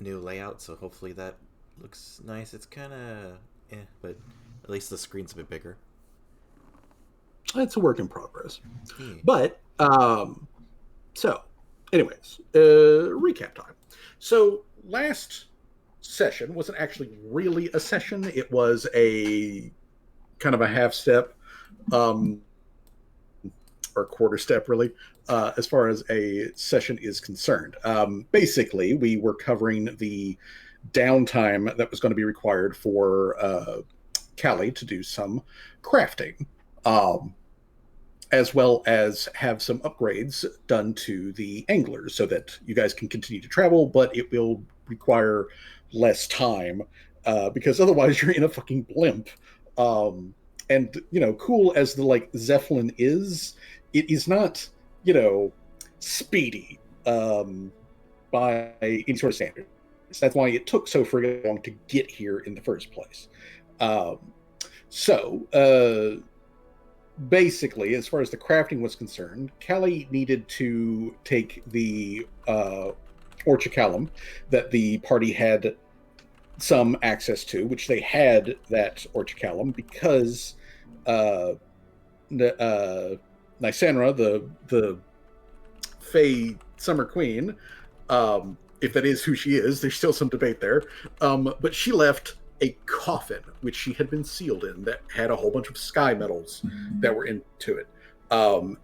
new layout, so hopefully that looks nice. It's kind of but at least the screen's a bit bigger. It's a work in progress. Yeah. But so, anyways, recap time. So last session wasn't actually really a session. It was a kind of a half step, um, or quarter step, really, as far as a session is concerned. Basically, we were covering the downtime that was going to be required for Callie to do some crafting. As well as have some upgrades done to the anglers so that you guys can continue to travel, but it will require less time because otherwise you're in a fucking blimp. And cool as the like Zeppelin is, it is not speedy by any sort of standards. That's why it took so friggin' long to get here in the first place. Um, so basically, as far as the crafting was concerned, Callie needed to take the Orchicalum that the party had some access to, which they had that Orchicalum because Nysandra, the Fey Summer Queen, if that is who she is, there's still some debate there, but she left a coffin which she had been sealed in that had a whole bunch of sky metals that were into it,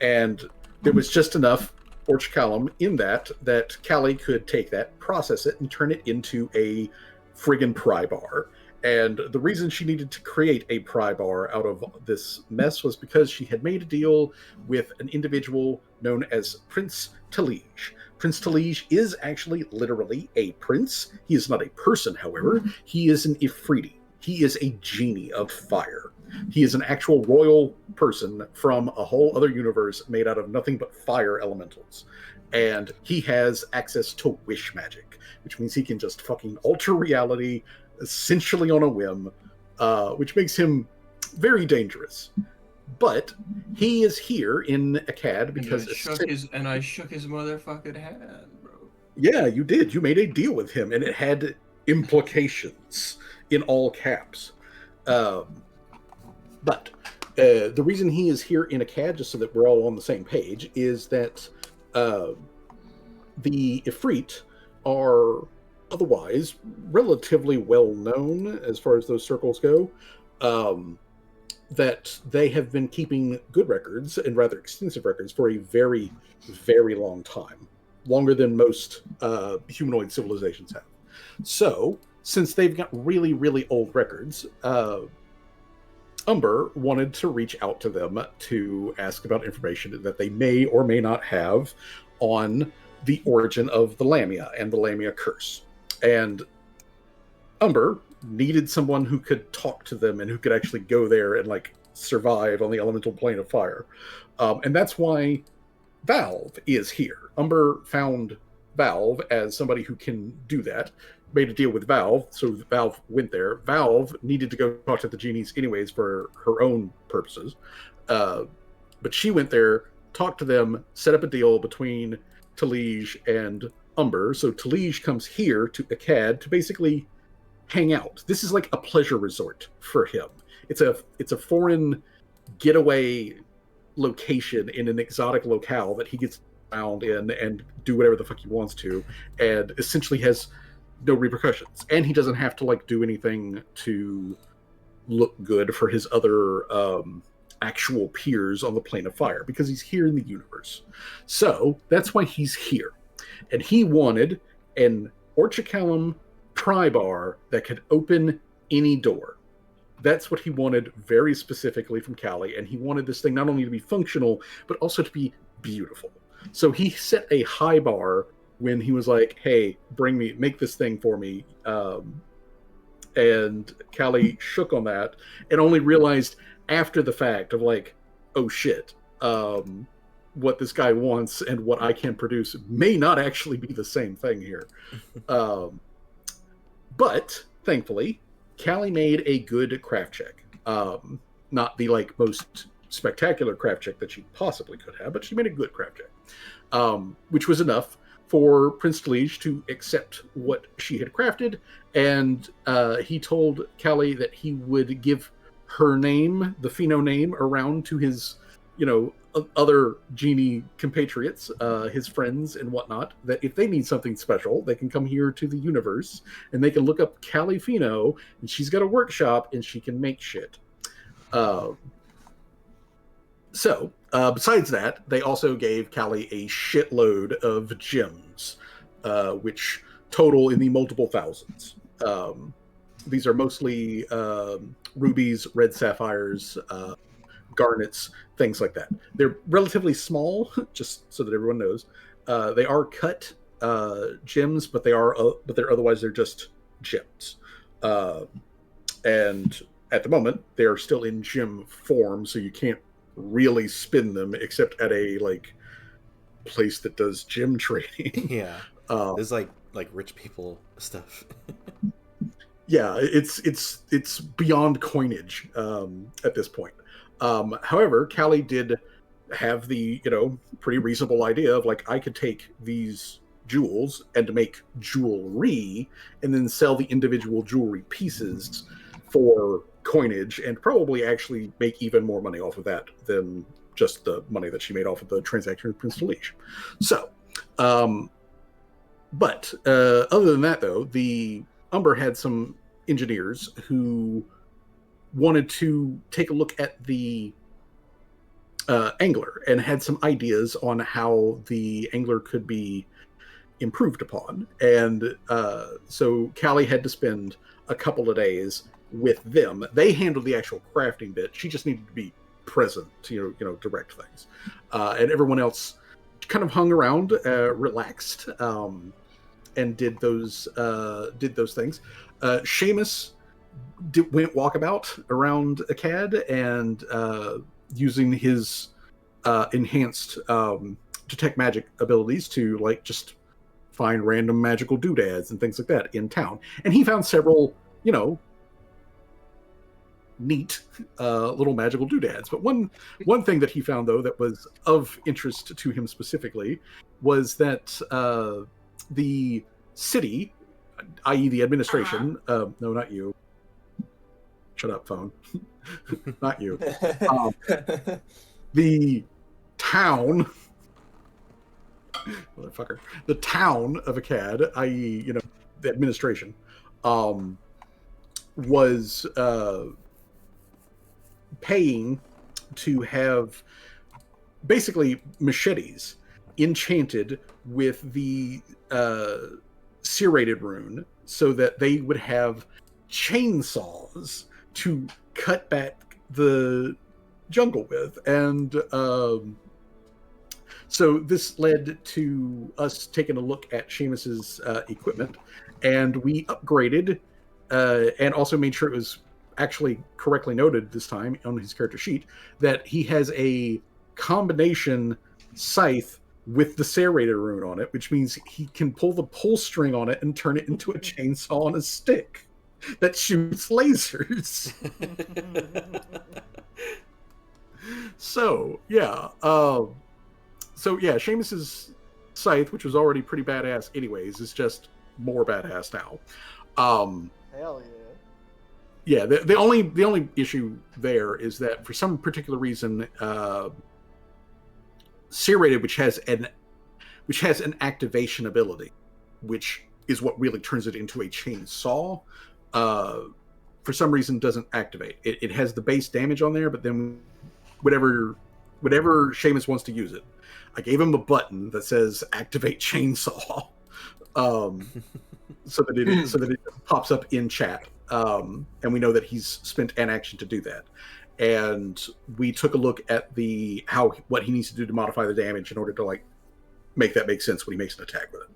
and there was just enough Orchicalum in that Callie could take that, process it, and turn it into a friggin' pry bar. And the reason she needed to create a pry bar out of this mess was because she had made a deal with an individual known as Prince Talige. Prince Talige is actually literally a prince. He is not a person, however. He is an Ifriti. He is a genie of fire. He is an actual royal person from a whole other universe made out of nothing but fire elementals. And he has access to wish magic, which means he can just fucking alter reality essentially on a whim, which makes him very dangerous. But he is here in Akkad because I shook his motherfucking hand, bro. Yeah, you did. You made a deal with him, and it had implications in all caps. But the reason he is here in Akkad, just so that we're all on the same page, is that the Ifrit are otherwise relatively well known as far as those circles go. That they have been keeping good records and rather extensive records for a very, very long time, longer than most humanoid civilizations have. So, since they've got really, really old records, Umber wanted to reach out to them to ask about information that they may or may not have on the origin of the Lamia and the Lamia curse. And Umber needed someone who could talk to them and who could actually go there and like survive on the elemental plane of fire. And that's why Valve is here. Umber found Valve as somebody who can do that, made a deal with Valve, so Valve went there. Valve needed to go talk to the genies anyways for her own purposes. But she went there, talked to them, set up a deal between Talige and Umber. So Talige comes here to Akkad to basically hang out. This is like a pleasure resort for him. It's a foreign getaway location in an exotic locale that he gets around in and do whatever the fuck he wants to, and essentially has no repercussions. And he doesn't have to like do anything to look good for his other actual peers on the plane of fire because he's here in the universe. So that's why he's here. And he wanted an Orchicalum pry bar that could open any door. That's what he wanted very specifically from Callie, and he wanted this thing not only to be functional, but also to be beautiful. So he set a high bar when he was like, hey, make this thing for me. And Callie shook on that and only realized after the fact of like, oh shit, what this guy wants and what I can produce may not actually be the same thing here. But thankfully, Callie made a good craft check. Not the like most spectacular craft check that she possibly could have, but she made a good craft check, which was enough for Prince Delige to accept what she had crafted, and he told Callie that he would give her name, the Pheno name, around to his, other genie compatriots, his friends and whatnot, that if they need something special, they can come here to the universe and they can look up Callie Pheno, and she's got a workshop and she can make shit. Besides that, they also gave Callie a shitload of gems, which total in the multiple thousands. These are mostly rubies, red sapphires, garnets, things like that. They're relatively small, just so that everyone knows. They are cut gems, but they're otherwise they're just gems. And at the moment, they are still in gem form, so you can't really spin them except at a place that does gem trading. Yeah, there's like rich people stuff. Yeah, it's beyond coinage at this point. However, Callie did have the pretty reasonable idea of I could take these jewels and make jewelry and then sell the individual jewelry pieces for coinage and probably actually make even more money off of that than just the money that she made off of the transaction with Prince Delige. So, but other than that, though, the Umber had some engineers who wanted to take a look at the angler and had some ideas on how the angler could be improved upon. And so Callie had to spend a couple of days with them. They handled the actual crafting bit. She just needed to be present to direct things. And everyone else kind of hung around, relaxed, and did those things. Seamus went walkabout around Akkad and using his enhanced detect magic abilities to just find random magical doodads and things like that in town. And he found several, neat little magical doodads. But one thing that he found, though, that was of interest to him specifically was that the city, i.e. the administration, no, not you. Shut up, phone. Not you. The town, motherfucker. The town of Akkad, i.e., the administration, was paying to have basically machetes enchanted with the serrated rune so that they would have chainsaws to cut back the jungle with. And so this led to us taking a look at Seamus's equipment, and we upgraded and also made sure it was actually correctly noted this time on his character sheet that he has a combination scythe with the serrated rune on it, which means he can pull the pull string on it and turn it into a chainsaw on a stick that shoots lasers. So yeah, Seamus's scythe, which was already pretty badass anyways, is just more badass now. Hell yeah. Yeah, the only issue there is that for some particular reason, serrated, which has an activation ability, which is what really turns it into a chainsaw, for some reason doesn't activate. It has the base damage on there, but then whatever Seamus wants to use it, I gave him a button that says activate chainsaw, so that it pops up in chat. And we know that he's spent an action to do that. And we took a look at what he needs to do to modify the damage in order to make that make sense when he makes an attack with it.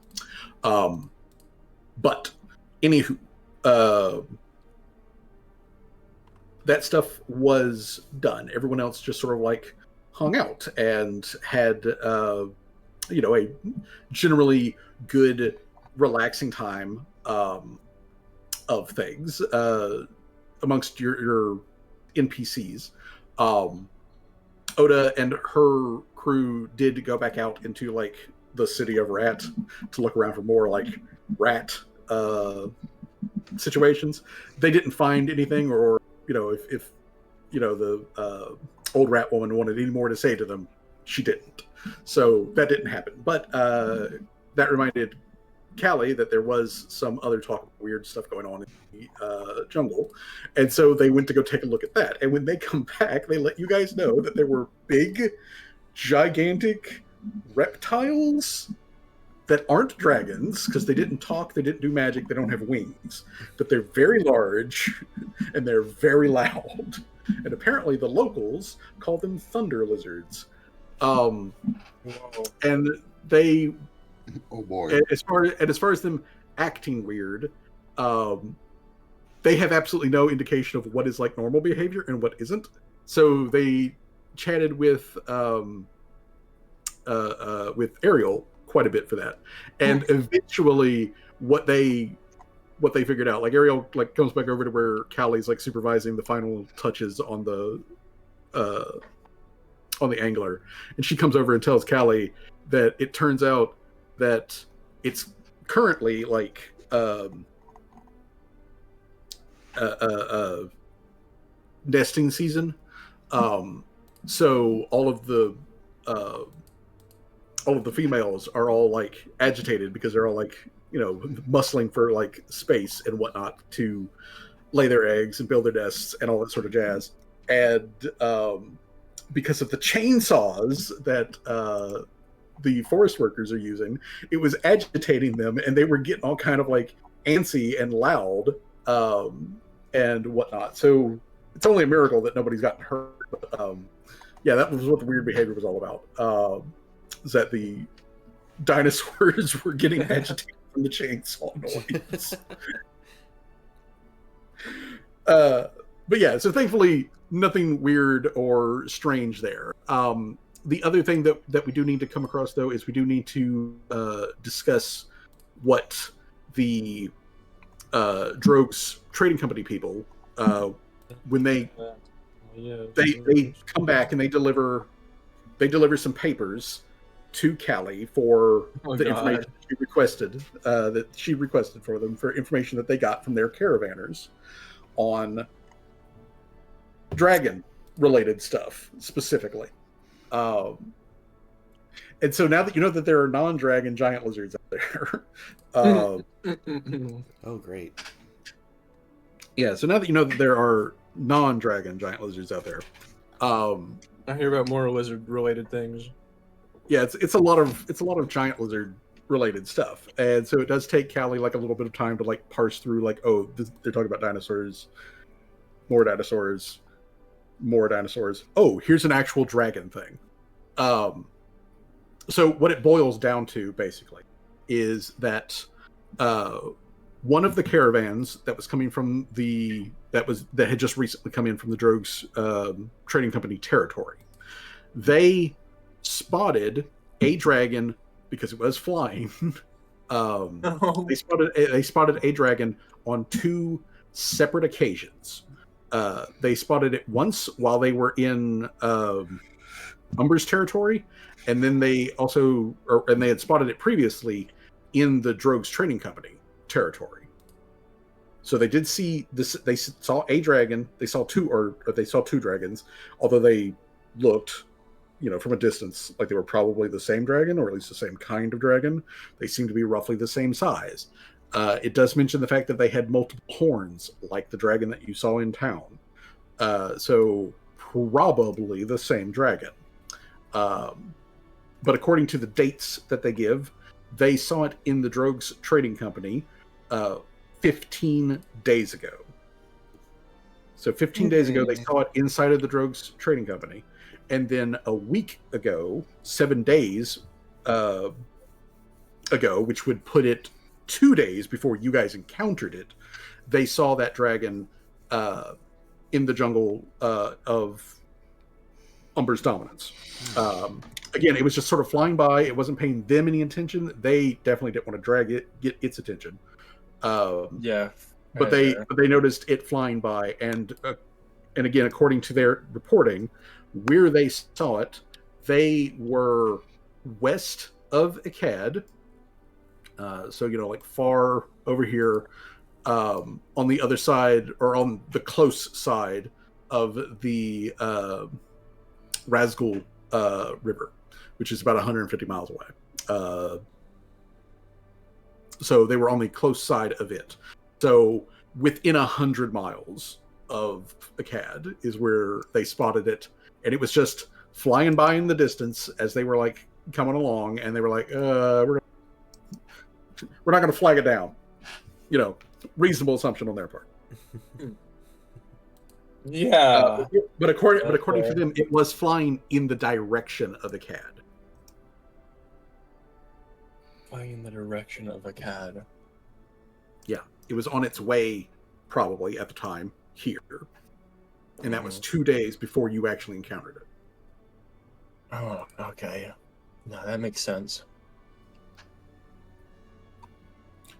But anywho, that stuff was done. Everyone else just sort of hung out and had a generally good, relaxing time of things amongst your NPCs. Oda and her crew did go back out into the city of Rat to look around for more like rat situations. They didn't find anything, or if the old rat woman wanted any more to say to them, she didn't. So that didn't happen. But that reminded Callie that there was some other talk of weird stuff going on in the jungle. And so they went to go take a look at that. And when they come back, they let you guys know that there were big, gigantic reptiles that aren't dragons, because they didn't talk, they didn't do magic, they don't have wings. But they're very large, and they're very loud. And apparently the locals call them thunder lizards. And they... Oh boy! And as far as them acting weird, they have absolutely no indication of what is like normal behavior and what isn't. So they chatted with Ariel quite a bit for that, and eventually what they figured out, like Ariel like comes back over to where Callie's like supervising the final touches on the angler, and she comes over and tells Callie that it turns out that it's currently like nesting season. So all of the females are all like agitated because they're all like muscling for like space and whatnot to lay their eggs and build their nests and all that sort of jazz. And because of the chainsaws that the forest workers are using, it was agitating them, and they were getting all kind of like antsy and loud and whatnot. So it's only a miracle that nobody's gotten hurt. But, yeah, that was what the weird behavior was all about. Is that the dinosaurs were getting agitated from the chainsaw noise. But yeah, so thankfully nothing weird or strange there. The other thing that we do need to come across, though, is we do need to discuss what the Drogue's trading company people, when they come back and they deliver some papers to Callie for information that she requested for them, for information that they got from their caravanners on dragon related stuff specifically. And so now that you know that there are non-dragon giant lizards out there, oh great, yeah. So now that you know that there are non-dragon giant lizards out there, I hear about more lizard-related things. Yeah, it's a lot of giant lizard related stuff, and so it does take Callie like a little bit of time to like parse through like, oh, they're talking about dinosaurs, more dinosaurs. Oh, here's an actual dragon thing. So what it boils down to basically is that one of the caravans that was coming from that had just recently come in from the Drogue's trading company territory, they spotted a dragon because it was flying. They spotted a dragon on two separate occasions. They spotted it once while they were in Umber's territory, and then they had spotted it previously in the Drogue's trading company territory. So they did see this. They saw a dragon. They saw two dragons, although they looked, from a distance, like they were probably the same dragon, or at least the same kind of dragon. They seem to be roughly the same size. It does mention the fact that they had multiple horns, like the dragon that you saw in town. So probably the same dragon. But according to the dates that they give, they saw it in the Drogue's trading company 15 days ago. So 15 days ago, they saw it inside of the Drogue's trading company. And then a week ago, 7 days ago, which would put it 2 days before you guys encountered it, they saw that dragon in the jungle of Umber's Dominance. Again, it was just sort of flying by. It wasn't paying them any attention. They definitely didn't want to get its attention. Yeah. But they noticed it flying by, and again, according to their reporting, where they saw it, they were west of Akkad. So, like far over here on the other side, or on the close side of the Razgul River, which is about 150 miles away. So they were on the close side of it. So within 100 miles of Akkad is where they spotted it, and it was just flying by in the distance as they were like coming along, and they were like, we're not going to flag it down. Reasonable assumption on their part. Yeah. But according to them, it was flying in the direction of Akkad. Flying in the direction of Akkad. Yeah, it was on its way, probably at the time, here. And that was 2 days before you actually encountered it. Oh, okay. No, that makes sense.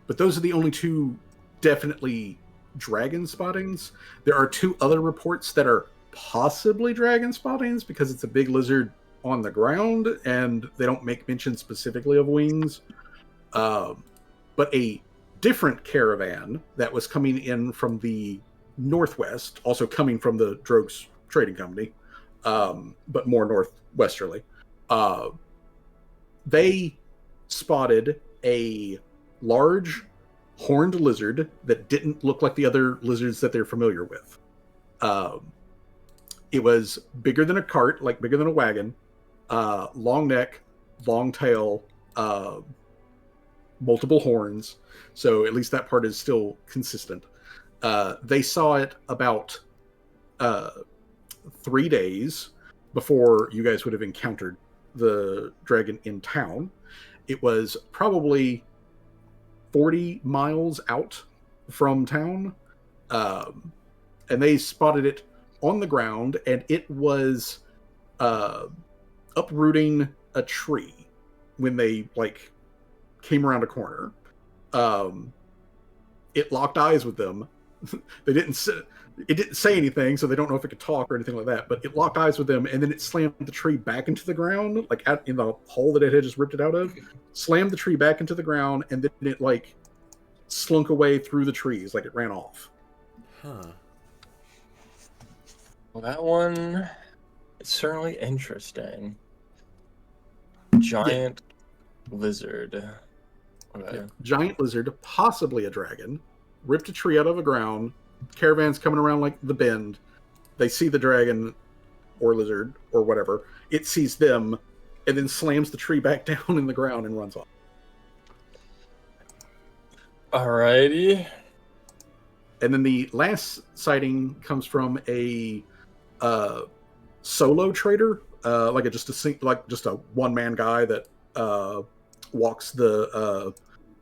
But those are the only two definitely dragon spottings. There are 2 other reports that are possibly dragon spottings because it's a big lizard on the ground and they don't make mention specifically of wings. But a different caravan that was coming in from the northwest, also coming from the Drogues Trading Company, but more northwesterly, they spotted a large horned lizard that didn't look like the other lizards that they're familiar with. It was bigger than a cart, like bigger than a wagon, long neck, long tail, multiple horns. So at least that part is still consistent. They saw it about 3 days before you guys would have encountered the dragon in town. It was probably 40 miles out from town. And they spotted it on the ground, and it was uprooting a tree when they came around a corner. It locked eyes with them. It didn't say anything, so they don't know if it could talk or anything like that, but it locked eyes with them, and then it slammed the tree back into the ground, out in the hole that it had just ripped it out of. Slammed the tree back into the ground, and then it slunk away through the trees, it ran off. Huh. Well, that one is certainly interesting. Giant lizard. Okay. Yeah. Giant lizard, possibly a dragon, ripped a tree out of the ground. Caravans coming around the bend. They see the dragon or lizard or whatever. It sees them and then slams the tree back down in the ground and runs off. Alrighty. And then the last sighting comes from a solo trader, just a one-man guy that walks the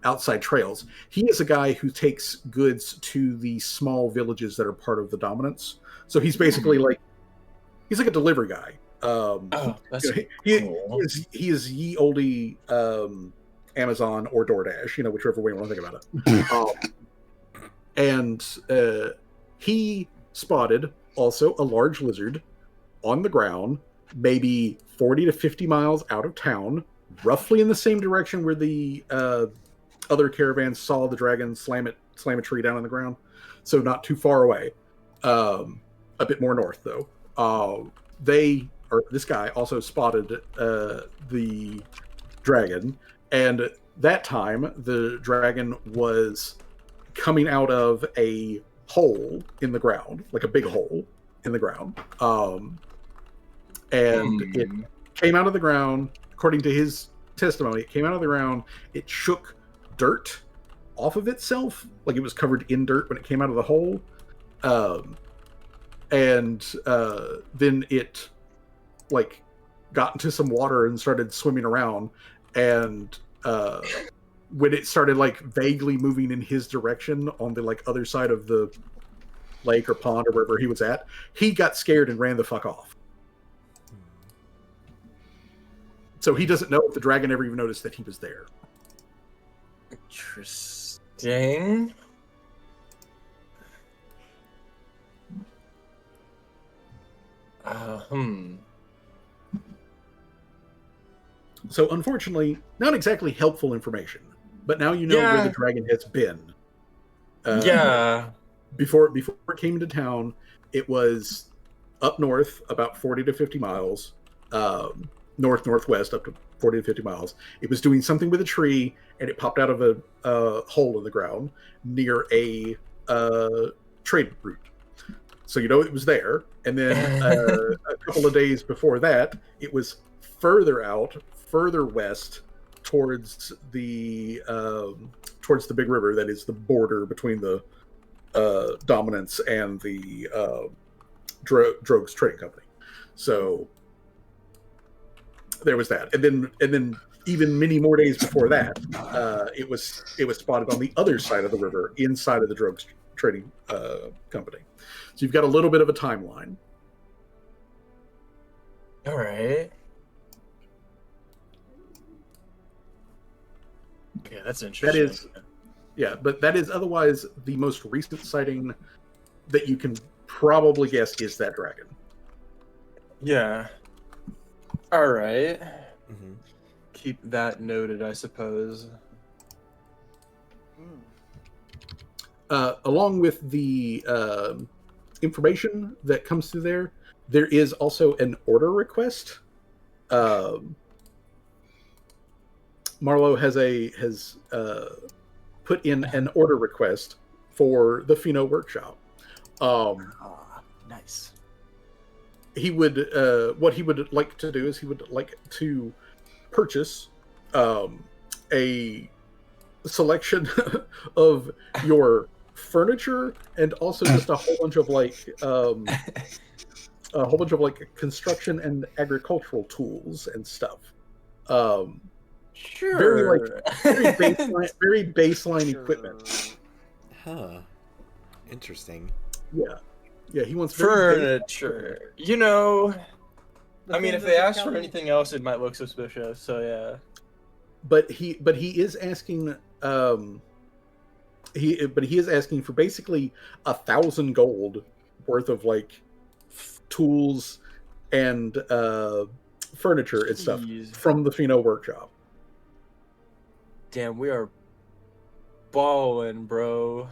outside trails. He is a guy who takes goods to the small villages that are part of the dominance. So he's basically he's like a delivery guy. That's cool. He is ye olde Amazon or DoorDash, whichever way you want to think about it. And he spotted also a large lizard on the ground, maybe 40 to 50 miles out of town, roughly in the same direction where the other caravans saw the dragon slam a tree down on the ground. So not too far away. A bit more north, though. This guy also spotted the dragon, and that time the dragon was coming out of a hole in the ground, like a big hole in the ground. And it came out of the ground, according to his testimony, it came out of the ground, it shook dirt off of itself, like it was covered in dirt when it came out of the hole. And then it got into some water and started swimming around, and when it started vaguely moving in his direction on the other side of the lake or pond or wherever he was at, he got scared and ran the fuck off. So he doesn't know if the dragon ever even noticed that he was there. Interesting. So unfortunately, not exactly helpful information. But now you know where the Yeah. dragon has been. Yeah. Before it came into town, it was up north about 40 to 50 miles, northwest up to 40 to 50 miles. It was doing something with a tree, and it popped out of a hole in the ground near a trade route. So you know it was there. And then a couple of days before that, it was further west towards the big river that is the border between the Dominance and the Drogue's trading company. So there was that, and then even many more days before that, it was spotted on the other side of the river, inside of the Drogue's trading company. So you've got a little bit of a timeline. All right. Yeah, that's interesting. That is, yeah, but that is otherwise the most recent sighting that you can probably guess is that dragon. Yeah. All right. Mm-hmm. Keep that noted, I suppose. Along with the information that comes through there is also an order request. Marlowe has put in an order request for the Pheno workshop. Nice. He would what he would like to do is he would like to purchase a selection of your furniture and also just a whole bunch of construction and agricultural tools and stuff. Sure. Very baseline equipment. Huh. Interesting. Yeah, he wants furniture. You know, I mean, if they ask for anything else, it might look suspicious. So yeah. But he is asking. He is asking for basically 1,000 gold worth of tools and furniture and stuff from the Pheno workshop. Damn, we are balling, bro.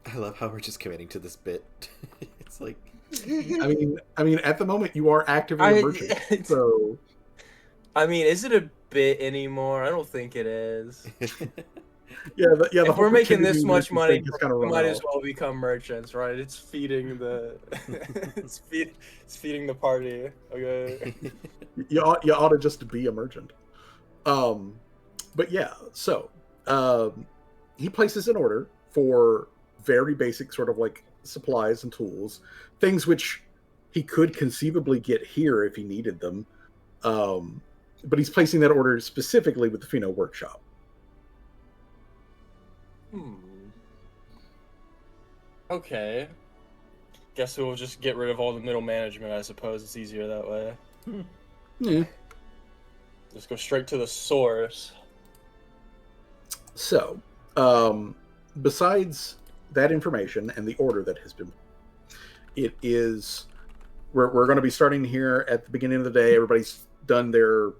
I love how we're just committing to this bit. It's like, I mean, at the moment you are actively a merchant, so. I mean, is it a bit anymore? I don't think it is. Yeah. If we're making this much money, we might as well become merchants, right? It's feeding the, it's feeding the party. Okay. You ought to just be a merchant. But yeah, so he places an order for very basic sort of supplies and tools, things which he could conceivably get here if he needed them. But he's placing that order specifically with the Pheno workshop. Okay. Guess we'll just get rid of all the middle management, I suppose. It's easier that way. Yeah. Just go straight to the source. So, besides that information and the order that has been, it is, we're going to be starting here at the beginning of the day. Everybody's done their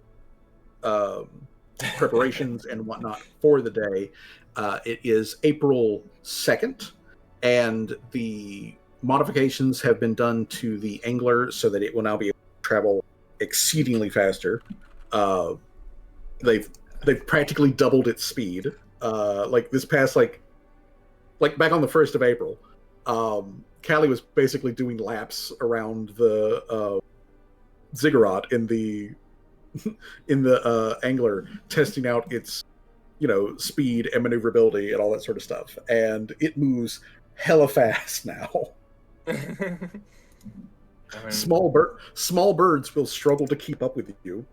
preparations and whatnot for the day. It is April 2nd, and the modifications have been done to the angler so that it will now be able to travel exceedingly faster. They've practically doubled its speed. This past back on the 1st of April, Callie was basically doing laps around the ziggurat in the angler, testing out its speed and maneuverability and all that sort of stuff, and it moves hella fast now. Small birds will struggle to keep up with you.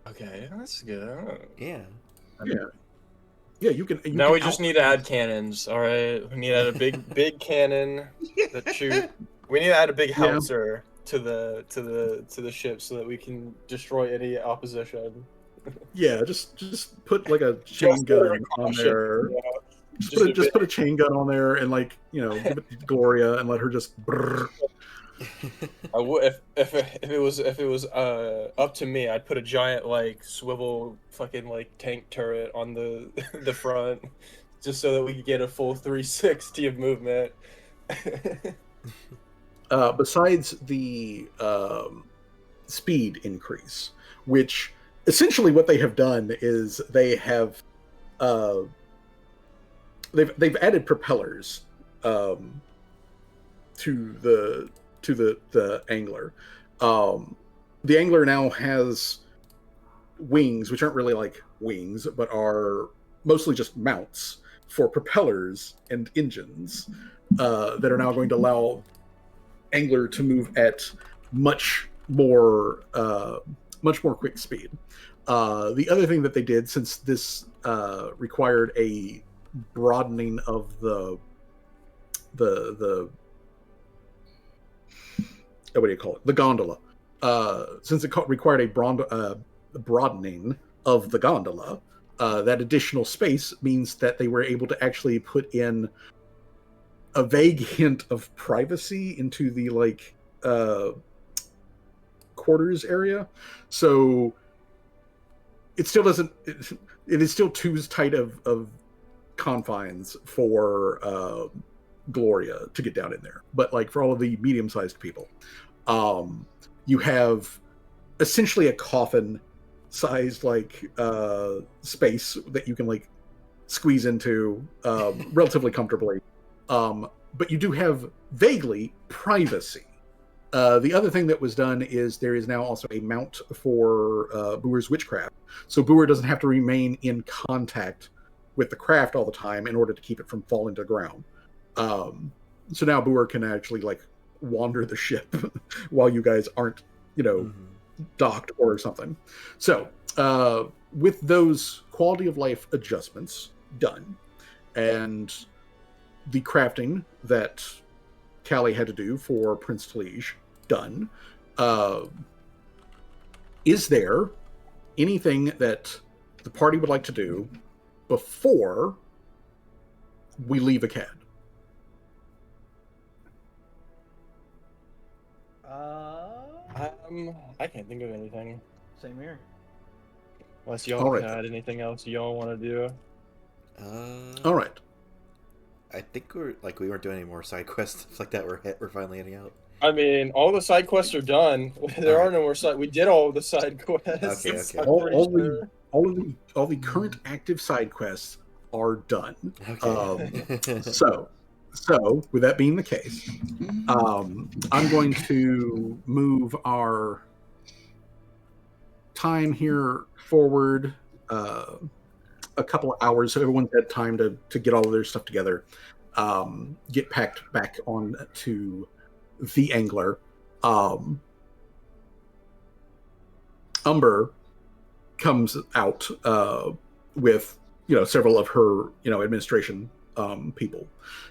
Okay, that's good. Yeah. You can. Now we just need to add cannons. All right, we need to add a big cannon that shoot. We need to add a big howitzer to the ship so that we can destroy any opposition. Yeah, just put a chain gun on there. Just put a chain gun on there and like give it to Gloria and let her just. Brrr. I would if it was up to me, I'd put a giant like swivel fucking like tank turret on the the front, just so that we could get a full 360 of movement. Besides the speed increase, which essentially what they have done is they have they've added propellers to the angler. The angler now has wings, which aren't really like wings, but are mostly just mounts for propellers and engines that are now going to allow angler to move at much more quick speed. The other thing that they did, since this required a broadening of the what do you call it? The gondola. Since it required a broadening of the gondola, that additional space means that they were able to actually put in a vague hint of privacy into the quarters area. So it still doesn't. It is still too tight of confines for Gloria to get down in there. But like for all of the medium-sized people, you have essentially a coffin-sized space that you can like squeeze into relatively comfortably. But you do have vaguely privacy. The other thing that was done is there is now also a mount for Boer's witchcraft. So Boer doesn't have to remain in contact with the craft all the time in order to keep it from falling to the ground. So now Boer can actually like wander the ship while you guys aren't, docked or something. So with those quality of life adjustments done, and the crafting that Callie had to do for Prince Talige done, is there anything that the party would like to do before we leave Akkad? I can't think of anything. Same here. Unless y'all had anything else y'all want to do. All right. I think we weren't doing any more side quests stuff like that. We're finally heading out. I mean, all the side quests are done. There are no more side. We did all the side quests. Okay. All the current active side quests are done. Okay. So with that being the case, I'm going to move our time here forward a couple of hours, so everyone's had time to get all of their stuff together, get packed back on to the angler. Umber comes out with several of her administration people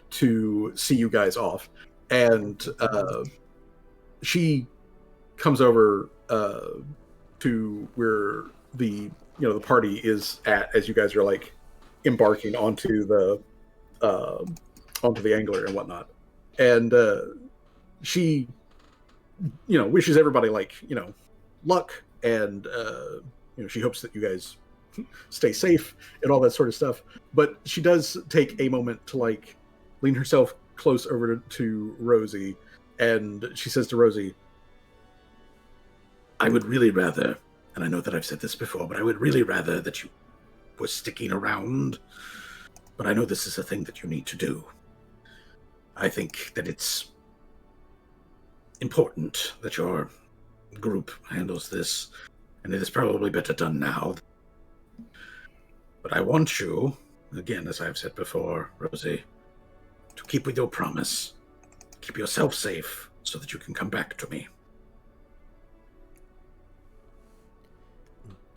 to see you guys off, and she comes over to where the party is at as you guys are like embarking onto the angler and whatnot, and she wishes everybody luck, and she hopes that you guys stay safe and all that sort of stuff. But she does take a moment to lean herself close over to Rosie, and she says to Rosie, I would really rather, and I know that I've said this before, but I would really rather that you were sticking around. But I know this is a thing that you need to do. I think that it's important that your group handles this, and it is probably better done now. But I want you, again, as I've said before, Rosie, to keep with your promise. Keep yourself safe so that you can come back to me.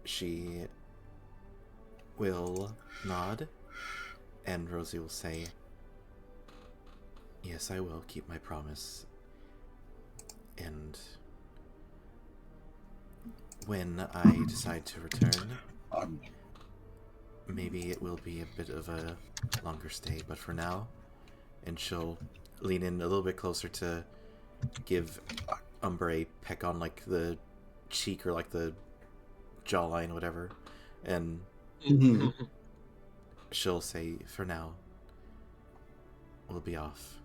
She will nod, and Rosie will say, yes, I will keep my promise. And when I decide to return, maybe it will be a bit of a longer stay, but for now, and she'll lean in a little bit closer to give Umber a peck on like the cheek or like the jawline, whatever, and she'll say, "For now, we'll be off."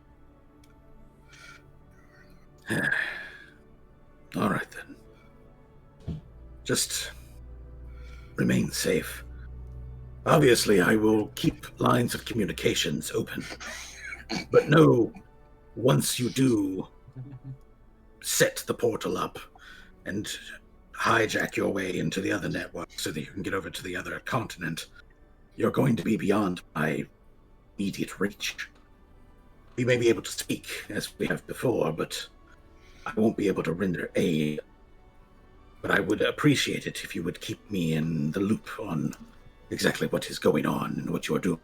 All right then. Just remain safe. Obviously, I will keep lines of communications open. But know, once you do set the portal up and hijack your way into the other network so that you can get over to the other continent, you're going to be beyond my immediate reach. We may be able to speak as we have before, but I won't be able to render aid. But I would appreciate it if you would keep me in the loop on exactly what is going on and what you're doing.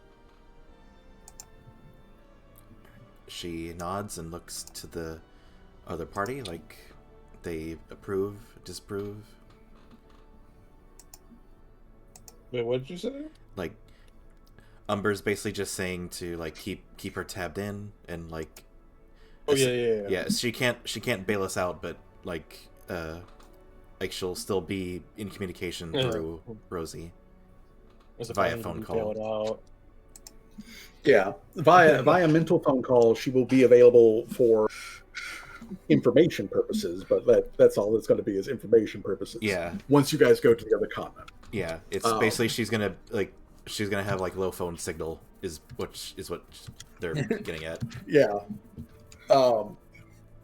She nods and looks to the other party like they approve, disapprove. Wait, what did you say? Like, Umber's basically just saying to like keep her tabbed in and like. Oh yeah. Yeah, she can't bail us out, but like she'll still be in communication through Rosie via phone call. Yeah, via mental phone call, she will be available for information purposes, but that's all it's going to be is information purposes. Yeah. Once you guys go to the other continent. Yeah, it's basically she's gonna have like low phone signal is what they're getting at. Yeah.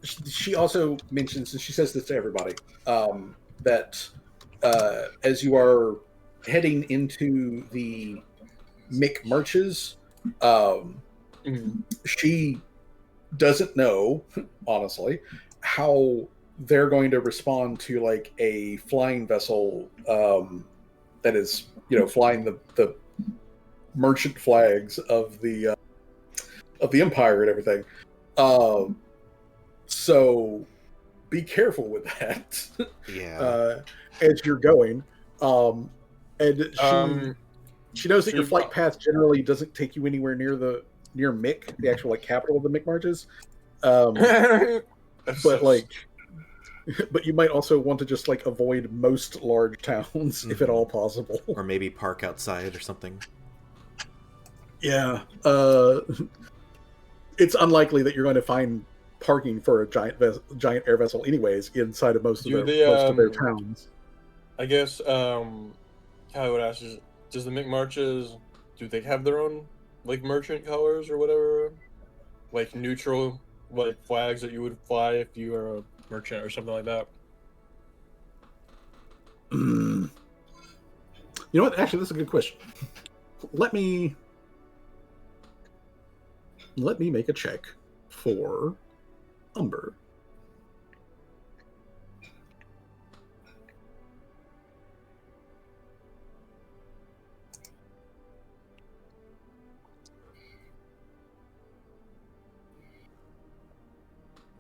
She also mentions, and she says this to everybody, that as you are heading into the Mick Marches, she doesn't know, honestly, how they're going to respond to like a flying vessel that is, flying the merchant flags of the Empire and everything. So be careful with that. Yeah. As you're going. And she knows that your flight path generally doesn't take you anywhere near Mick, the actual like capital of the Mick Marches. But you might also want to just like avoid most large towns if at all possible. Or maybe park outside or something. Yeah. It's unlikely that you're going to find parking for a giant air vessel anyways inside of most of their towns. I guess how I would ask is, does the Mick Marches, do they have their own like merchant colors or whatever, like neutral like flags that you would fly if you were a merchant or something like that? You know what, actually that's a good question. Let me make a check for Umber.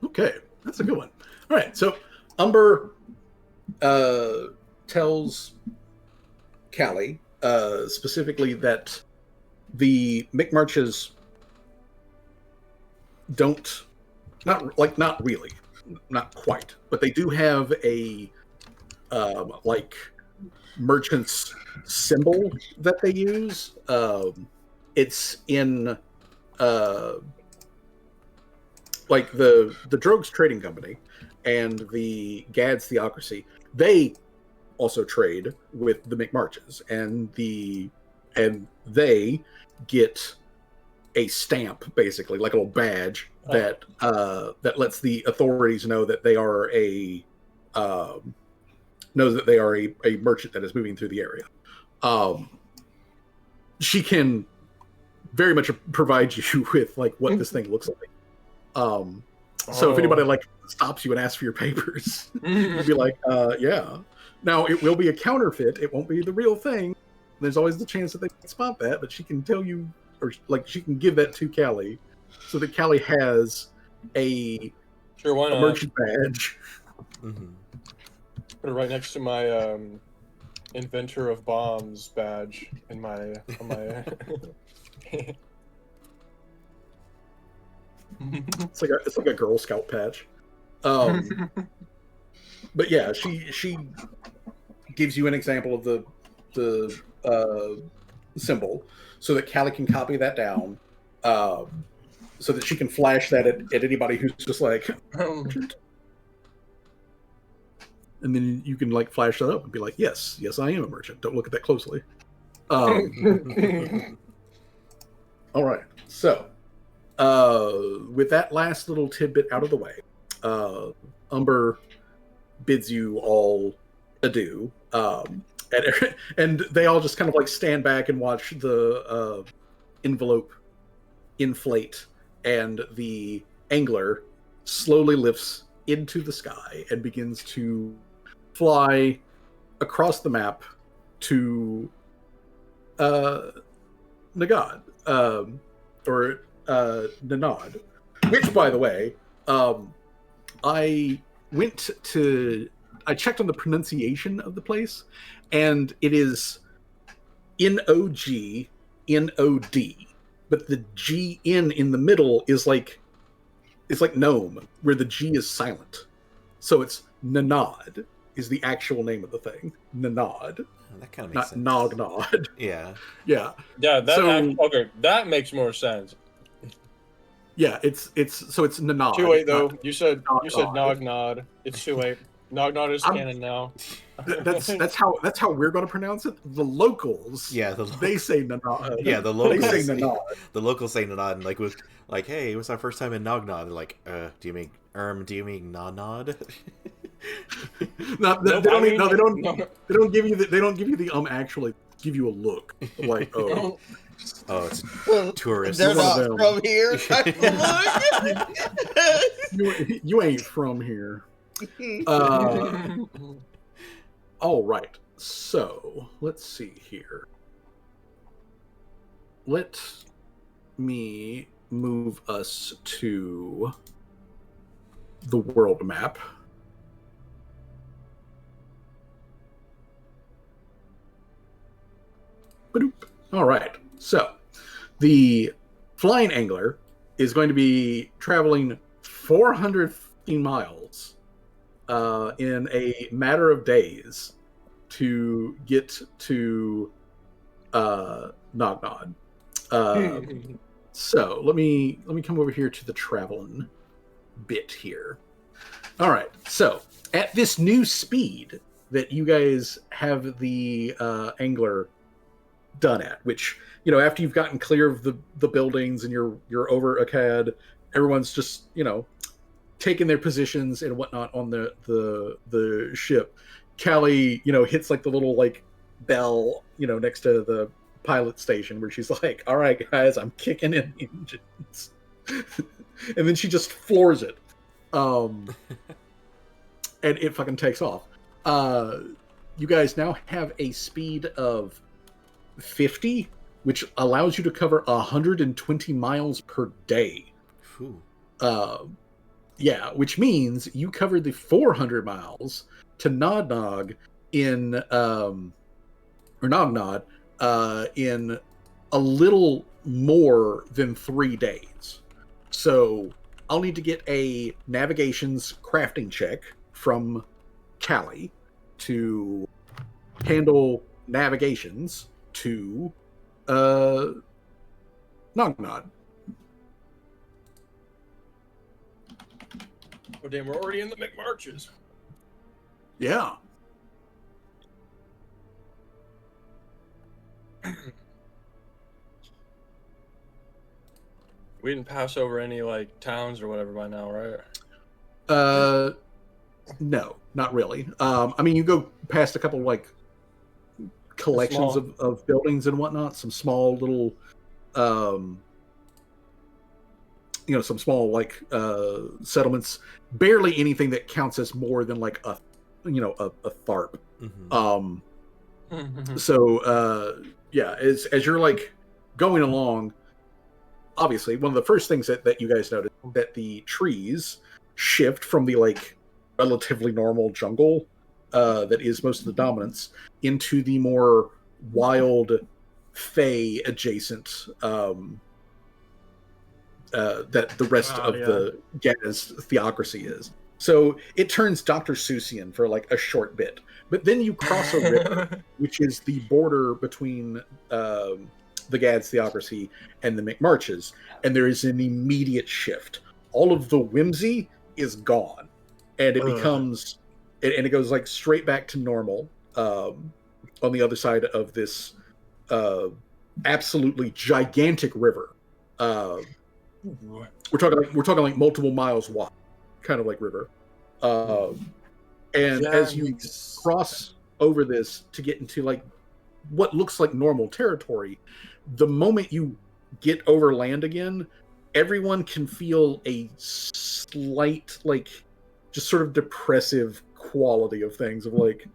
Okay, that's a good one. All right, so Umber tells Callie specifically that the Mick Marches not really, not quite, but they do have a like merchant's symbol that they use. It's in like the Drogues Trading Company and the Gads Theocracy. They also trade with the Mick Marches, and they get a stamp, basically like a little badge that lets the authorities know that they are a merchant that is moving through the area. She can very much provide you with like what this thing looks like. So if anybody like stops you and asks for your papers, you'd be like, yeah. Now it will be a counterfeit. It won't be the real thing. There's always the chance that they can spot that, but she can tell you, or like she can give that to Callie, so that Callie has a merchant badge. Put it right next to my inventor of bombs badge in my on my. It's like a Girl Scout patch. But yeah, she gives you an example of the symbol so that Callie can copy that down, so that she can flash that at anybody who's just like, and then you can like flash that up and be like, yes, I am a merchant. Don't look at that closely. All right, so with that last little tidbit out of the way, Umber bids you all adieu, and they all just kind of like stand back and watch the envelope inflate, and the angler slowly lifts into the sky and begins to fly across the map to Nagad, or Nanad, which, by the way, I checked on the pronunciation of the place, and it is Nog Nod, but the GN in the middle is like gnome, where the G is silent. So it's Nanad is the actual name of the thing. Nanad. Oh, that kind of makes sense. Not Nognod. Yeah. Yeah. Yeah, okay, that makes more sense. Yeah, it's Nanad. Too late though. You said Nognod. It's too late. Nognod is canon now. That's how we're going to pronounce it. The locals, they say Nanad. Yeah, the locals they say Nanad. The locals say Nanad, and like, hey, it was our first time in Nognod. They're like, do you mean Nanad? They don't give you the actually give you a look like it's tourists. They're not from here. You ain't from here. All right, so let's see here. Let me move us to the world map. All right, so the flying angler is going to be traveling 415 miles in a matter of days to get to Nognod. So let me come over here to the traveling bit here. All right, so at this new speed that you guys have the angler done at, which, you know, after you've gotten clear of the buildings and you're over Akkad, everyone's just, you know, taking their positions and whatnot on the ship. Callie, you know, hits like the little like bell, you know, next to the pilot station where she's like, all right guys, I'm kicking in engines. And then she just floors it, and it fucking takes off. You guys now have a speed of 50, which allows you to cover 120 miles per day. Yeah, which means you covered the 400 miles to Nognod in Nognod in a little more than 3 days. So I'll need to get a navigations crafting check from Callie to handle navigations to Nognod. Oh damn, we're already in the McMarches. Yeah. We didn't pass over any like towns or whatever by now, right? No, not really. I mean, you go past a couple like collections of buildings and whatnot, some small little you know, some small like settlements, barely anything that counts as more than like a tharp. Mm-hmm. So yeah, as you're like going along, obviously one of the first things that you guys notice that the trees shift from the like relatively normal jungle that is most of the dominance into the more wild, fey adjacent that the rest of the Gaz theocracy is. So it turns Dr. Seussian for like a short bit. But then you cross a river, which is the border between the Gaz theocracy and the McMarches, and there is an immediate shift. All of the whimsy is gone, and it becomes, and it goes like straight back to normal on the other side of this absolutely gigantic river. We're talking like multiple miles wide, kind of like river. And as you cross over this to get into like what looks like normal territory, the moment you get over land again, everyone can feel a slight, like, just sort of depressive quality of things of like,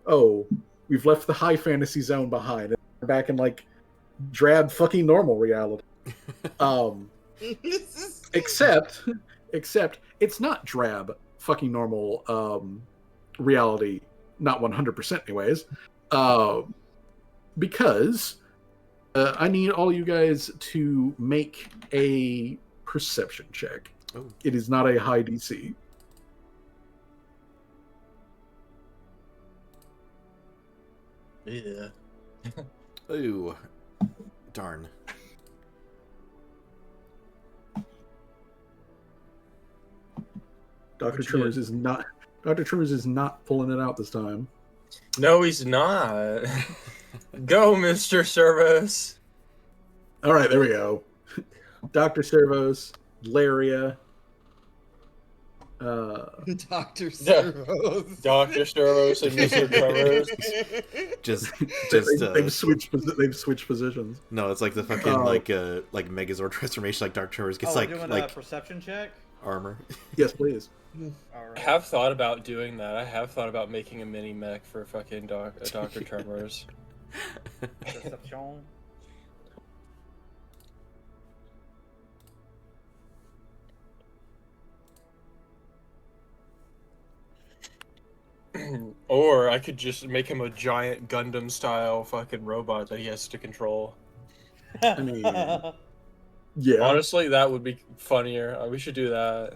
oh, we've left the high fantasy zone behind and we're back in like drab fucking normal reality. Except it's not drab fucking normal reality, not 100% anyways, because I need all you guys to make a perception check. Oh. It is not a high DC. Yeah. Ooh, darn. Dr. Trimmers is not pulling it out this time. No, he's not. Go, Mr. Servos. All right, there we go. Dr. Servos, Laria, Dr. Servos. Dr. Servos and Mr. Tremors. Just they've switched positions. No, it's like the fucking like Megazord transformation, like Dark Tremors gets doing like a perception check. armor. Yes, please. All I right. have thought about doing that. I have thought about making a mini mech for fucking Dr. Tremors. Perception. Or I could just make him a giant Gundam style fucking robot that he has to control. I mean, yeah. Honestly, that would be funnier. We should do that.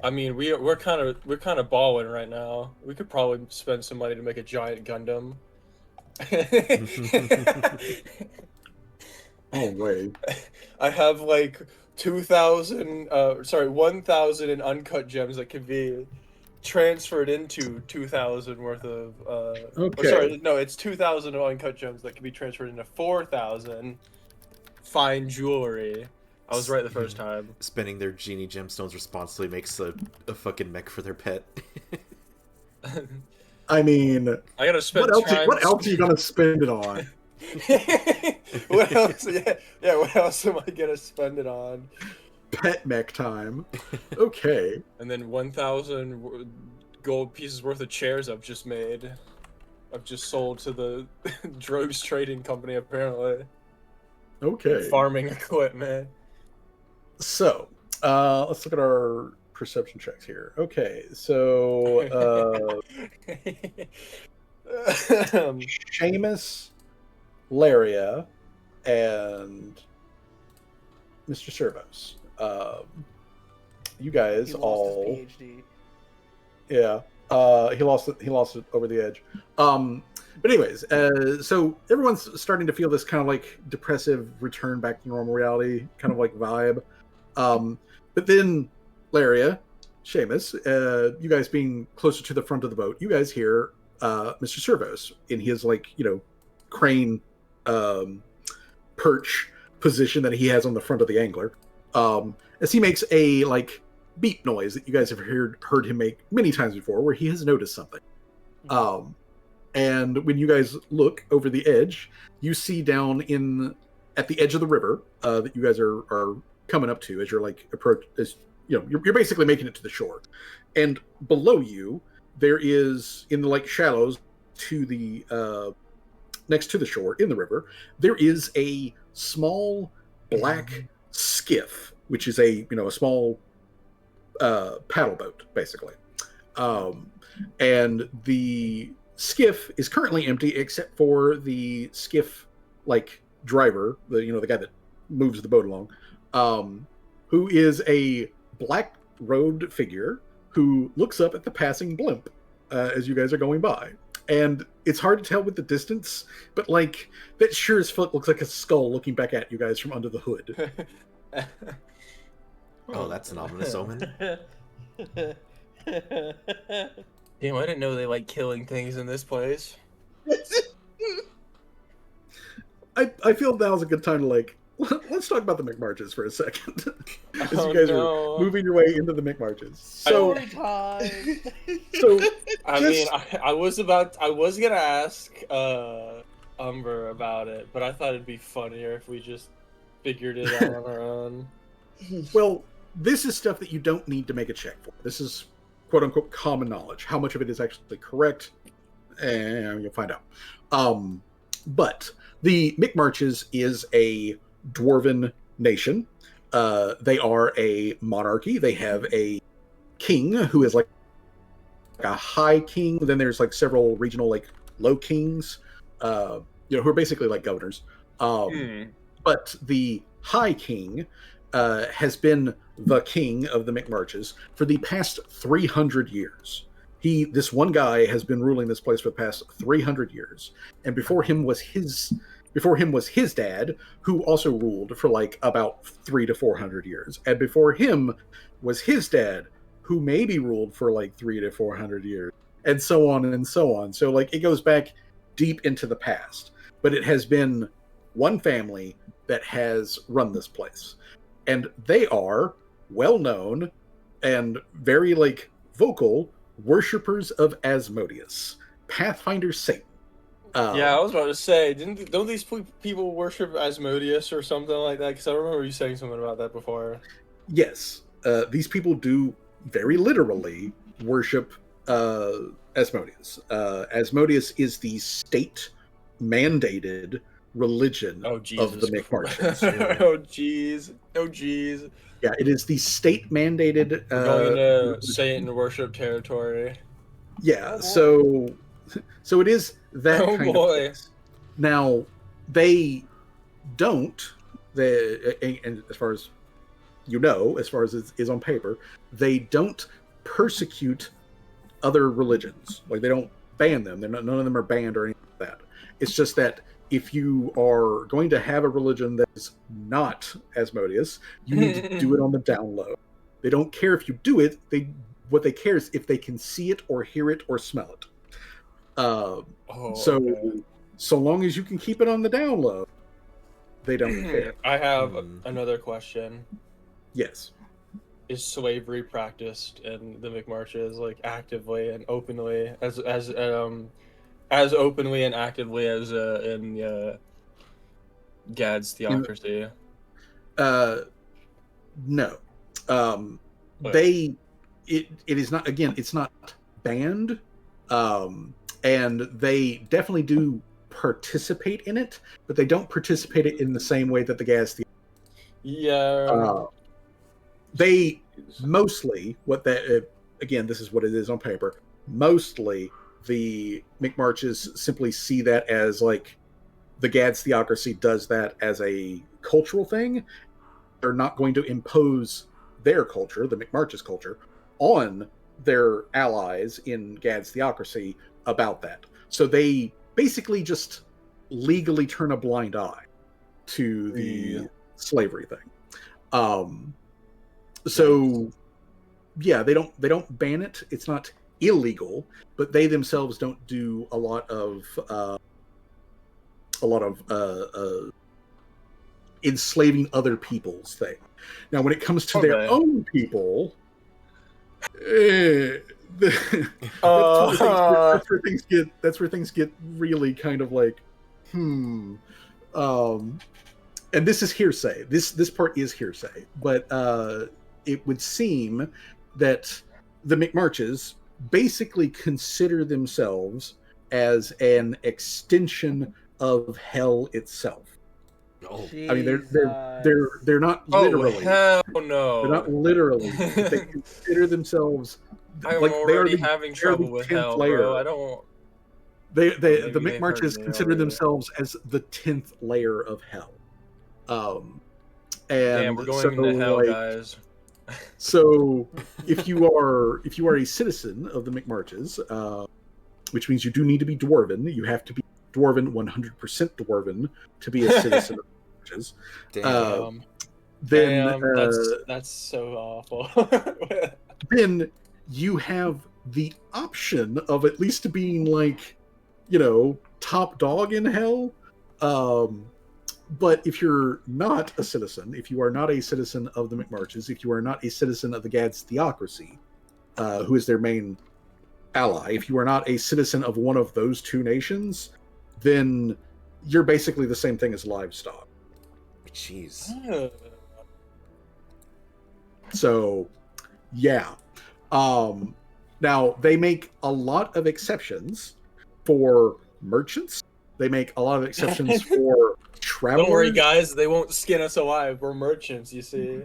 I mean, we're kind of balling right now. We could probably spend some money to make a giant Gundam. Oh wait. I have like 1,000 in uncut gems that could be transferred into 2,000 worth of Okay. sorry, no, it's 2,000 of uncut gems that can be transferred into 4,000 fine jewelry. I was right the first time. Spending their genie gemstones responsibly makes a fucking mech for their pet. I mean, I gotta spend what else are you gonna spend it on? What else? Yeah. What else am I gonna spend it on? Pet mech time. Okay. And then 1,000 gold pieces worth of chairs I've just made. I've just sold to the Drogues Trading Company, apparently. Okay. Farming equipment. So, let's look at our perception checks here. Okay, so Seamus, Laria, and Mr. Servos. You guys He all. lost his PhD. Yeah. He lost it over the edge. But anyways, so everyone's starting to feel this kind of like depressive return back to normal reality kind of like vibe. But then Laria, Seamus, you guys being closer to the front of the boat, you guys hear Mr. Servos in his like, crane perch position that he has on the front of the angler. As he makes a like beep noise that you guys have heard him make many times before, where he has noticed something. And when you guys look over the edge, you see down at the edge of the river that you guys are coming up to as you're like you're basically making it to the shore. And below you, there is in the like shallows to the next to the shore in the river, there is a small black skiff, which is a small paddle boat, basically. and the skiff is currently empty except for the skiff driver, the guy that moves the boat along, who is a black robed figure who looks up at the passing blimp as you guys are going by. And it's hard to tell with the distance, but that sure as fuck looks like a skull looking back at you guys from under the hood. Oh, that's an ominous omen. Damn, I didn't know they like killing things in this place. I feel now's a good time to let's talk about the McMarches for a second. As you guys are moving your way into the McMarches. So, I was gonna ask Umber about it, but I thought it'd be funnier if we just figured it out on our own. Well, this is stuff that you don't need to make a check for. This is quote unquote common knowledge. How much of it is actually correct, and you'll find out. But the McMarches is a dwarven nation. They are a monarchy. They have a king who is like a high king. Then there's several regional low kings, who are basically like governors. But the high king has been the king of the McMarches for the past 300 years. This one guy has been ruling this place for the past 300 years, and before him was his dad, who also ruled for about 300 to 400 years, and before him was his dad, who maybe ruled for 300 to 400 years, and so on and so on. So it goes back deep into the past, but it has been one family that has run this place, and they are well known and very vocal worshippers of Asmodeus, Pathfinder Satan. Yeah, I was about to say, don't these people worship Asmodeus or something like that? Because I remember you saying something about that before. Yes, these people do very literally worship Asmodeus. Asmodeus is the state-mandated religion of the McMarches. Oh, jeez. Yeah, it is the state-mandated... going into Satan worship territory. Yeah, so it is that kind of place. Now, they don't, and as far as as far as it is on paper, they don't persecute other religions. They don't ban them. None of them are banned or anything like that. It's just that if you are going to have a religion that is not Asmodeus, you need to do it on the down low. They don't care if you do it. What they care is if they can see it or hear it or smell it. So long as you can keep it on the down low, they don't care. I have another question. Yes. Is slavery practiced in the McMarches actively and openly as openly and actively as in Gad's theocracy? No. It is not, again, it's not banned, and they definitely do participate in it, but they don't participate in the same way that the Gads they mostly, again, this is what it is on paper, mostly the McMarches simply see that as the Gads theocracy does that as a cultural thing. They're not going to impose their culture, the McMarches culture, on their allies in Gad's theocracy about that. So they basically just legally turn a blind eye to the slavery thing. So yeah, they don't ban it. It's not illegal, but they themselves don't do a lot of enslaving other people's thing. Now, when it comes to their own people, that's where things get really kind of and this is hearsay. This part is hearsay, but it would seem that the McMarches basically consider themselves as an extension of hell itself. Oh. I mean, they're not literally. Oh, hell no. They're not literally. They consider themselves I'm like they are already the, having they are the trouble with 10th hell, layer. bro. I don't. The Maybe they've McMarches heard me consider already. themselves as the 10th layer of hell. Damn, And we're so going into hell, like guys. so if you are a citizen of the McMarches, which means you do need to be dwarven, you have to be dwarven 100% dwarven to be a citizen of the McMarches. Damn. Then Damn, that's so awful. then you have the option of at least being like, top dog in hell. But if you're not a citizen, if you are not a citizen of the McMarches, if you are not a citizen of the Gads Theocracy, who is their main ally, if you are not a citizen of one of those two nations, then you're basically the same thing as livestock. Jeez. So, yeah. Now, they make a lot of exceptions for merchants. They make a lot of exceptions for travelers. Don't worry, guys. They won't skin us alive. We're merchants, you see.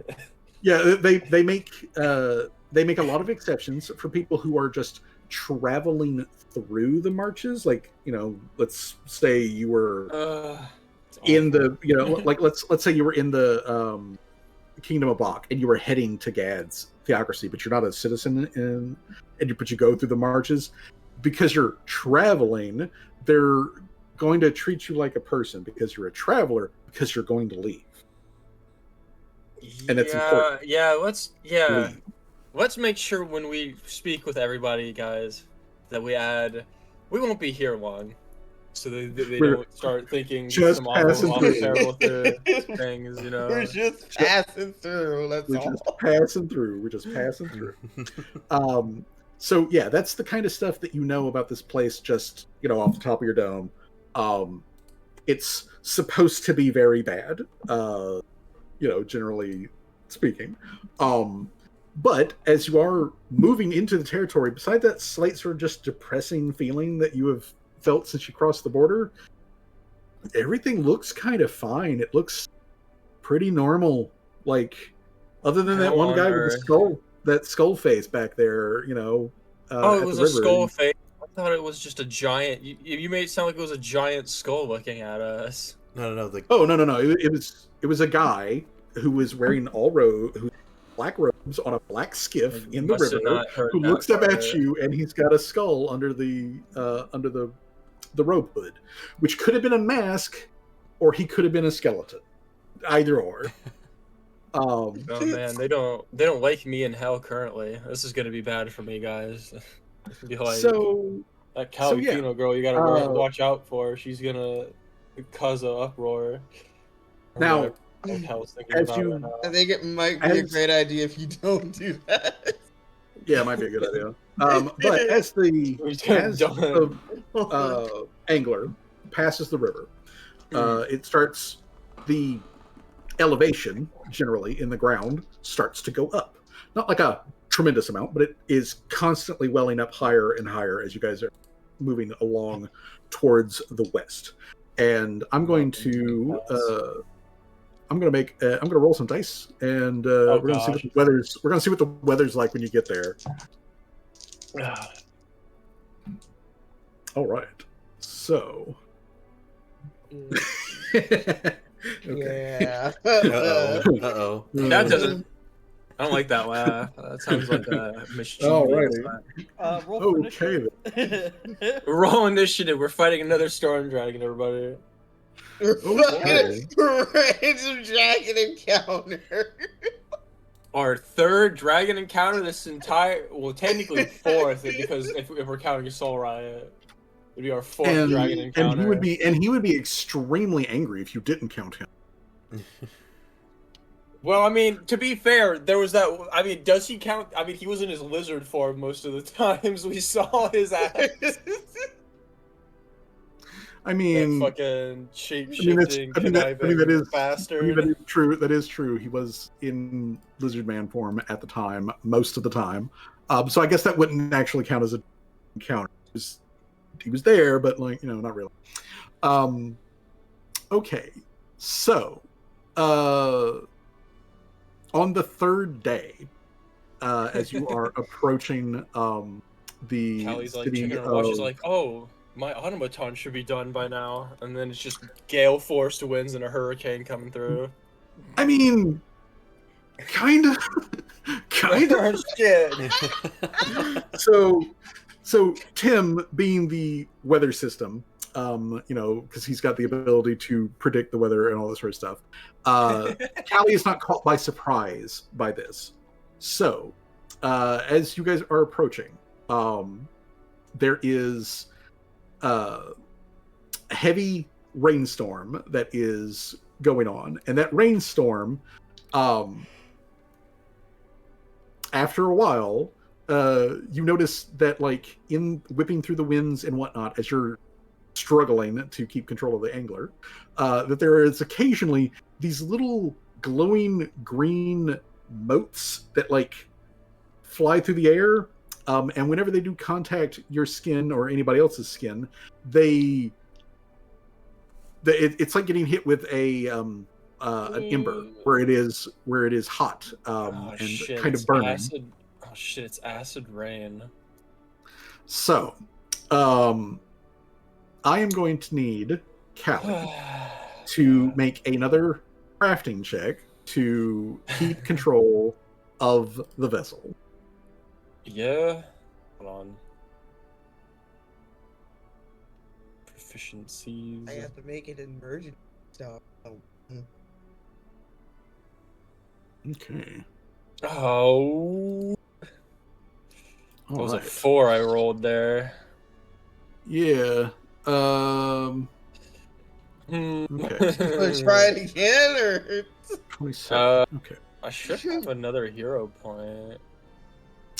Yeah, they make a lot of exceptions for people who are just traveling through the marches. Like, let's say you were in the, like let's say you were in the Kingdom of Bach and you were heading to Gad's Theocracy, but you're not a citizen, but you go through the marches because you're traveling. They're going to treat you like a person because you're a traveler, because you're going to leave. And it's important. Let's make sure when we speak with everybody, guys, that we won't be here long, so they don't start thinking just some awful terrible things. We're just passing through. We're just passing through. So yeah, that's the kind of stuff that you know about this place, just off the top of your dome. It's supposed to be very bad, generally speaking. But as you are moving into the territory, beside that slight sort of just depressing feeling that you have felt since you crossed the border, everything looks kind of fine. It looks pretty normal. Like, other than that one guy with that skull face back there, it was a skull face. I thought it was just a giant. You made it sound like it was a giant skull looking at us. No. No. It was a guy who was wearing black robes on a black skiff in the river, who looks up at you, and he's got a skull under the robe hood, which could have been a mask, or he could have been a skeleton. Either or. Oh man, they don't like me in hell currently. This is gonna be bad for me, guys. Be like, that Calvino girl, you gotta watch out for. She's gonna cause an uproar. Now, I think it might be a great idea if you don't do that. Yeah, it might be a good idea. But as the angler passes the river, it starts, the elevation generally in the ground starts to go up. Not like a tremendous amount, but it is constantly welling up higher and higher as you guys are moving along towards the west. And I'm going to roll some dice, and we're going to see what the weather's like when you get there. All right. So. Okay. Yeah. Uh-oh. That doesn't. I don't like that laugh. That sounds like a mischievous. Alrighty. Roll Okay. Roll initiative. We're fighting another storm dragon, everybody. Random dragon encounter. Our third dragon encounter this entire, well, technically fourth, because if we're counting Soul Riot, it'd be our fourth dragon encounter. And he would be extremely angry if you didn't count him. Well, I mean, to be fair, there was that. I mean, does he count? I mean, he was in his lizard form most of the times we saw his ass. I mean, that fucking shape-shifting. That is bastard. That is true. That is true. He was in lizard man form at the time, most of the time. So I guess that wouldn't actually count as an encounter. He was there, but not really. Okay, so on the third day, as you are approaching the Callie's like city checking her watch. She's of... like, "Oh, my automaton should be done by now." And then it's just gale force winds and a hurricane coming through. I mean, kind of. Oh shit! So Tim, being the weather system, because he's got the ability to predict the weather and all this sort of stuff, Callie is not caught by surprise by this. So, as you guys are approaching, there is a heavy rainstorm that is going on, and that rainstorm, after a while, you notice that, like, in whipping through the winds and whatnot, as you're struggling to keep control of the angler, that there is occasionally these little glowing green motes that, like, fly through the air, and whenever they do contact your skin or anybody else's skin, it's like getting hit with an ember where it is hot, and shit, kind of burning. Oh shit, it's acid rain. So, I am going to need Callie to make another crafting check to keep control of the vessel. Yeah. Hold on. Proficiencies. I have to make it an emergency stuff. Oh. Okay. Oh. That was a 4 I rolled there. Yeah. Okay. Let's try it again, or 27. Okay. I should have another hero point.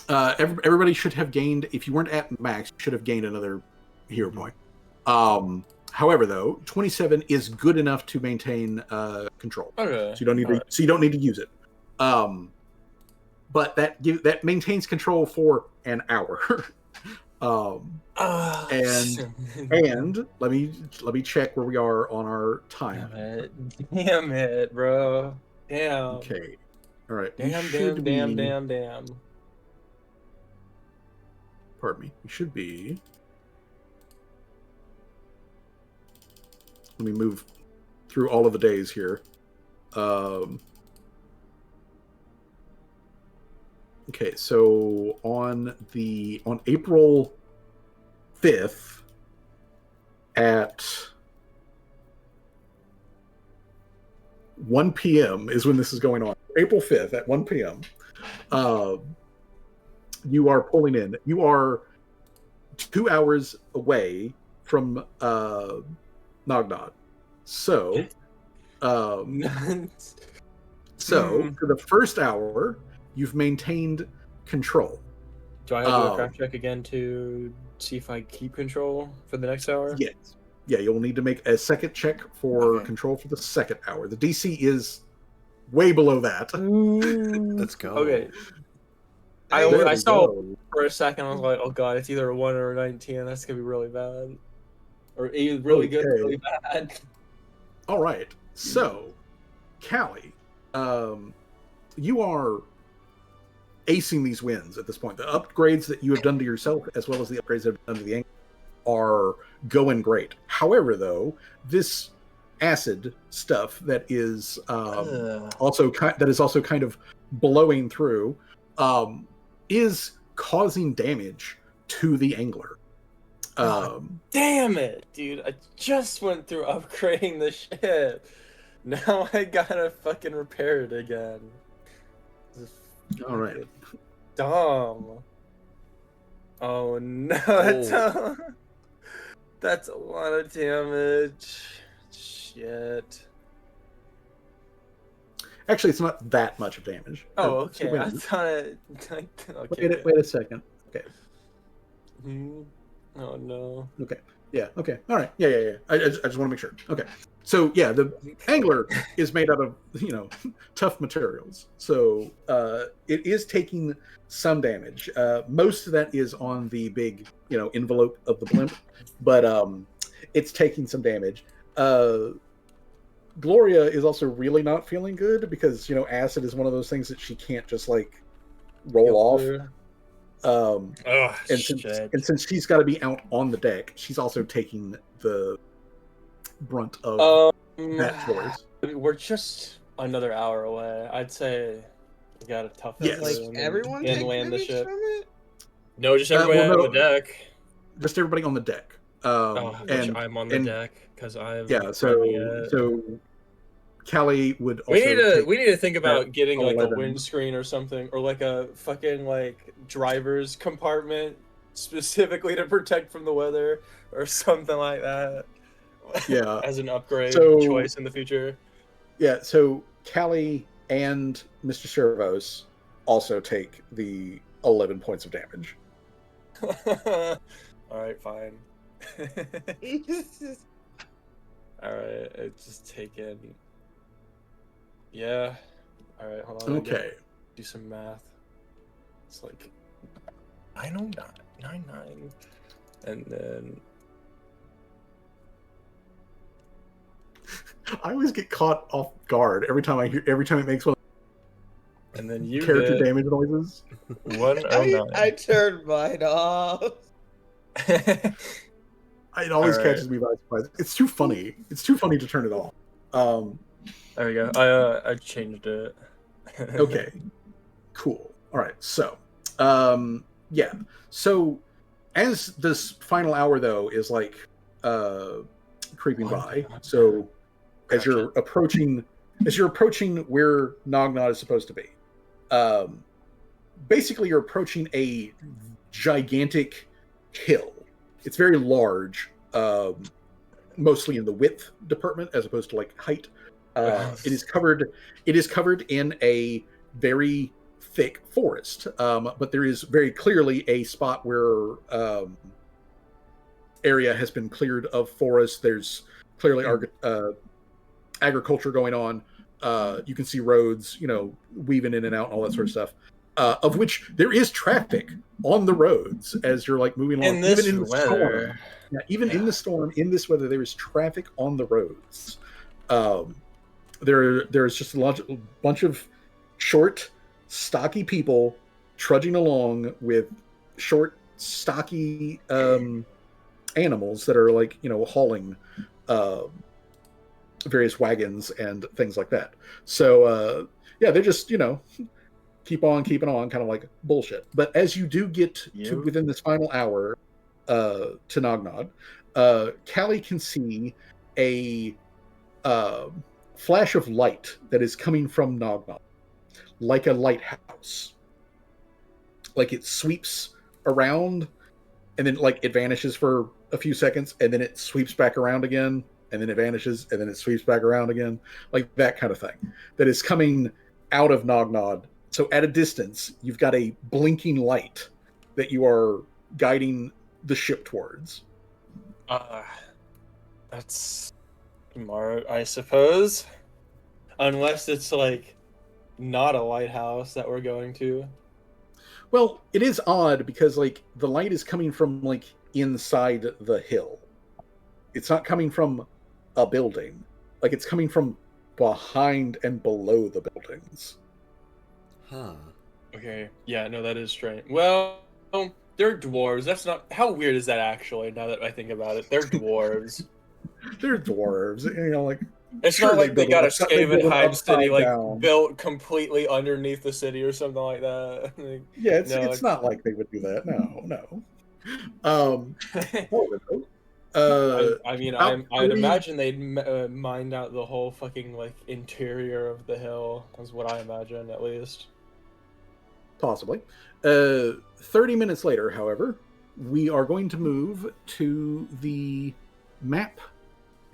Everybody should have gained. If you weren't at max, you should have gained another hero point. However, though, 27 is good enough to maintain control. Okay. So you don't need to. Right. So you don't need to use it. But that maintains control for an hour. And let me check where we are on our time. Damn it, bro. Damn. Okay. All right. Damn. Pardon me. We should be. Let me move through all of the days here. Okay, so on April 5th at 1 p.m. is when this is going on. April 5th at 1 p.m. You are pulling in. You are 2 hours away from Nognod. So, for the first hour, you've maintained control. Do I have to do a craft check again to see if I keep control for the next hour? Yes. Yeah, you'll need to make a second check for control for the second hour. The DC is way below that. Let's go. Okay. I saw for a second, I was like, oh god, it's either a 1 or a 19. That's going to be really bad. Or either really good or really bad. All right. So, Callie, you are acing these wins at this point. The upgrades that you have done to yourself, as well as the upgrades that have done to the angle, are going great. However, though, this acid stuff that is also kind of blowing through is causing damage to the angler. Damn it, dude! I just went through upgrading the ship. Now I gotta fucking repair it again. All right. Dumb. Oh no, that's a lot of damage. Shit. Actually, it's not that much of damage. Oh, okay. I thought it. Okay. Wait a second. Okay. Oh no. Okay. Yeah. Okay. All right. Yeah. I just want to make sure. Okay. So yeah, the angler is made out of tough materials. So it is taking some damage. Most of that is on the big envelope of the blimp, but it's taking some damage. Gloria is also really not feeling good because acid is one of those things that she can't just roll off. Oh, And shit. since she's got to be out on the deck, she's also taking the brunt of that choice. We're just another hour away. I'd say we got a tough Yes. Like and everyone and take land the damage ship. from it? No, just everybody well, no. on the deck. Just everybody on the deck. Which I'm on the deck because I'm driving it. So Callie would also We need to think about getting like 11. a windscreen or something, or like a fucking like driver's compartment specifically to protect from the weather or something like that. Yeah. As an upgrade So- choice in the future. Yeah, so Callie and Mr. Servos also take the 11 points of damage. Alright, fine. Alright, it's just taken. Yeah. Alright, hold on. Okay. Do some math. It's like 909, 99, and then I always get caught off guard every time it makes one and then you character did damage noises. 109. I turned mine off. It always All right. catches me by surprise. It's too funny. It's too funny to turn it off. There we go. I changed it. Okay. Cool. All right. So, yeah. So, as this final hour though is like creeping by, so as you're approaching where Nognod is supposed to be, basically you're approaching a gigantic hill. It's very large, mostly in the width department as opposed to like height. It is covered in a very thick forest, but there is very clearly a spot where area has been cleared of forest. There's clearly agriculture going on. You can see roads, weaving in and out and all that sort of stuff. Of which there is traffic on the roads as you're like moving along. In this even in the weather. storm, in the storm, in this weather, there is traffic on the roads. There's just a bunch of short, stocky people trudging along with short, stocky animals that are like hauling various wagons and things like that. So they're just keep on keeping on, kind of like bullshit. But as you do get to within this final hour to Nognod, Callie can see a flash of light that is coming from Nognod, like a lighthouse. Like it sweeps around, and then like it vanishes for a few seconds, and then it sweeps back around again, and then it vanishes, and then it sweeps back around again, like that kind of thing. That is coming out of Nognod. So at a distance, you've got a blinking light that you are guiding the ship towards. That's smart, I suppose. Unless it's like not a lighthouse that we're going to. Well, it is odd because like the light is coming from like inside the hill. It's not coming from a building. Like it's coming from behind and below the buildings. Huh. Okay. Yeah, no, that is strange. Well, they're dwarves. That's not... How weird is that, actually, now that I think about it? They're dwarves. They're dwarves, like... It's sure, not like they got a Skavenheim city, like, down. built completely underneath the city or something like that. Like, yeah, it's not like they would do that. No. I mean, I'd imagine they'd mined out the whole fucking, like, interior of the hill, is what I imagine, at least. Possibly. 30 minutes later, however, we are going to move to the map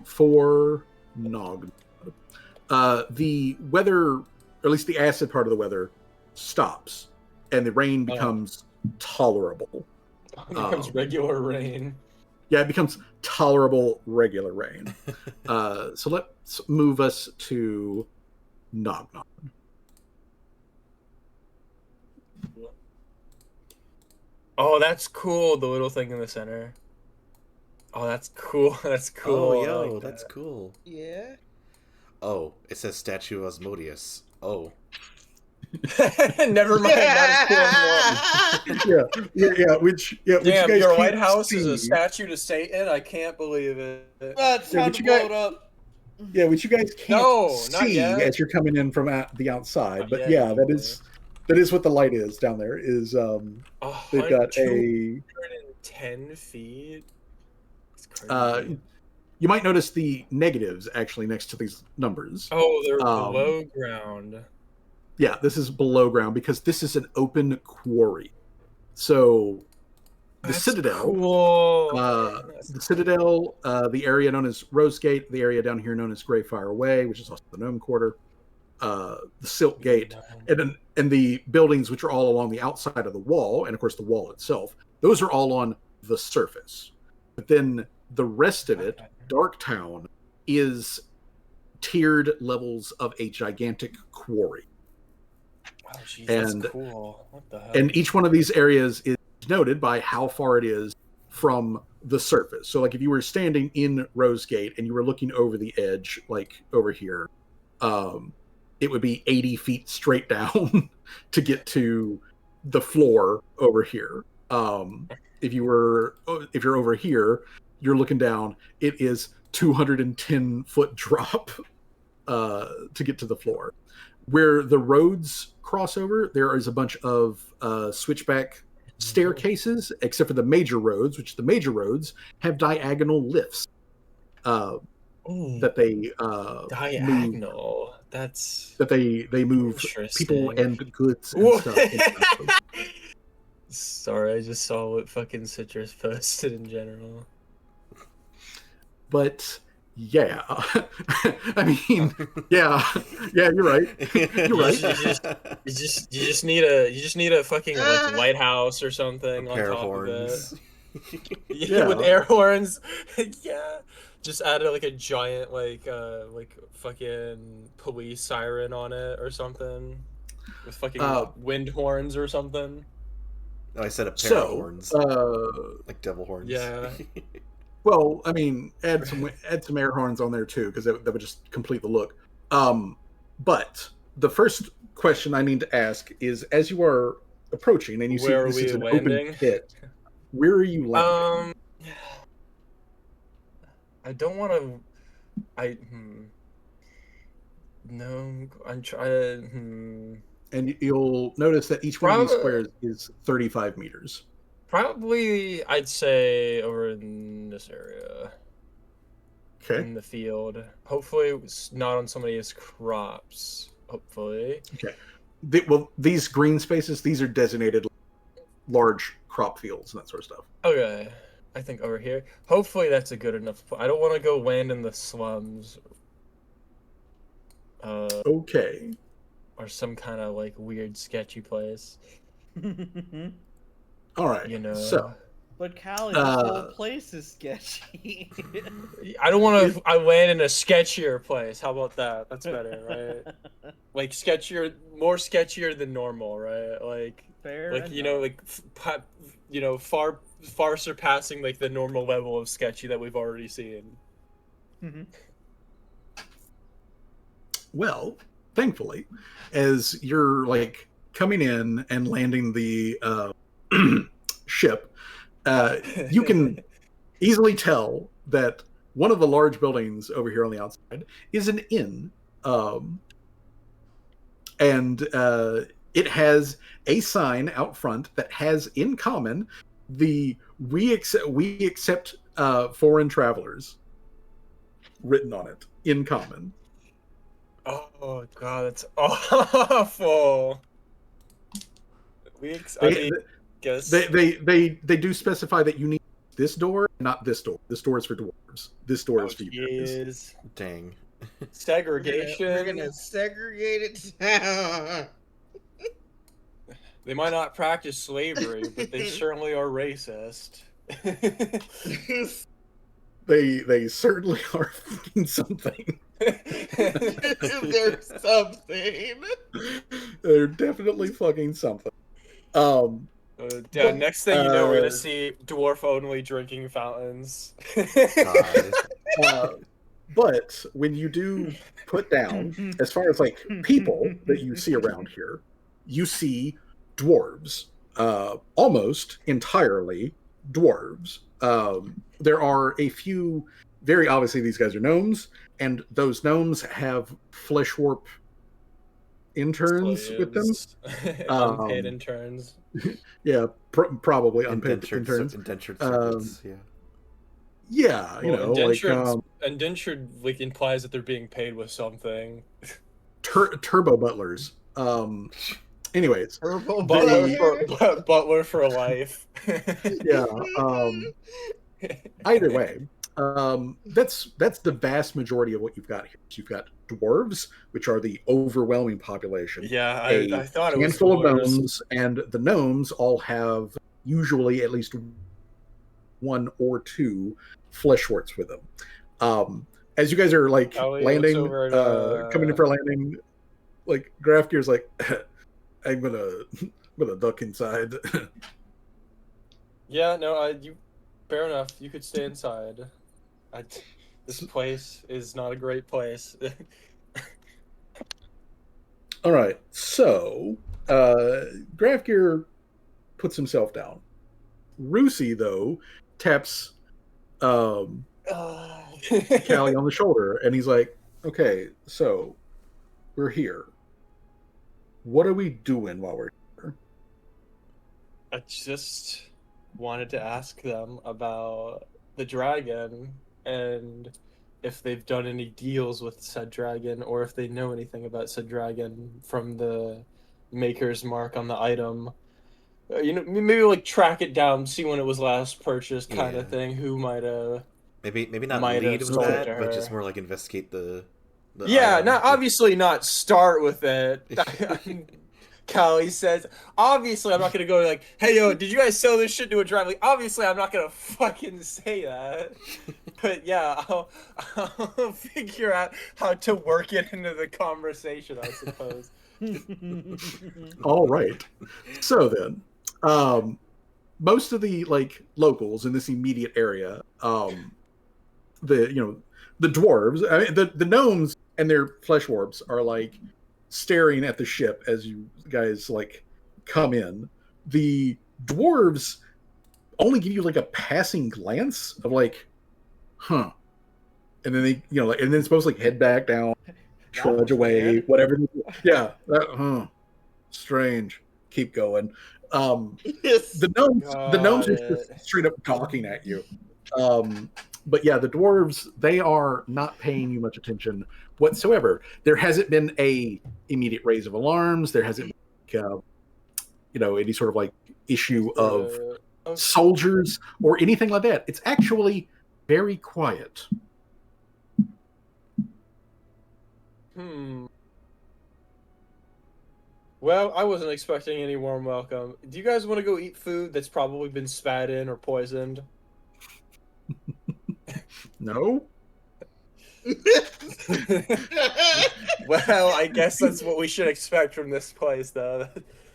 for Nog. The weather, or at least the acid part of the weather, stops, and the rain becomes tolerable. It becomes regular rain. Yeah, it becomes tolerable regular rain. So let's move us to Nog. Oh, that's cool, the little thing in the center. Oh, that's cool. That's cool. Oh, yo, like that's cool. Yeah. Oh, it says Statue of Asmodeus. Oh. Never mind. That is cool. Which Damn, you guys your can't lighthouse is see. a statue to Satan. I can't believe it. It's Yeah, time but to you blow got- it up. Yeah, which you guys can't No, not see yet. as you're coming in from the outside. Not But yet, yeah, anyway. that is what the light is down there. Is they've got a 210 feet. It's crazy. you might notice the negatives actually next to these numbers. Oh, they're below ground. Yeah, this is below ground because this is an open quarry. So the That's Citadel, cool. the Citadel, the area known as Rose Gate, the area down here known as Greyfire Way, which is also the Gnome Quarter, the Silk Gate, and the buildings which are all along the outside of the wall, and of course the wall itself. Those are all on the surface. But then the rest of it, Darktown, is tiered levels of a gigantic quarry. Oh, geez, And- that's cool. What the hell? And each one of these areas is noted by how far it is from the surface. So like if you were standing in Rose Gate and you were looking over the edge, like over here, it would be 80 feet straight down to get to the floor over here. If you're over here, you're looking down, it is 210 foot drop to get to the floor. Where the roads cross over, there is a bunch of switchback staircases, except for the major roads, which the major roads have diagonal lifts that they diagonal. they move people Interesting. and goods and stuff. Sorry, I just saw what fucking Citrus posted in general. But yeah, I mean, yeah, you're right. You're right. You just need a fucking like lighthouse or something on Pair of top horns. of it. Yeah, Yeah. with air horns. Yeah. Just added like a giant like fucking police siren on it or something. With fucking wind horns or something. Oh, I said a pair of horns, like devil horns. Yeah. Well, I mean, add some air horns on there too, because that would just complete the look. But the first question I need to ask is, as you are approaching and you see this is an open pit, where are you landing? I don't want to. No, I'm trying. And you'll notice that each one of these squares is 35 meters. Probably, I'd say over in this area. Okay. In the field. Hopefully, it's not on somebody's crops. Hopefully. Okay. These green spaces, these are designated large crop fields and that sort of stuff. Okay. I think over here. Hopefully, that's a good enough. I don't want to go land in the slums. Okay. Or some kind of like weird, sketchy place. All right. You know. So. But Callie, the whole place is sketchy. I don't want to. I land in a sketchier place. How about that? That's better, right? Like sketchier, more sketchier than normal, right? Like, Fair like you know, like, far surpassing like the normal level of sketchy that we've already seen. Mm-hmm. Well, thankfully, as you're like coming in and landing the ship, you can easily tell that one of the large buildings over here on the outside is an inn, and it has a sign out front that has in common the "We accept foreign travelers" written on it in common. Oh god, that's awful. Guess They do specify that you need this door, not this door. This door is for dwarves. This door is for you guys. Dang. Segregation. We're gonna segregate it down. They might not practice slavery, but they certainly are racist. They certainly are fucking something. There's something. They're definitely fucking something. Next thing you know, we're gonna see dwarf-only drinking fountains. But when you do put down, as far as like people that you see around here, you see dwarves, almost entirely dwarves. There are a few, very obviously these guys are gnomes, and those gnomes have flesh warp interns with them. Unpaid interns. Yeah, probably unpaid interns. Indentured servants, yeah. Yeah, you know, indentured like implies that they're being paid with something. Turbo butlers. Anyways, butler for life. Yeah. Either way, that's the vast majority of what you've got here. So you've got dwarves, which are the overwhelming population. Yeah, I thought it was handful of gnomes, and the gnomes all have usually at least one or two flesh warts with them. As you guys are like landing, coming in for a landing, like Grafgear's like, I'm gonna duck inside. Yeah, no, fair enough. You could stay inside. This place is not a great place. All right, so Grafgear puts himself down. Rusi, though, taps Callie on the shoulder, and he's like, "Okay, so we're here. What are we doing while we're here?" I just wanted to ask them about the dragon and if they've done any deals with said dragon, or if they know anything about said dragon from the maker's mark on the item. You know, maybe like track it down, see when it was last purchased, kind of thing. Who might have maybe not lead with that, but just more like investigate the yeah, item. not obviously not start with it. Callie says, obviously I'm not gonna go like, hey yo, did you guys sell this shit to a driver? Like, obviously I'm not gonna fucking say that. But yeah, I'll figure out how to work it into the conversation, I suppose. All right. So then, most of the like locals in this immediate area, the dwarves, I mean, the gnomes and their flesh warps are like staring at the ship as you guys like come in. The dwarves only give you like a passing glance of like, huh, and then they, and then supposed to like head back down, trudge away, weird. Whatever. Yeah, strange. Keep going. The gnomes are just straight up gawking at you. But yeah, the dwarves, they are not paying you much attention whatsoever. There hasn't been a immediate raise of alarms. There hasn't been, any sort of like issue of soldiers or anything like that. It's actually very quiet. Well, I wasn't expecting any warm welcome. Do you guys want to go eat food that's probably been spat in or poisoned? No. Well, I guess that's what we should expect from this place, though.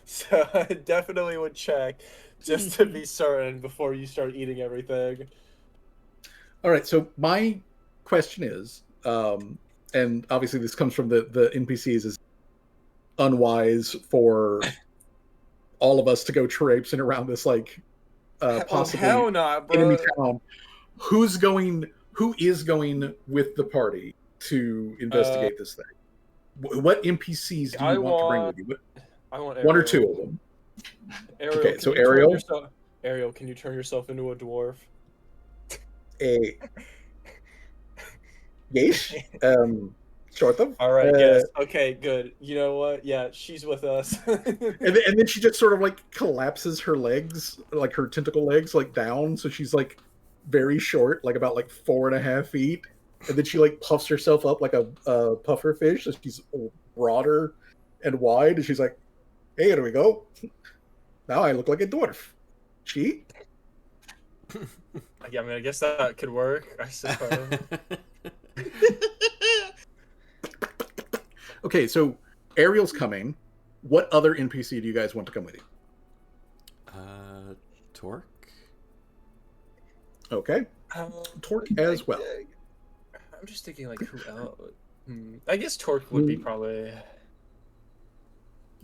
So I definitely would check just to be certain before you start eating everything. All right. So my question is, and obviously this comes from the NPCs, is unwise for all of us to go traipsing around this like possibly hell not, bro. enemy town. Who is going with the party to investigate this thing? What NPCs do you want to bring with you? I want one or two of them. Ariel, okay, so Ariel. Ariel, can you turn yourself into a dwarf? Yes. Sort of. All right. Yes. Okay. Good. You know what? Yeah, she's with us. and then she just sort of like collapses her legs, like her tentacle legs, like down, so she's like very short, like about like 4.5 feet, and then she like puffs herself up like a puffer fish, so she's broader and wide, and she's like, "Hey, here we go. Now I look like a dwarf." She. Yeah, I mean, I guess that could work. I suppose. Okay, so Ariel's coming. What other NPC do you guys want to come with you? Torque. Okay. Torque as well. I'm just thinking, like, who else? I guess Torque would be probably...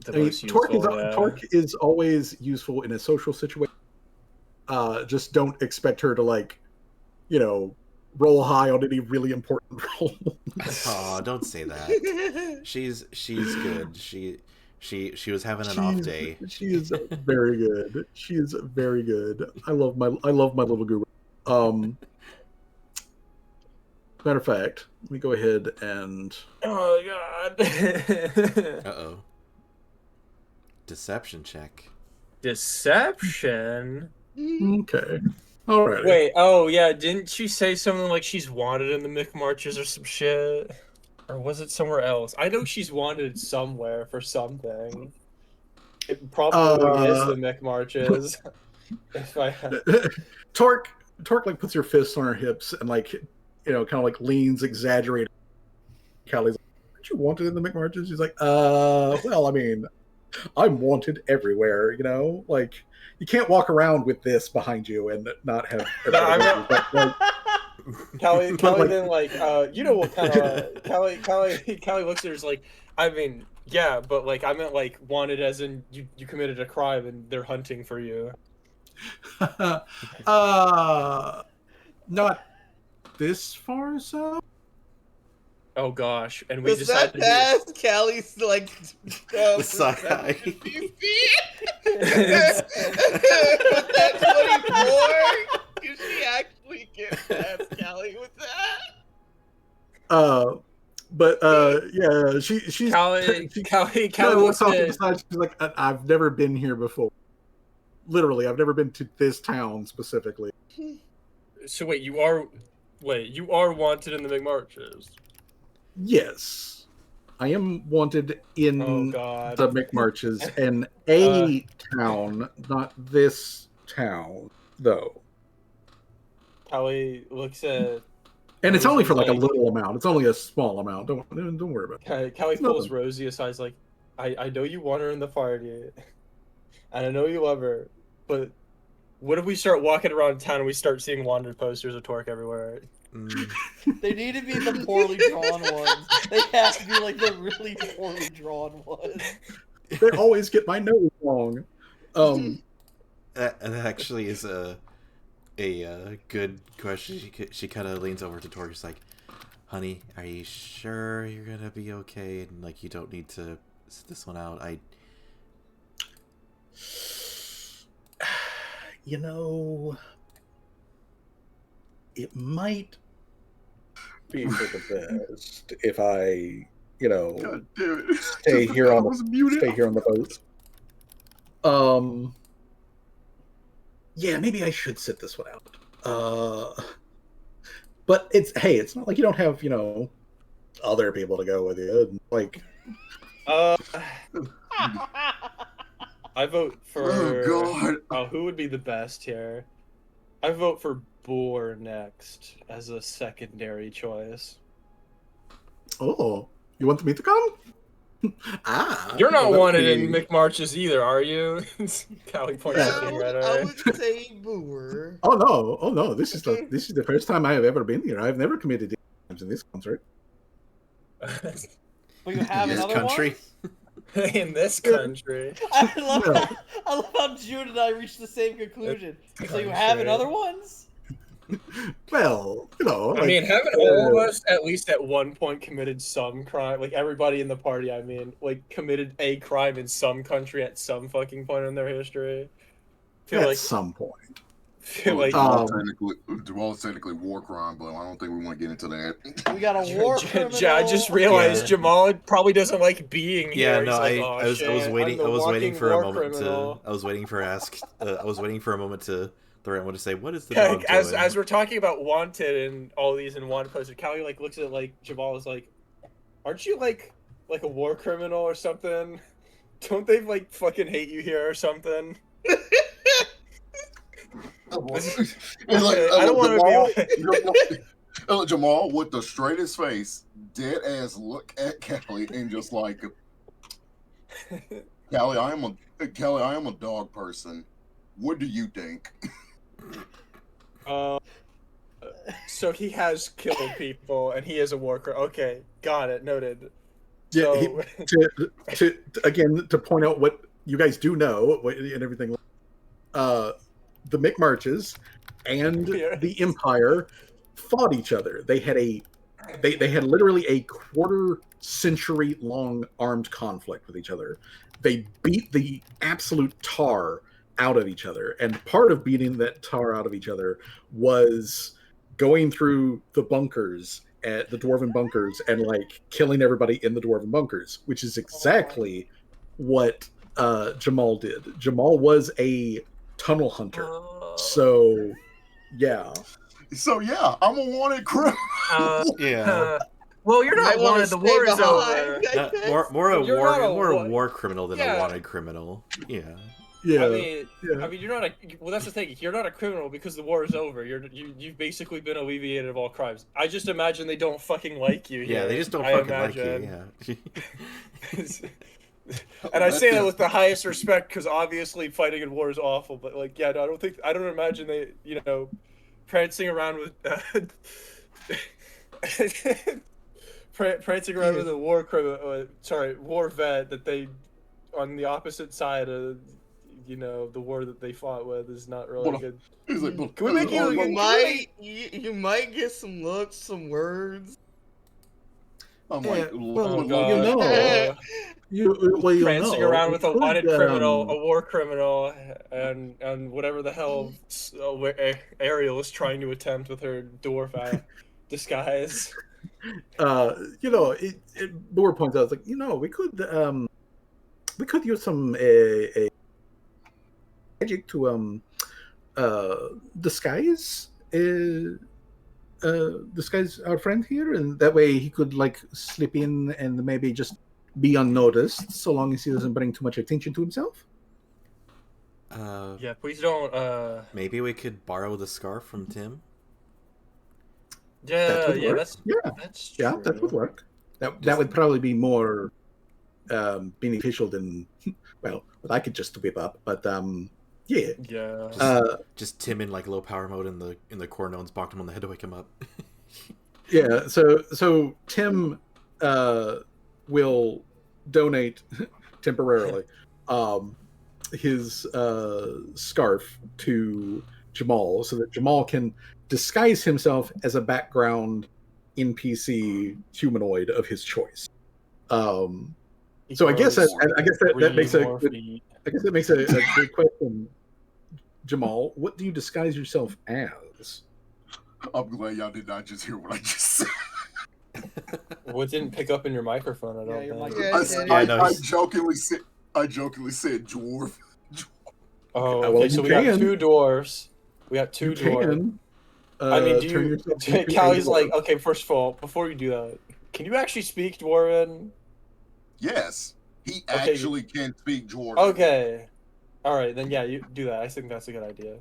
the I mean, most useful. Torque is always useful in a social situation. Just don't expect her to roll high on any really important role. Oh, don't say that. She's good. She was having an off day. She is very good. She is very good. I love my little guru. Matter of fact, let me go ahead and. Oh God. Uh-oh. Deception check. Deception. Okay. All right. Wait. Oh yeah. Didn't she say something like she's wanted in the McMarches or some shit? Or was it somewhere else? I know she's wanted somewhere for something. It probably is the McMarches. If I Torque puts her fists on her hips and kind of leans exaggerated. Callie's like, aren't you wanted in the McMarches? She's like, well, I mean, I'm wanted everywhere, you can't walk around with this behind you and not have Callie then what kind of Callie looks at her like, I mean, yeah, but I meant wanted as in you committed a crime and they're hunting for you. Not this far south. Oh gosh, and we Does decided that pass Callie's The side. That's 24. Can she actually get past Callie with that? Yeah, she's Callie looks off to the side. She's like, I've never been here before. Literally, I've never been to this town specifically. So wait, you are wanted in the McMarches. Yes, I am wanted in the McMarches in a town, not this town, though. Callie looks at, and it's only for a little amount. It's only a small amount. Don't worry about it. Callie pulls Rosie aside, like, I know you want her in the party, and I know you love her, but what if we start walking around town and we start seeing wanted posters of Torque everywhere? They need to be the poorly drawn ones. They have to be the really poorly drawn ones. They always get my nose wrong. That actually is a good question. She kind of leans over to Torque. She's like, "Honey, are you sure you're gonna be okay? And you don't need to sit this one out." It might be for the best if I, stay here on the boat. Yeah, maybe I should sit this one out. But it's not like you don't have, other people to go with you. I vote for. Oh God! Who would be the best here? I vote for Boar next as a secondary choice. Oh, you want me to come? You're not wanted in McMarches either, are you? Callie points at me right away. I would say Boar. Oh no! This is the first time I have ever been here. I've never committed crimes in this concert. But you have in this country. In this country. I love how June and I reached the same conclusion. So you have in other ones? Well, I mean, haven't all of us at least at one point committed some crime? Everybody in the party, I mean, committed a crime in some country at some fucking point in their history. At some point. Jamal's technically war crime, but I don't think we want to get into that. We got a war criminal. I just realized Jamal probably doesn't like being here. Yeah, no, I was waiting. I was waiting for a moment criminal. I was waiting for a moment to the right one to say, what is the dog doing? As we're talking about wanted and all these and wanted posters, Callie looks at Jamal is like, aren't you like a war criminal or something? Don't they fucking hate you here or something? I don't want to be Jamal with the straightest face, dead ass look at Callie and just like, Callie, I am a dog person. What do you think? So he has killed people and he is a war criminal. Okay, got it, noted. Yeah, So to again to point out what you guys do know and everything. The McMarches and the Empire fought each other. They had literally a quarter century long armed conflict with each other. They beat the absolute tar out of each other, and part of beating that tar out of each other was going through the bunkers at the dwarven bunkers and like killing everybody in the dwarven bunkers, which is exactly what Jamal did. Jamal was a tunnel hunter. So yeah. So yeah, I'm a wanted criminal. Yeah. Well, you're not Might wanna wanted. The stay war is behind, over. I guess. More a You're not a war criminal than Yeah. a wanted criminal. Yeah. Yeah. I mean, yeah. you're not a. Well, that's the thing. You're not a criminal because the war is over. You've basically been alleviated of all crimes. I just imagine they don't fucking like you. Yeah, here. they just don't I fucking like you. imagine. Yeah. And I say that with the highest respect because obviously fighting in war is awful. But like, yeah, no, I don't imagine they, prancing around with, prancing around with a war criminal. War vet that they, on the opposite side of, the war that they fought with is not really good. He's like, Can we make You might get some looks, some words. I'm like, well, God. Prancing around with a could, wanted criminal, a war criminal, and whatever the hell Ariel is trying to attempt with her dwarf disguise. Boer points out, like, we could use some magic to disguise our friend here, and that way he could like slip in and maybe just be unnoticed, so long as he doesn't bring too much attention to himself. Yeah, please don't. Maybe we could borrow the scarf from Tim. That's true. That would work. That would probably be more beneficial than what I could just whip up. But just Tim in like low power mode in the corner. No one's bonked him on the head to wake him up. Yeah. So Tim will donate temporarily his scarf to Jamal so that Jamal can disguise himself as a background NPC humanoid of his choice. So I guess that makes a good question. Jamal, what do you disguise yourself as? I'm glad y'all did not just hear what I just said. Well, it didn't pick up in your microphone at all. I jokingly said dwarf. Oh, okay. So we got two dwarves. We got two dwarves. I mean, Callie's like, okay, first of all, before you do that, can you actually speak Dwarven? Yes, he actually can speak Dwarven. Okay. All right, then yeah, you do that. I think that's a good idea.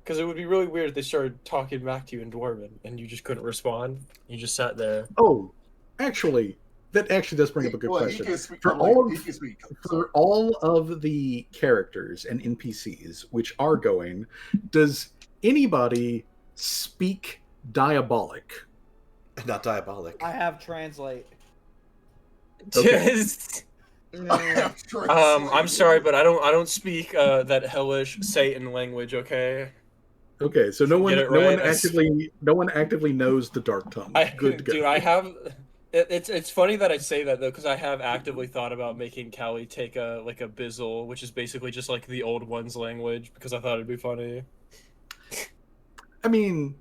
Because it would be really weird if they started talking back to you in Dwarven and you just couldn't respond. You just sat there. Oh, actually, that actually does bring up a good question. For all of the characters and NPCs which are going, does anybody speak Diabolic? Not Diabolic. I have translate. Okay. I'm sorry, but I don't speak that hellish Satan language. Okay, so no one actively knows the Dark Tongue. Good to go. Dude, I have. It's funny that I say that though, because I have actively thought about making Callie take a Bizzle, which is basically just like the old one's language, because I thought it'd be funny. I mean,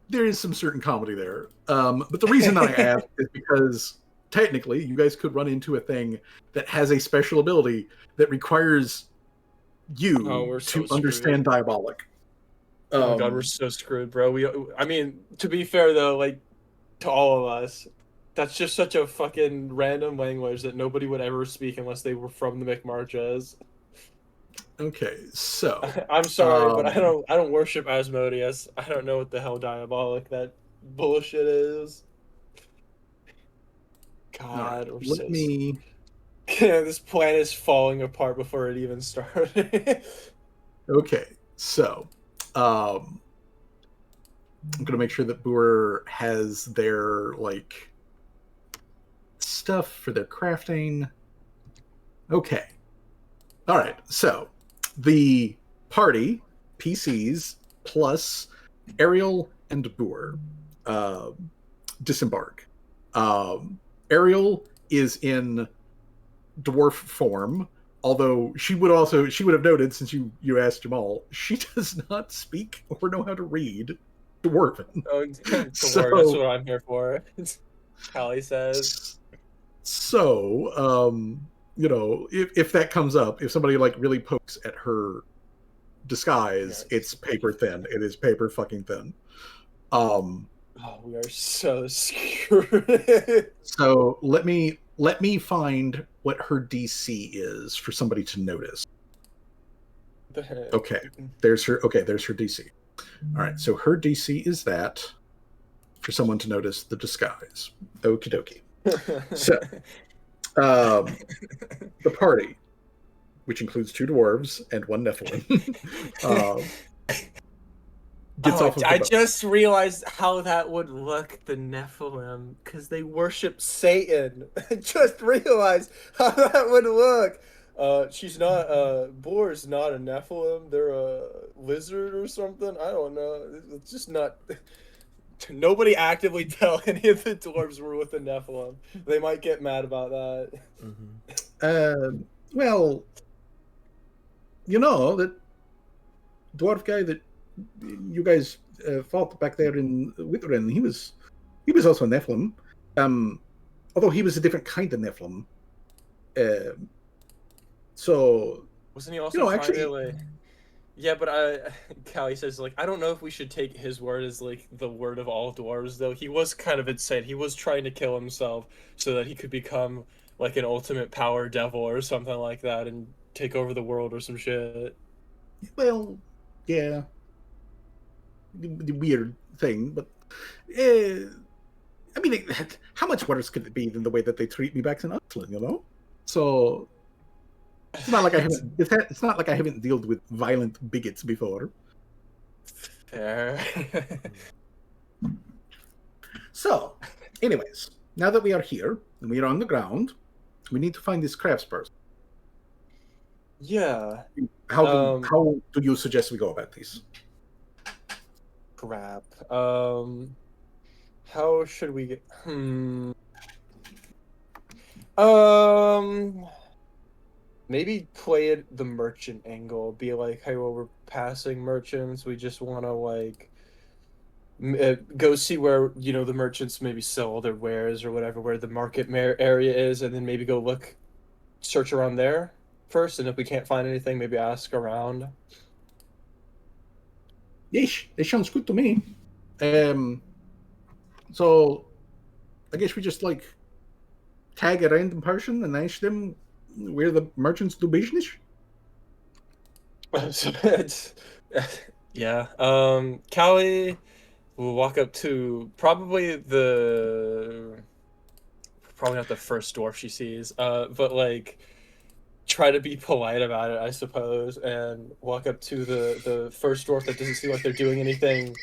there is some certain comedy there, but the reason I asked is because technically, you guys could run into a thing that has a special ability that requires you to understand Diabolic. Oh my god, we're so screwed, bro. I mean, to be fair though, like to all of us, that's just such a fucking random language that nobody would ever speak unless they were from the McMarches. Okay, so I'm sorry, but I don't worship Asmodeus. I don't know what the hell Diabolic that bullshit is. God, right, let me. This plan is falling apart before it even started. Okay, so I'm gonna make sure that Boer has their stuff for their crafting. Okay. All right. So the party, PCs plus Ariel and Boer, disembark. Ariel is in dwarf form, although she would have noted, since you asked Jamal, she does not speak or know how to read Dwarven. Oh, that's what I'm here for. Callie says. So, if that comes up, if somebody like really pokes at her disguise, Yes. it's paper thin. It is paper fucking thin. Oh, we are so screwed. So let me find what her DC is for somebody to notice. Okay, there's her DC. All right, so her DC is that for someone to notice the disguise. Okie dokie. So, the party, which includes 2 dwarves and 1 Nephilim, gets off of the I boat. just realized how that would look, the Nephilim, because they worship Satan. I just realized how that would look. She's not, Boar's not a Nephilim. They're a lizard or something. I don't know. It's just not. Nobody actively tell any of the dwarves we're with the Nephilim. They might get mad about that. Mm-hmm. Well, that dwarf guy that you guys fought back there in Withren, he was also a Nephilim. Although he was a different kind of Nephilim. So wasn't he also trying actually, to, like... Yeah, but Callie says, like, I don't know if we should take his word as, like, the word of all dwarves, though. He was kind of insane. He was trying to kill himself so that he could become, like, an ultimate power devil or something like that and take over the world or some shit. Well, yeah. The weird thing, but... I mean, how much worse could it be than the way that they treat me back in Upland, So... It's not like I haven't dealt with violent bigots before. Fair. So, anyways, now that we are here and we are on the ground, we need to find this craftsperson. Yeah. How do you suggest we go about this? Crap. How should we get... Maybe play it the merchant angle. Be like, hey, well, we're passing merchants. We just want to, like, go see where, the merchants maybe sell all their wares or whatever, where the market area is, and then maybe go search around there first. And if we can't find anything, maybe ask around. Yes, it sounds good to me. So, I guess we just, tag a random person and ask them where the merchants do business? Yeah. Callie will walk up to probably not the first dwarf she sees, but try to be polite about it, I suppose, and walk up to the first dwarf that doesn't seem like they're doing anything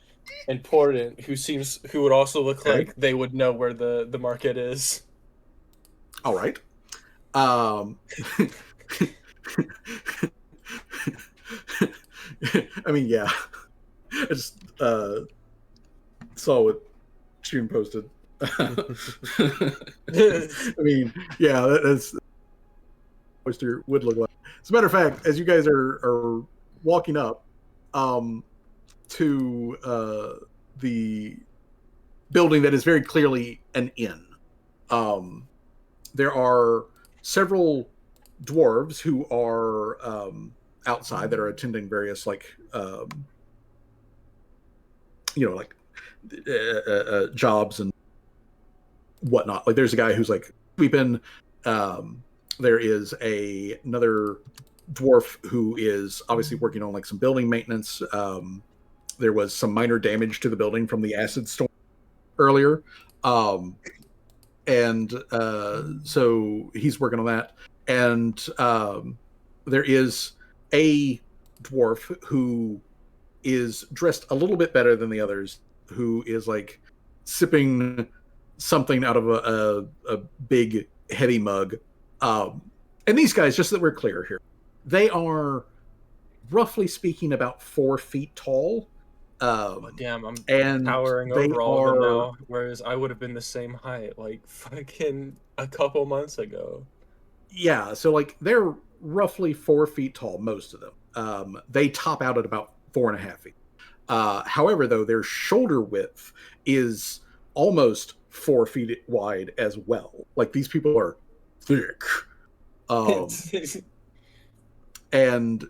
important, who would also look like they would know where the market is. All right. I mean, yeah. I just saw what Stream posted. I mean, yeah, that's oyster would look like. As a matter of fact, as you guys are walking up to the building that is very clearly an inn, there are several dwarves who are outside that are attending various jobs and whatnot. Like there's a guy who's sweeping. There is another dwarf who is obviously working on some building maintenance. There was some minor damage to the building from the acid storm earlier. And so he's working on that. And there is a dwarf who is dressed a little bit better than the others, who is sipping something out of a big heavy mug. And these guys, just so that we're clear here, they are roughly speaking about 4 feet tall. Damn, I'm and towering they over all of them are now, whereas I would have been the same height like fucking a couple months ago. yeah, so like they're roughly 4 feet tall, most of them. They top out at about 4.5 feet. However, though, their shoulder width is almost 4 feet wide as well. Like these people are thick. And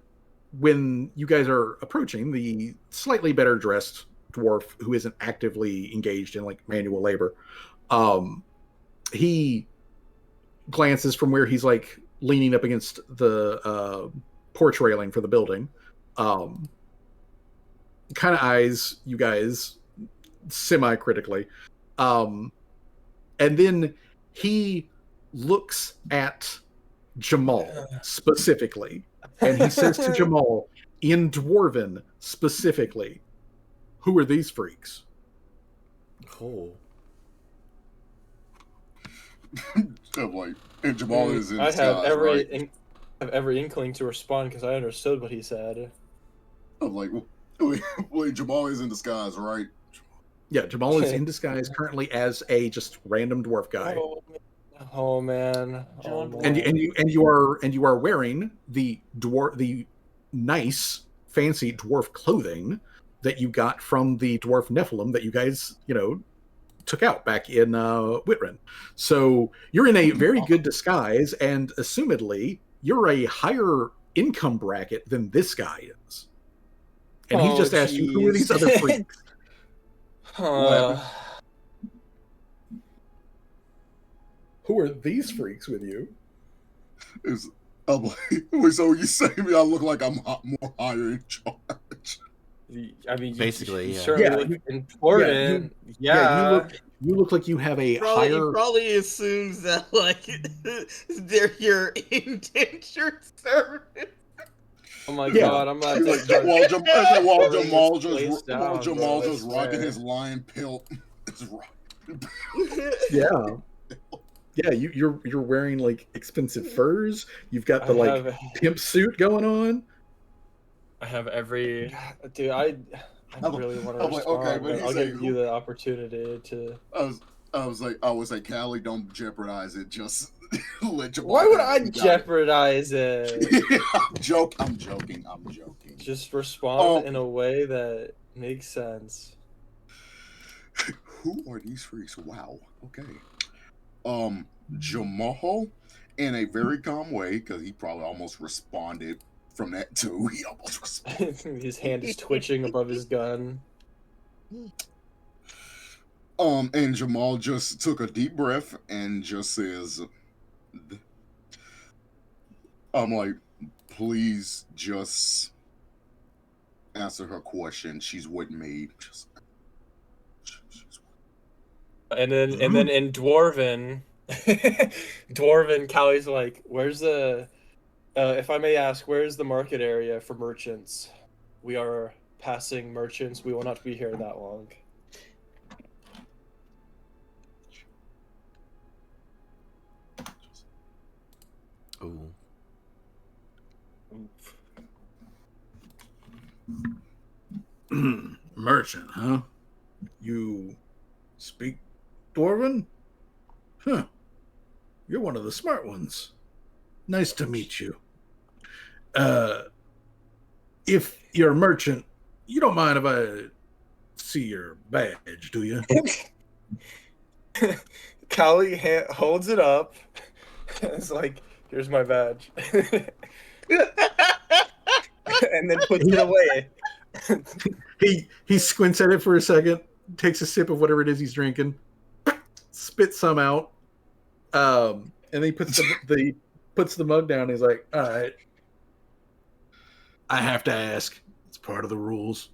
when you guys are approaching the slightly better dressed dwarf who isn't actively engaged in like manual labor, he glances from where he's like leaning up against the porch railing for the building, kind of eyes you guys semi-critically, and then he looks at Jamal specifically, and he says to Jamal in Dwarven specifically, "Who are these freaks?" Oh. I'm like, and Jamal is in I disguise, have every inkling to respond because I understood what he said. I'm like, wait, Jamal is in disguise, right? Yeah, Jamal is in disguise currently as a just random dwarf guy. Oh man. John Oh, And man. you are wearing the nice fancy dwarf clothing that you got from the dwarf Nephilim that you guys took out back in Whitren. So you're in a very good disguise, and assumedly you're a higher income bracket than this guy is. And he just asked you, who are these other freaks? Who are these freaks with you? I'm like, wait, so you say me I look like I'm more higher in charge? I mean, Basically, you yeah. certainly look important. Yeah, you look like you have a He higher. probably assumes that like they're your indentured servant. Oh my Yeah. god, I'm not. While Jamal's just rocking his lion pelt. Yeah. Yeah, you're wearing like expensive furs. You've got the pimp suit going on. I have every dude. I really want to respond, okay, but I'll give you the opportunity to. I was like, Callie, don't jeopardize it. Just let Jamal. Why would I jeopardize it? I'm joking. Just respond in a way that makes sense. Who are these freaks? Wow. Okay. Jamal, in a very calm way, because he probably almost responded from that too. He almost responded. His hand is twitching above his gun. And Jamal just took a deep breath and just says, I'm like, please just answer her question. She's with me. And then in Dwarven, Callie's like, where's the, if I may ask, where's the market area for merchants? We are passing merchants. We will not be here that long. Oh. Merchant, huh? You speak Dwarven? Huh. You're one of the smart ones. Nice to meet you. If you're a merchant, you don't mind if I see your badge, do you? Callie holds it up. It's like, here's my badge. And then puts it away. He squints at it for a second, takes a sip of whatever it is he's drinking, spits some out, and then he puts the mug down. And he's like, "All right, I have to ask. It's part of the rules.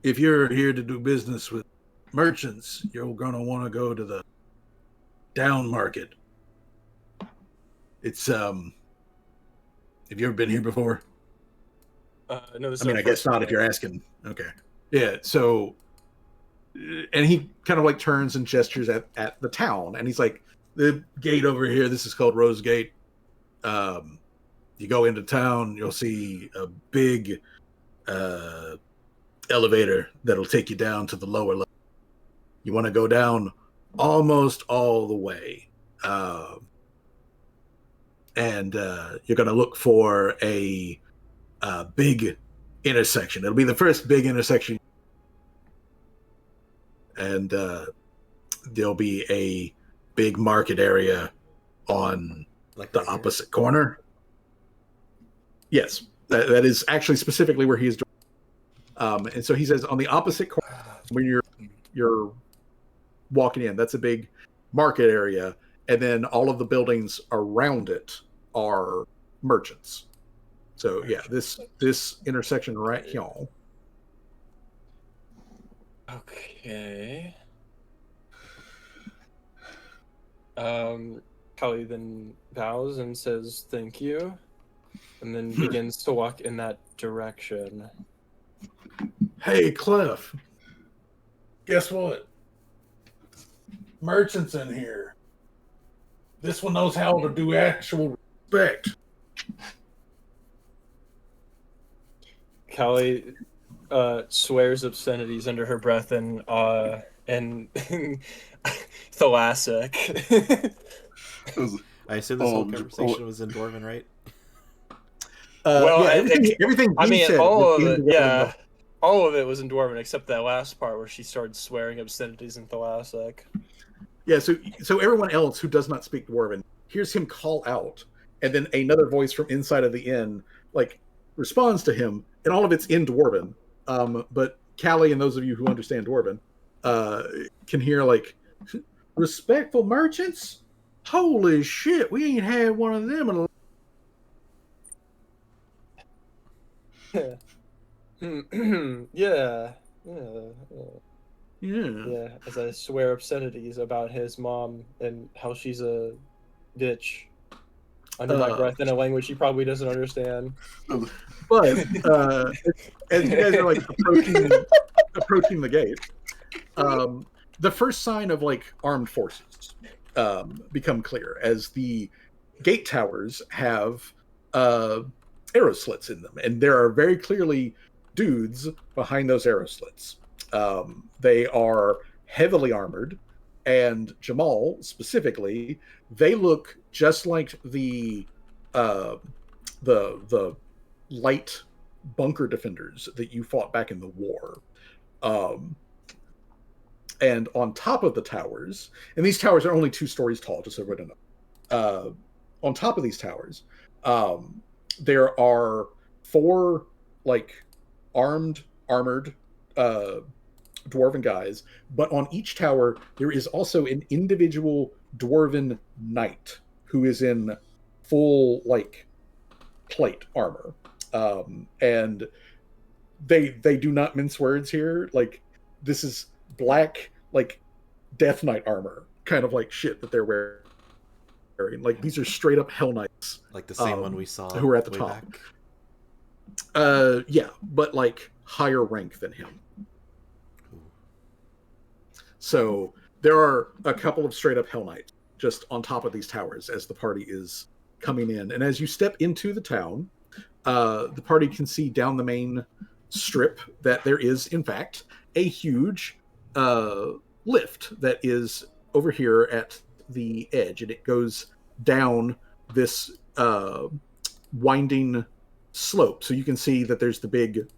If you're here to do business with merchants, you're gonna want to go to the down market. It's Have you ever been here before? No, I mean, I guess not if you're asking. Okay. Yeah, so and he kind of like turns and gestures at the town, and he's like, the gate over here, this is called Rose Gate. You go into town, you'll see a big elevator that'll take you down to the lower level. You want to go down almost all the way. And you're going to look for a big intersection. It'll be the first big intersection. And there'll be a big market area on Like the opposite corner. Yes, that is actually specifically where he is. And so he says on the opposite corner, when you're walking in, that's a big market area, and then all of the buildings around it are merchants. So yeah, this intersection right here. Okay. Callie then bows and says thank you, and then begins to walk in that direction. Hey, Cliff. Guess what? Merchants in here. This one knows how to do actual respect. Callie swears obscenities under her breath and Thalassic. I assume this whole conversation was in Dwarven, right? Well, yeah, everything. I mean, said all of in it. Dwarven, Yeah, all of it was in Dwarven except that last part where she started swearing obscenities in Thalassic. Yeah, so everyone else who does not speak Dwarven hears him call out, and then another voice from inside of the inn like responds to him, and all of it's in Dwarven. But Callie and those of you who understand Dwarven can hear like, respectful merchants? Holy shit, we ain't had one of them in a Yeah. Yeah. As I swear obscenities about his mom and how she's a bitch under my breath in a language he probably doesn't understand. But as you guys are like approaching the gate, the first sign of like armed forces become clear as the gate towers have arrow slits in them, and there are very clearly dudes behind those arrow slits. They are heavily armored, and Jamal specifically, they look just like the light bunker defenders that you fought back in the war. And on top of the towers, and these towers are only 2 stories tall, just so everyone knows. On top of these towers, there are 4 like armored dwarven guys, but on each tower there is also an individual dwarven knight who is in full like plate armor, and they do not mince words here. Like, this is black like death knight armor kind of like shit that they're wearing. Like, these are straight up hell knights, Like the same one we saw who are at the way top back. Yeah, but like higher rank than him. So there are a couple of straight up hell knights just on top of these towers as the party is coming in. And as you step into the town, the party can see down the main strip that there is, in fact, a huge lift that is over here at the edge, and it goes down this winding slope. So you can see that there's the big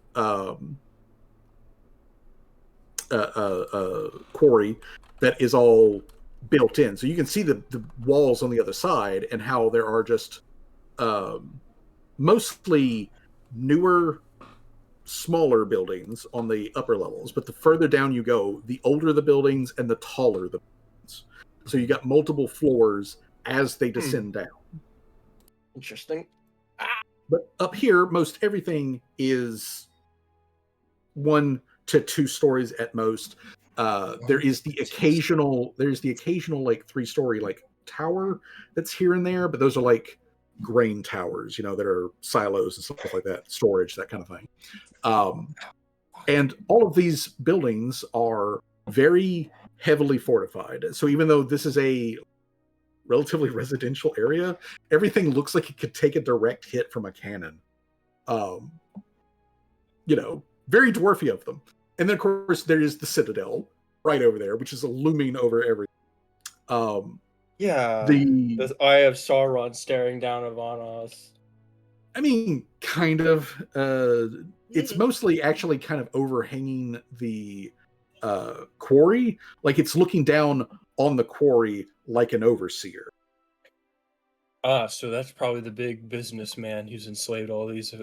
quarry that is all built in. So you can see the walls on the other side, and how there are just mostly newer, smaller buildings on the upper levels. But the further down you go, the older the buildings and the taller the buildings. So you got multiple floors as they descend down. Interesting. But up here, most everything is 1 to 2 stories at most. There's the occasional like 3-story like tower that's here and there, but those are like grain towers, you know, that are silos and stuff like that, storage, that kind of thing. And all of these buildings are very heavily fortified. So even though this is a relatively residential area, everything looks like it could take a direct hit from a cannon. Very dwarfy of them. And then, of course, there is the Citadel right over there, which is looming over everything. The Eye of Sauron staring down upon us. I mean, kind of. It's mostly actually kind of overhanging the quarry. Like it's looking down on the quarry like an overseer. So that's probably the big businessman who's enslaved all these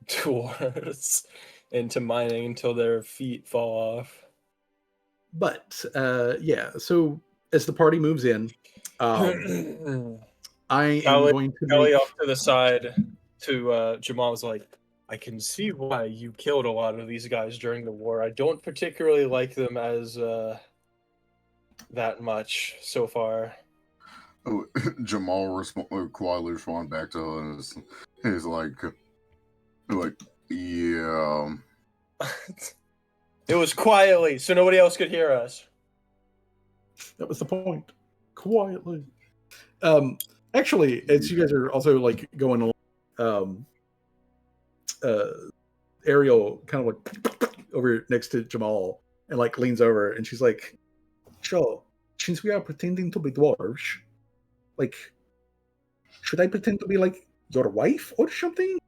dwarves into mining until their feet fall off. But so as the party moves in, I am going to Kelly off to the side to Jamal was like, I can see why you killed a lot of these guys during the war. I don't particularly like them as that much so far. Jamal quietly respond back to us. He's like, yeah. It was quietly, so nobody else could hear us. That was the point. Quietly. Actually, as you guys are also like going along, Ariel kind of like over next to Jamal and like leans over and she's like, "Sure, since we are pretending to be dwarves, like, should I pretend to be like your wife or something?"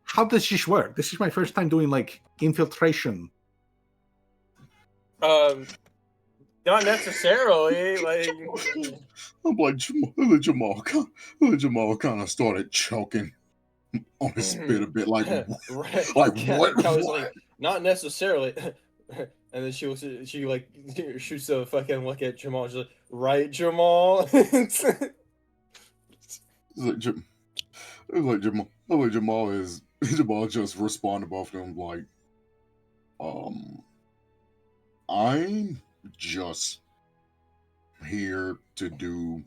How does this work? This is my first time doing like infiltration. Not necessarily. Like I'm like Jamal kind of started choking on his spit a bit, like right. Like what? I was like, not necessarily. And then she shoots a fucking look at Jamal. She's like, right, Jamal? It's like Jamal just responded both of them like, I'm just here to do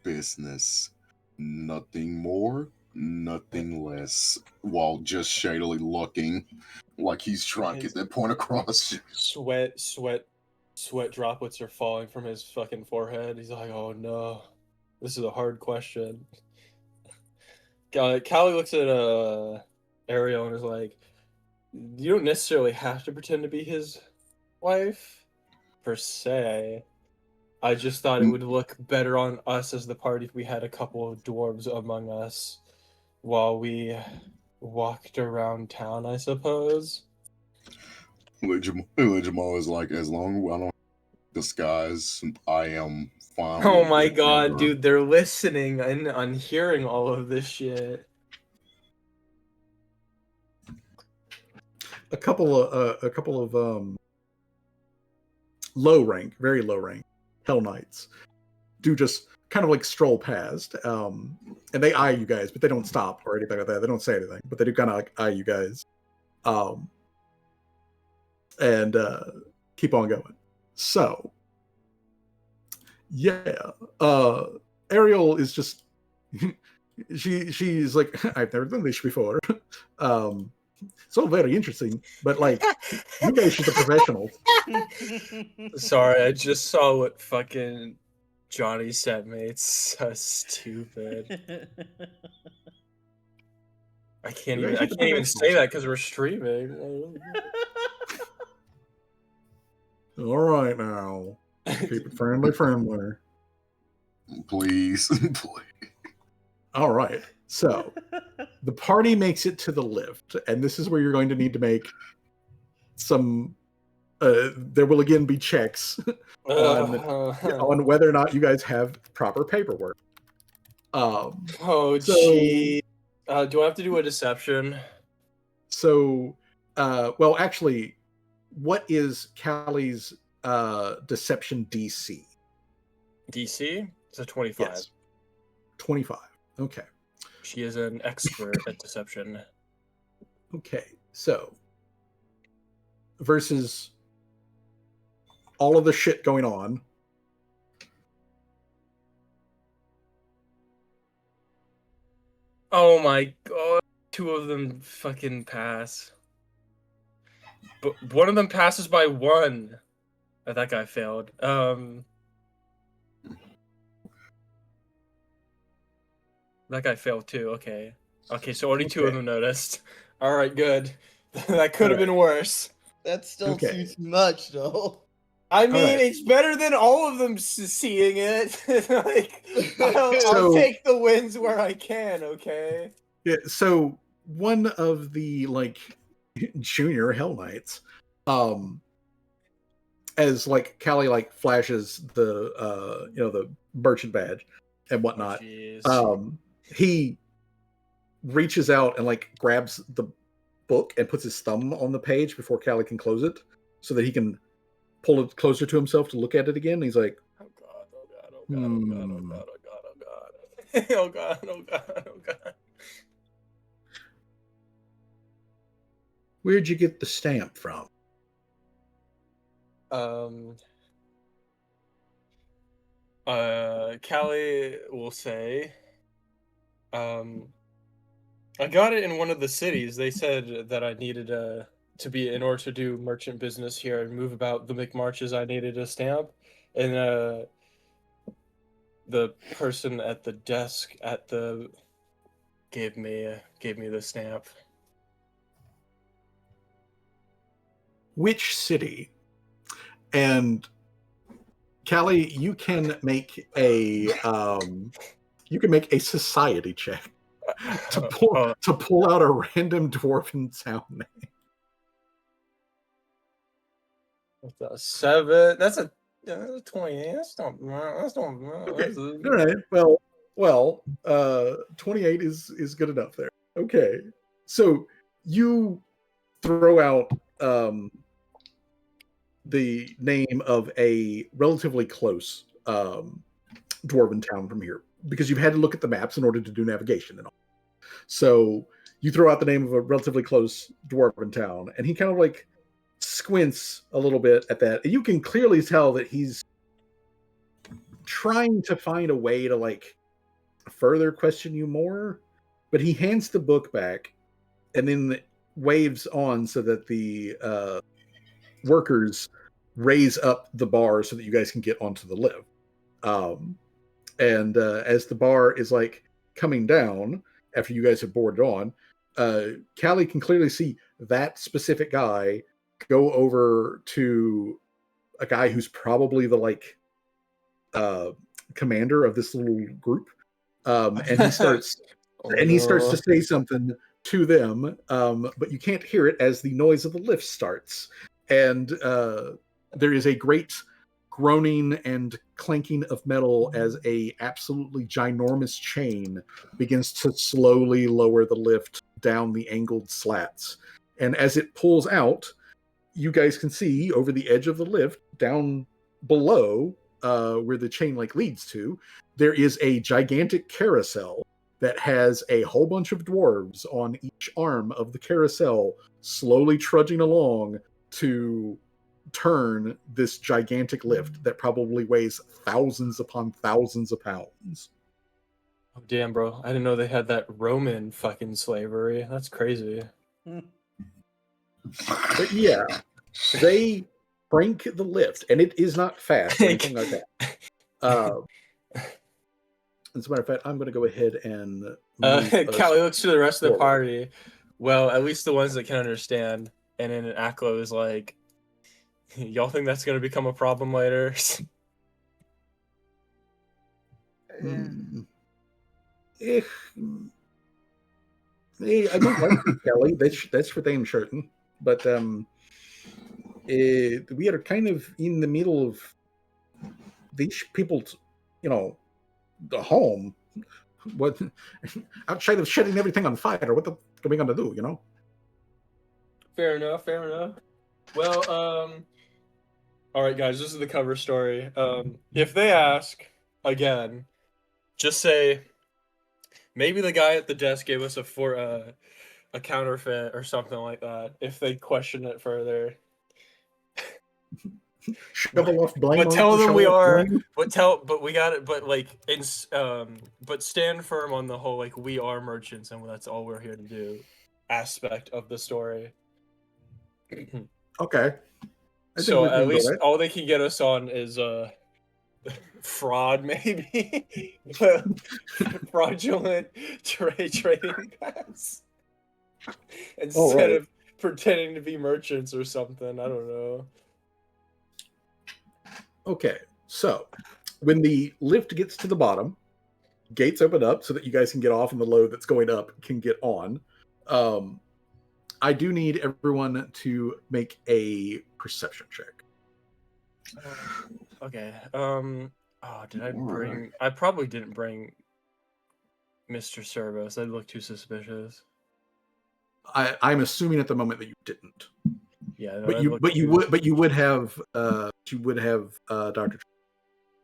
business. Nothing more, nothing less. While just shadily looking like he's trying to get that point across. Sweat droplets are falling from his fucking forehead. He's like, oh no, this is a hard question. Callie looks at Ariel and is like, you don't necessarily have to pretend to be his wife, per se. I just thought it would look better on us as the party if we had a couple of dwarves among us while we walked around town, I suppose. Jamal is like, as long as I don't disguise, I am fine. Oh my god, dude, they're listening and hearing all of this shit. A couple of very low rank Hell Knights do just kind of like stroll past, and they eye you guys, but they don't stop or anything like that. They don't say anything, but they do kind of like eye you guys, and keep on going. So, yeah, Ariel is just she's like, I've never done this before. It's all very interesting, but like, you guys should be professionals. Sorry, I just saw what fucking Johnny sent me. It's so stupid. I can't even say that because we're streaming. All right, now keep it friendly. Please. All right. So the party makes it to the lift, and this is where you're going to need to make some. There will again be checks on whether or not you guys have proper paperwork. Gee. Do I have to do a deception? So, well, actually, what is Callie's deception DC? DC? It's a 25. Yes. 25. Okay. She is an expert at deception. Okay, so versus all of the shit going on. Oh my god. 2 of them fucking pass. But one of them passes by 1. Oh, that guy failed. That guy failed too. Okay. Okay, so only 2 of them noticed. All right, good. That could have been worse. That's still too much, though. I mean, it's better than all of them seeing it. Like, I'll take the wins where I can. Okay. Yeah. So one of the junior Hell Knights, as Callie flashes the the merchant badge and whatnot, he reaches out and grabs the book and puts his thumb on the page before Callie can close it, so that he can pull it closer to himself to look at it again. And he's like, "Oh god! Oh god! Oh god! Oh god! Oh god! Oh god! Oh god! Oh god! Oh god!" Where'd you get the stamp from? Callie will say, I got it in one of the cities. They said that I needed to be, in order to do merchant business here and move about the McMarches, I needed a stamp. And the person at the desk gave me the stamp. Which city? And Callie, you can make a society check to pull out a random dwarven town name. That's a 7. That's a 20. That's not. Okay. All right. Well. 28 is good enough there. Okay. So you throw out the name of a relatively close dwarven town from here, because you've had to look at the maps in order to do navigation and all. So you throw out the name of a relatively close dwarven town, and he kind of squints a little bit at that. And you can clearly tell that he's trying to find a way to further question you more, but he hands the book back and then waves on so that the workers raise up the bar so that you guys can get onto the lift. And as the bar is coming down after you guys have boarded on, Callie can clearly see that specific guy go over to a guy who's probably the commander of this little group, and he starts he starts to say something to them, but you can't hear it as the noise of the lift starts, and there is a great groaning and clanking of metal as a absolutely ginormous chain begins to slowly lower the lift down the angled slats. And as it pulls out, you guys can see over the edge of the lift, down below where the chain leads to, there is a gigantic carousel that has a whole bunch of dwarves on each arm of the carousel, slowly trudging along to turn this gigantic lift that probably weighs thousands upon thousands of pounds. Oh, damn, bro. I didn't know they had that Roman fucking slavery. That's crazy. But yeah, they crank the lift, and it is not fast or anything like that. As a matter of fact, I'm going to go ahead and Callie looks to the rest of the party. Well, at least the ones that can understand. And then Aklo is like, y'all think that's going to become a problem later? I don't like Kelly. That's for damn certain. But we are kind of in the middle of these people's, the home. What outside of setting everything on fire? What are we gonna do? Fair enough. Well, all right, guys. This is the cover story. If they ask again, just say, maybe the guy at the desk gave us a counterfeit or something like that. If they question it further. Shovel off blame. But tell them we shovel off are. blame. But we got it. But like, but stand firm on the whole like we are merchants and that's all we're here to do aspect of the story. Okay. So at least all they can get us on is fraud, maybe fraudulent trading pass instead of pretending to be merchants or something. I don't know. Okay, so when the lift gets to the bottom, gates open up so that you guys can get off and the load that's going up can get on. I do need everyone to make a perception check. Okay. Oh, did I bring? I probably didn't bring Mr. Service. That'd look too suspicious. I'm assuming at the moment that you didn't. Yeah, no, but you would have Dr.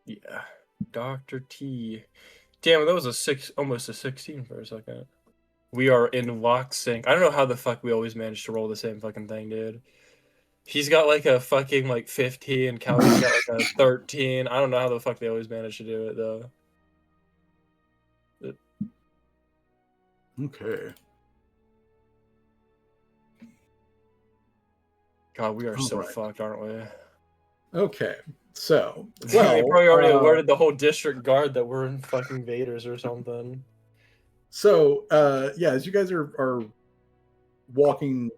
Yeah, Dr. T. Damn, that was almost a 16 for a second. We are in lock sync. I don't know how the fuck we always manage to roll the same fucking thing, dude. He's got like a fucking like 15, and Callie's got like a 13. I don't know how the fuck they always manage to do it though. Okay. God, we are so fucked, aren't we? Okay, so they probably already alerted the whole district guard that we're in fucking Vaders or something. So yeah, as you guys are walking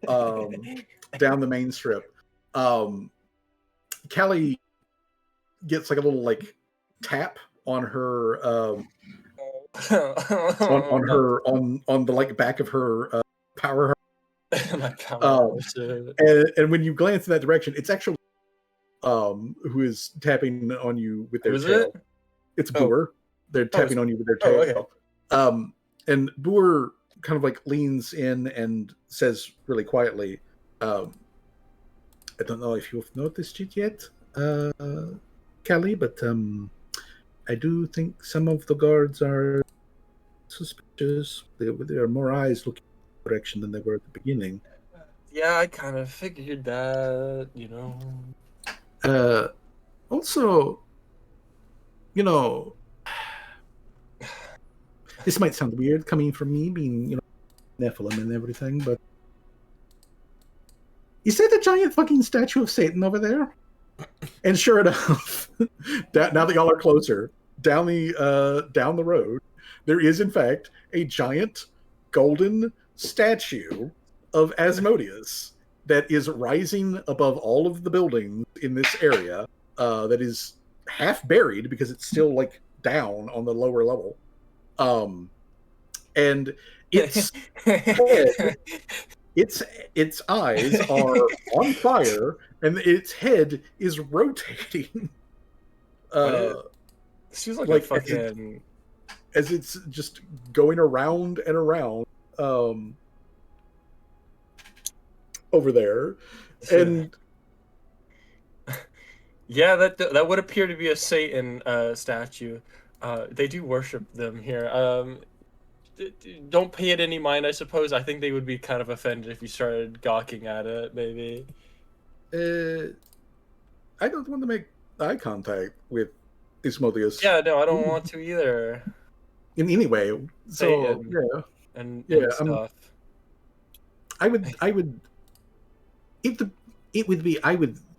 down the main strip, Callie gets like a little like tap on her on the like back of her power. My power. And when you glance in that direction, it's actually who is tapping on you with their tail. It's Boer. They're tapping on you with their tail. Okay. And Boer kind of like leans in and says really quietly, I don't know if you've noticed it yet, Callie, but I do think some of the guards are suspicious. There are more eyes looking in the direction than they were at the beginning. Yeah, I kind of figured that, you know. Also, you know, this might sound weird coming from me, being, you know, Nephilim and everything, but is that a giant fucking statue of Satan over there? And sure enough, now that y'all are closer, down the road, there is in fact a giant golden statue of Asmodeus that is rising above all of the buildings in this area. That is half buried because it's still like down on the lower level. And its head, its eyes are on fire, and its head is rotating. Seems like a fucking as it's just going around and around over there, and yeah, that would appear to be a Satan statue. They do worship them here. Don't pay it any mind, I suppose. I think they would be kind of offended if you started gawking at it, maybe. I don't want to make eye contact with Asmodeus. Yeah, no, I don't want to either. In any way. So and stuff. I would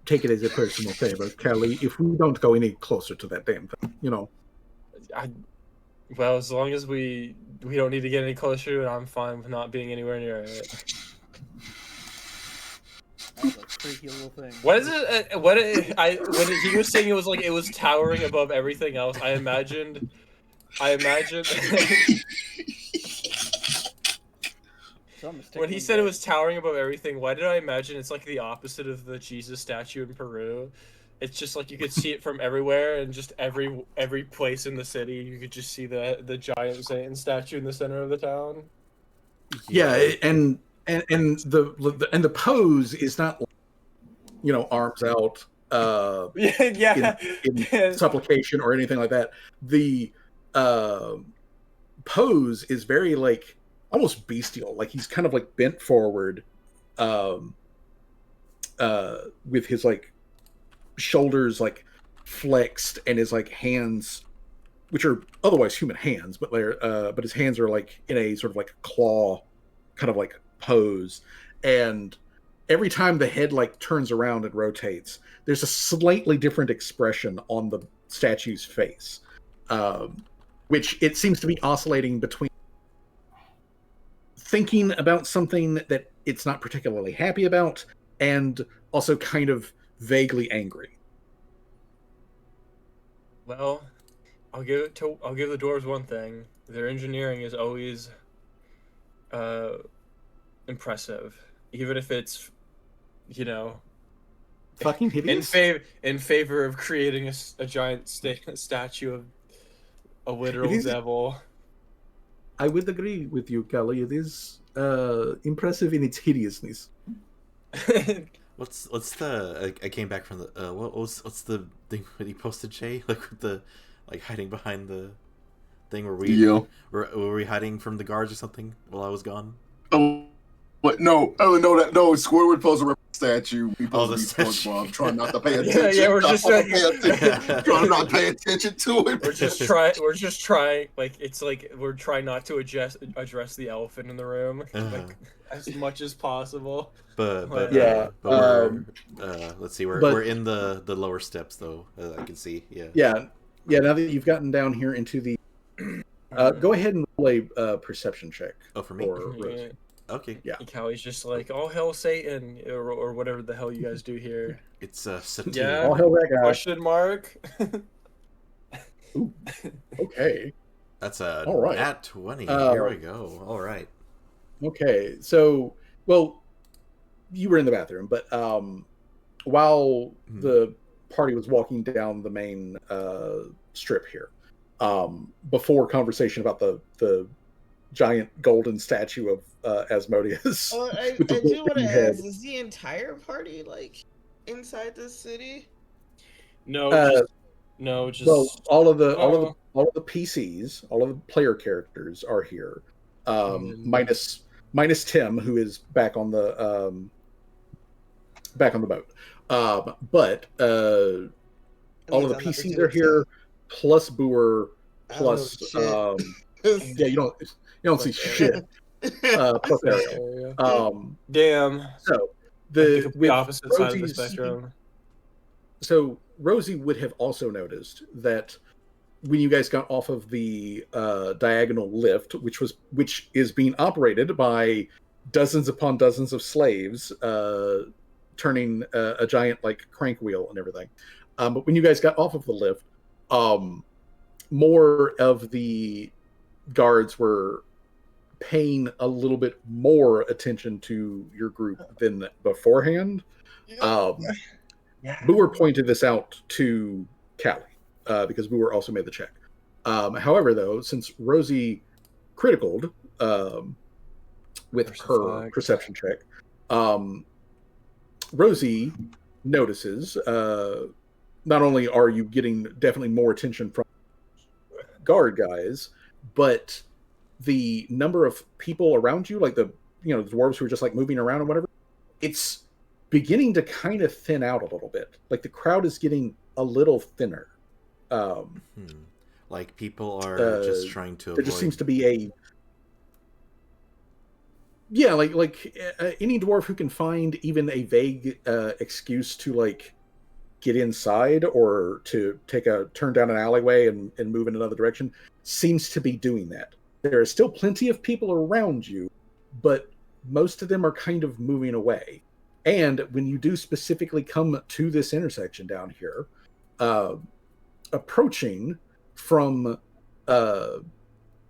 take it as a personal favor, Kelly, if we don't go any closer to that damn thing, you know. Well, as long as we don't need to get any closer to it, I'm fine with not being anywhere near it. That's a freaky little thing. What is it? When he was saying it was towering above everything else, I imagined. When he said it was towering above everything, why did I imagine it's like the opposite of the Jesus statue in Peru? It's just like you could see it from everywhere, and just every place in the city, you could just see the giant Satan statue in the center of the town. Yeah, and the pose is not, you know, arms out, in supplication or anything like that. The pose is very like almost bestial. Like he's kind of like bent forward, with his like shoulders like flexed, and his like hands, which are otherwise human hands, but his hands are like in a sort of like claw kind of like pose. And every time the head like turns around and rotates, there's a slightly different expression on the statue's face, which it seems to be oscillating between thinking about something that it's not particularly happy about, and also kind of vaguely angry. Well, I'll give the dwarves one thing. Their engineering is always impressive, even if it's, you know, Fucking hideous. in favor of creating a giant statue of a literal devil. I would agree with you, Callie. It is impressive in its hideousness. What's the? I came back from the. What's the thing that he posted, Jay? Like with the, like hiding behind the thing where were we hiding from the guards or something while I was gone? Oh, but no, Squidward posted a statue. We Oh, the SpongeBob. I'm trying not to pay attention. Yeah, we're just like trying not to pay attention to it. We're just trying. Like it's like we're trying not to address the elephant in the room, like as much as possible. But yeah. We're, let's see. We're in the lower steps though. I can see. Yeah. Now that you've gotten down here into the, go ahead and roll a perception check. Oh, for me. Yeah. Okay. Yeah. Callie's just like, all hell Satan, or whatever the hell you guys do here. It's Satan. Yeah. All hell that guy. Question mark. Ooh, okay. That's a all right. nat 20. Here we go. All right. Okay. So, well, you were in the bathroom, but while the party was walking down the main strip here, before conversation about the giant golden statue of Asmodeus. Oh, I do want to ask: is the entire party like inside the city? No, just well, all of the PCs, all of the player characters are here, minus Tim, who is back on the boat. But all of the PCs are here, plus Boer, plus yeah, you don't see shit. Plus Ariel. Damn. So the opposite side of the spectrum. So Rosie would have also noticed that when you guys got off of the diagonal lift, which is being operated by dozens upon dozens of slaves, turning a giant like crank wheel and everything. But when you guys got off of the lift, more of the guards were paying a little bit more attention to your group than beforehand. Boer pointed this out to Callie because Boer also made the check. However, though, since Rosie criticaled with her perception check, Rosie notices not only are you getting definitely more attention from guard guys, but the number of people around you, like the dwarves who are just like moving around and whatever, it's beginning to kind of thin out a little bit. Like the crowd is getting a little thinner. Like people are just trying to avoid... There just seems to be like any dwarf who can find even a vague excuse to like get inside or to take a turn down an alleyway and move in another direction seems to be doing that. There are still plenty of people around you, but most of them are kind of moving away. And when you do specifically come to this intersection down here, approaching from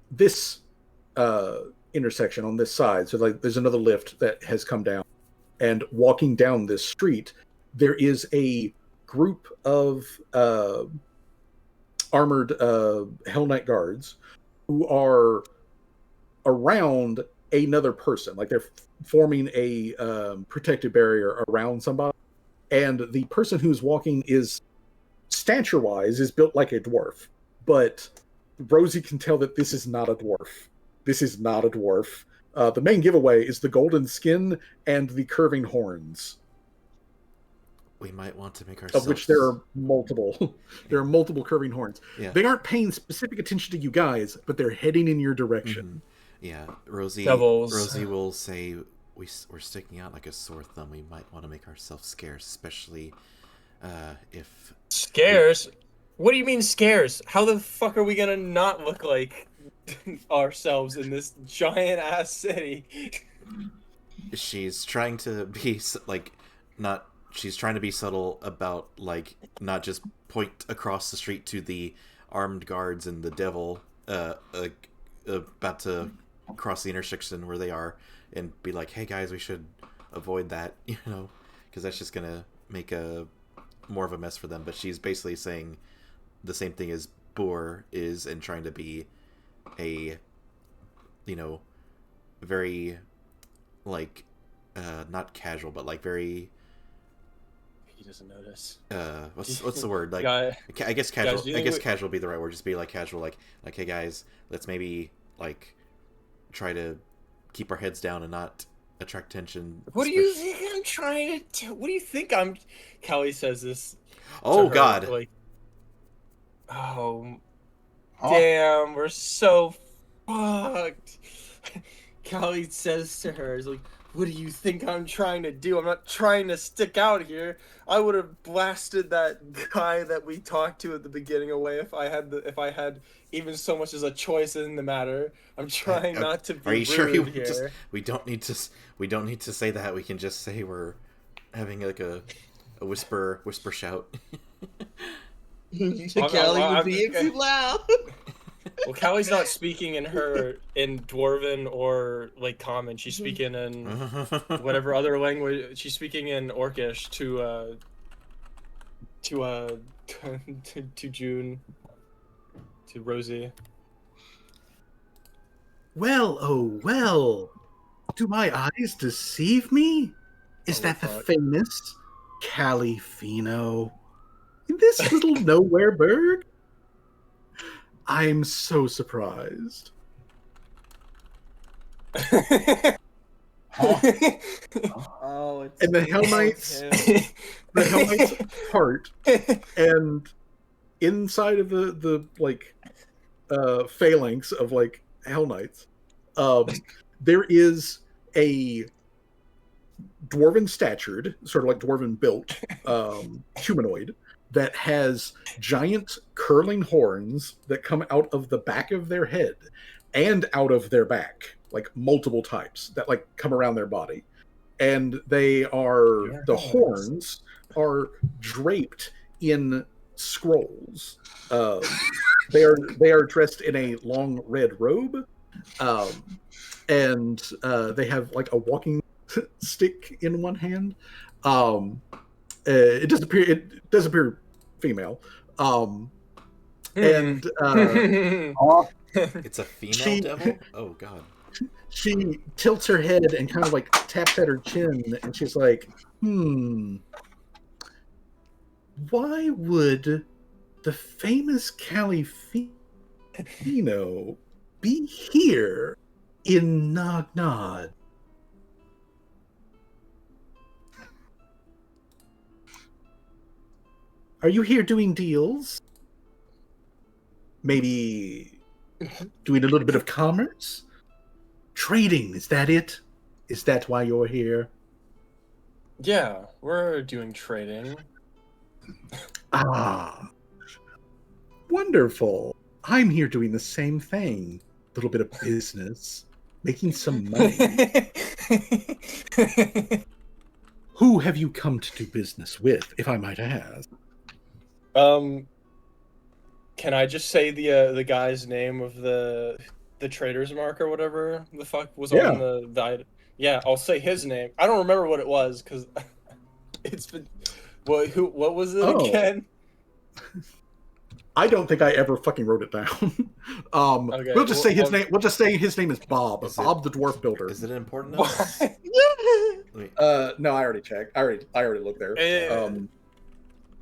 this intersection on this side, so like there's another lift that has come down, and walking down this street, there is a group of armored Hell Knight guards who are around another person. Like they're forming a protective barrier around somebody, and the person who's walking is stature-wise is built like a dwarf, but Rosie can tell that this is not a dwarf. This is not a dwarf. The main giveaway is the golden skin and the curving horns. we might want to make ourselves... Of which there are multiple. There are multiple curving horns. Yeah. They aren't paying specific attention to you guys, but they're heading in your direction. Yeah, Rosie will say, we're sticking out like a sore thumb. We might want to make ourselves scarce, especially if... Scarce? What do you mean scarce? How the fuck are we gonna not look like ourselves in this giant-ass city? She's trying to be, like, not... She's trying to be subtle about, like, not just point across the street to the armed guards and the devil about to cross the intersection where they are and be like, hey guys, we should avoid that, you know, because that's just gonna make more of a mess for them. But she's basically saying the same thing as Boer is, and trying to be a, you know, very, like, not casual, but like very... He doesn't notice. What's the word? Like, I guess casual. I guess casual would be the right word. Just be like casual, like, hey guys, let's maybe like try to keep our heads down and not attract attention. What do you think I'm trying to? What do you think I'm? Callie says this. Oh her, God! Like, oh, damn, we're so fucked. Callie says to her, "Is like, what do you think I'm trying to do? I'm not trying to stick out here. I would have blasted that guy that we talked to at the begining away if I had even so much as a choice in the matter. I'm trying not to be Are you sure you here. just, we don't need to say that. We can just say we're having like a whisper shout. Callie would be too loud. Well, Callie's not speaking in Dwarven or like Common. She's speaking in whatever other language. She's speaking in Orcish to June, to Rosie. Well, oh well. Do my eyes deceive me? Is that the famous Califino in this little nowhere burg? I'm so surprised. Oh, it's And the Hell Knights, part, and inside of the like phalanx of like Hell Knights, there is a dwarven statured, sort of like dwarven built humanoid that has giant curling horns that come out of the back of their head and out of their back, like multiple types that like come around their body. And the horns are draped in scrolls. They are dressed in a long red robe, and they have like a walking stick in one hand. It does appear female, and it's a female devil. Oh God! She tilts her head and kind of like taps at her chin, and she's like, why would the famous Califino be here in Nognod? Are you here doing deals? Maybe doing a little bit of commerce? Trading, is that it? Is that why you're here? Yeah, we're doing trading. Ah, wonderful. I'm here doing the same thing. A little bit of business, making some money. Who have you come to do business with, if I might ask? Can I just say the guy's name of the trader's mark or whatever the fuck was on the yeah, I'll say his name. I don't remember what it was because it's been what was it again? I don't think I ever fucking wrote it down. Okay, we'll just say his name. We'll just say his name is Bob. Bob the Dwarf Builder. Is it important? No, I already checked. I already looked there.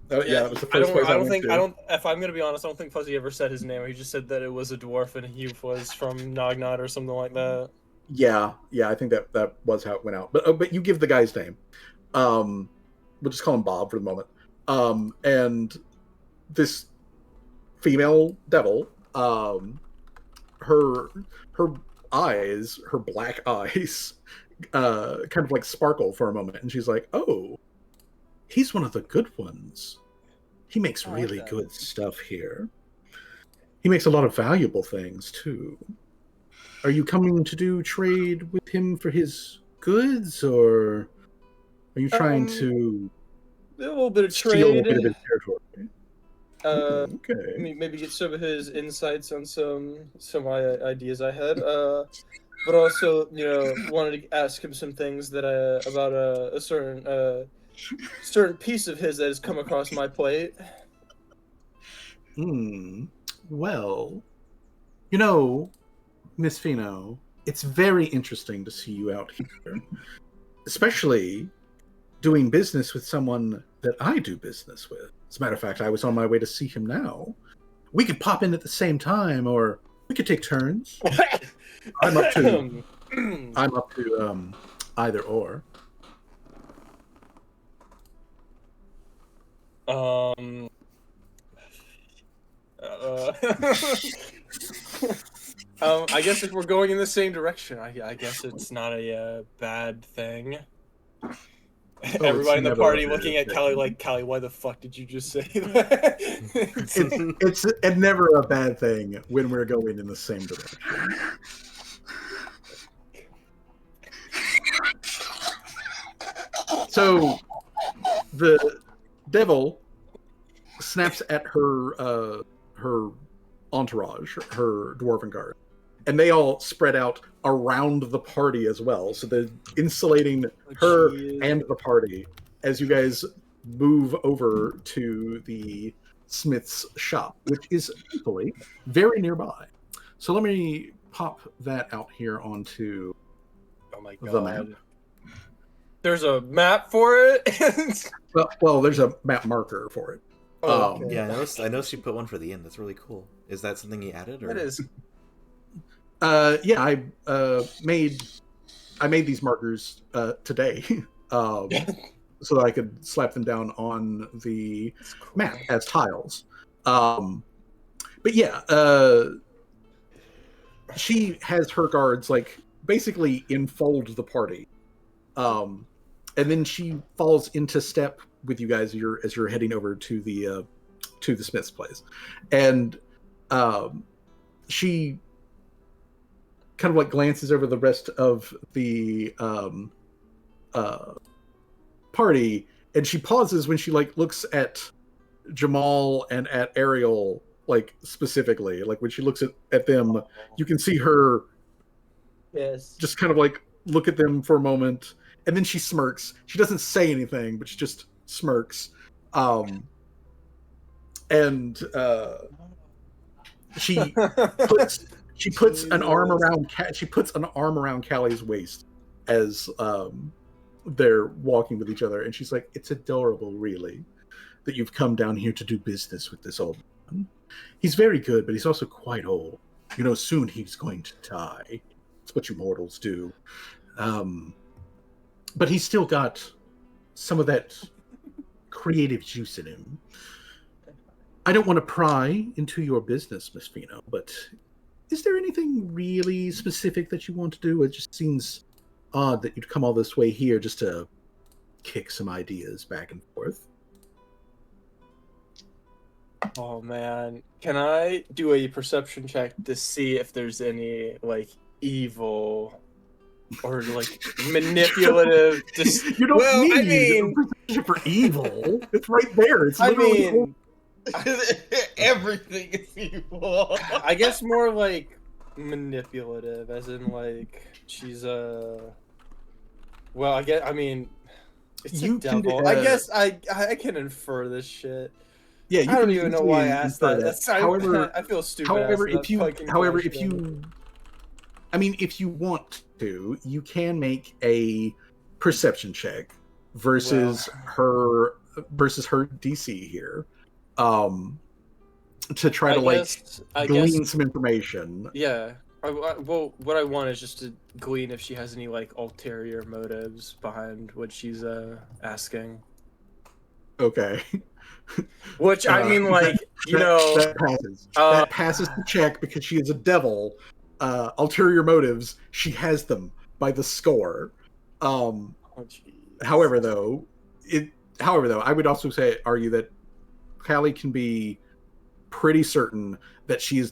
That was the first place I went to. If I'm gonna be honest, I don't think Fuzzy ever said his name. He just said that it was a dwarf and he was from Nognod or something like that. Yeah, I think that was how it went out. But you give the guy's name, we'll just call him Bob for the moment. And this female devil, her eyes, her black eyes, kind of like sparkle for a moment, and she's like, "Oh, he's one of the good ones. He makes really good stuff here. He makes a lot of valuable things too. Are you coming to do trade with him for his goods, or are you trying to a little bit of steal trade? a bit of his territory?" Okay. Maybe get some of his insights on some ideas I had. But also, wanted to ask him some things that about a certain piece of his that has come across my plate. Well, Miss Fino, it's very interesting to see you out here, especially doing business with someone that I do business with. As a matter of fact, I was on my way to see him now. We could pop in at the same time, or we could take turns. I'm up to either or. I guess if we're going in the same direction, I guess it's not a bad thing. Everybody in the party looking at Callie like, Callie, why the fuck did you just say that? It's never a bad thing when we're going in the same direction. So the devil snaps at her entourage, her dwarven guard, and they all spread out around the party as well. So they're insulating her and the party as you guys move over to the smith's shop, which is thankfully very nearby. So let me pop that out here onto the map. There's a map for it? well, there's a map marker for it. Oh, okay. Yeah, I noticed you put one for the inn. That's really cool. Is that something you added? Or? It is. Yeah, I made these markers today, so that I could slap them down on the map as tiles. But yeah, she has her guards like basically enfold the party, and then she falls into step with you guys as you're heading over to the Smith's place, and she kind of like glances over the rest of the party, and she pauses when she like looks at Jamal and at Ariel, like specifically, like when she looks at them, you can see her just kind of like look at them for a moment, and then she smirks. She doesn't say anything, but she just smirks, and she puts an arm around Callie's waist as they're walking with each other, and she's like, "It's adorable, really, that you've come down here to do business with this old man. He's very good, but he's also quite old. Soon he's going to die. It's what you mortals do. But he's still got some of that creative juice in him. I don't want to pry into your business, Miss Fino, but is there anything really specific that you want to do? It just seems odd that you'd come all this way here just to kick some ideas back and forth." Oh man, can I do a perception check to see if there's any like evil or like manipulative? You don't need perception for evil. It's right there. It's literally everything is evil. I guess more like manipulative, as in like she's well, it's a devil. I guess I can infer this shit. Yeah, I don't even know why I asked that. However, I feel stupid. if you want to, you can make a perception check versus her DC here, to try to glean some information. Yeah. Well, what I want is just to glean if she has any like ulterior motives behind what she's asking. Okay. Which I mean, like, that passes. That passes the check because she is a devil. Ulterior motives, she has them by the score. However, though, I would also argue that Callie can be pretty certain that she's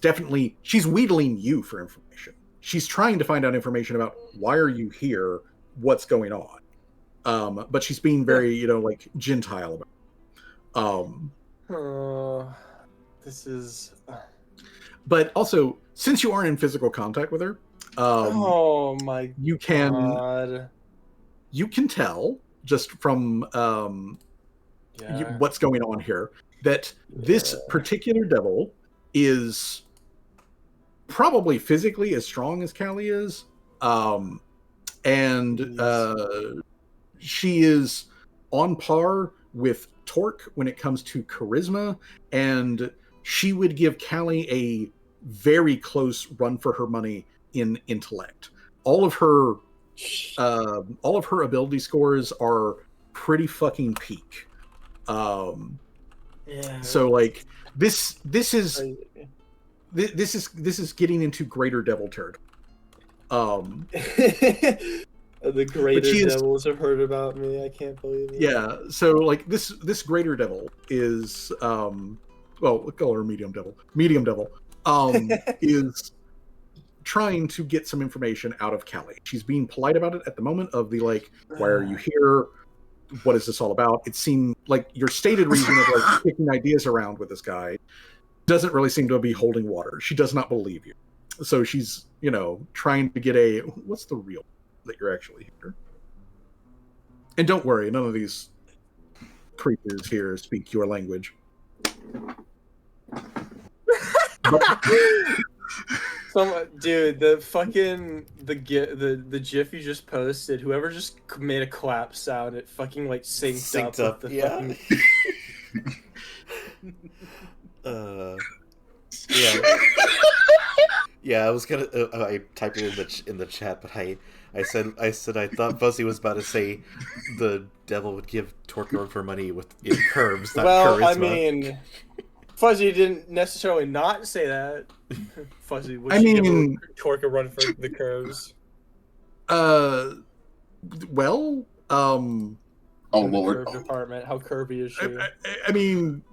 wheedling you for information. She's trying to find out information about why are you here, what's going on. But she's being very, like gentile about it. This is. But also, since you aren't in physical contact with her, oh my you God. You can tell just from what's going on here that this particular devil is probably physically as strong as Callie is, and she is on par with Torque when it comes to charisma, and she would give Callie a very close run for her money in intellect. All of her ability scores are pretty fucking peak. So like this is getting into greater devil territory. The greater devils have heard about me. I can't believe it. Yeah, so like this greater devil is we'll call her medium devil. Medium devil is trying to get some information out of Callie. She's being polite about it at the moment of the like, why are you here? What is this all about? It seemed like your stated reason of like kicking ideas around with this guy doesn't really seem to be holding water. She does not believe you. So she's, trying to get what's the real that you're actually here? And don't worry, none of these creatures here speak your language. Dude, the GIF you just posted, whoever just made a clap sound, it fucking like synced up with the fucking... Yeah, I was gonna. I typed it in the chat, but I said I thought Fuzzy was about to say the devil would give Torque a run for money in curves, not charisma. I mean, Fuzzy didn't necessarily not say that. Fuzzy, would give Torque a run for the curves? Oh Lord. Curve department. How curvy is she? I mean.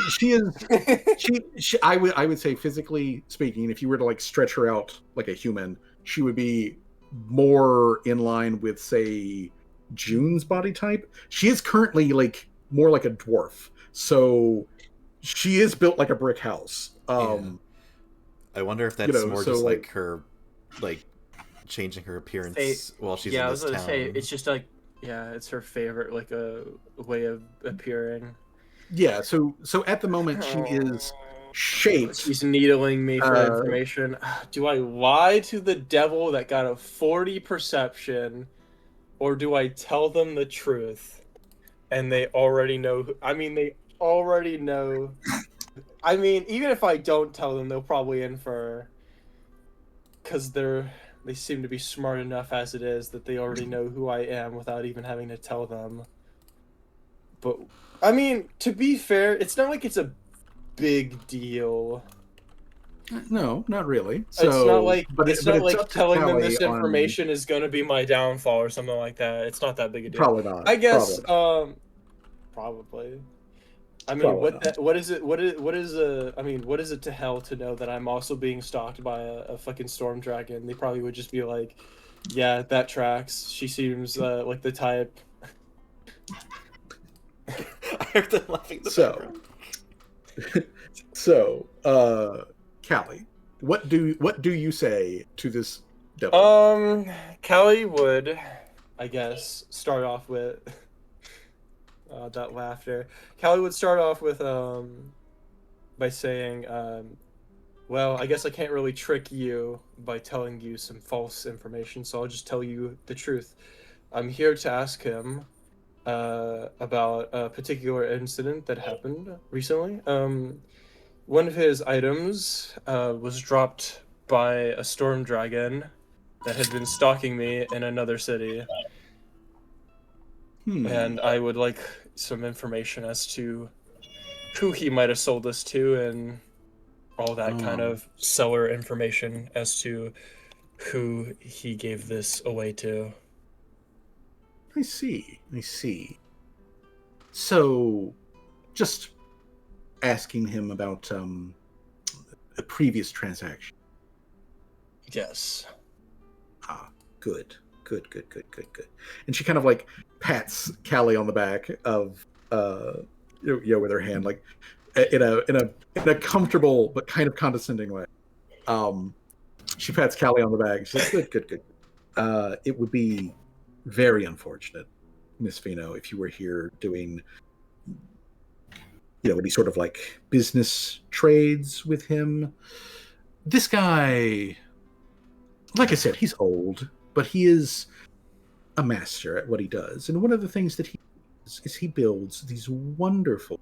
She is. I would say, physically speaking, if you were to like stretch her out like a human, she would be more in line with, say, June's body type. She is currently like more like a dwarf, so she is built like a brick house. I wonder if that's more just like her, like changing her appearance while she's in this town. Yeah, I was gonna say it's just like. Yeah, it's her favorite, like, a way of appearing. Yeah, so at the moment she is shaped. She's needling me for information. Do I lie to the devil that got a 40 perception, or do I tell them the truth? And they already know. They already know. Even if I don't tell them, they'll probably infer. Because they seem to be smart enough as it is that they already know who I am without even having to tell them. But, to be fair, it's not like it's a big deal. No, not really. So, it's not like, it's not like telling them this information is going to be my downfall or something like that. It's not that big a deal. Probably not. I guess, probably. What is it to hell to know that I'm also being stalked by a fucking storm dragon? They probably would just be like, yeah, that tracks. She seems like the type. I heard them laughing in the background. So, Callie, what do you say to this devil? Callie would, I guess, start off with that laughter. Callie would start off with by saying, well, I guess I can't really trick you by telling you some false information, so I'll just tell you the truth. I'm here to ask him about a particular incident that happened recently. One of his items was dropped by a storm dragon that had been stalking me in another city. And I would like some information as to who he might have sold this to and all that kind of seller information as to who he gave this away to. I see. So, just asking him about a previous transaction. Yes. Good. And she kind of like pats Callie on the back of with her hand, like in a comfortable but kind of condescending way. She pats Callie on the back. She's like, good. It would be very unfortunate, Miss Fino, if you were here doing, any sort of like business trades with him. This guy, like I said, he's old, but he is a master at what he does. And one of the things that he does is he builds these wonderful,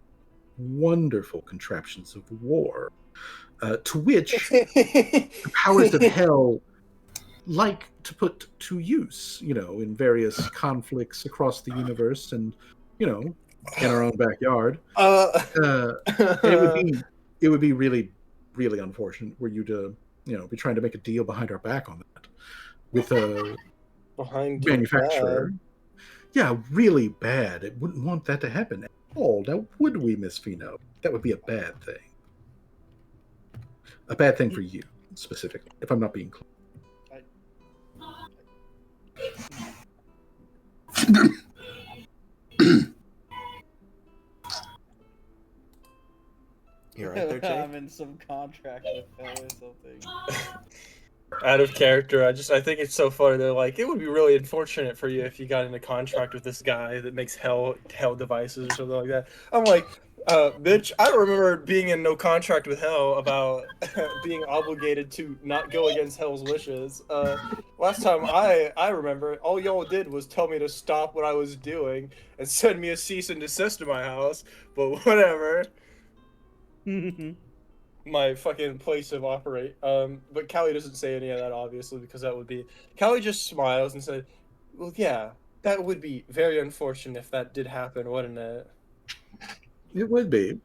wonderful contraptions of war, to which the powers of hell like to put to use, in various conflicts across the universe and, in our own backyard. It would be really, really unfortunate were you to, be trying to make a deal behind our back on that with a manufacturer. Yeah, really bad. It wouldn't want that to happen at all. Now, would we, Miss Fino? That would be a bad thing. A bad thing for you, specifically, if I'm not being clear. You're right there, Jake. I'm in some contract with hell or something. Out of character, I think it's so funny. They're like, it would be really unfortunate for you if you got in a contract with this guy that makes hell devices or something like that. I'm like, bitch, I don't remember being in no contract with hell about being obligated to not go against hell's wishes. Last time I remember, all y'all did was tell me to stop what I was doing and send me a cease and desist to my house, but whatever. My fucking place of operate. But Callie doesn't say any of that, obviously, because that would be... Callie just smiles and said, well, yeah, that would be very unfortunate if that did happen, wouldn't it? It would be.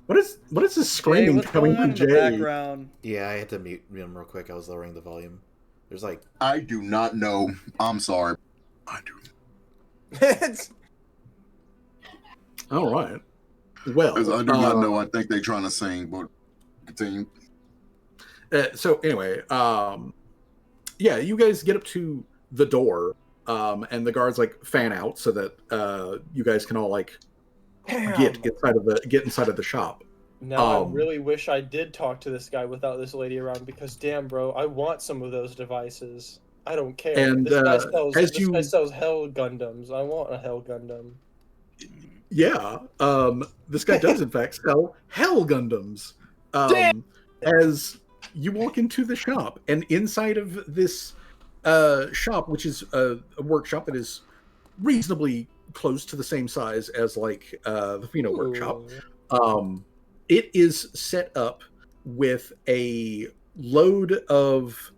What is this screaming coming from Jay? Background? Yeah, I had to mute him real quick. I was lowering the volume. There's like... I do not know. I'm sorry. I do. All right. Well, I do not know. I think they're trying to sing, but continue. So anyway, yeah, you guys get up to the door, and the guards like fan out so that you guys can all like get inside of the shop. Now I really wish I did talk to this guy without this lady around, because damn, bro, I want some of those devices. I don't care. And this guy sells Hell Gundams. I want a Hell Gundam. Yeah, this guy does in fact sell Hell Gundams. As you walk into the shop, and inside of this shop, which is a workshop that is reasonably close to the same size as like the Fino workshop, it is set up with a load of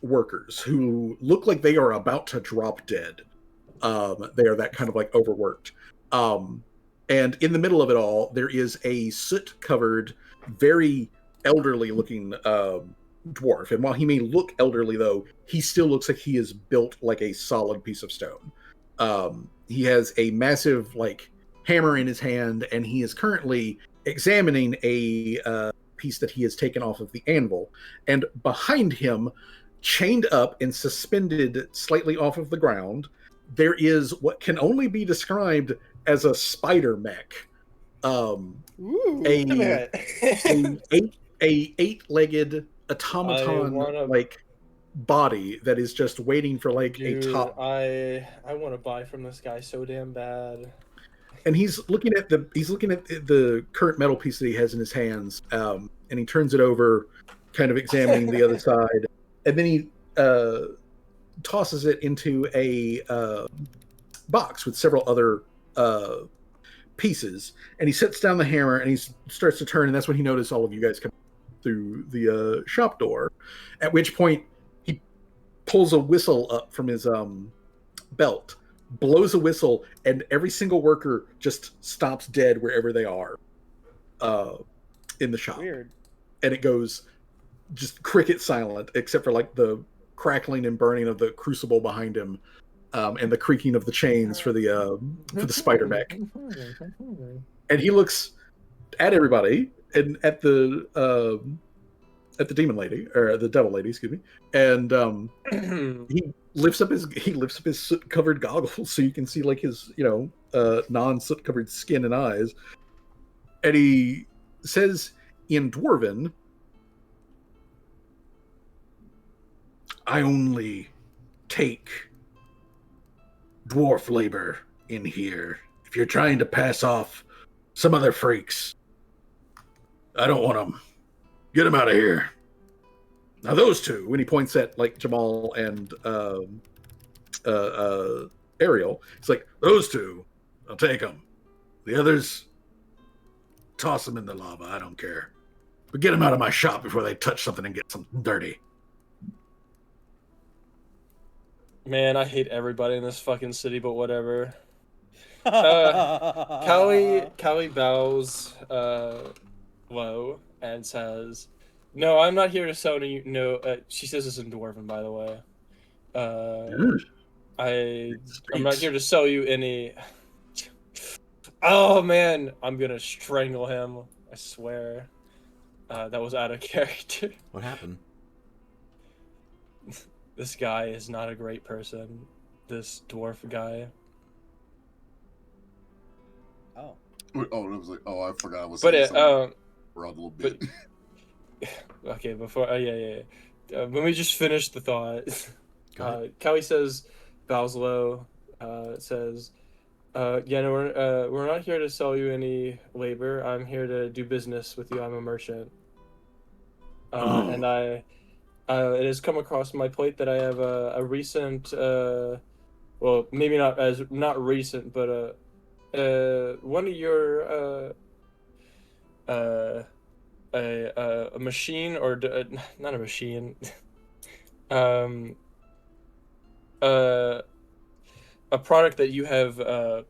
workers who look like they are about to drop dead. They are that kind of like overworked. And in the middle of it all, there is a soot-covered, very elderly-looking dwarf. And while he may look elderly, though, he still looks like he is built like a solid piece of stone. He has a massive, like, hammer in his hand, and he is currently examining a piece that he has taken off of the anvil. And behind him, chained up and suspended slightly off of the ground, there is what can only be described as a spider mech. A eight-legged automaton like body that is just waiting for like a top. I want to buy from this guy so damn bad. And he's looking at the current metal piece that he has in his hands, and he turns it over, kind of examining the other side, and then he tosses it into a box with several other pieces, and he sets down the hammer and he starts to turn, and that's when he noticed all of you guys come through the shop door, at which point he pulls a whistle up from his belt, blows a whistle, and every single worker just stops dead wherever they are in the shop. Weird. And it goes just cricket silent, except for like the crackling and burning of the crucible behind him, and the creaking of the chains for the spider mech. And he looks at everybody and at the demon lady, or the devil lady, excuse me, and he lifts up his soot covered goggles so you can see like his non soot covered skin and eyes, and he says in Dwarven, "I only take dwarf labor in here. If you're trying to pass off some other freaks, I don't want them. Get them out of here." Now those two, when he points at like Jamal and Ariel, it's like, those two, I'll take them. The others, toss them in the lava. I don't care. But get them out of my shop before they touch something and get something dirty. Man, I hate everybody in this fucking city, but whatever. Callie bows low and says, "No, I'm not here to sell you." No, she says this in Dwarven, by the way. I'm not here to sell you any. Oh man, I'm gonna strangle him. I swear. That was out of character. What happened? This guy is not a great person. This dwarf guy. Oh, it was like, I forgot. I was but we're a little bit. Okay, before let me just finish the thought. Callie says, bows low, says, "Yeah, no, we're not here to sell you any labor. I'm here to do business with you. I'm a merchant, and it has come across my plate that I have a recent, well, maybe not recent, but one of your a machine, or not a machine, a product that you have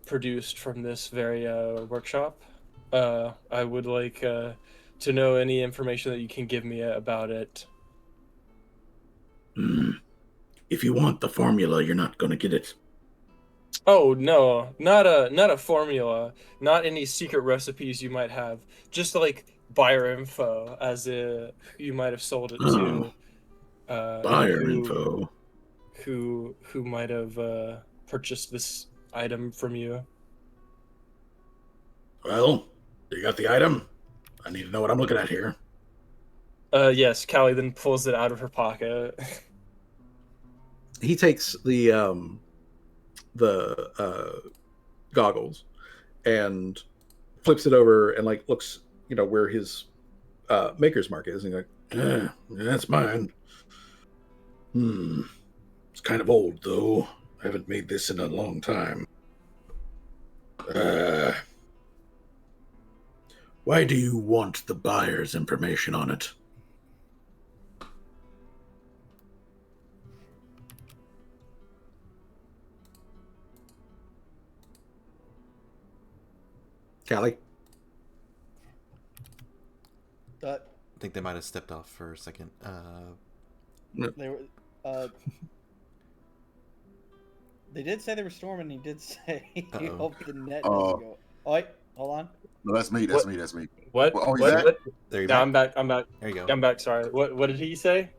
produced from this very workshop. I would like to know any information that you can give me about it." If you want the formula, you're not going to get it. Oh no, not a formula, not any secret recipes you might have. Just like buyer info, as you might have sold it to. Buyer info. Who might have purchased this item from you? Well, you got the item? I need to know what I'm looking at here. Yes, Callie then pulls it out of her pocket. He takes the goggles and flips it over and like looks, where his maker's mark is, and like, that's mine. It's kind of old though. I haven't made this in a long time. Why do you want the buyer's information on it? Callie? I think they might have stepped off for a second. They were. They did say they were storming. He did say he hoped the net doesn't go. Oh wait, hold on. No, that's me. That's me. What? Oh, What? There you No, go. I'm back. There you go. I'm back. Sorry. What did he say?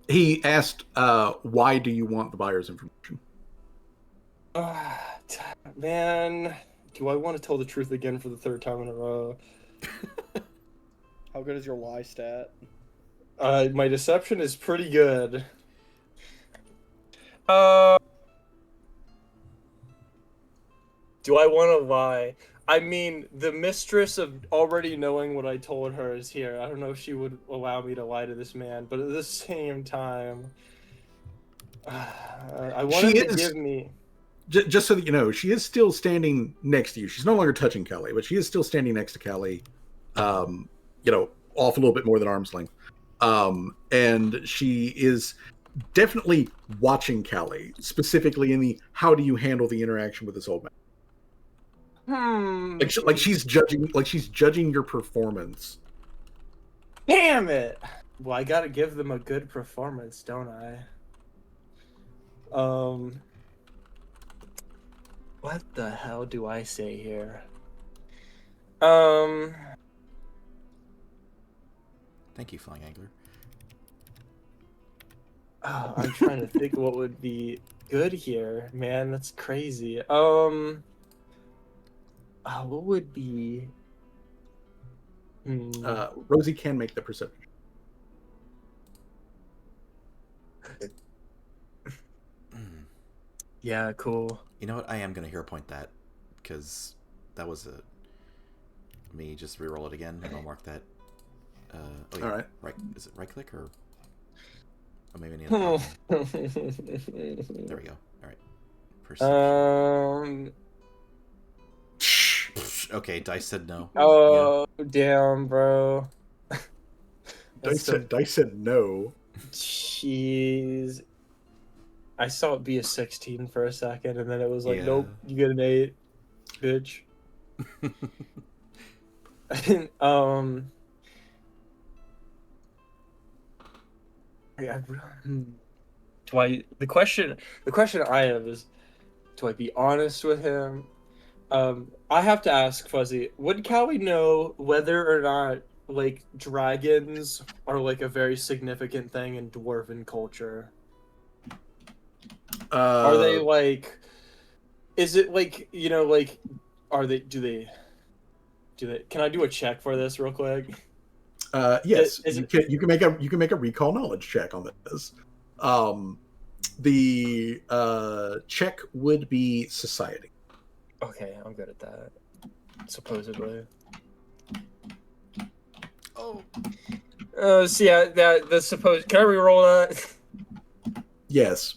He asked, why do you want the buyer's information? Man, do I want to tell the truth again for the third time in a row? How good is your lie stat? My deception is pretty good. Do I want to lie? I mean, the mistress of already knowing what I told her is here. I don't know if she would allow me to lie to this man, but at the same time, I want him to give me... Just so that you know, she is still standing next to you. She's no longer touching Callie, but she is still standing next to Callie, off a little bit more than arm's length. And she is definitely watching Callie, specifically in the how do you handle the interaction with this old man. Like she's judging your performance. Damn it! Well, I gotta give them a good performance, don't I? What the hell do I say here? Thank you, Flying Angler. Oh, I'm trying to think what would be good here. Man, that's crazy. What would be... Rosie can make the perception. Yeah, cool. You know what? I am going to hero point that, because that was a... me just reroll it again, and I'll mark that. Oh, yeah. All right. Right. Is it right click or maybe I need a there we go. All right. Perception. Okay, dice said no. Oh, yeah. Damn, bro. Dice said no. Jeez. I saw it be a 16 for a second, and then it was like, nope, you get an 8, bitch. The question I have is, do I be honest with him? I have to ask Fuzzy, would Callie know whether or not like dragons are like a very significant thing in dwarven culture? Are they like, is it like, you know, like, are they, do they, can I do a check for this real quick? Yes, you can make a recall knowledge check on this. The check would be society. Okay, I'm good at that. Supposedly. Oh. So yeah, that's supposed. Can I reroll that? Yes.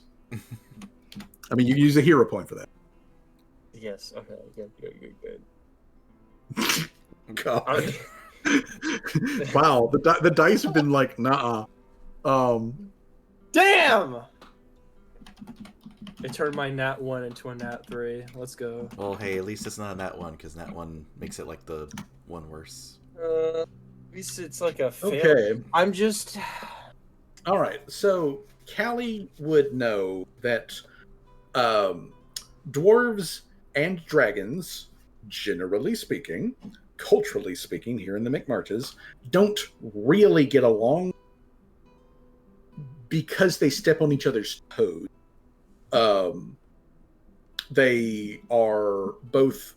I mean, you can use a hero point for that. Yes. Okay. Good. God. Wow, the dice have been like, nah. Damn! It turned my nat 1 into a nat 3. Let's go. Well, hey, at least it's not a nat 1, because nat 1 makes it like the one worse. At least it's like a fail. Okay. I'm just... Alright, so Callie would know that dwarves and dragons, generally speaking, culturally speaking, here in the McMarches, don't really get along because they step on each other's toes. They are both,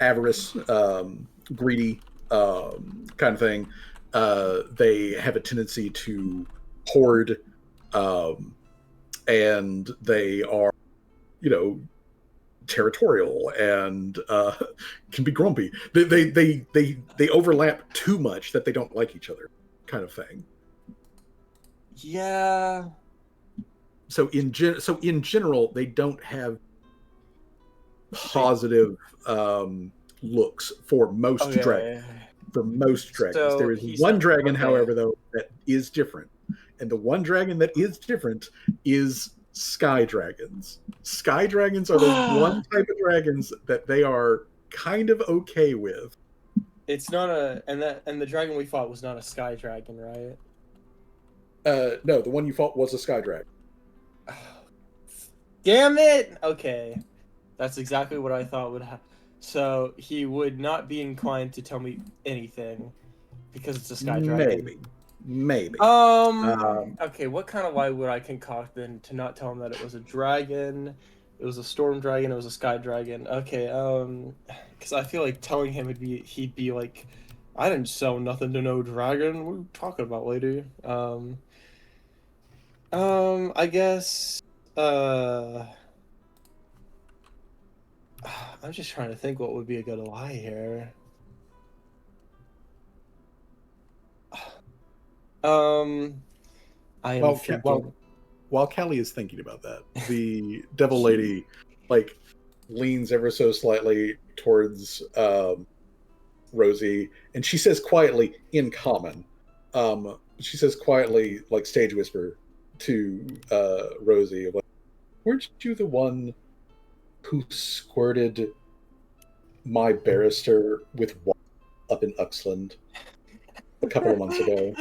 avarice, greedy, kind of thing. They have a tendency to hoard, and they are, territorial and can be grumpy. They overlap too much that they don't like each other, kind of thing. Yeah. So in general, they don't have positive looks for most dragons. For most dragons, So there is one dragon, however, though, that is different, and the one dragon that is different is sky dragons. Sky dragons are the one type of dragons that they are kind of okay with. It's not and the dragon we fought was not a sky dragon, right? No, the one you fought was a sky dragon. Damn it! Okay. That's exactly what I thought would happen. So he would not be inclined to tell me anything because it's a sky dragon. Maybe. Okay, what kind of lie would I concoct then to not tell him that it was a dragon, it was a storm dragon, it was a sky dragon? Okay, because I feel like telling him he'd be like, I didn't sell nothing to no dragon. What are you talking about, lady? I guess, I'm just trying to think what would be a good lie here. While Callie is thinking about that, the devil lady leans ever so slightly towards Rosie, and she says quietly, in common, she says quietly, like stage whisper, to Rosie, like, "Weren't you the one who squirted my barrister with water up in Uxland a couple of months ago?"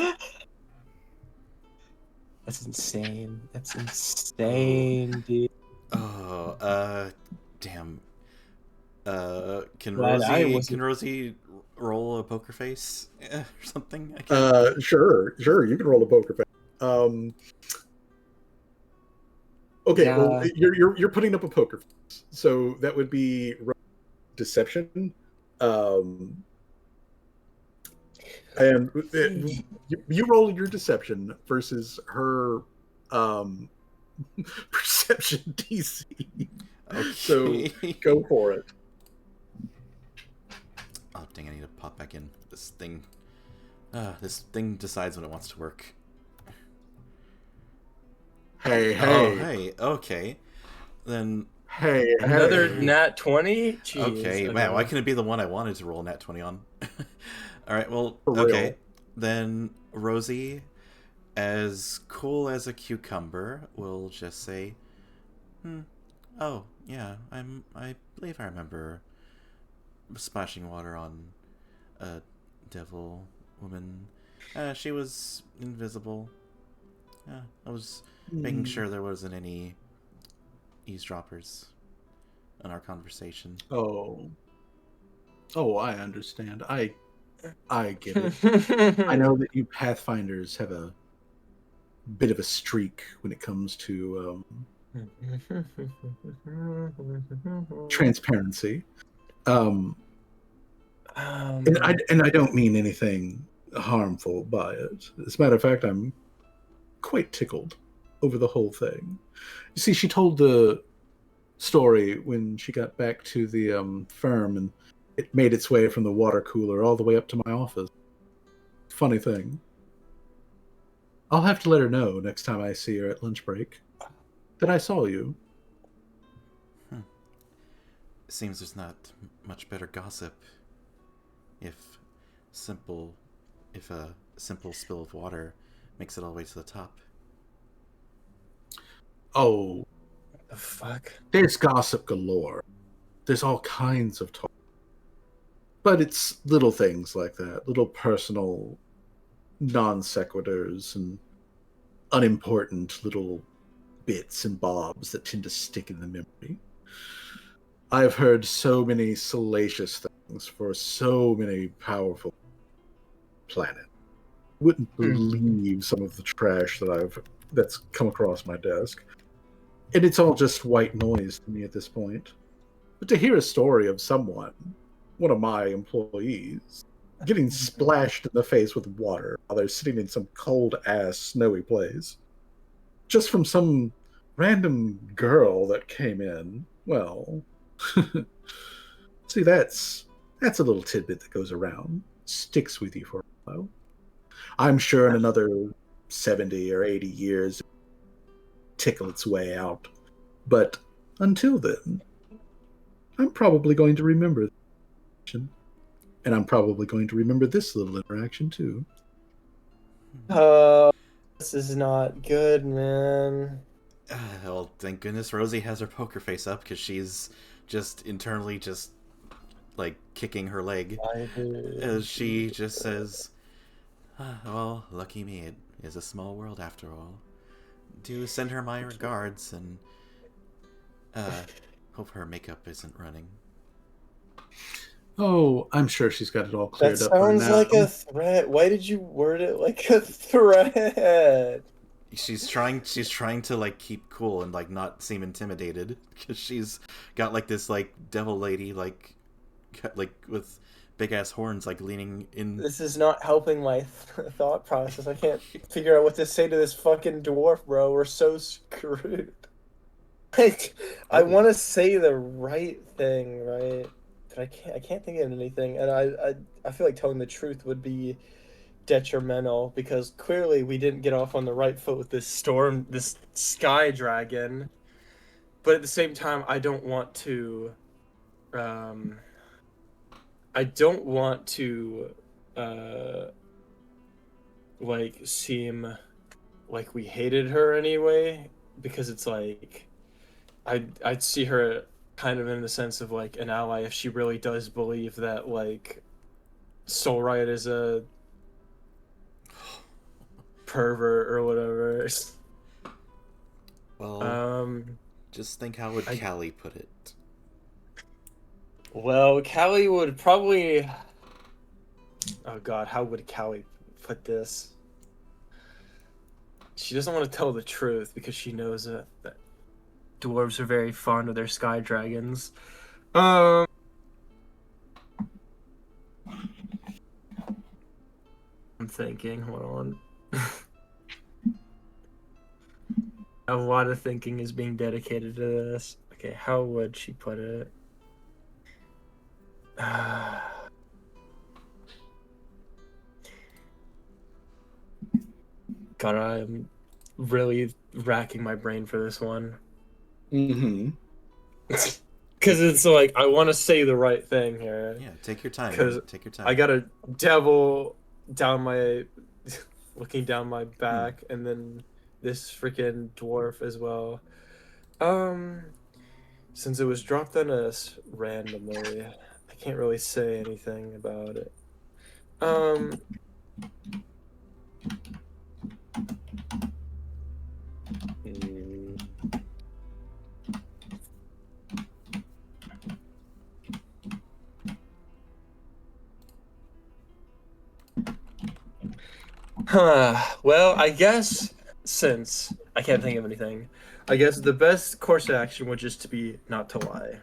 That's insane. That's insane, dude. Oh, damn. Can Glad I Rosie wasn't- roll a poker face or something? I can't. Sure, you can roll a poker face. Okay, Yeah. well, you're putting up a poker face, so that would be deception. And you roll your deception versus her perception DC. Okay. So go for it. Oh dang! I need to pop back in. This thing decides when it wants to work. Hey. Oh, hey. Okay. Then. Hey. Another nat 20? Jeez, Okay, man. Why couldn't it be the one I wanted to roll nat 20 on? All right. Well. For real. Okay. Then Rosie, as cool as a cucumber, will just say, "Oh yeah, I believe I remember splashing water on a devil woman. She was invisible. I was making sure there wasn't any eavesdroppers in our conversation." Oh, I understand. I get it. I know that you Pathfinders have a bit of a streak when it comes to transparency. And I don't mean anything harmful by it. As a matter of fact, I'm quite tickled over the whole thing. You see, she told the story when she got back to the firm, and it made its way from the water cooler all the way up to my office. Funny thing. I'll have to let her know next time I see her at lunch break that I saw you. Seems there's not much better gossip if a simple spill of water makes it all the way to the top. Oh, the fuck? There's gossip galore. There's all kinds of talk. But it's little things like that, little personal non sequiturs and unimportant little bits and bobs that tend to stick in the memory. I've heard so many salacious things for so many powerful planets. Wouldn't believe some of the trash that's come across my desk. And it's all just white noise to me at this point. But to hear a story of someone, one of my employees, getting splashed in the face with water while they're sitting in some cold-ass snowy place, just from some random girl that came in, well, see, that's a little tidbit that goes around, sticks with you for a while. I'm sure in another 70 or 80 years, tickle its way out. But until then, I'm probably going to remember this interaction. And I'm probably going to remember this little interaction too. This is not good, man. Well, thank goodness Rosie has her poker face up, because she's just internally just like kicking her leg as she just says, well, lucky me, it is a small world after all. Do send her my regards, and hope her makeup isn't running. Oh, I'm sure she's got it all cleared That up by sounds now. like a threat. Why did you word it like a threat? She's trying to like keep cool and like not seem intimidated, because she's got like this like devil lady like with big ass horns like leaning in. This is not helping my thought process. I can't figure out what to say to this fucking dwarf, bro. We're so screwed. I want to say the right thing, right? But I can't think of anything, and I feel like telling the truth would be detrimental, because clearly we didn't get off on the right foot with this sky dragon. But at the same time, I don't want to like seem like we hated her anyway, because it's like I'd see her kind of in the sense of like an ally if she really does believe that like Soul Riot is a pervert or whatever. Well, just think how would Callie put it? Well, Callie would probably. Oh God, how would Callie put this? She doesn't want to tell the truth because she knows that dwarves are very fond of their sky dragons. I'm thinking. Hold on. A lot of thinking is being dedicated to this. Okay, how would she put it? God, I'm really racking my brain for this one. Mm-hmm. Because it's like, I want to say the right thing here. Yeah, take your time. Because take your time. I got a devil down my... looking down my back, and then this freaking dwarf as well. Since it was dropped on us randomly, I can't really say anything about it. Well, I guess since I can't think of anything, I guess the best course of action would just to be not to lie.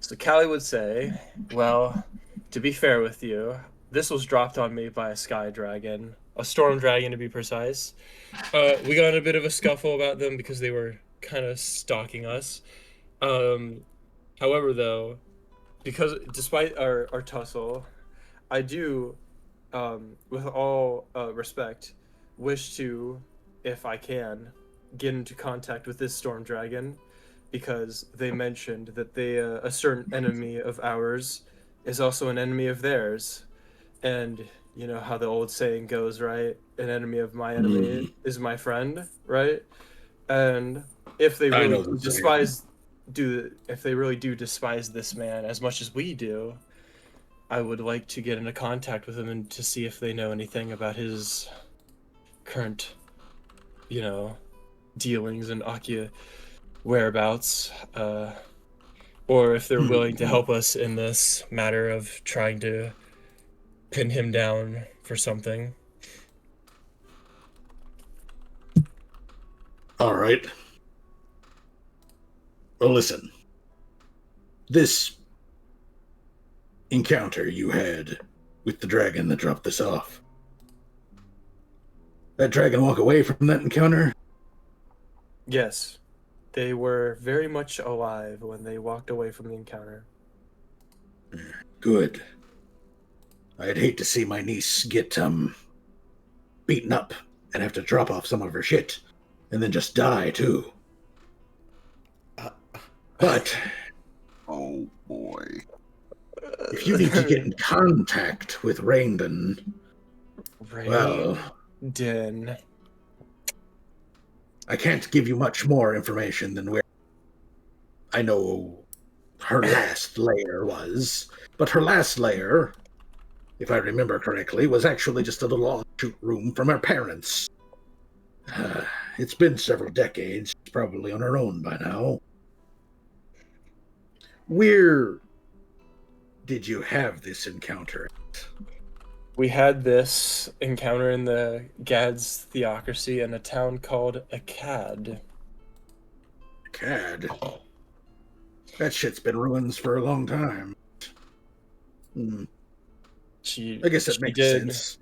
So Callie would say, well, to be fair with you, this was dropped on me by a sky dragon, a storm dragon to be precise. We got in a bit of a scuffle about them because they were kind of stalking us. However, though, because despite our tussle, I do, with all respect, wish to, if I can, get into contact with this storm dragon, because they mentioned that they a certain enemy of ours is also an enemy of theirs, and you know how the old saying goes, right? An enemy of my enemy is my friend, right? And if they really do despise this man as much as we do, I would like to get into contact with him and to see if they know anything about his current, dealings and Akia whereabouts, or if they're willing to help us in this matter of trying to pin him down for something. All right. Well, listen. This encounter you had with the dragon that dropped this off. That dragon walk away from that encounter? Yes. They were very much alive when they walked away from the encounter. Good. I'd hate to see my niece get, beaten up and have to drop off some of her shit and then just die, too. But... Oh, boy. If you need to get in contact with Raindon, well... I can't give you much more information than where I know her last lair was. But her last lair, if I remember correctly, was actually just a little offshoot room from her parents. It's been several decades, probably on her own by now. Where did you have this encounter? We had this encounter in the Gad's Theocracy in a town called Akkad. Akkad? That shit's been ruins for a long time. I guess that makes sense.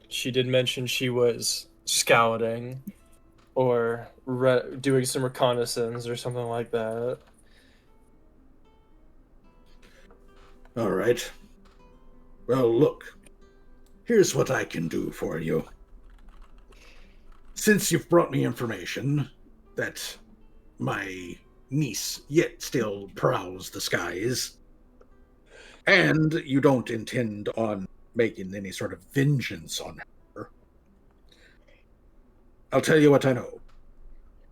She did mention she was scouting or doing some reconnaissance or something like that. All right. Well, look. Here's what I can do for you. Since you've brought me information that my niece yet still prowls the skies, and you don't intend on making any sort of vengeance on her, I'll tell you what I know,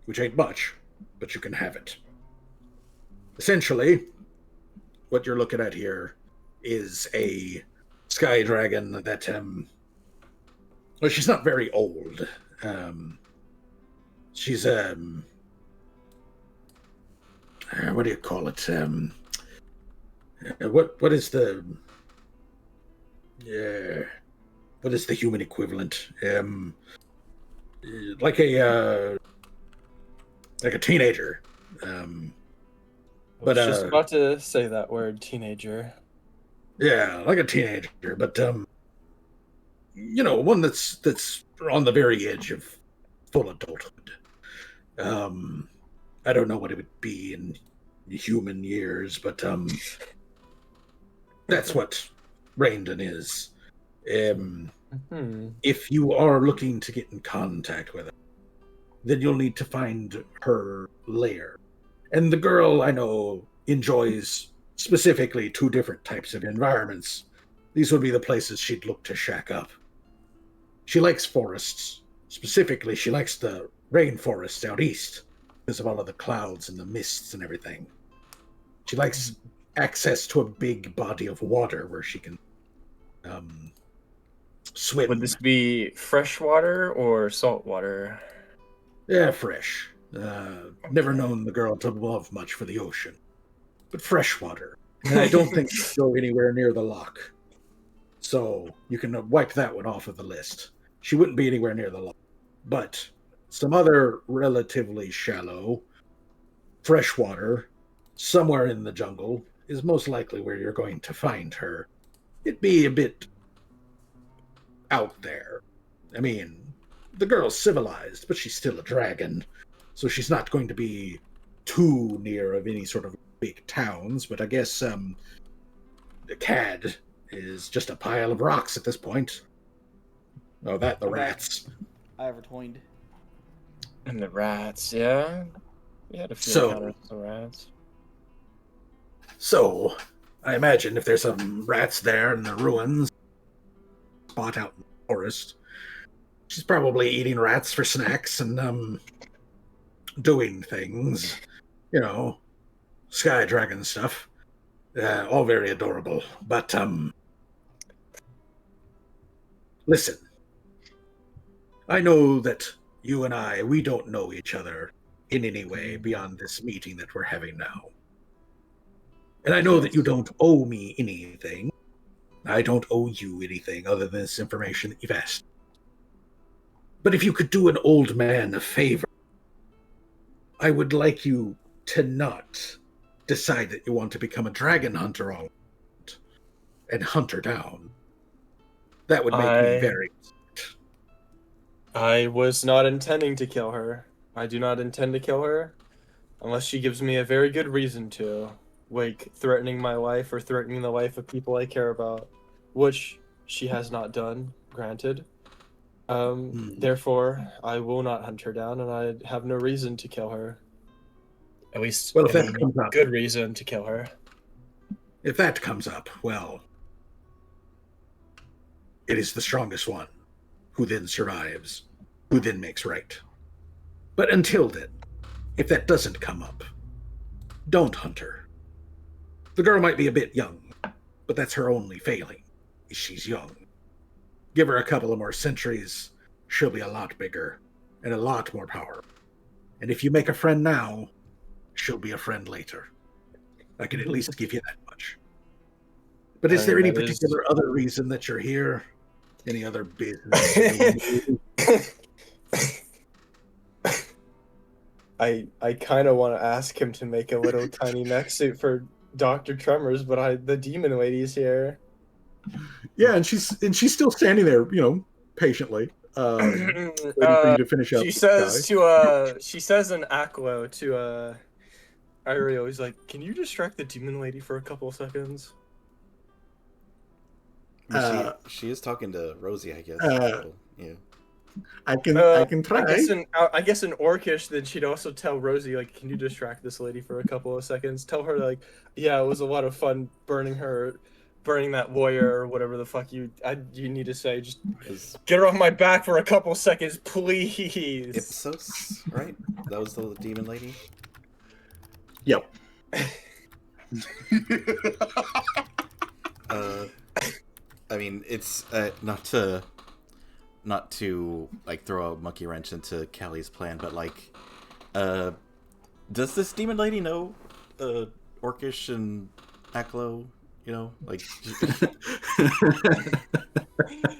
which ain't much, but you can have it. Essentially, what you're looking at here is a sky dragon that, well, she's not very old. She's, what do you call it? What is the, what is the human equivalent? Like a teenager. I was just about to say that word, teenager. Yeah, like a teenager, but one that's on the very edge of full adulthood. I don't know what it would be in human years, but that's what Raindon is. If you are looking to get in contact with her, then you'll need to find her lair. And the girl, I know, enjoys specifically 2 different types of environments. These would be the places she'd look to shack up. She likes forests. Specifically, she likes the rainforests out east because of all of the clouds and the mists and everything. She likes access to a big body of water where she can swim. Would this be fresh water or salt water? Yeah, fresh. Never known the girl to love much for the ocean. But fresh water. And I don't think she'd go anywhere near the loch. So you can wipe that one off of the list. She wouldn't be anywhere near the loch. But some other relatively shallow, fresh water, somewhere in the jungle, is most likely where you're going to find her. It'd be a bit out there. I mean, the girl's civilized, but she's still a dragon. So she's not going to be too near of any sort of big towns, but I guess the Cad is just a pile of rocks at this point. Oh, the rats. I ever toined. And the rats, yeah. We had a few encounters with the rats. So, I imagine if there's some rats there in the ruins, spot out in the forest, she's probably eating rats for snacks and doing things, sky dragon stuff. All very adorable. But listen, I know that you and I, we don't know each other in any way beyond this meeting that we're having now. And I know that you don't owe me anything. I don't owe you anything other than this information that you've asked. But if you could do an old man a favor, I would like you to not decide that you want to become a dragon hunter all and hunt her down. That would make me very... I was not intending to kill her. I do not intend to kill her unless she gives me a very good reason to. Like threatening my life or threatening the life of people I care about, which she has not done, granted. Therefore, I will not hunt her down, and I have no reason to kill her. At least, well, if that comes up, good reason to kill her. If that comes up, well, it is the strongest one who then survives, who then makes right. But until then, if that doesn't come up, don't hunt her. The girl might be a bit young, but that's her only failing. She's young. Give her a couple of more centuries, she'll be a lot bigger and a lot more powerful. And if you make a friend now, she'll be a friend later. I can at least give you that much. But is there any particular other reason that you're here? Any other business? I kind of want to ask him to make a little tiny neck suit for Dr. Tremors, but the demon lady's here. Yeah, and she's still standing there, patiently, waiting for you to finish up. She says in Aklo to Ariel, he's like, "Can you distract the demon lady for a couple of seconds?" She is talking to Rosie, I guess. Yeah. I can try. I guess in Orcish, then she'd also tell Rosie, like, "Can you distract this lady for a couple of seconds? Tell her, like, yeah, it was a lot of fun burning her burning that lawyer or whatever the fuck you need to say. Just get her off my back for a couple seconds, please. Ipsos, right? That was the demon lady. Yep. I mean, it's not to like throw a monkey wrench into Callie's plan, but like, does this demon lady know Orcish and Aklo? You know, like.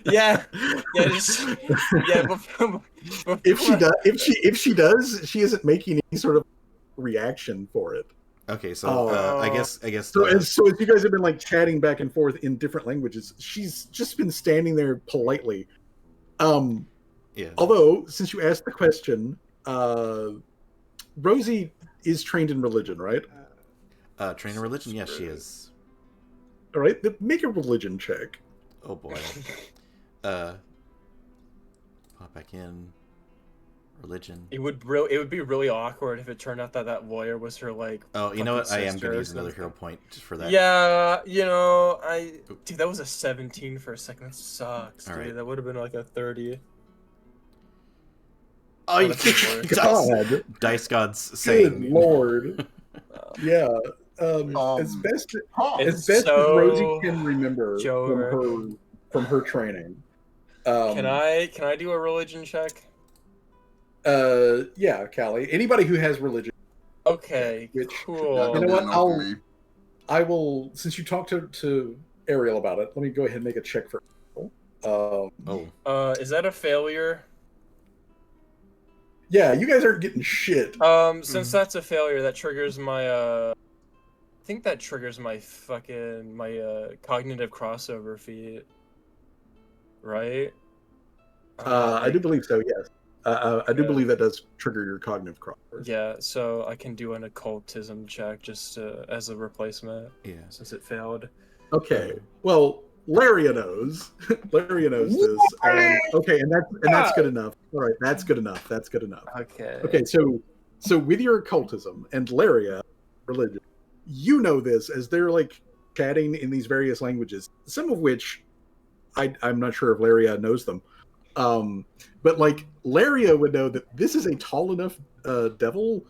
Yeah. Just, yeah. If she does, she isn't making any sort of reaction for it. Okay, so I guess. So as you guys have been like chatting back and forth in different languages, she's just been standing there politely. Yeah. Although, since you asked the question, Rosie is trained in religion, right? Trained in religion? Yes, she is. All right, make a religion check. Oh boy. Pop back in. Religion. It would be really awkward if it turned out that lawyer was her like. Oh, you know what? I am gonna use another hero point just for that. Yeah, dude, that was a 17 for a second. That sucks, dude. Right. That would have been like a 30. Oh, you God. Dice God's saying. Good Lord. Yeah. As best as Rosie can remember from her training. Can I do a religion check? Yeah, Callie. Anybody who has religion. Okay, cool. You know what? I will. Since you talked to Ariel about it, let me go ahead and make a check for. Is that a failure? Yeah, you guys aren't getting shit. Since that's a failure, that triggers my I think that triggers my cognitive crossover feat. Right? I do believe so, yes. I do believe that does trigger your cognitive crossover. Yeah, so I can do an occultism check just as a replacement. Yeah. Since it failed. Okay. Well, Laria knows. Laria knows this. Okay, and that's good enough. All right, that's good enough. That's good enough. Okay. Okay, so with your occultism and Laria religion, you know this as they're like chatting in these various languages, some of which I'm not sure if Laria knows them. But like Laria would know that this is a tall enough devil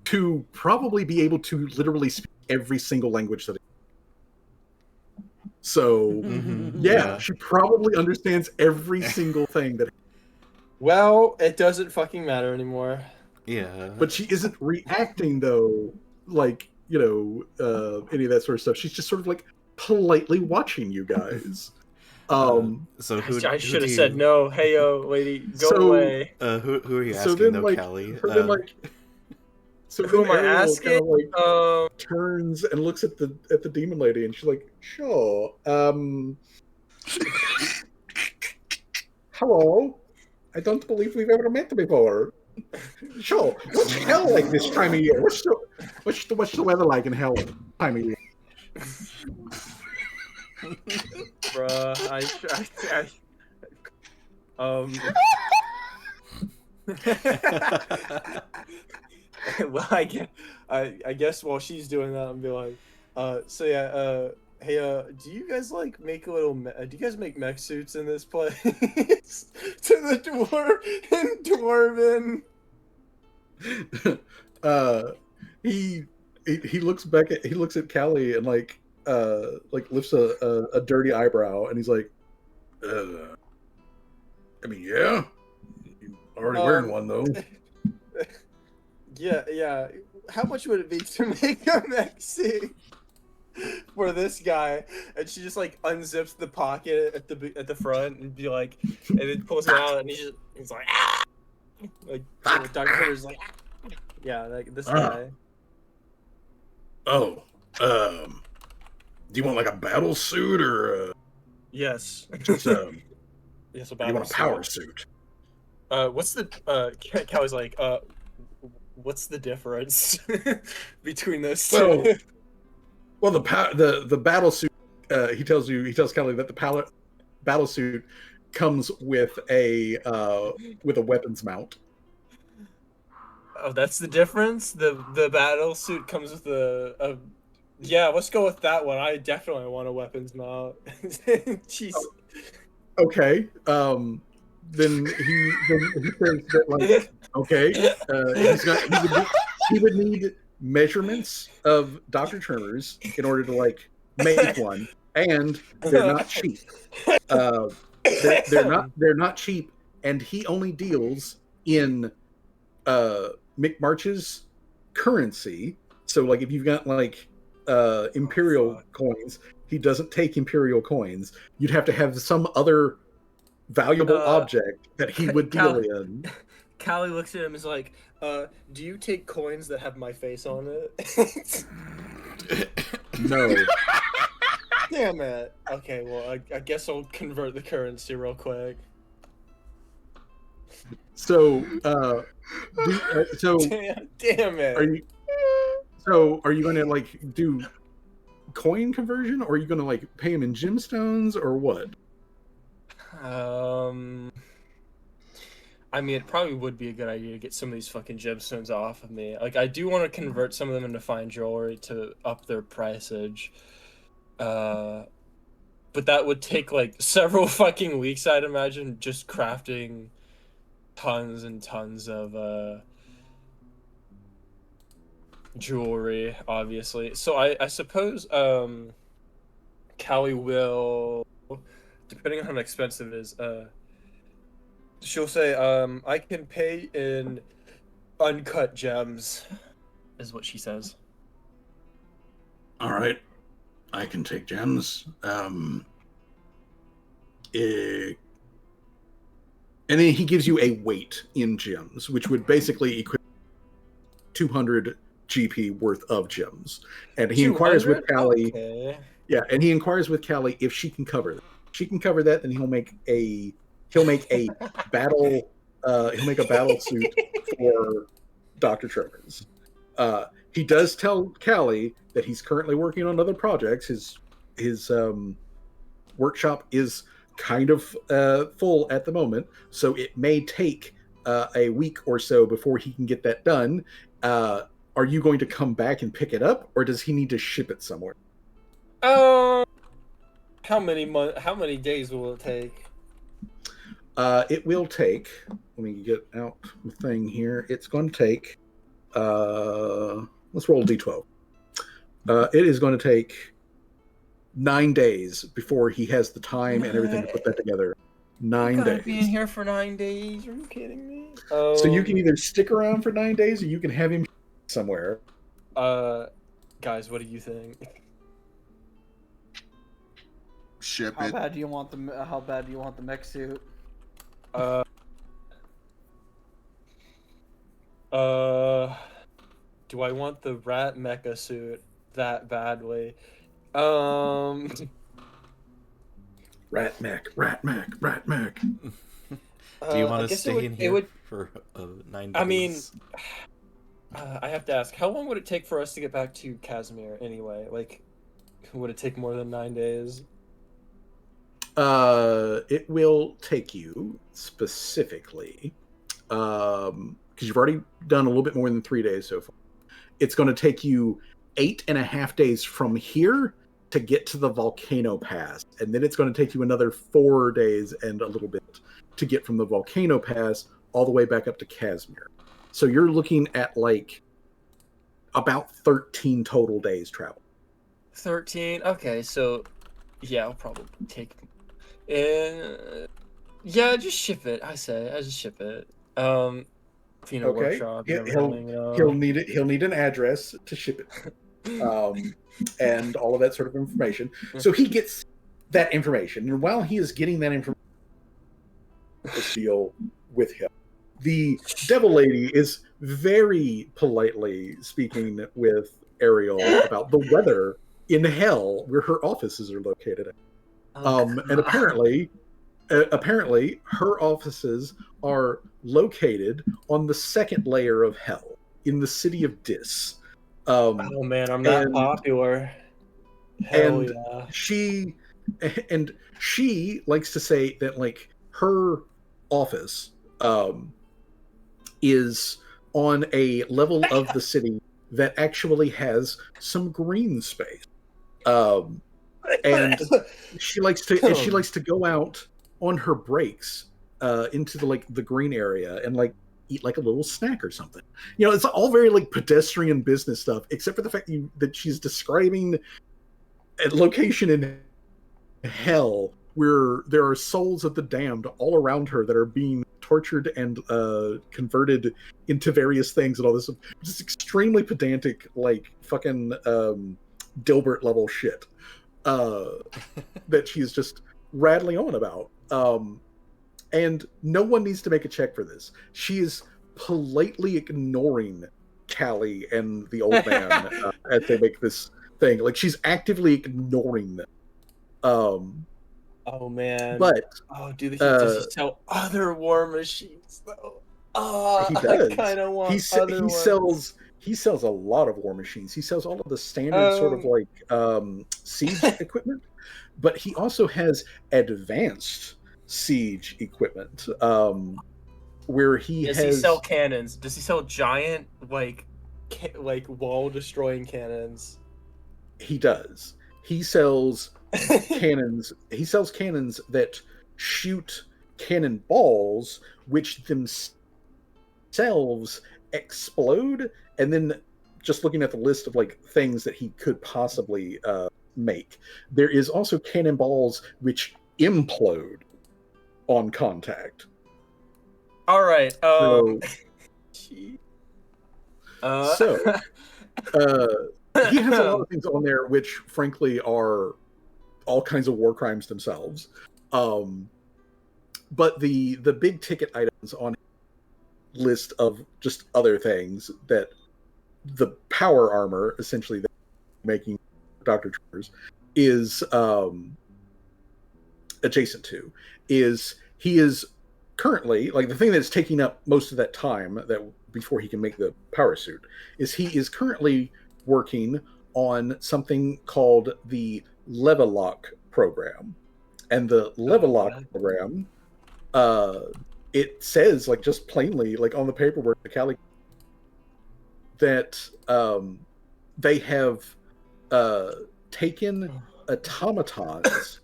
to probably be able to literally speak every single language that. So yeah, she probably understands every single thing that. Well, it doesn't fucking matter anymore. Yeah. But she isn't reacting though, like any of that sort of stuff. She's just sort of like politely watching you guys. So I should have said no. Hey, yo, lady, go away. Who are you asking, though, Callie? So who am I asking? Kind of, turns and looks at the demon lady, and she's like, "Sure. Hello. I don't believe we've ever met before. Sure. What's hell like this time of year? What's the weather like in hell time of year?" Bruh, well, I guess while she's doing that, I'm be like, hey, do you guys like make do you guys make mech suits in this place? To the dwarven. He looks at Callie and like lifts a dirty eyebrow, and he's like, I mean, yeah, you're already wearing one though. Yeah. How much would it be to make a mech suit for this guy? And she just like unzips the pocket at the front and be like, and then pulls it out, and he's like, ah! Like Dr. Pepper's like, ah! Yeah, like this guy. Oh, do you want like a battle suit or yes, just yes, a you want a power suit? What's the Callie's like? What's the difference between those two? Well, the battle suit. He tells Callie that the battle suit comes with a weapons mount. Oh, that's the difference. The battle suit comes with the Yeah, let's go with that one. I definitely want a weapons mount. Jeez. Okay. Then he says that like okay, he would need measurements of Dr. Tremors in order to like make one, and they're not cheap. They're not cheap, and he only deals in Mick March's currency. So like if you've got like imperial coins, he doesn't take imperial coins. You'd have to have some other valuable object that he would deal in. Callie looks at him and is like, do you take coins that have my face on it? No. Damn it. Okay, well, I guess I'll convert the currency real quick. So, Damn it. Are you going to like do coin conversion, or are you going to like pay him in gemstones, or what? I mean, it probably would be a good idea to get some of these fucking gemstones off of me. Like, I do want to convert some of them into fine jewelry to up their priceage. But that would take like several fucking weeks, I'd imagine, just crafting tons and tons of jewelry, obviously. So I suppose Callie will, depending on how expensive it is, she'll say, I can pay in uncut gems, is what she says. All right, I can take gems. And then he gives you a weight in gems, which would basically equip 200 GP worth of gems. And he inquires with Callie. Okay. Yeah, and he inquires with Callie if she can cover that. If she can cover that, then he'll make a battle suit for Dr. Tremors. He does tell Callie that he's currently working on other projects. His workshop is kind of full at the moment, so it may take a week or so before he can get that done. Are you going to come back and pick it up, or does he need to ship it somewhere? How many days will it take? It will take. Let me get out the thing here. It's going to take. Let's roll a d12. It is going to take 9 days before he has the time and everything to put that together. 9 days. Be in here for 9 days? Are you kidding me? So you can either stick around for 9 days, or you can have him somewhere. Guys, what do you think? Ship How it. bad do you want the mech suit? Do I want the rat mecha suit that badly? Rat mech. Do you want to stay in here for 9 days? I mean, I have to ask, how long would it take for us to get back to Casimir anyway? Like, would it take more than 9 days? It will take you specifically, because you've already done a little bit more than 3 days so far. It's going to take you 8.5 days from here to get to the volcano pass, and then it's going to take you another 4 days and a little bit to get from the volcano pass all the way back up to Casimir. So you're looking at like about 13 total days travel. 13? Okay, so yeah, I'll probably take. Yeah, just ship it. I just ship it. Okay. Workshop. He'll need it. He'll need an address to ship it, and all of that sort of information. So he gets that information, and while he is getting that information, deal with him. The Devil Lady is very politely speaking with Ariel about the weather in hell where her offices are located. And apparently her offices are located on the second layer of hell in the city of Dis. Oh man, I'm not popular. Hell yeah. She likes to say that like her office is on a level of the city that actually has some green space. And she likes to go out on her breaks into the green area and like eat like a little snack or something. You know, it's all very like pedestrian business stuff, except for the fact that she's describing a location in hell where there are souls of the damned all around her that are being tortured and converted into various things and all this. Just extremely pedantic, like fucking Dilbert level shit that she's just rattling on about. And no one needs to make a check for this. She is politely ignoring Callie and the old man as they make this thing. Like, she's actively ignoring them. Oh man! But dude, does he sell other war machines though? Oh, he does. I kind of want other ones. He sells a lot of war machines. He sells all of the standard sort of like siege equipment, but he also has advanced siege equipment where Does he sell cannons? Does he sell giant like wall destroying cannons? He does. He sells cannons. He sells cannons that shoot cannonballs, which themselves explode. And then, just looking at the list of like things that he could possibly make, there is also cannonballs which implode on contact. All right. So he has a lot of things on there which, frankly, are all kinds of war crimes themselves. But the big ticket items on his list of just other things that the power armor, essentially, that making Dr. Tremors is adjacent to, is he is currently, like, the thing that's taking up most of that time that before he can make the power suit is he is currently working on something called the Levelock program. And the Levelock program, it says, like, just plainly, like, on the paperwork, the Cali, that they have taken automatons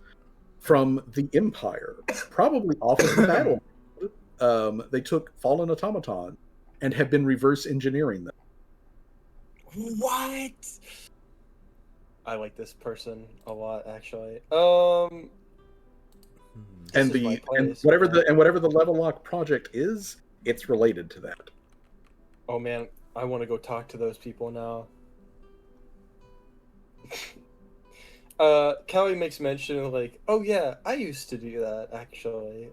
from the Empire, probably off of the battle. They took fallen automatons and have been reverse engineering them. What? I like this person a lot, actually. And whatever the Levelock project is, it's related to that. Oh man, I want to go talk to those people now. Kelly makes mention of like, oh yeah, I used to do that actually.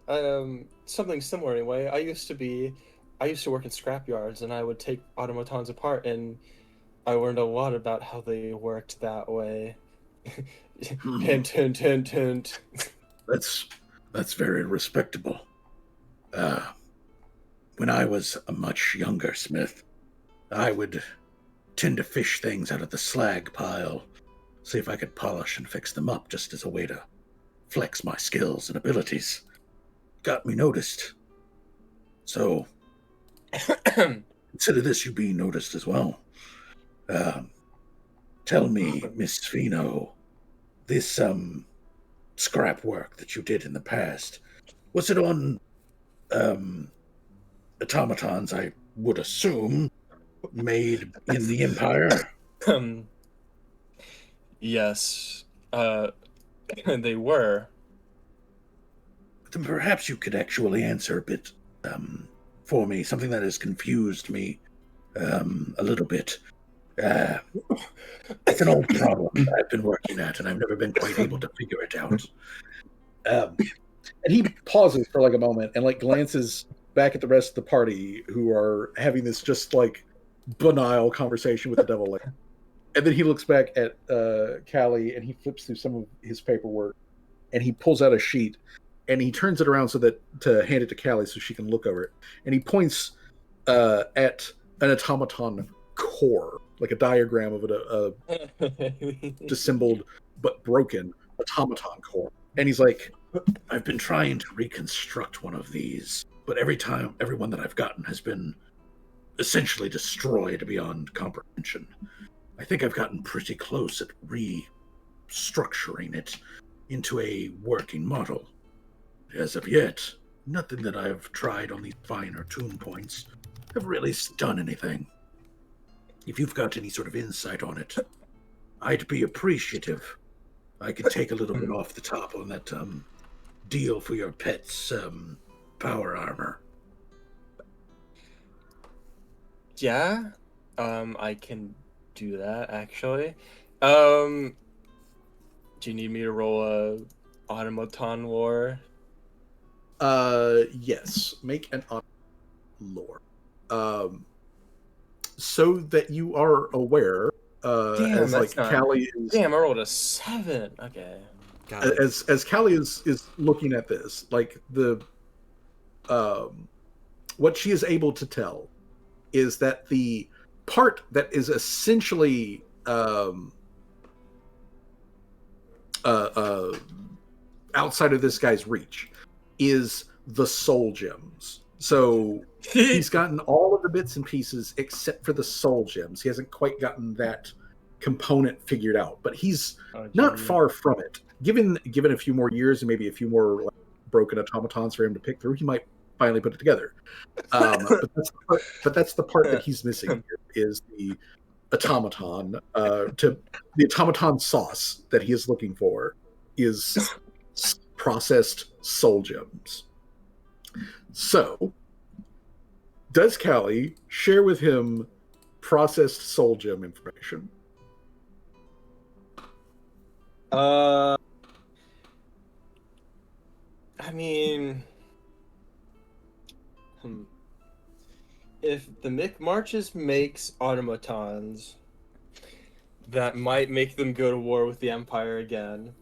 Something similar anyway. I used to work in scrap yards, and I would take automatons apart, and I learned a lot about how they worked that way. Hint, hint, hint, hint. That's very respectable. When I was a much younger smith, I would tend to fish things out of the slag pile, see if I could polish and fix them up just as a way to flex my skills and abilities. Got me noticed. So, consider this you being noticed as well. Tell me, Miss Fino, this scrap work that you did in the past, was it on automatons, I would assume, made in the Empire? Yes, they were. Then perhaps you could actually answer a bit for me, something that has confused me a little bit. It's an old problem that I've been working at, and I've never been quite able to figure it out. And he pauses for like a moment and like glances back at the rest of the party who are having this just like banal conversation with the devil lady. And then he looks back at Callie and he flips through some of his paperwork and he pulls out a sheet and he turns it around so that to hand it to Callie so she can look over it. And he points at an automaton core, like a diagram of a dissembled but broken automaton core. And he's like, I've been trying to reconstruct one of these, but everyone that I've gotten has been essentially destroyed beyond comprehension. I think I've gotten pretty close at restructuring it into a working model. As of yet, nothing that I've tried on these finer tune points have really done anything. If you've got any sort of insight on it, I'd be appreciative. I could take a little bit off the top on that deal for your pet's power armor. Yeah, I can do that actually. Do you need me to roll a automaton war? Yes. Make an lore. So that you are aware, Damn, as like Callie is. Damn, I rolled a 7. Okay. As Callie is looking at this, like the what she is able to tell is that the part that is essentially outside of this guy's reach is the soul gems. So he's gotten all of the bits and pieces except for the soul gems. He hasn't quite gotten that component figured out, but he's not far from it. Given a few more years and maybe a few more like, broken automatons for him to pick through, he might finally put it together. But that's the part that he's missing here, is the automaton. To the automaton sauce that he is looking for is processed soul gems. So, does Callie share with him processed soul gem information? I mean, if the McMarches makes automatons, that might make them go to war with the Empire again.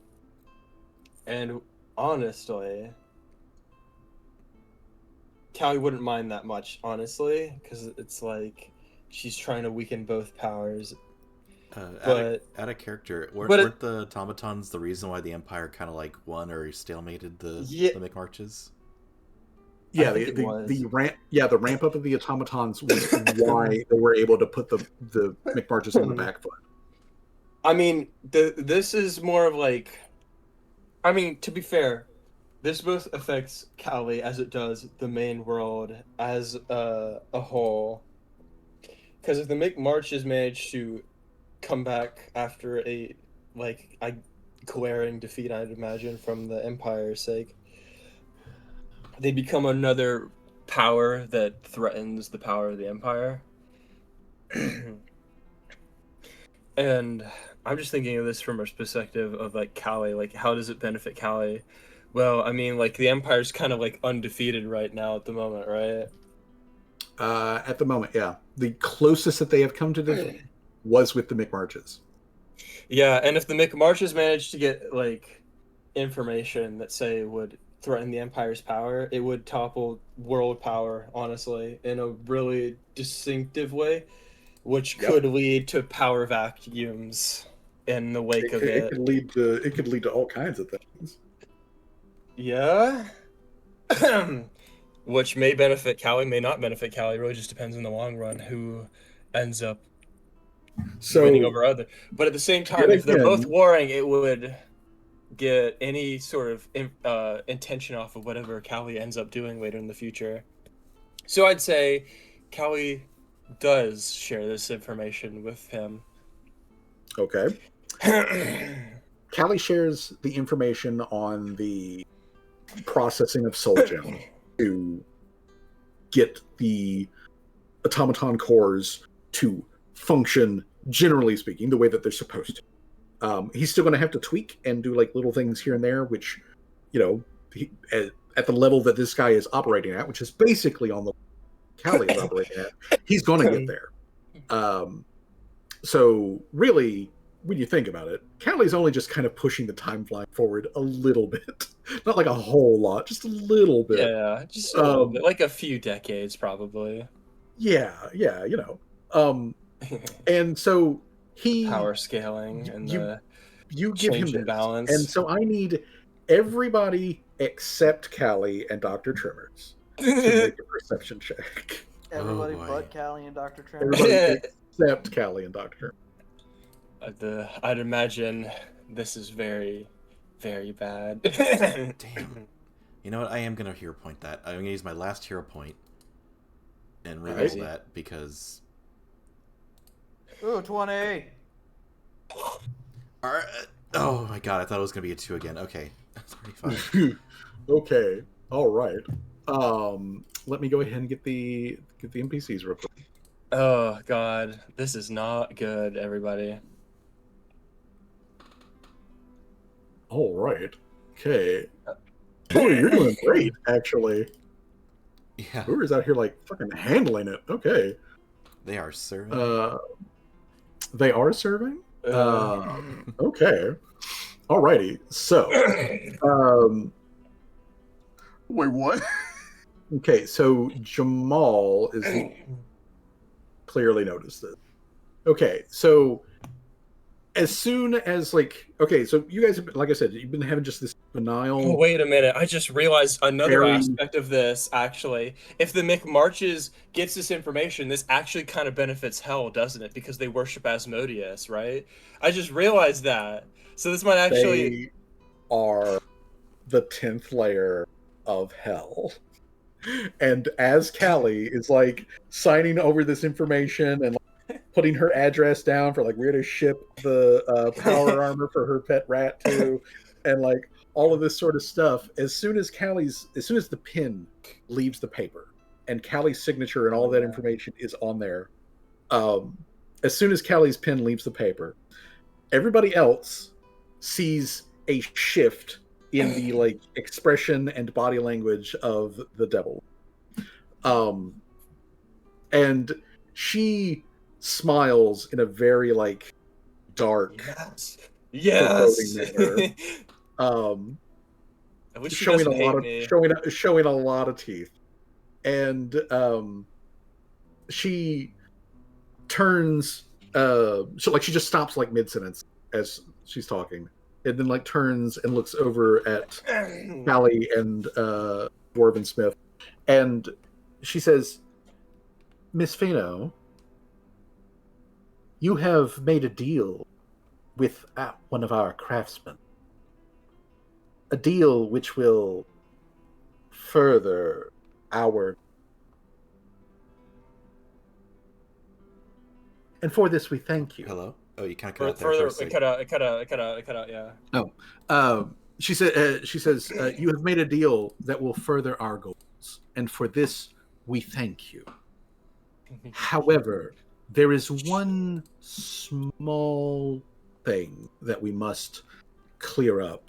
And honestly, Callie wouldn't mind that much, honestly, because it's like she's trying to weaken both powers. Out of character, weren't the automatons the reason why the Empire kind of like won or stalemated the McMarches? Yeah, the ramp up of the automatons was why they were able to put the McMarches on the back foot. I mean, this is more of like, I mean, to be fair, this both affects Callie as it does the main world as a whole. Because if the McMarches manage to come back after a glaring defeat, I'd imagine, from the Empire's sake, they become another power that threatens the power of the Empire. And I'm just thinking of this from a perspective of like Callie, like how does it benefit Callie? Well, I mean, like the Empire's kind of like undefeated right now at the moment, right? At the moment, yeah. The closest that they have come to defeat was with the McMarches. Yeah, and if the McMarches managed to get like information that say would threaten the Empire's power, it would topple world power, honestly, in a really distinctive way, which could lead to power vacuums in the wake of it. It could lead to all kinds of things. Yeah. Which may benefit Callie, may not benefit Callie. It really just depends in the long run who ends up winning over other. But at the same time, if they're both warring, it would get any sort of intention off of whatever Callie ends up doing later in the future. So I'd say Callie does share this information with him. Okay. Callie shares the information on the processing of soul gem to get the automaton cores to function, generally speaking, the way that they're supposed to. He's still going to have to tweak and do like little things here and there, which, you know, at the level that this guy is operating at, which is basically on the Callie is operating at, he's going to get there. So really, when you think about it, Callie's only just kind of pushing the timeline forward a little bit. Not like a whole lot, just a little bit. Yeah, just a little bit. Like a few decades, probably. Yeah, you know. And so he... Power scaling and you give him this. Balance. And so I need everybody except Callie and Dr. Trimmers to make a perception check. Everybody boy. but Callie and Dr. Trent. Everybody except Callie and Dr. I'd imagine this is very, very bad. Damn. You know what? I am gonna hero point that. I'm gonna use my last hero point and reroll that because. Ooh, 20. Alright. Oh my god! I thought it was gonna be a 2 again. Okay, 35. Okay, all right. Let me go ahead and get the NPCs real quick. Oh god, this is not good, everybody. All right. Okay. Oh, you're doing great, actually. Yeah, Brewer's out here like fucking handling it. Okay. they are serving. They are serving. Okay. Alrighty. So, Wait, what? okay. So Jamal is clearly noticed this. Okay. So as soon as okay, so you guys have been, like I said, you've been having just this banal. Oh, wait a minute! I just realized another Very- aspect of this. Actually, if the McMarches gets this information, this actually kind of benefits Hell, doesn't it? Because they worship Asmodeus, right? I just realized that. So this might actually. They are the 10th layer of hell. And as Callie is like signing over this information and putting her address down for like where to ship the power armor for her pet rat to, and like all of this sort of stuff, as soon as the pen leaves the paper and Callie's signature and all that information is on there, as soon as Callie's pen leaves the paper, everybody else sees a shift in the like expression and body language of the devil. And she smiles in a very like dark, Yes. foreboding manner. I wish she showing doesn't a lot hate of me. showing a lot of teeth. And she turns so like she just stops like mid-sentence as she's talking, and then like turns and looks over at Callie and Dwarven Smith, and she says, "Miss Fino, you have made a deal with one of our craftsmen. A deal which will further our... And for this we thank you." Hello. Oh, you kind of cut out there Further, for a it second. cut out. Yeah. She says, "You have made a deal that will further our goals, and for this we thank you. However, there is one small thing that we must clear up.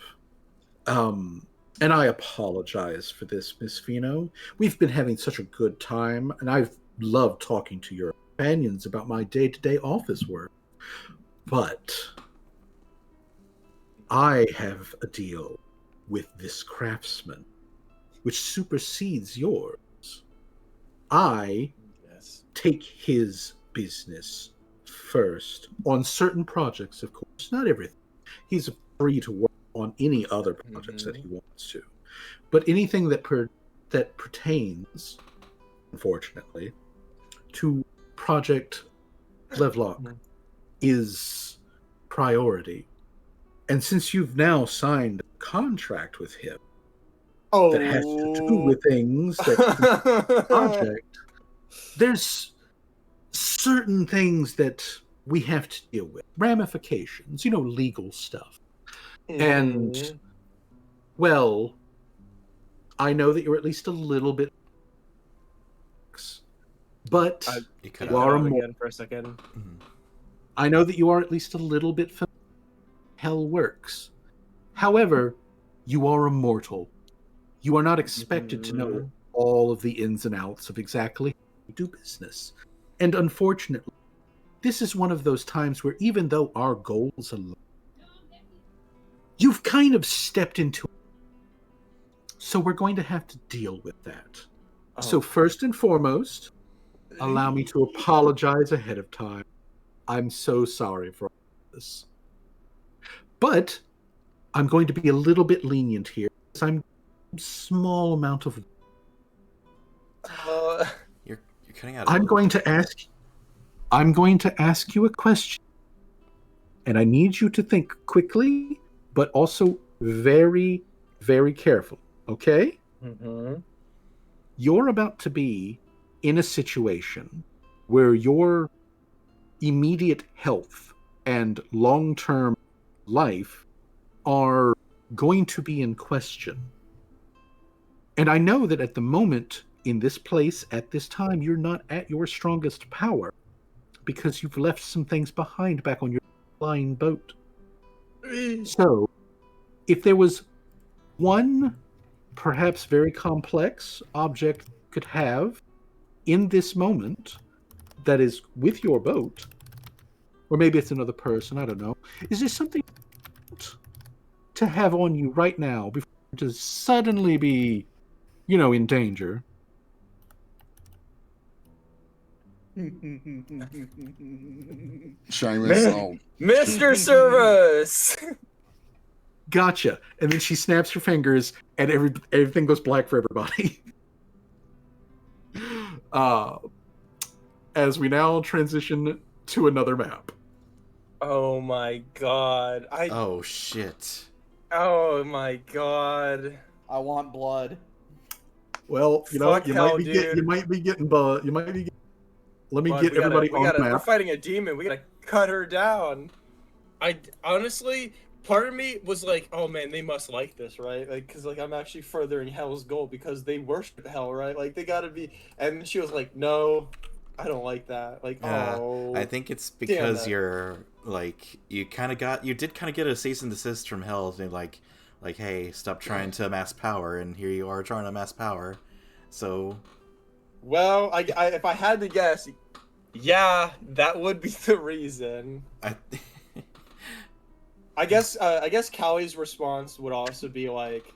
And I apologize for this, Miss Fino. We've been having such a good time, and I've loved talking to your companions about my day-to-day office work. But I have a deal with this craftsman, which supersedes yours. I take his business first on certain projects, of course, not everything. He's free to work on any other projects that he wants to, but anything that pertains, unfortunately, to Project Levlock is priority. And since you've now signed a contract with him that has to do with things that project, there's certain things that we have to deal with, ramifications, legal stuff. And well, I know that you're at least a little bit, but You are again for a second. I know that you are at least a little bit familiar with how hell works. However, you are immortal. You are not expected to know all of the ins and outs of exactly how we do business. And unfortunately, this is one of those times where even though our goals align, you've kind of stepped into it. So we're going to have to deal with that. So first and foremost, allow me to apologize ahead of time. I'm so sorry for all this. But I'm going to be a little bit lenient here, because I'm a small amount of... You're You're cutting out. I'm going to ask you a question, and I need you to think quickly, but also very, very carefully. Okay? Mm-hmm. You're about to be in a situation where your immediate health and long-term life are going to be in question. And I know that at the moment, in this place, at this time, you're not at your strongest power because you've left some things behind back on your flying boat. So, if there was one perhaps very complex object you could have in this moment that is with your boat, or maybe it's another person, I don't know, is there something to have on you right now before to suddenly be, in danger? Seamus, Mr. Service. Gotcha. And then she snaps her fingers, and everything goes black for everybody. As we now transition to another map. Oh my god. Oh shit. Oh my god. I want blood. Well, you know what? Fuck You hell, might be getting. Let me Bud, get everybody on the We're map. fighting a demon. We gotta cut her down. I honestly, part of me was like, oh man, they must like this, right? Like, cause like I'm actually furthering Hell's goal because they worship Hell, right? Like they gotta be. And she was like, no, I don't like that. Like, oh. I think it's because you're like you did kind of get a cease and desist from Hell, and like, hey, stop trying to amass power, and here you are trying to amass power. So, well, I if I had to guess, yeah, that would be the reason. I guess Callie's response would also be like,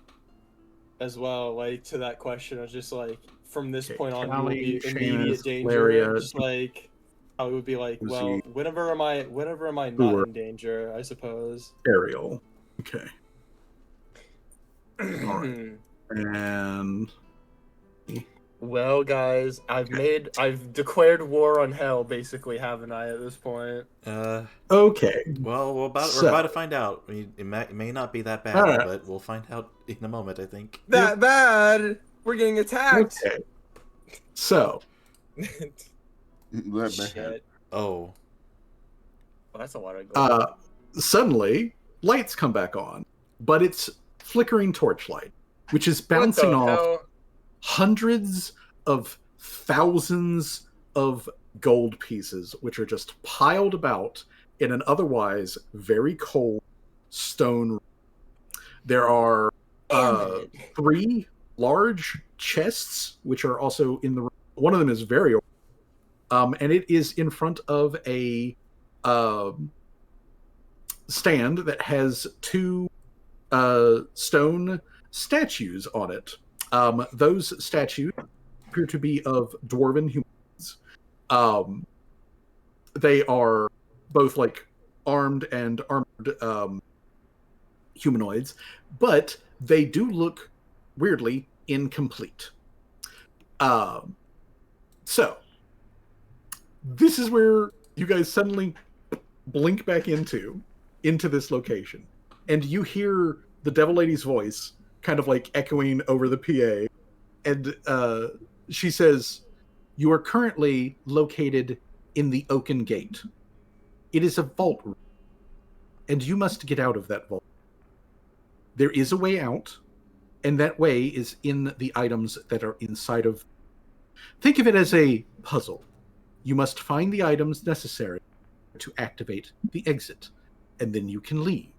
as well, like to that question. I was just like, from this point on, you will be immediate danger. Just like, I would be like, well, whenever am I not in danger? I suppose. Ariel. Okay. All right. And. Well, guys, I've declared war on Hell, basically, haven't I? At this point. Okay. Well, we're about to find out. It may not be that bad, but we'll find out in a moment, I think. That bad? We're getting attacked. Okay. So. Shit. Oh. Well, that's a lot of gold. Suddenly, lights come back on, but it's flickering torchlight, which is bouncing off hundreds of thousands of gold pieces, which are just piled about in an otherwise very cold stone room. There are 3 large chests, which are also in the room. One of them is very old, and it is in front of a stand that has 2 stone statues on it. Those statues appear to be of dwarven humans. They are both like armed and armored humanoids, but they do look weirdly incomplete. So this is where you guys suddenly blink back into this location, and you hear the Devil Lady's voice kind of like echoing over the PA, and she says, "You are currently located in the Oaken Gate. It is a vault room, and you must get out of that vault. There is a way out, and that way is in the items that are inside of. Think of it as a puzzle. You must find the items necessary to activate the exit, and then you can leave.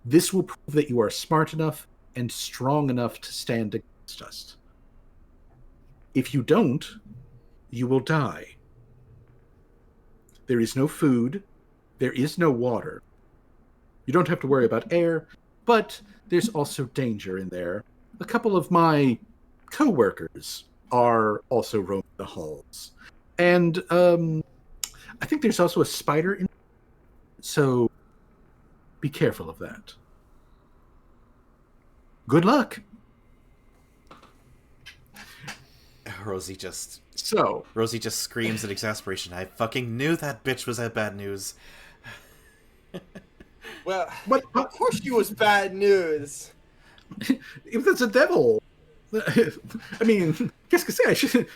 This will prove that you are smart enough and strong enough to stand against us. If you don't, you will die. There is no food. There is no water. You don't have to worry about air, but there's also danger in there. A couple of my co-workers are also roaming the halls. And I think there's also a spider in, so be careful of that. Good luck." Rosie just So screams in exasperation. I fucking knew that bitch was at bad news. Well, of course she was bad news. if that's a devil, I mean, qu'est-ce que c'est? I should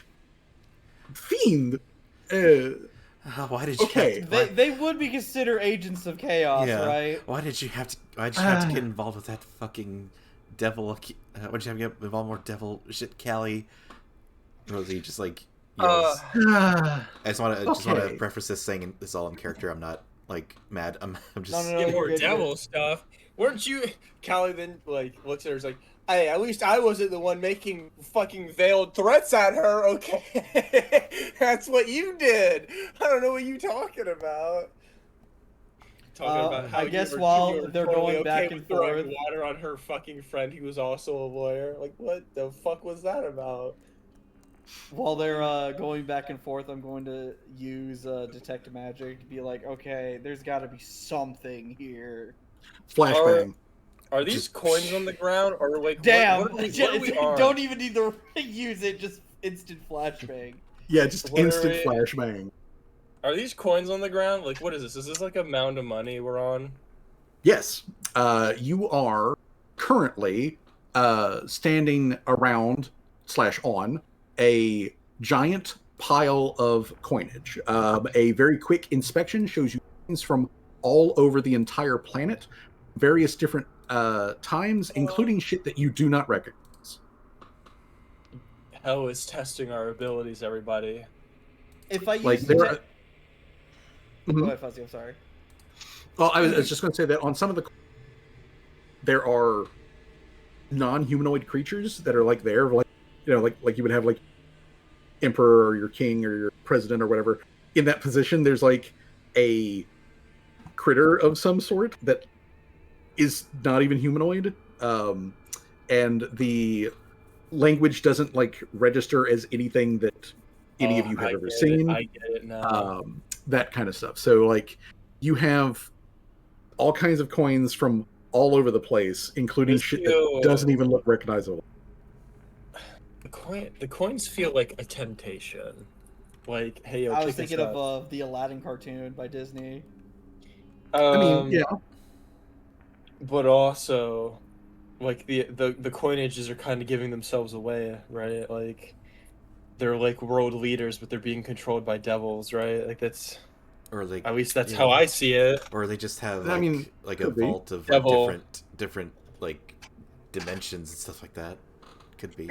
fiend. Why did you? Okay. They would be considered agents of chaos, right? Why did you have to? Why did you have to get involved with that fucking devil? Why did you have to get involved more devil shit, Callie? Rosie just like yells. I just want to preface this saying this all in character. I'm not like mad. I'm just Get more devil stuff. Weren't you? Callie then like looks at her, is like, hey, at least I wasn't the one making fucking veiled threats at her, okay? That's what you did. I don't know what you talking about. Talking about how I guess you while were they're totally going back and throwing forth, water on her fucking friend who was also a lawyer. Like, what the fuck was that about? while they're going back and forth, I'm going to use detect magic to be like, okay, there's got to be something here. Flashbang. Are these coins on the ground, or like? Damn! What are we on? Don't even need to use it. Just instant flashbang. Yeah, just instant flashbang. Are these coins on the ground? Like, what is this? Is this like a mound of money we're on? Yes. You are currently standing around / on a giant pile of coinage. A very quick inspection shows you coins from all over the entire planet, various different times, including shit that you do not recognize. Hell is testing our abilities, everybody. If I Like use there detect... Go ahead, Fuzzy. I'm sorry. Well, I was just going to say that on some of the there are non-humanoid creatures that are like there, like like you would have like emperor or your king or your president or whatever in that position. There's like a critter of some sort that is not even humanoid, and the language doesn't like register as anything that any of you have ever seen. I get it now. That kind of stuff. So like you have all kinds of coins from all over the place, including shit that doesn't even look recognizable. The coins feel like a temptation. Like, hey, yo, I was thinking of the Aladdin cartoon by Disney. I mean, yeah. But also, like the coinages are kind of giving themselves away, right? Like they're like world leaders, but they're being controlled by devils, right? Like that's, or like at least that's how I see it. Or they just have like, I mean, like a vault of like, different like dimensions and stuff like that. Could be.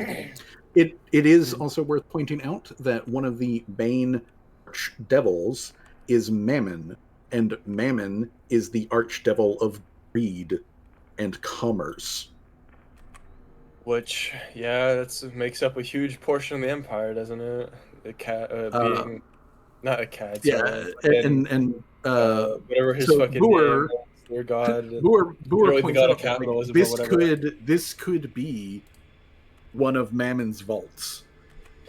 It is also worth pointing out that one of the Bane archdevils is Mammon, and Mammon is the archdevil of greed and commerce. Which, yeah, that makes up a huge portion of the empire, doesn't it? The cat being not a cat. Yeah, and whatever his fucking Boer, name was, their god. Boer points out capitalism, like, this could be one of Mammon's vaults.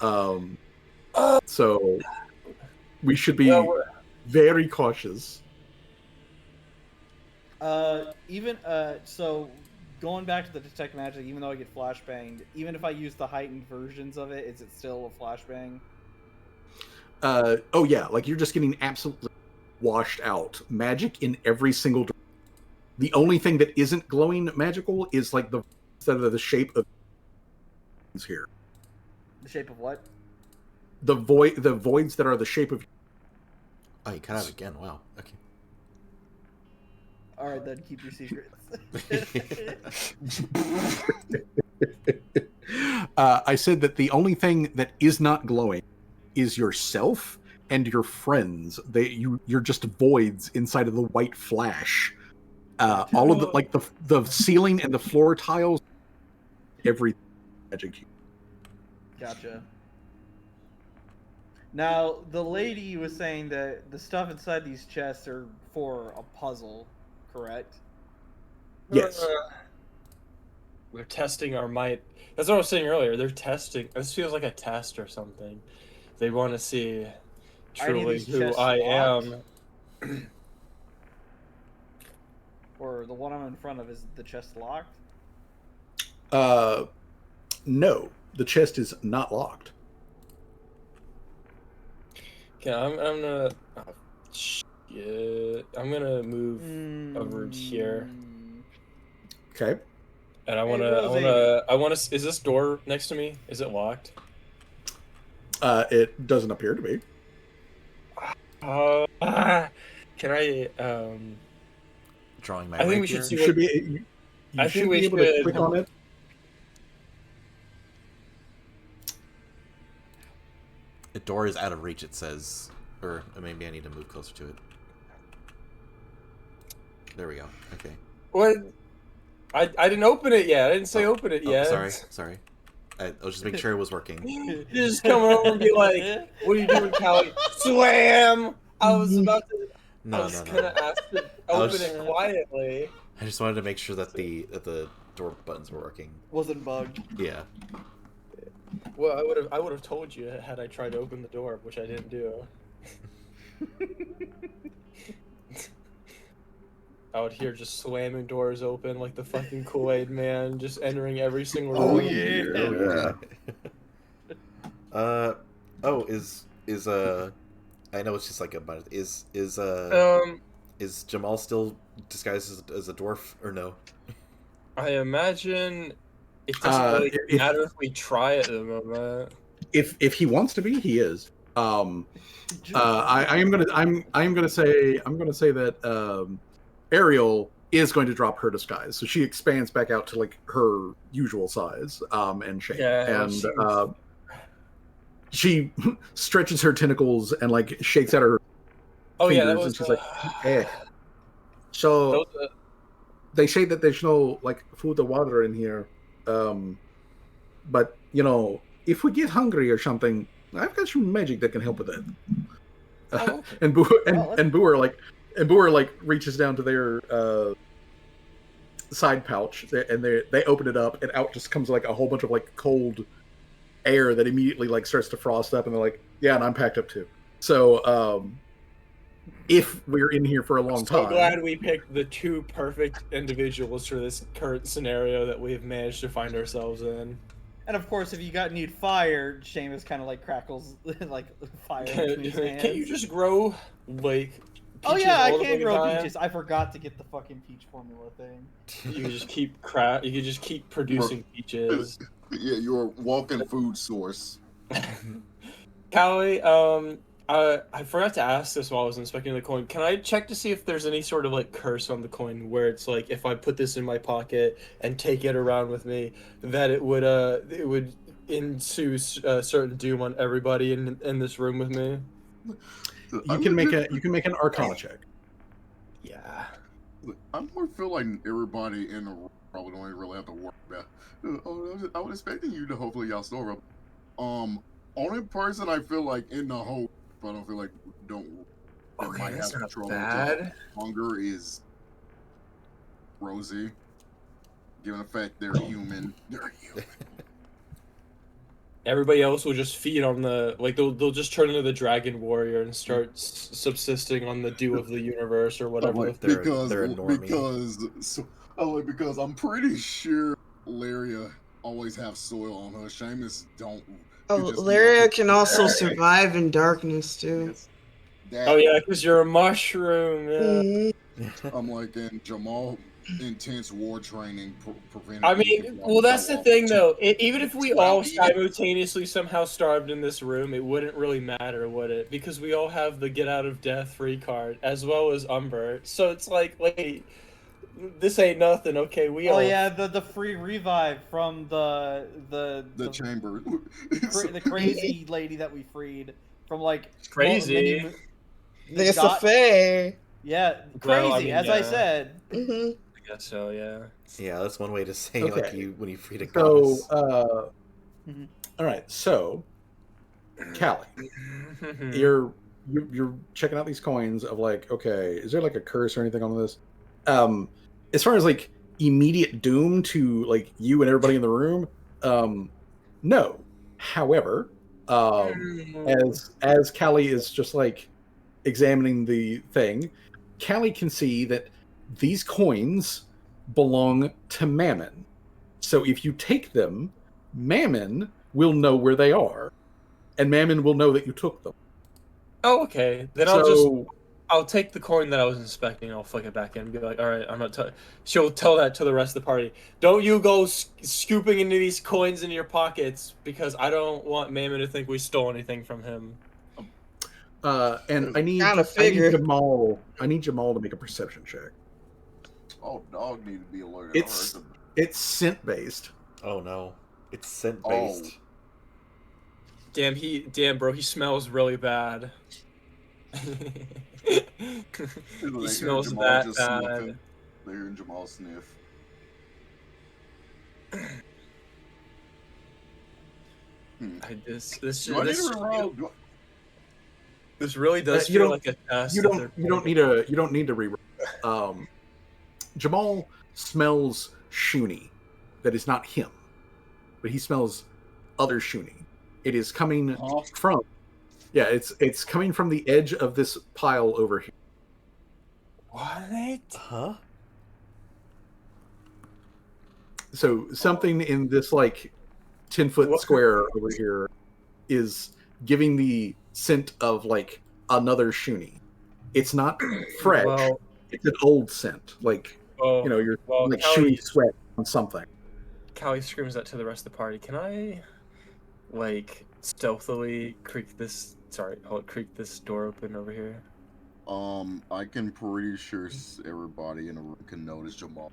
So we should be very cautious. So going back to the detect magic, even though I get flashbanged, even if I use the heightened versions of it, is it still a flashbang? Oh yeah, like you're just getting absolutely washed out. Magic in every single direction. The only thing that isn't glowing magical is like the shape of here. The shape of what? The voids that are the shape of. Oh, you cut out again. Wow. Okay. All right, then keep your secrets. I said that the only thing that is not glowing is yourself and your friends. You're just voids inside of the white flash. All of the ceiling and the floor tiles, every magic. Gotcha. Now, the lady was saying that the stuff inside these chests are for a puzzle, correct? Yes. They're testing our might. That's what I was saying earlier. They're testing. This feels like a test or something. They want to see truly who I am. Or the one I'm in front of, is the chest locked? No, the chest is not locked. Okay, I'm gonna. Oh, shit. I'm gonna move over here, Okay. and I Hey, wanna. Rosie. Is this door next to me? Is it locked? It doesn't appear to be. Can I? Drawing my I think we should rapier. see You what. should be. You I think should we be able to should. click on it. The door is out of reach, it says. Or maybe I need to move closer to it. There we go. Okay. What? I didn't open it yet. I didn't say open it Oh, yet. sorry. I was just making sure it was working. You just come over and be like, "What are you doing, Callie?" Slam! I was about to. I was gonna ask to open it quietly. I just wanted to make sure that the door buttons were working. Wasn't bugged. Yeah. Well, I would have told you had I tried to open the door, which I didn't do. Out here just slamming doors open like the fucking Kool-Aid man, just entering every single room. Oh yeah. I know it's just like a bunch. Is Jamal still disguised as a dwarf or no? I imagine it doesn't really matter if we try at the moment. If he wants to be, he is. I am gonna say that Ariel is going to drop her disguise, so she expands back out to like her usual size and shape, and she stretches her tentacles and like shakes out her fingers, and she's like, "Eh." So they say that there's no like food or water in here, but you know, if we get hungry or something, I've got some magic that can help with that. And Boer like reaches down to their side pouch, and they open it up, and out just comes like a whole bunch of like cold air that immediately like starts to frost up, and they're like, "Yeah, and I'm packed up too." So if we're in here for a long time, so glad we picked the two perfect individuals for this current scenario that we've managed to find ourselves in. And of course, if you need fire, Seamus kind of like crackles like fire. Between his hands. Can you just grow like? Oh yeah, I can grow peaches. I forgot to get the fucking peach formula thing. You can just keep You can just keep producing peaches. Yeah, you're a walking food source. Callie, I forgot to ask this while I was inspecting the coin. Can I check to see if there's any sort of like curse on the coin where it's like if I put this in my pocket and take it around with me, that it would ensue a certain doom on everybody in this room with me? You can make an Arcana check. Yeah. I more feel like everybody in the room probably don't really have to worry about. I was expecting you to hopefully y'all store up. Only person I feel like in the whole, but I don't feel like might have control of hunger is Rosie. Given the fact they're human, Everybody else will just feed on the they'll just turn into the dragon warrior and start subsisting on the dew of the universe or whatever. Because I'm pretty sure Laria always have soil on her. Seamus don't. Oh, Laria can also survive in darkness too. Oh yeah, because you're a mushroom. Yeah. I'm like in Jamal. Intense war training prevented. I mean, well, that's the thing, though. Even if we all simultaneously somehow starved in this room, it wouldn't really matter, would it? Because we all have the get out of death free card as well as Umber. So it's like, wait, this ain't nothing. Okay, we all. Oh yeah, the free revive from the chamber. The crazy lady that we freed from like crazy. The Safé. Yeah, crazy. I said. Mm-hmm. I guess so. Yeah. Yeah, that's one way to say like when you freed a goddess. So, all right. So, Callie, you're checking out these coins of like, okay, is there like a curse or anything on this? As far as like immediate doom to like you and everybody in the room, no. However, as Callie is just like examining the thing, Callie can see that these coins belong to Mammon. So if you take them, Mammon will know where they are, and Mammon will know that you took them. Oh, okay. Then I'll take the coin that I was inspecting. I'll flick it back in and be like, all right, I'm not. She'll tell that to the rest of the party. Don't you go scooping into these coins in your pockets because I don't want Mammon to think we stole anything from him. And I need figure. Jamal. I need Jamal to make a perception check. Oh, dog need to be alerted. It's scent based. Oh no, it's scent based. Damn, bro, he smells really bad. He smells that bad. Sniffing. They're hearing Jamal sniff. This really does feel like a test. You don't need to reroll. Jamal smells Shuni. That is not him, but he smells other Shuni. It is coming from. Yeah, it's coming from the edge of this pile over here. What? Huh? So something in this like 10-foot square over here is giving the scent of like another Shuni. It's not fresh. Well, it's an old scent. Like you're like Shuni sweat on something. Callie screams that to the rest of the party. Can I like stealthily creak this door open over here? I can pretty sure everybody in the room can notice Jamal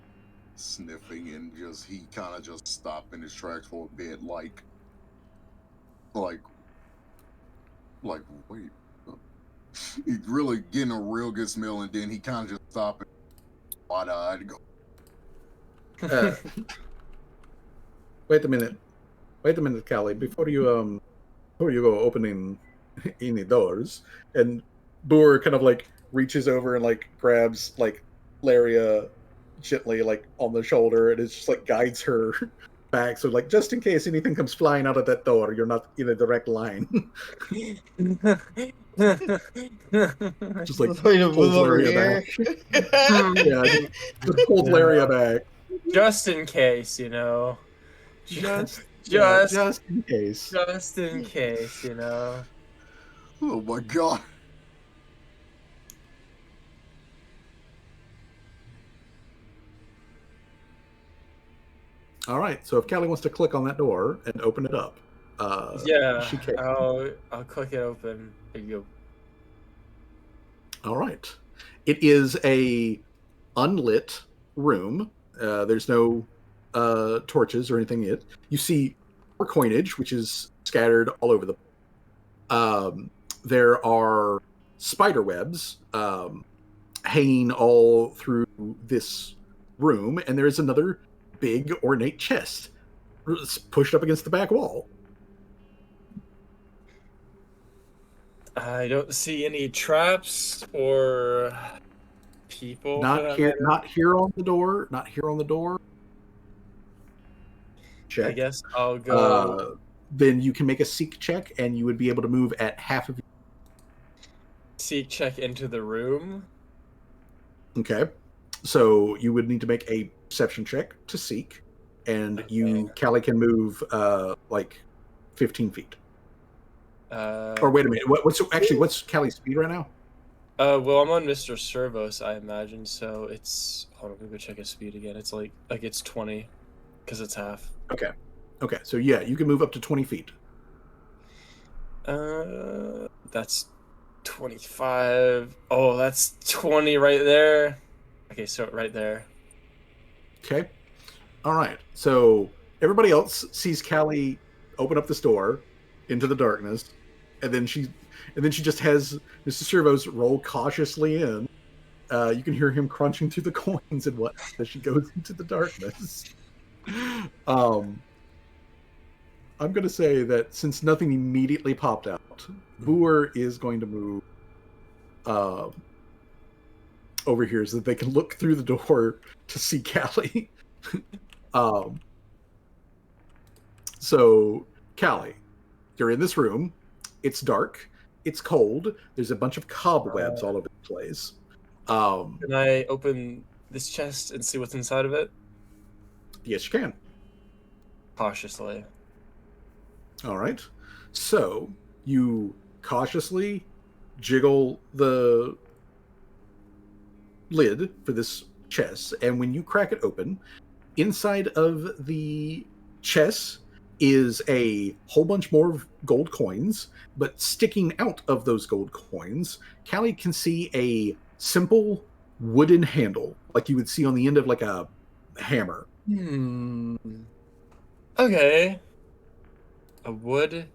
sniffing and he kind of just stopped in his tracks for a bit, like wait, he's really getting a real good smell, and then he kind of just stopped and wide-eyed go. Wait a minute, Callie. Before you go opening any doors, and Boer kind of like reaches over and like grabs like Laria gently like on the shoulder, and it's just like guides her back. So like just in case anything comes flying out of that door, you're not in a direct line. Just like pulls Laria back. Yeah, just pulls Laria back. Just in case, you know. Just in case. Just in case, you know. Oh my god. All right. So if Callie wants to click on that door and open it up, she can. I'll click it open. There you go. All right. It is a unlit room. There's no torches or anything in it. You see more coinage, which is scattered all over the. There are spider webs hanging all through this room, and there is another big ornate chest pushed up against the back wall. I don't see any traps or people. Not here on the door. Check. I guess I'll go. Then you can make a seek check, and you would be able to move at half of. Seek check into the room. Okay, so you would need to make a perception check to seek, and Callie can move like 15 feet. Or wait a minute, what's Callie's speed right now? Well, I'm on Mr. Servos, I imagine. So it's hold on, let me go check his speed again. It's like it's 20, because it's half. Okay, so yeah, you can move up to 20 feet. That's 25. Oh, that's 20 right there. Okay, so right there. Okay. All right. So everybody else sees Callie open up this door into the darkness, and then she just has Mr. Servos roll cautiously in. You can hear him crunching through the coins and what as she goes into the darkness. I'm going to say that since nothing immediately popped out, Boer is going to move over here so that they can look through the door to see Callie. So, Callie, you're in this room. It's dark. It's cold. There's a bunch of cobwebs all over the place. Can I open this chest and see what's inside of it? Yes, you can. Cautiously. All right. So you cautiously jiggle the lid for this chest, and when you crack it open, inside of the chest is a whole bunch more gold coins, but sticking out of those gold coins, Callie can see a simple wooden handle, like you would see on the end of like a hammer. Okay. A wood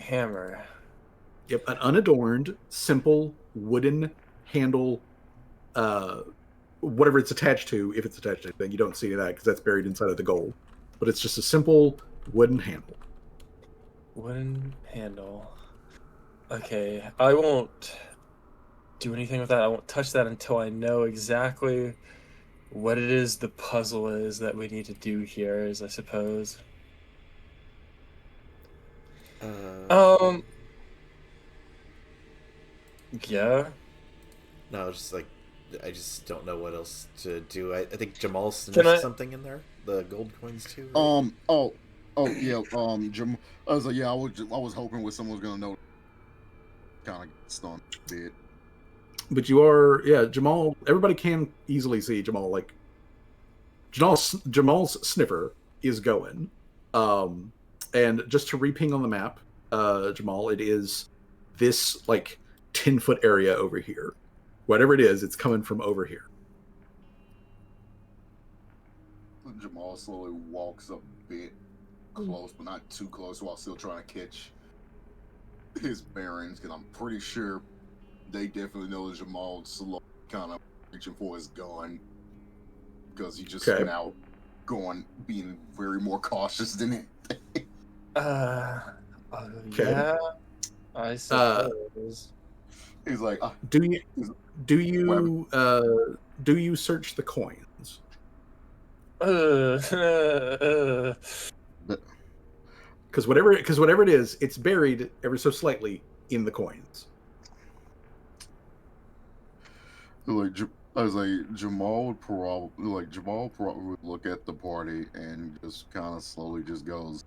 hammer. Yep, an unadorned, simple wooden handle, whatever it's attached to, if it's attached to anything. You don't see that because that's buried inside of the gold. But it's just a simple wooden handle. Wooden handle. Okay, I won't do anything with that. I won't touch that until I know exactly what it is the puzzle is that we need to do here, I suppose. Yeah. No, just like I just don't know what else to do. I think Jamal sniffed something in there. The gold coins too. Right? Yeah. I was like, yeah. I was hoping someone was gonna know. Kind of stunned a bit. But you are, yeah, Jamal. Everybody can easily see Jamal. Like Jamal's sniffer is going. And just to reping on the map, Jamal, it is this like 10-foot area over here. Whatever it is, it's coming from over here. Jamal slowly walks a bit close, but not too close, while still trying to catch his bearings, because I'm pretty sure they definitely know that Jamal's slow, kind of reaching for his gun, because he just now being very more cautious than anything. Yeah, I suppose. He's like, do you search the coins? Because whatever it is, it's buried ever so slightly in the coins. Like I was like, Jamal would probably look at the party and just kind of slowly just goes,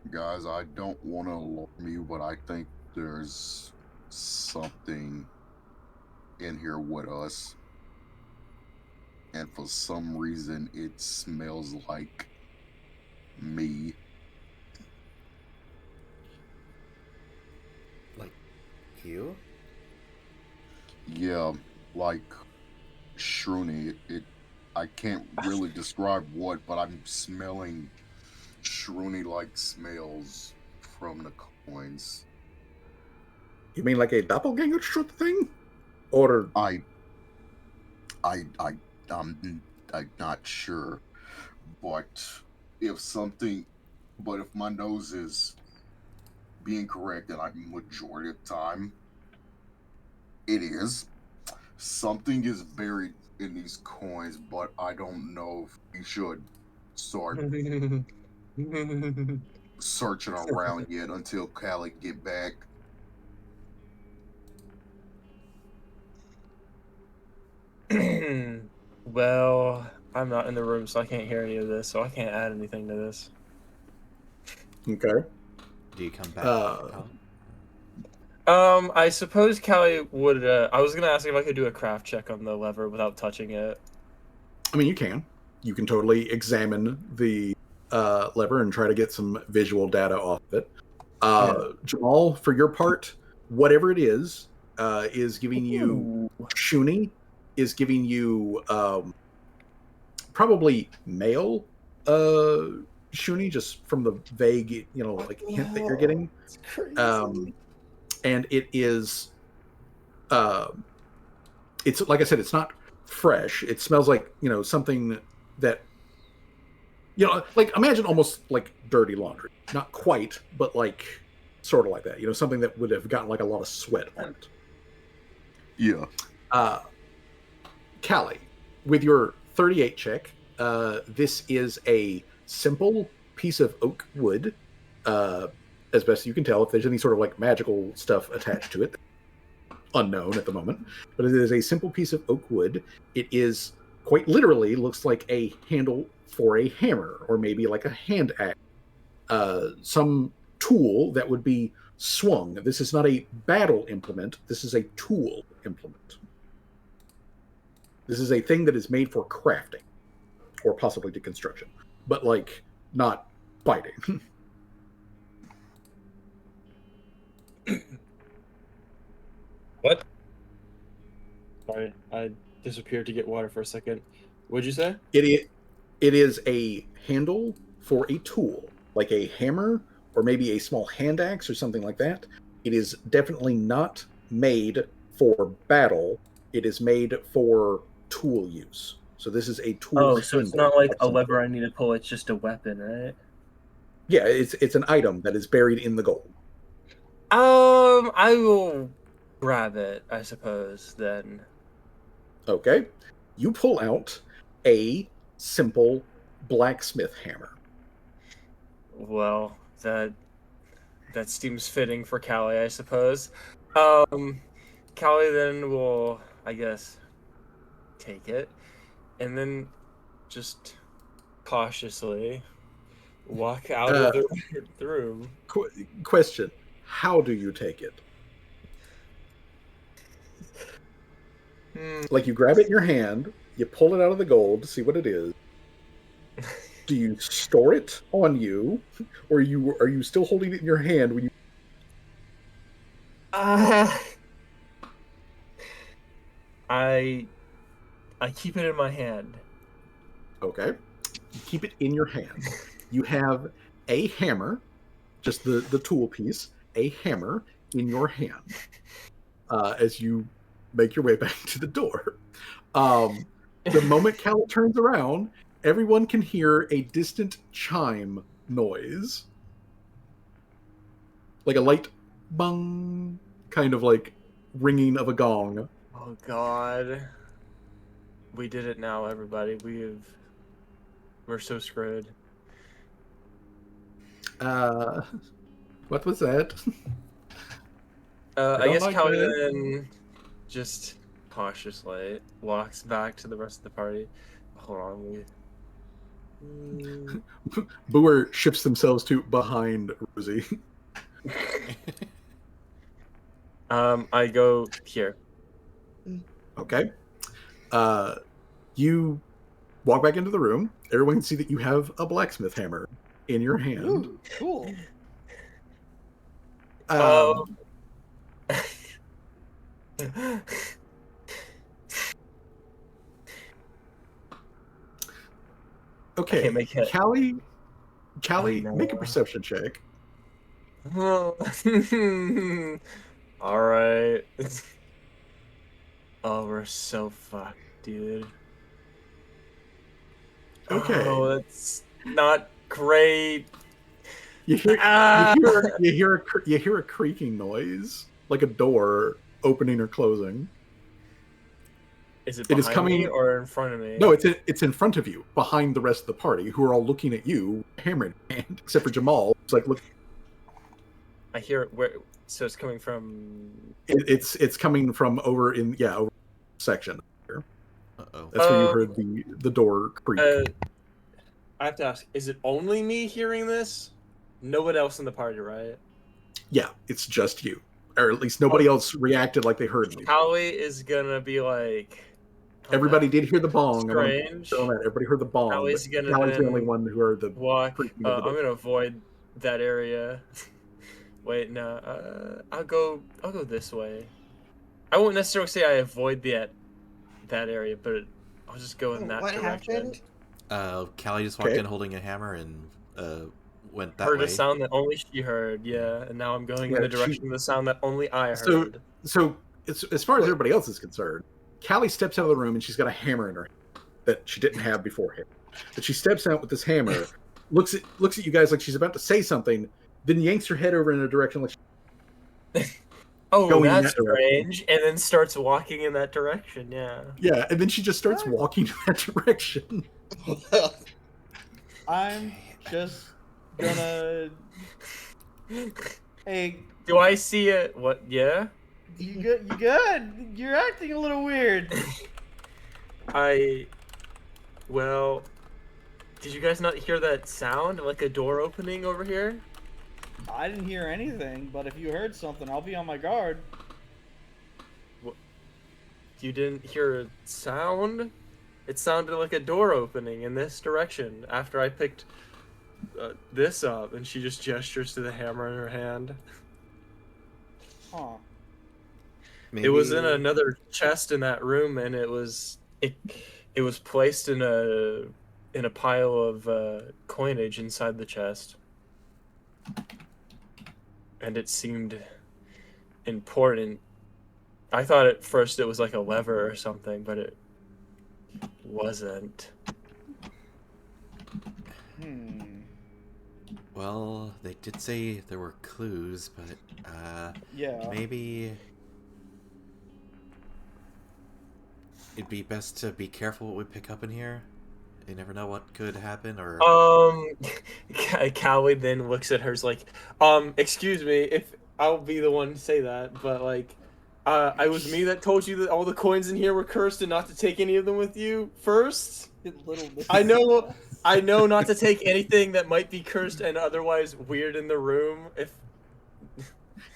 guys, I don't want to alarm you, but I think there's something in here with us, and for some reason it smells like me. Like you? Yeah, like Shroonie. I can't really describe what, but I'm smelling Shroonie-like smells from the coins. You mean like a doppelganger sort of thing? Or I'm not sure, but if my nose is being correct, and I'm majority of the time it is, something is buried in these coins, but I don't know if we should start searching around yet until Callie get back. Well, I'm not in the room, so I can't hear any of this, so I can't add anything to this. Okay. Do you come back? I suppose Callie would. I was gonna ask if I could do a craft check on the lever without touching it. I mean, you can. You can totally examine the lever and try to get some visual data off of it. Jamal, for your part, whatever it is giving you Shuni, is giving you probably male Shuni, just from the vague, hint that you're getting. It's crazy. And it is, it's like I said, it's not fresh. It smells like, something that, like imagine almost like dirty laundry. Not quite, but like sort of like that. Something that would have gotten like a lot of sweat on it. Yeah. Callie, with your 38 check, this is a simple piece of oak wood, as best you can tell. If there's any sort of like magical stuff attached to it, unknown at the moment, but it is a simple piece of oak wood. It is quite literally looks like a handle for a hammer, or maybe like a hand axe, some tool that would be swung. This is not a battle implement. This is a tool implement. This is a thing that is made for crafting, or possibly deconstruction, but like not fighting. What? Sorry, I disappeared to get water for a second. What'd you say? It is a handle for a tool, like a hammer or maybe a small hand axe or something like that. It is definitely not made for battle. It is made for tool use. So this is a tool. Oh, so it's not like a handle. lever I need to pull, it's just a weapon, right? Yeah, it's an item that is buried in the gold. I will grab it, I suppose, then. Okay. You pull out a simple blacksmith hammer. Well, that seems fitting for Callie, I suppose. Callie then will, I guess, take it, and then just cautiously walk out of the room. Question: how do you take it? Like you grab it in your hand, you pull it out of the gold to see what it is. Do you store it on you, or are you still holding it in your hand when you? I keep it in my hand. Okay, you keep it in your hand. You have a hammer, just the tool piece, a hammer in your hand. As you make your way back to the door, the moment Cal turns around, everyone can hear a distant chime noise. Like a light bung, kind of like ringing of a gong. Oh God. We did it now, everybody. We're so screwed. What was that? I guess like Callie that. then just cautiously walks back to the rest of the party. Hold on, Booer shifts themselves to behind Rosie. I go here. Okay. You walk back into the room. Everyone can see that you have a blacksmith hammer in your hand. Ooh, cool. Okay, I can't make it. Callie, no. make a perception check. All right. Oh, we're so fucked, dude. Okay. Oh, that's not great. You hear a creaking noise, like a door opening or closing. Is it It is behind me coming or in front of me? No, it's in front of you, behind the rest of the party, who are all looking at you, hammer in hand, except for Jamal. It's like, look. I hear it. Where? So it's coming from. It's coming from over section. Uh-oh. That's where you heard the door creak. I have to ask: is it only me hearing this? No one else in the party, right? Yeah, it's just you, or at least nobody else reacted like they heard me. Callie is gonna be like. Everybody did hear the bong. Strange. Everybody heard the bong. Callie's gonna Callie's the only one who heard the walk. creaking of the door. I'm gonna avoid that area. Wait, no. I'll go this way. I won't necessarily say I avoid that area, but I'll just go in that direction. Happened? Callie just walked in holding a hammer and went that Heard way. a sound that only she heard, yeah, and now I'm going in the direction of the sound that only I heard. So as far as everybody else is concerned, Callie steps out of the room and she's got a hammer in her hand that she didn't have beforehand. But she steps out with this hammer, looks at you guys like she's about to say something, then yanks her head over in a direction like oh, that's strange, and then starts walking in that direction, yeah. Yeah, and then she just starts walking in that direction. I'm just gonna. Hey. Do I see it? What? Yeah. You good? You good? You're acting a little weird. Well, did you guys not hear that sound like a door opening over here? I didn't hear anything, but if you heard something, I'll be on my guard. You didn't hear a sound? It sounded like a door opening in this direction after I picked this up, and she just gestures to the hammer in her hand. Huh. Maybe... It was in another chest in that room, and it was placed in a pile of coinage inside the chest, and it seemed important. I thought at first it was like a lever or something, but it wasn't. Well, they did say there were clues, but yeah, maybe it'd be best to be careful what we pick up in here. You never know what could happen, or... Callie then looks at hers like, excuse me, if I'll be the one to say that, but like, it was me that told you that all the coins in here were cursed and not to take any of them with you first. I know not to take anything that might be cursed and otherwise weird in the room. If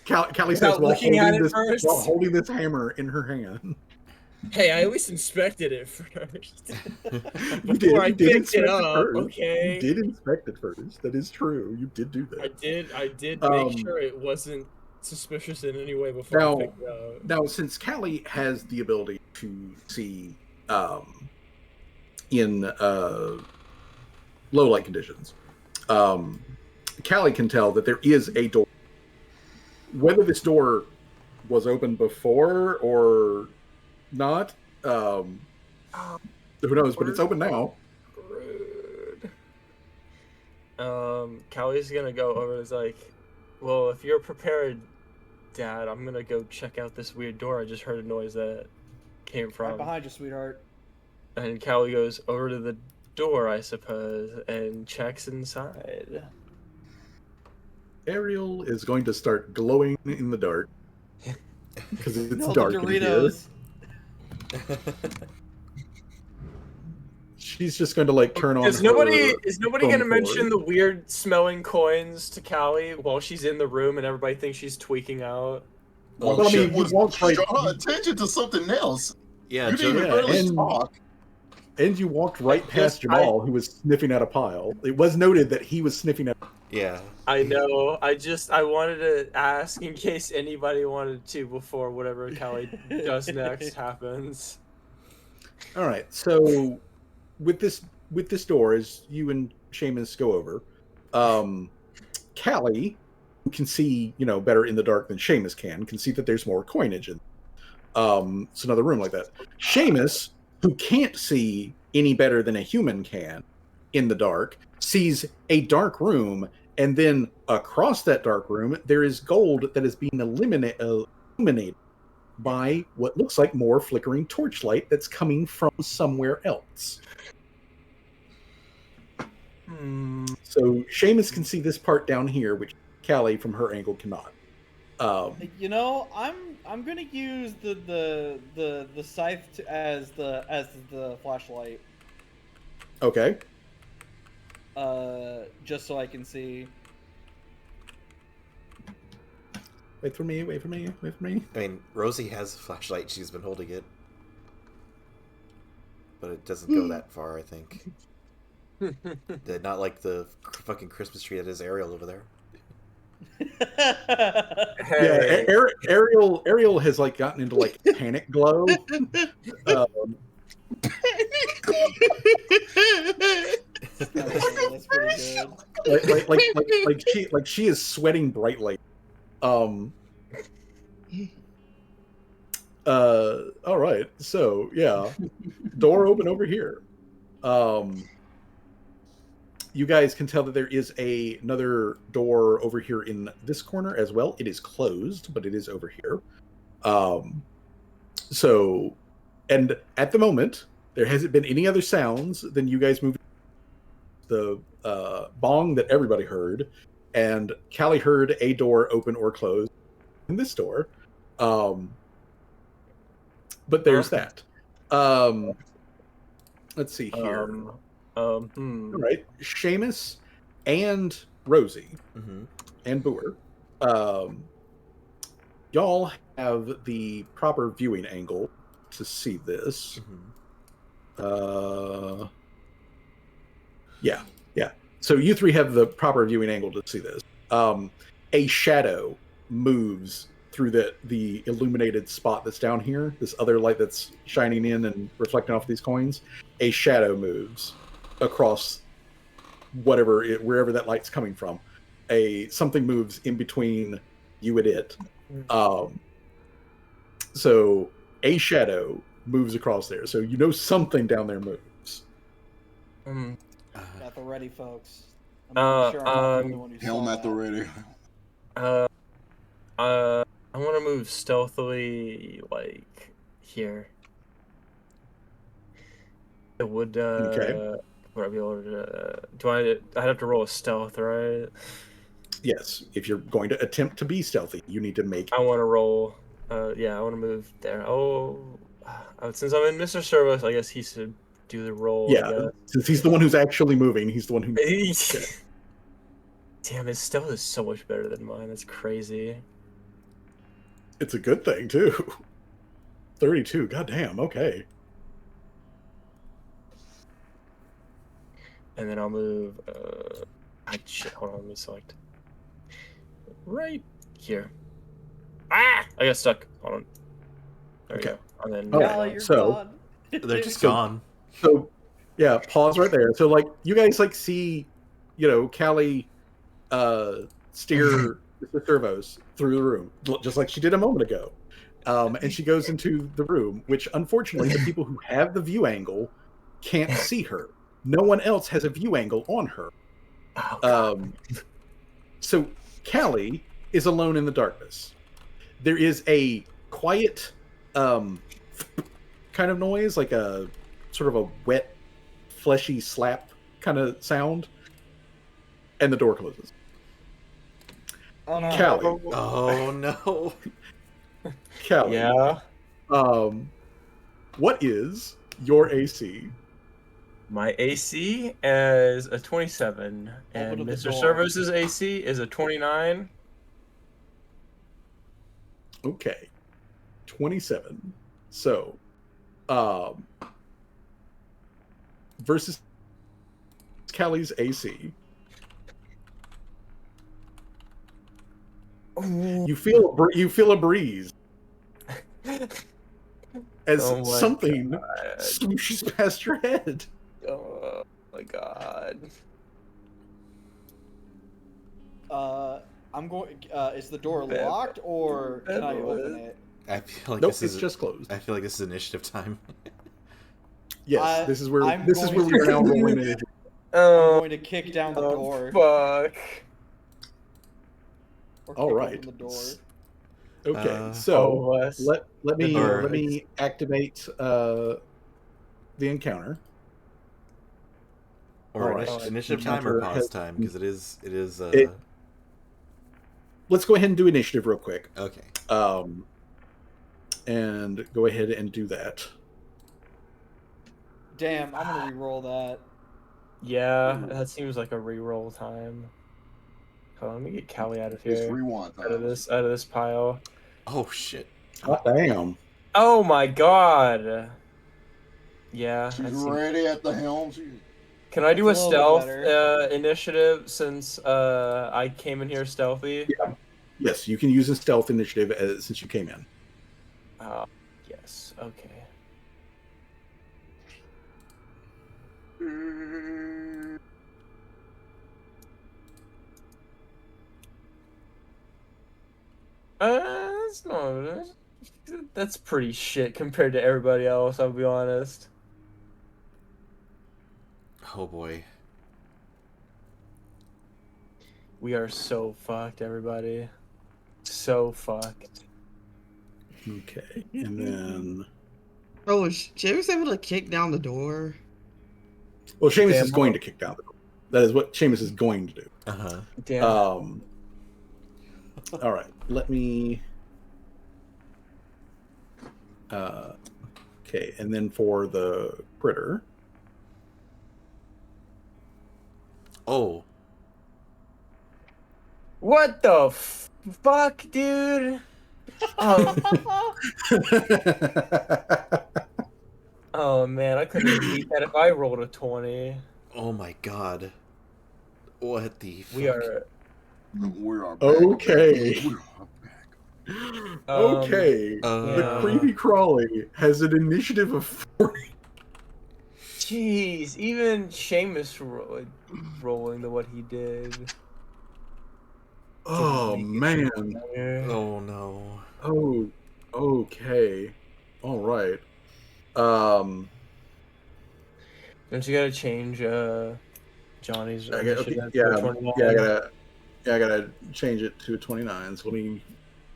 Callie says Without while looking at holding, it this, first. while holding this hammer in her hand. Hey, I at least inspected it first. You Before I picked inspect it up, first. okay? You did inspect it first. That is true. You did do that. I did make sure it wasn't suspicious in any way before I picked it up. Now, since Callie has the ability to see in low light conditions, Callie can tell that there is a door. Whether this door was open before or not, who knows? But it's open now. Rude. Callie's gonna go over and is like, well, if you're prepared, Dad, I'm gonna go check out this weird door. I just heard a noise that came from. Right behind you, sweetheart. And Callie goes over to the door, I suppose, and checks inside. Ariel is going to start glowing in the dark because it's No, dark the in here. Doritos. She's just going to like turn on. Is nobody phone gonna cord. mention the weird smelling coins to Callie while she's in the room and everybody thinks she's tweaking out? Well, I mean, you walked right. Draw attention to something else. Yeah, You didn't even yeah, really and- talk. And you walked right past Jamal, who was sniffing at a pile. It was noted that he was sniffing at. Yeah. I know. I wanted to ask in case anybody wanted to before whatever Callie does next happens. All right. So, with this door, as you and Seamus go over, Callie, who can see better in the dark than Seamus can see that there's more coinage in. It's another room like that. Seamus, who can't see any better than a human can in the dark, sees a dark room, and then across that dark room, there is gold that is being illuminated by what looks like more flickering torchlight that's coming from somewhere else. So Seamus can see this part down here, which Callie from her angle cannot. I'm gonna use the scythe as the flashlight. Okay. Just so I can see. Wait for me. I mean, Rosie has a flashlight. She's been holding it. But it doesn't go that far, I think. Not like the fucking Christmas tree that is Ariel over there. Yeah, Ariel has like gotten into like panic glow. That's pretty good. Like she is sweating brightly. All right, so yeah, door open over here. You guys can tell that there is another door over here in this corner as well. It is closed, but it is over here. So, and at the moment, there hasn't been any other sounds than you guys moving the bong that everybody heard, and Callie heard a door open or close in this door. But there's that. Let's see here. All right, Seamus and Rosie and Boer, y'all have the proper viewing angle to see this. Yeah. So you three have the proper viewing angle to see this. A shadow moves through the illuminated spot that's down here. This other light that's shining in and reflecting off these coins. A shadow moves across wherever that light's coming from. Something moves in between you and it. So a shadow moves across there. So you know something down there moves. At the ready, folks. I'm sure I'm not the only one who Helm saw at the that. ready. I want to move stealthily, like here. It would. Okay. Would I be able to? I'd have to roll a stealth, right? Yes. If you're going to attempt to be stealthy, you need to make. I want to roll. Yeah, I want to move there. Since I'm in Mr. Service, I guess he should do the roll. Yeah. Since he's the one who's actually moving, he's the one who. Damn, his stealth is so much better than mine. That's crazy. It's a good thing too. 32. Goddamn. Okay. And then I'll move. Shit. Hold on. Let me select. Right here. I got stuck. Hold on. There we go. And then. Okay. You're So gone. They're just gone. So, yeah, pause right there. So, like, you guys see, Callie steer Mr. Servos through the room, just like she did a moment ago. And she goes into the room, which unfortunately the people who have the view angle can't see her. No one else has a view angle on her. So Callie is alone in the darkness. There is a quiet kind of noise, like a sort of a wet, fleshy slap kind of sound, and the door closes. Oh no. Callie. Oh no. Callie. Yeah. What is your AC? My AC is a 27, and Open the Mr. door. Service's AC is a 29. Okay. 27. So, versus Callie's AC. You feel a breeze as Oh my something God. swooshes past your head. Oh my God. I'm going. Is the door Bad- locked or can I bad open boy. it? I feel like Nope, this it's is just closed. I feel like this is initiative time. Yes, this is where I'm we going are now rolling in. I'm Oh, going to kick down the door. fuck. Or All kick right. open the door. Okay, so Wes. let me Or- let me activate the encounter. Or All right. initiative time or Encounter pause has- time, because it is It- Let's go ahead and do initiative real quick. okay. And go ahead and do that. Damn, I'm gonna re-roll that. Yeah, that seems like a reroll time. Hold on, let me get Callie out of It's here. rewind Out of time. this pile. Oh shit. Oh, damn. Oh my God. Yeah. She's that seems- ready at the helm. Can I do a That's a little bit stealth initiative since I came in here stealthy? Yeah. Yes, you can use a stealth initiative since you came in. Yes. Okay. That's not. That's pretty shit compared to everybody else. I'll be honest. Oh boy. We are so fucked, everybody. So fucked. Okay, and then Oh, was James able to kick down the door? well, Seamus Damn, is going to kick down the door. That is what Seamus is going to do. Uh-huh. Damn. All right, let me. Okay, and then for the critter. Oh. What the fuck, dude? Oh man, I couldn't even beat that if I rolled a 20. Oh my god. What the fuck? We are back. Okay. We are back. Okay. The yeah. creepy crawly has an initiative of 40. Jeez, even Seamus rolling to what he did. Oh man. Oh no. Oh. Okay. All right. Don't you gotta change Johnny's Okay, initiative yeah, to 29? I gotta change it to 29. So let me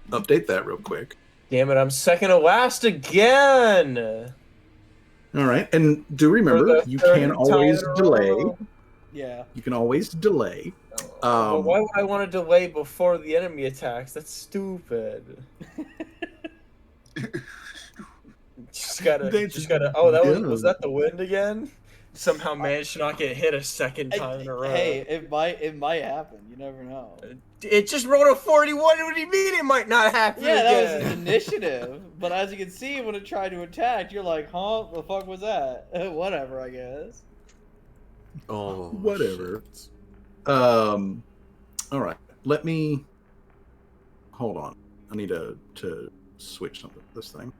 update that real quick. Damn it, I'm second to last again. All right, and do remember you can always delay. Yeah. You can always delay. But why would I want to delay before the enemy attacks? That's stupid. just gotta. Oh, was that the wind again? Somehow managed to not get hit a second time in a row. Hey, it might happen. You never know. It just rolled a 41. What do you mean it might not happen? Yeah, again? that was an initiative. But as you can see, when it tried to attack, you're like, huh? The fuck was that? Whatever, I guess. Oh, whatever. shit. All right. Let me hold on. I need to switch something with this thing.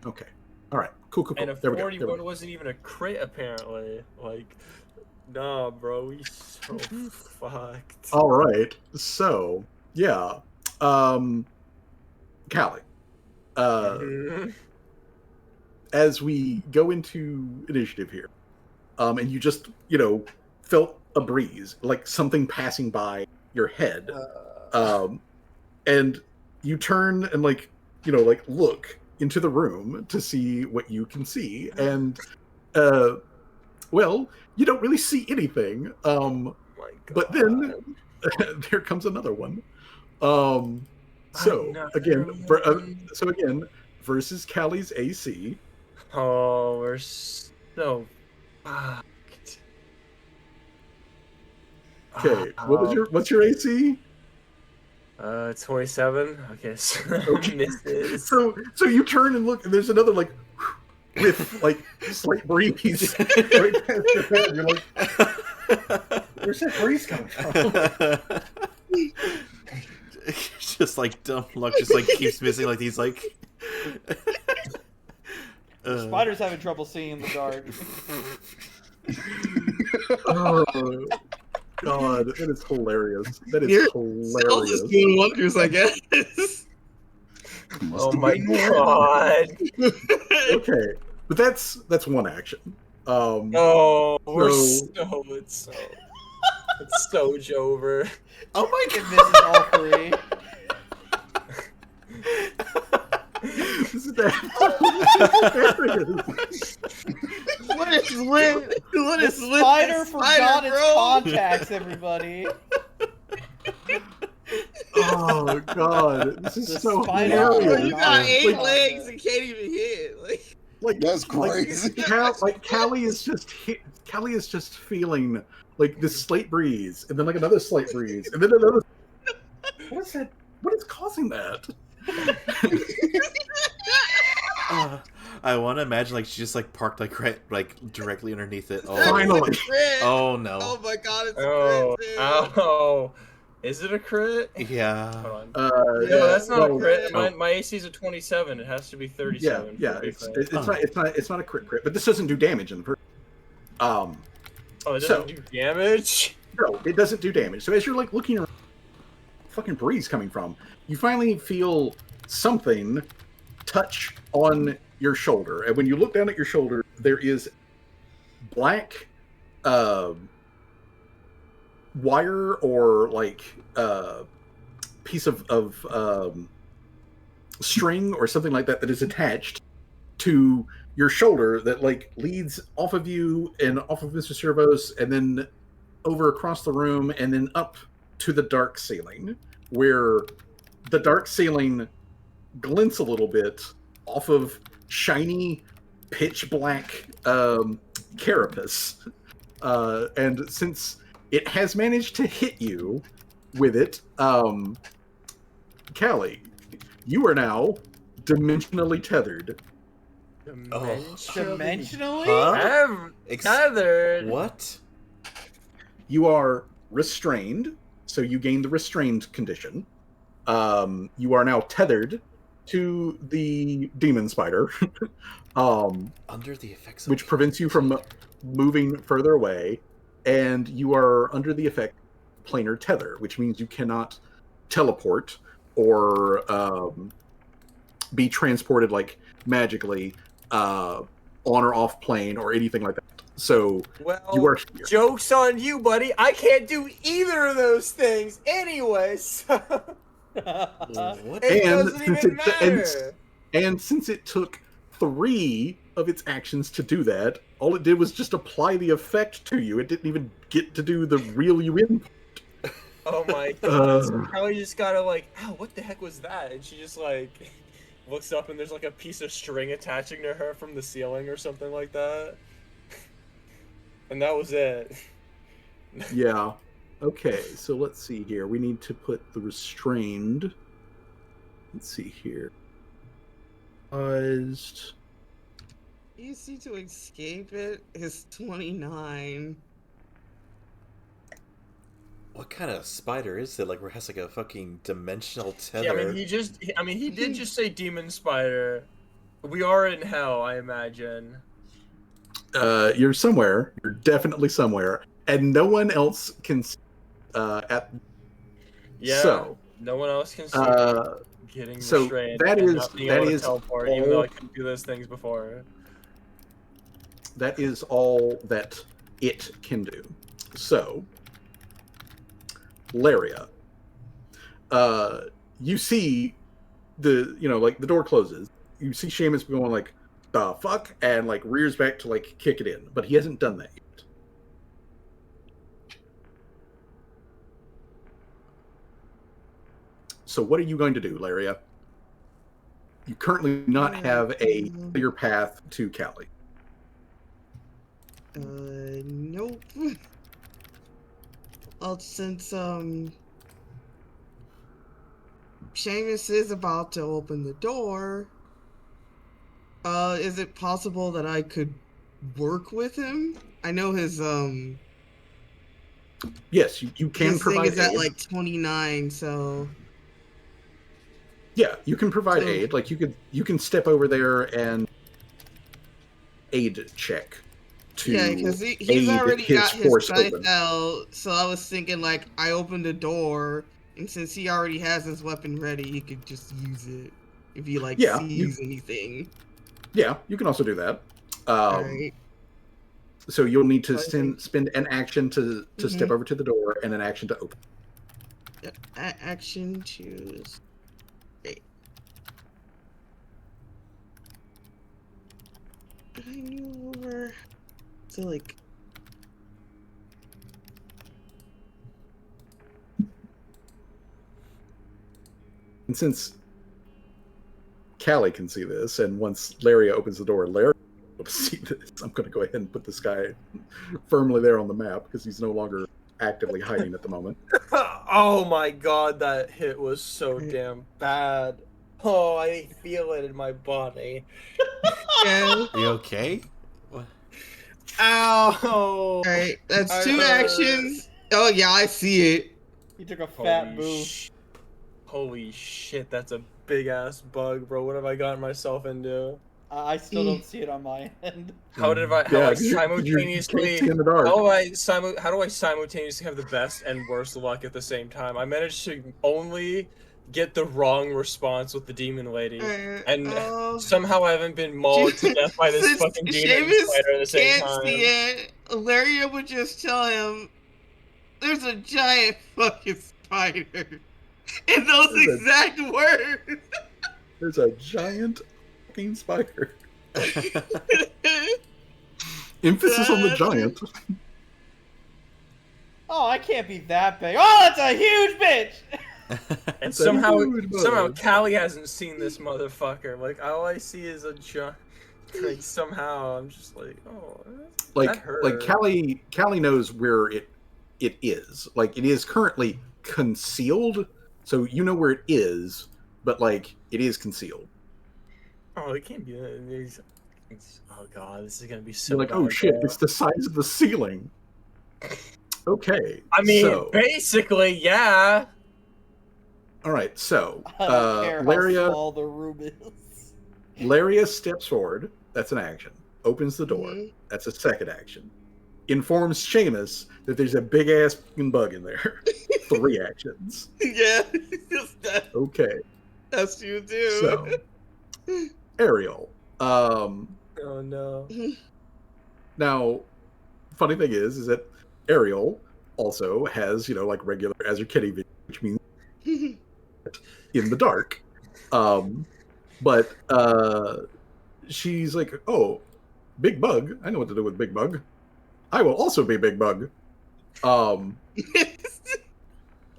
Okay. All right. Cool. And a There we go. 41 wasn't even a crit, apparently. Like, nah, bro, we so fucked. All right. So, yeah. Callie. As we go into initiative here, and you just, felt a breeze, like something passing by your head, and you turn and look into the room to see what you can see, and well, you don't really see anything. My God. But then there comes another one. So again, versus Callie's AC. Oh, we're so fucked. Okay, what's your AC? 27. Okay, so Okay. misses. So you turn and look, and there's another with slight breeze right past your head. You're like, where's that breeze coming from? Just like dumb luck, just keeps missing these Spider's having trouble seeing in the dark. Oh God, that is hilarious. That is hilarious. Cells is doing wonders, I guess. Oh my God. Okay, but that's one action. Oh, it's so over. Oh my It misses all three. This is that. What is lit? What The is lit? spider forgot its bro? contacts, everybody. Oh God, this is The so spider- Bro, hilarious. you got 8 Like- legs and can't even hit. That's crazy. Callie is just feeling this slight breeze, and then another slight breeze, and then another. What is that? What is causing that? I want to imagine she just parked directly underneath it. Oh, Finally. oh no. Oh my God, it's a Oh, crit, dude. ow. Is it a crit? Yeah. Hold on. Yeah, No, that's not well, a crit. oh. My AC is a 27. It has to be 37. Yeah, to be it's fair. it's not a crit, but this doesn't do damage in the first. Oh, it doesn't so- do damage? No, it doesn't do damage. So as you're looking around, fucking breeze coming from, you finally feel something touch on your shoulder, and when you look down at your shoulder, there is black wire or piece of string or something like that is attached to your shoulder that leads off of you and off of Mr. Servos, and then over across the room, and then up to the dark ceiling, where the dark ceiling glints a little bit off of shiny pitch black carapace, And since it has managed to hit you with it, Callie, you are now dimensionally tethered. Dimensionally? Huh? Tethered. What? You are restrained, so you gain the restrained condition. You are now tethered to the demon spider, Under the effects of which prevents you from moving further away, and you are under the effect of planar tether, which means you cannot teleport or be transported like magically on or off plane or anything like that. So you are here. Joke's on you, buddy. I can't do either of those things anyway, so What? it And doesn't since even it- matter. And since it took 3 of its actions to do that, all it did was just apply the effect to you. It didn't even get to do the reel you in. Oh my god. So Kelly just gotta like, ow, what the heck was that? And she just like looks up and there's like a piece of string attaching to her from the ceiling or something like that. And that was it. Yeah. Okay, so let's see here. We need to put the restrained. Let's see here. Easy to escape it is 29. What kind of spider is it? Like, where it has like a fucking dimensional tether? Yeah, I mean he did just say demon spider. We are in hell, I imagine. You're somewhere. You're definitely somewhere, and no one else can. At Yeah. so No one else can see getting so restrained. that and is- not being that able to is teleport, even though all- I couldn't do those things before. that is all that it can do. So, Laria, you see the door closes. You see Seamus going like, "The fuck," and like rears back to like kick it in, but he hasn't done that yet. So what are you going to do, Laria? You currently not have a clear path to Callie. Nope. Well, since Seamus is about to open the door, is it possible that I could work with him? I know his Yes, you can his thing provide is at aid. like 29, so Yeah, you can provide So- aid. Like you can step over there and aid check to yeah, because he's aid already his got his force knife open. out. So I was thinking like I opened the door, and since he already has his weapon ready, he could just use it if he like Yeah, sees anything. Yeah, you can also do that. Alright. So you'll need to So I think- spend an action to step over to the door and an action to open. Yep. Action choose. Wait. I knew over. So like. And since Callie can see this, and once Laria opens the door, Laria will be able to see this. I'm going to go ahead and put this guy firmly there on the map because he's no longer actively hiding at the moment. Oh my god, that hit was so damn bad. Oh, I feel it in my body. Yeah. Are you okay? What? Ow! Alright, that's I 2 heard. actions. Oh yeah, I see it. He took a fat boo. Holy shit, that's a big ass bug, bro. What have I gotten myself into? I still don't see it on my end. How did I? How Yeah, I 'cause you can't simultaneously? see in the dark. How do I simultaneously have the best and worst luck at the same time? I managed to only get the wrong response with the demon lady, and somehow I haven't been mauled to death by this Since fucking demon Seamus spider at the same can't time. see it, Laria would just tell him, "There's a giant fucking spider," in those There's a- exact words. There's a giant fucking spider. Emphasis on the giant. Oh, I can't be that big. Oh, that's a huge bitch! And It's a somehow huge Callie bug. hasn't seen this motherfucker. Like all I see is a Like somehow I'm just like, oh, that Like hurt. Callie knows where it is. Like it is currently concealed, so you know where it is, but like it is concealed. Oh, it can't be that. Oh god, this is gonna be so You're like, bad. oh shit, bro. it's the size of the ceiling. Okay. I mean, so basically, yeah. all right, so I don't care how Laria small the room is. Laria steps forward, that's an action. Opens the door, Mhm. that's a second action. Informs Seamus that there's a big ass fucking bug in there. 3 actions. Yeah, Okay. that's you do. So Ariel. Oh no. Now, funny thing is that Ariel also has, like regular Azure-Kitty vision, which means in the dark. But she's like, oh, Big Bug. I know what to do with Big Bug. I will also be Big Bug.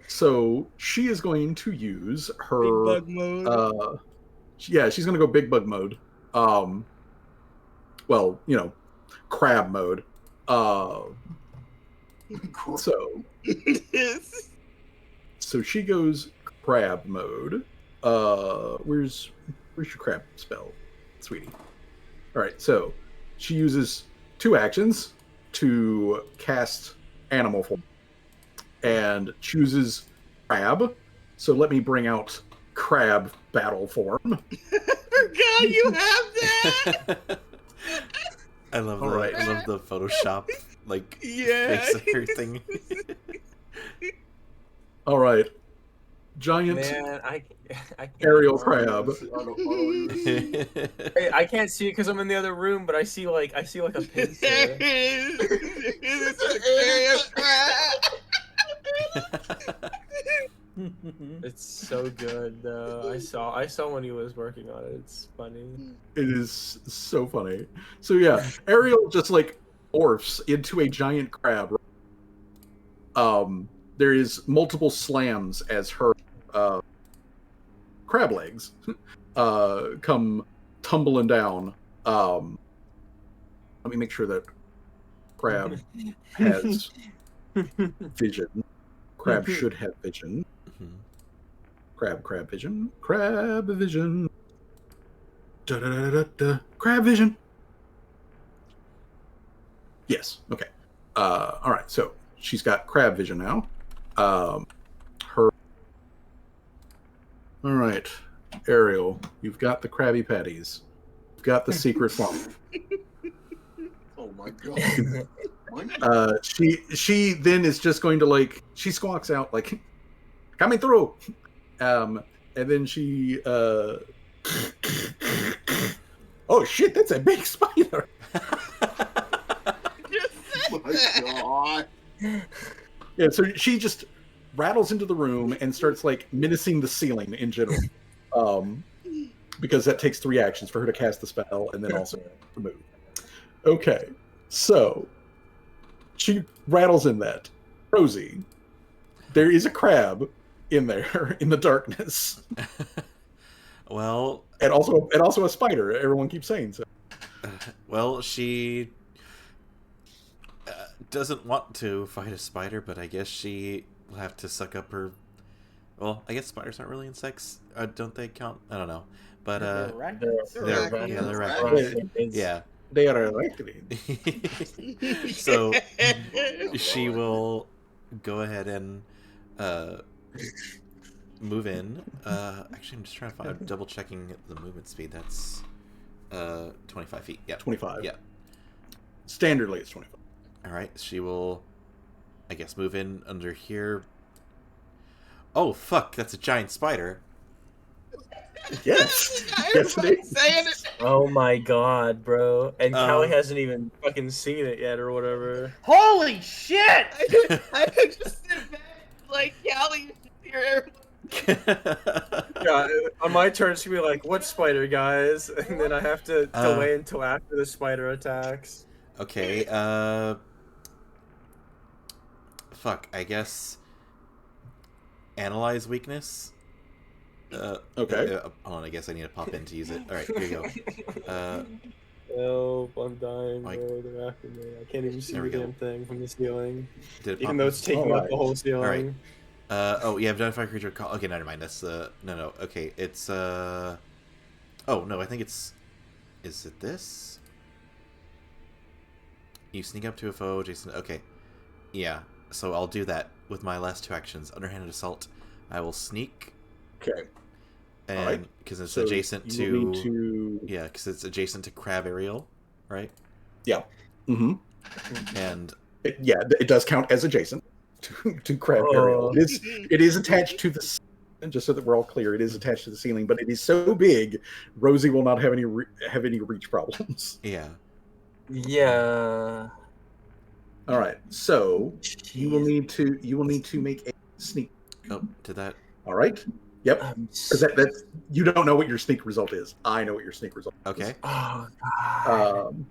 So she is going to use her Big bug mode. Yeah, she's gonna go Big Bug mode. Well, crab mode. So she goes crab mode. Where's your crab spell, sweetie? All right, so she uses 2 actions to cast animal form and chooses crab. So let me bring out crab battle form. Forgot you have that. I love All right. the Photoshop Yeah. face of everything. All right, giant Man, I can't. aerial crab. I can't see it because I'm in the other room, but I see like a pincer. It's a crab. It's so good though. I saw when he was working on it. It's funny. It is so funny. So yeah, Ariel just morphs into a giant crab. There is multiple slams as her crab legs come tumbling down. Let me make sure that crab has vision. Crab should have vision. Crab vision. Crab vision. Da-da-da-da-da. Crab vision. Yes. Okay. All right. So she's got crab vision now. Her. All right, Ariel, you've got the Krabby Patties. You've got the secret form. Oh my god. She then is just going to she squawks out coming through. And then she oh shit, that's a big spider. Oh my god. Yeah, so she just rattles into the room and starts menacing the ceiling in general. Because that takes 3 actions for her to cast the spell and then also remove. Okay. So she rattles in that. Rosie, there is a crab in there in the darkness. Well, And also a spider. Everyone keeps saying so. well, she doesn't want to fight a spider, but I guess she will have to suck up her. Well, I guess spiders aren't really insects. Don't they count? I don't know. But They're arachnids. they're arachnids. arachnids. Yeah. They are elected. So she will go ahead and move in. Actually, I'm just trying to find. I'm double checking the movement speed. That's 25 feet. Yeah. 25. Yeah. Standardly, it's 25. All right. She will, I guess, move in under here. Oh fuck! That's a giant spider. Yes. Yes, it is. Saying it. Oh my god, bro! And Um, Callie hasn't even fucking seen it yet, or whatever. Holy shit! I could just sit back Callie, you're Yeah, on my turn, it's gonna be like, "What spider, guys?" And then I have to delay until after the spider attacks. Okay. Fuck. I guess. Analyze weakness. Okay. Hold on. I guess I need to pop in to use it. All right. Here you go. Help, I'm dying, Like- bro. They're after me. I can't even see There the we go. damn thing from the ceiling. Did it Even pop though up? it's taking up the whole ceiling. Alright. Oh, yeah, identify creature call. Okay, never mind. That's no. Okay, it's oh no, I think it's. Is it this? You sneak up to a foe, Jason. Okay, yeah. So I'll do that with my last 2 actions. Underhanded assault. I will sneak, Okay. and Alright. because it's So adjacent you will need to to. yeah, because it's adjacent to crab aerial, right? Yeah. Mm-hmm. And It does count as adjacent to crab aerial. Oh. It is attached to the ceiling, just so that we're all clear. It is attached to the ceiling, but it is so big, Rosie will not have any reach problems. yeah, Yeah. All right, so you will Jeez. need to make a sneak. oh, did that? All right. Yep. I'm Because that's you don't know what your sneak result is. I know what your sneak result is. Okay. Oh god.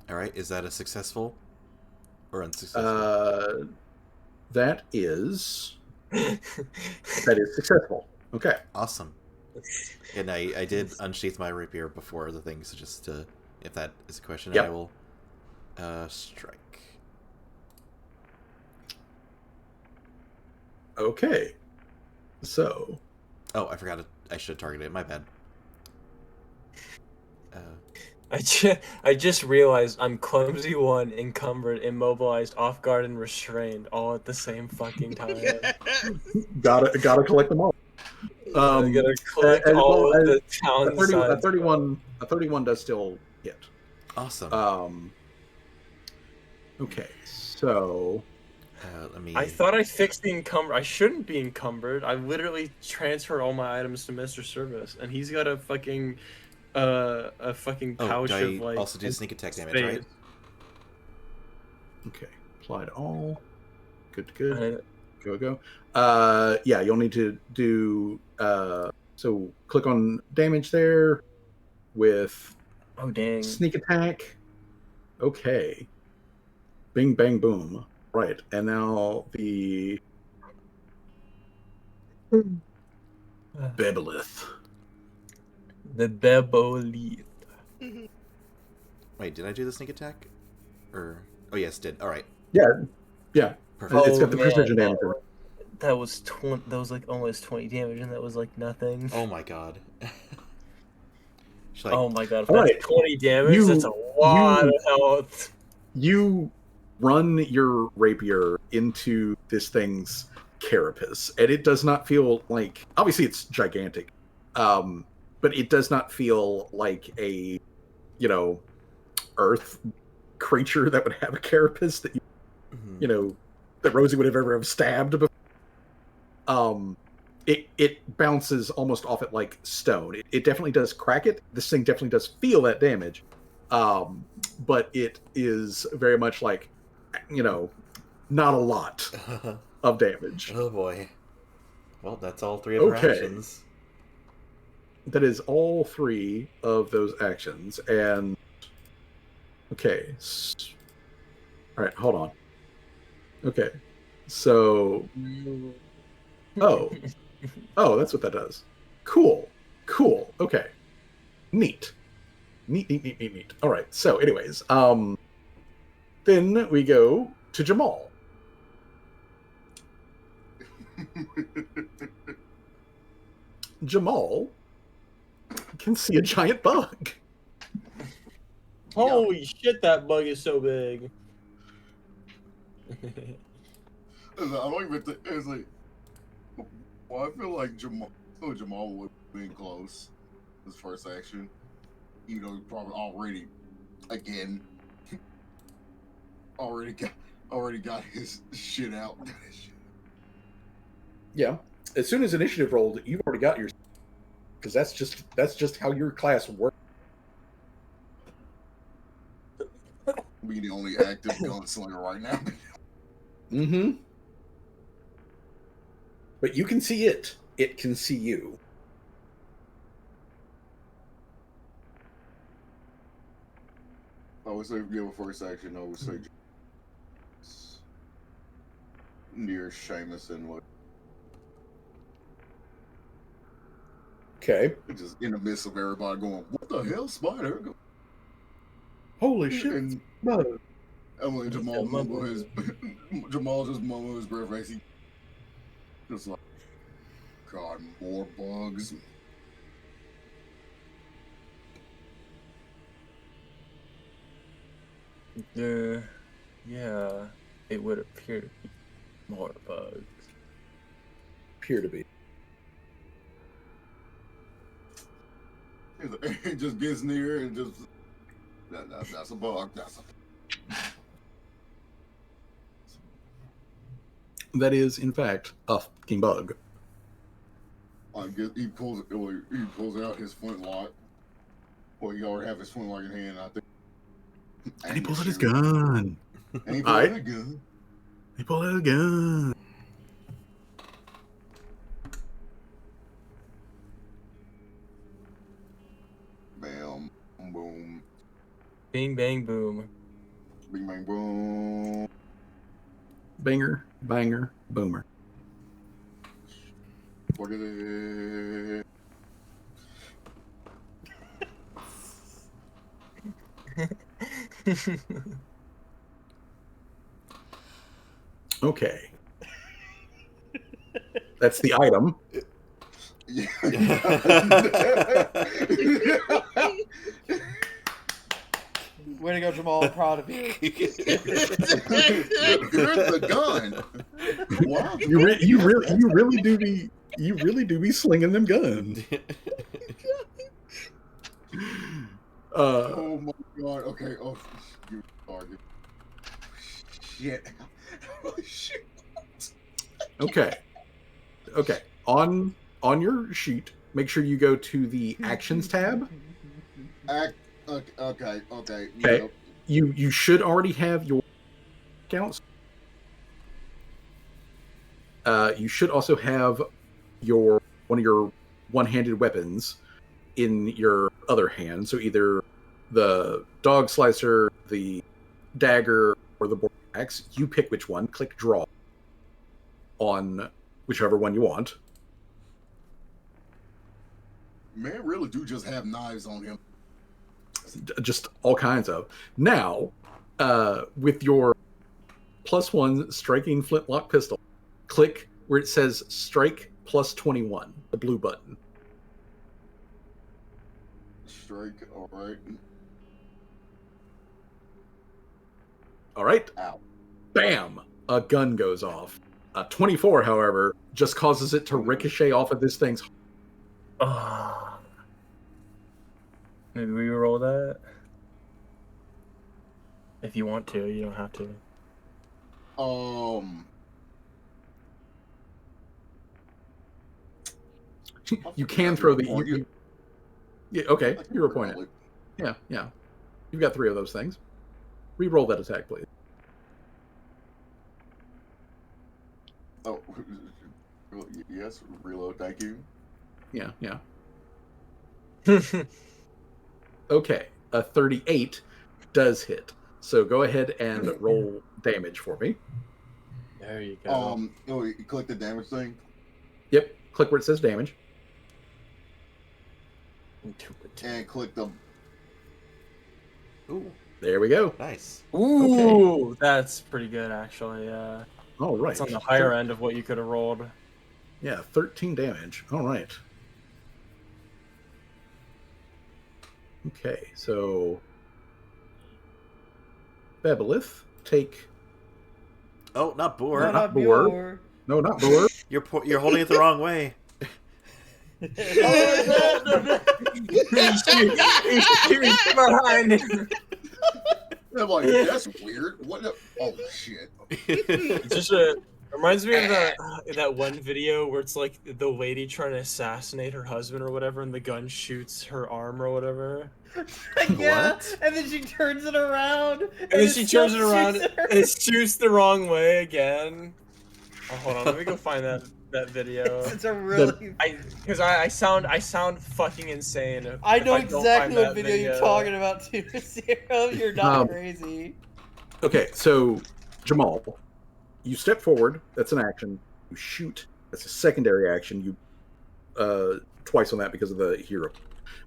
All right. Is that a successful or unsuccessful? That is successful. Okay. Awesome. And I did unsheath my rapier before the thing, so just to, if that is a question, Yep. I will strike. Okay. So. Oh, I forgot. I should have targeted it. My bad. I just realized I'm clumsy 1, encumbered, immobilized, off guard, and restrained all at the same fucking time. Gotta collect them all. I gotta collect as all well of as the a town 31 does still hit. Awesome. Okay, so Let me. I thought I fixed the encumber. I shouldn't be encumbered. I literally transferred all my items to Mr. Service, and he's got a fucking pouch do I of like. also do sneak attack damage, space. right? okay, applied all. Good. Go. Yeah, you'll need to do. So click on damage there with Oh dang. sneak attack. Okay. Bing bang boom. Right, and now the Bebelith. The Bebolith. Wait, did I do the sneak attack? Or oh yes, did. All right. Yeah. Perfect. It's got the precision damage. That was 20. That was like almost 20 damage, and that was like nothing. Oh my god. She's Oh my god! If All that's right. 20 damage, that's a lot of health. You run your rapier into this thing's carapace, and it does not feel like, obviously it's gigantic, but it does not feel like a, earth creature that would have a carapace that that Rosie would ever have stabbed before. It bounces almost off it like stone. It definitely does crack it. This thing definitely does feel that damage. But it is very much like, not a lot of damage. Oh boy. Well, that's all 3 of her actions. That is all 3 of those actions. And okay. All right, hold on. Okay. So oh, that's what that does. Cool. Okay. Neat. All right. So, anyways, then we go to Jamal. Jamal can see a giant bug. Holy shit! That bug is so big. I don't even think it's like. Well, I feel like Jamal would have been close. His first action, he probably already got his shit out. Yeah. As soon as initiative rolled, you've already got your, because that's just how your class works. Be the only active gunslinger right now. Mm-hmm. But you can see it. It can see you. I would say give a first action. I would say near Seamus and what. Okay. Just in the midst of everybody going, "What the hell, spider?" Holy shit. And Bug. Emily and Jamal Yeah, mumble his Jamal just mumble his breath as he just like, God, more bugs. Yeah, it would appear to be more bugs. Appear to be. It just gets near and just that's a bug. That's a That is, in fact, a fucking bug. I guess he pulls out his flintlock. Well, he already have his flintlock in hand, I think. And he pulls out his shoot. gun. And he pulls Alright. out a gun. He pulls out his gun. Bam, boom, Bing, bang, boom. bing, bang, boom. Banger, banger, boomer. What is it? Okay. That's the item. Yeah. Way to go, Jamal. I'm proud of you. Here's the gun. Wow, You really do be slinging them guns. Oh my god. Okay. Oh, you target. Shit. Oh, shit. Okay. On your sheet, make sure you go to the actions tab. Okay. Okay. Yep. You should already have your accounts. You should also have one of your one-handed weapons in your other hand. So either the dog slicer, the dagger, or the board axe. You pick which one. Click draw on whichever one you want. Man, really do just have knives on him. Just all kinds of. Now, with your +1 striking flintlock pistol, click where it says strike +21, the blue button. Strike, alright. All right. Ow. Bam! A gun goes off. 24, however, just causes it to ricochet off of this thing's. Oh. Maybe we roll that. If you want to, you don't have to. You can throw the. Yeah, okay, you're appointed. Yeah. You've got 3 of those things. Re-roll that attack, please. Oh, yes, reload, thank you. Yeah. Okay, a 38 does hit. So go ahead and roll damage for me. There you go. You click the damage thing? Yep, click where it says damage. And click the... Ooh, There we go. nice. Ooh, that's pretty good, actually. Yeah. All right. It's on the higher end of what you could have rolled. Yeah, 13 damage. All right. Okay, so Babelith, take. Oh, not Boar. No, not Boar. No, not Boar. You're holding it the wrong way. He's behind him. I'm like, that's weird. What the... Oh, shit. It's just reminds me of that one video where it's like the lady trying to assassinate her husband or whatever, and the gun shoots her arm or whatever. Yeah, What? and then she turns it around. And then she turns it around and it shoots the wrong way again. Oh, hold on, let me go find that video. It's a really. Because I sound fucking insane. I know if don't exactly find what that video you're talking about too, Zero. You're not crazy. Okay, so Jamal, you step forward. That's an action. You shoot. That's a secondary action. You twice on that because of the hero.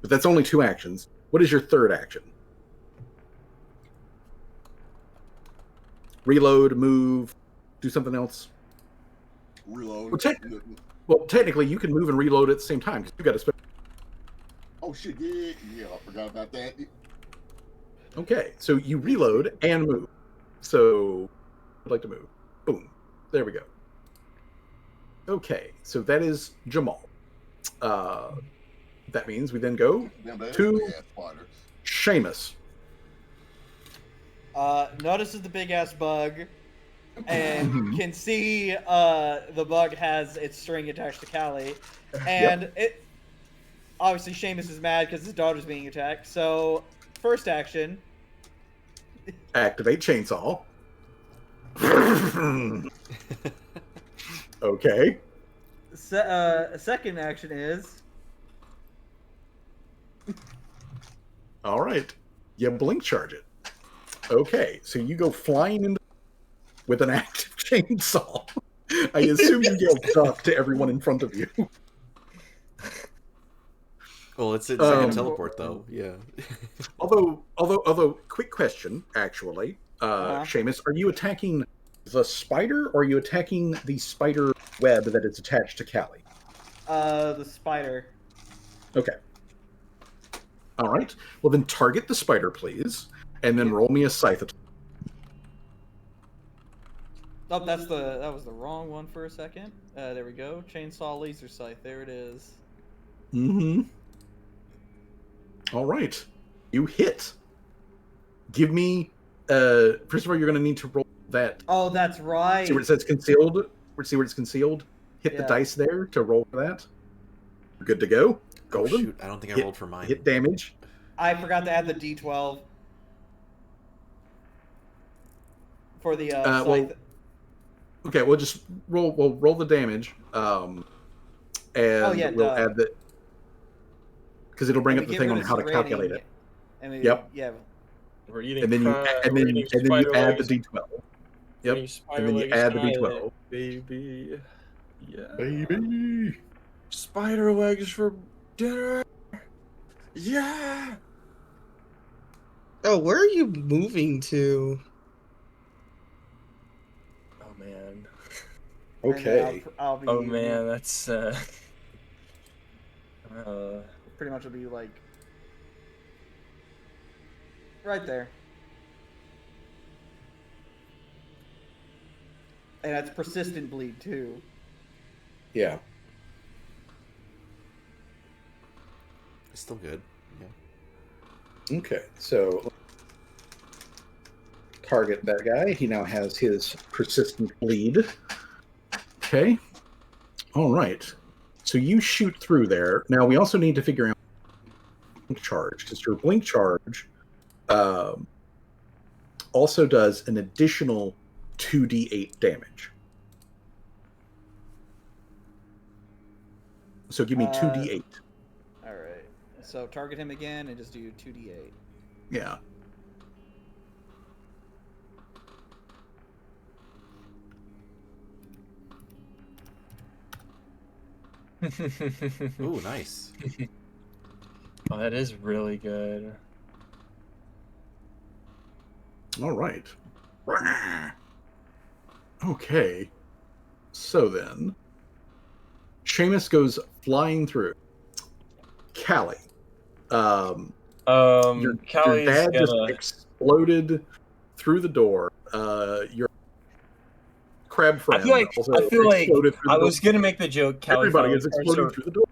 But that's only 2 actions. What is your third action? Reload, move, do something else? Reload. Well, technically, you can move and reload at the same time because you got to spend. Oh shit! Yeah, I forgot about that. Okay, so you reload and move. So, I'd like to move. Boom. There we go. Okay, so that is Jamal. That means we then go to Seamus. Notices the big ass bug, and can see the bug has its string attached to Callie, and it obviously Seamus is mad because his daughter's being attacked. So first action, Activate chainsaw. Okay. Second action is All right. You blink charge it. Okay, so you go flying into with an active chainsaw. I assume you yell duck to everyone in front of you. Well, it's like a teleport, though. Yeah. although, quick question, actually, Seamus, are you attacking the spider, or are you attacking the spider web that is attached to Callie? the spider. Okay. All right. Well, then target the spider, please, and then roll me a scythe attack. Oh, that was the wrong one for a second. There we go. Chainsaw laser scythe. There it is. Mm-hmm. All right. You hit. Give me. First of all, you're going to need to roll that. Oh, that's right. See where it says concealed? See where it's concealed? Hit the Yeah. dice there to roll for that. Good to go. Golden. Oh, shoot. I don't think I rolled for mine. Hit damage. I forgot to add the D12 for the scythe. Okay, we'll just roll. We'll roll the damage, and we'll add the because it'll bring up the thing on how to calculate it. And then, Yep. Yeah. We're eating. And then you and then you add the D12. Yep. And then you add the D12. Baby. Yeah. Baby. Spider legs for dinner. Yeah. Oh, where are you moving to? Oh man. Okay. I'll be. Oh man, that's Pretty much will be like right there. And that's persistent bleed too. Yeah. It's still good. Yeah. Okay. So target that guy. He now has his persistent bleed. Okay. All right. So you shoot through there. Now we also need to figure out blink charge, because your blink charge also does an additional 2d8 damage. So give me 2d8. All right. So target him again and just do 2d8. Yeah. Ooh, nice. oh, that is really good. All right. Okay. So then, Seamus goes flying through. Callie. Your Callie's dad just gonna... exploded through the door. Your crab friend I feel like I was gonna make the joke. Callie everybody is exploding through the door.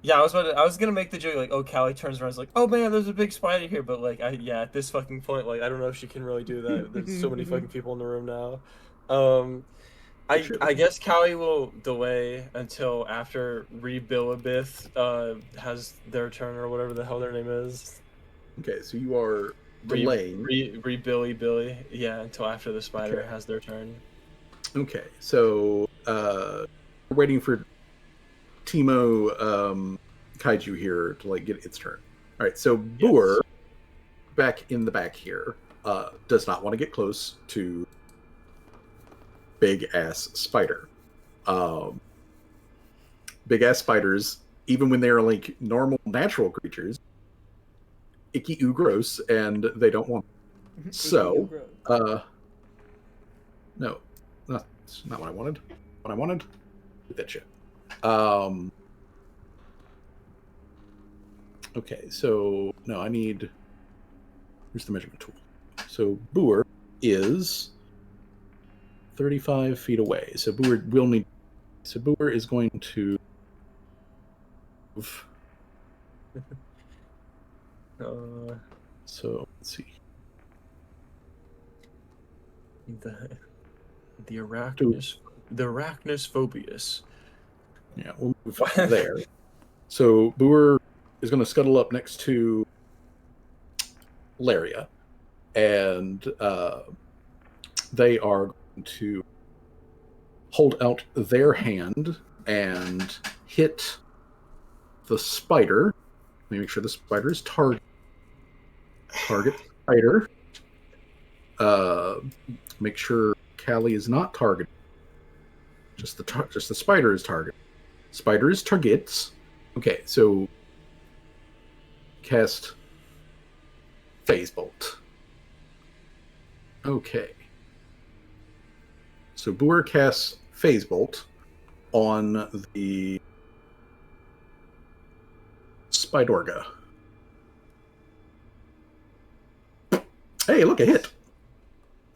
Yeah, I was gonna make the joke like, oh, Callie turns around, is like, oh man, there's a big spider here, but like, At this fucking point, like, I don't know if she can really do that. There's so many fucking people in the room now. I guess Callie will delay until after Rebilibith has their turn, or whatever the hell their name is. Okay, so you are delaying. Billy. Yeah, until after the spider has their turn. Okay, so we're waiting for Timo Kaiju here to like get its turn. All right, so Boer, back in the back here, does not want to get close to big ass spider. Big ass spiders even when they're like normal, natural creatures, icky, ooh, gross, and they don't want. So, no, that's not what I wanted. What I wanted, get that shit. Okay, so no, I need. Here's the measurement tool. So Boer is 35 feet away. So Boer will need. So Boer is going to. So let's see. The arachnophobius. Yeah, we'll move there. So Boer is going to scuttle up next to Laria, and they are going to hold out their hand and hit the spider. Let me make sure the spider is target spider. Make sure Callie is not targeted. Just the spider is target. Spider is targets. Okay, so cast Phase Bolt. Okay. So Boer casts Phase Bolt on the Spidorga. Hey, look, a hit.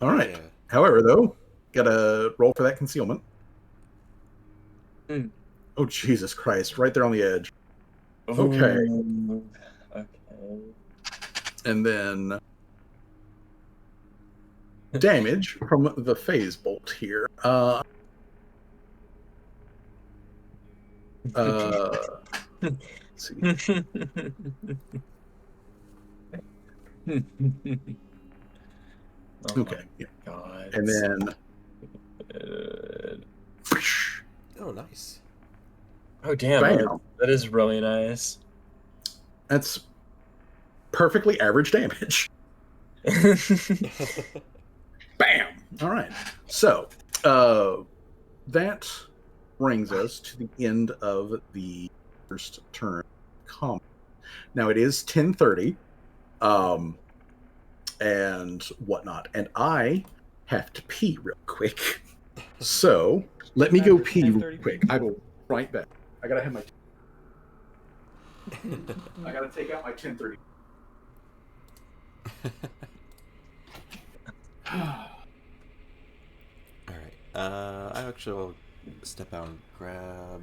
All right. Yeah. However, though, gotta roll for that concealment. Oh, Jesus Christ. Right there on the edge. Okay. Okay. And then damage from the Phase Bolt here. Let's see. Okay. Yeah. God. And then Oh, nice. Oh damn, bam. that is really nice. That's perfectly average damage. Bam. All right. So that brings us to the end of the first turn combat. Now it is 10:30, and whatnot, and I have to pee real quick. So let me go pee real quick. I will right back. I gotta have my. I gotta take out my 10:30. All right. I actually will step out and grab.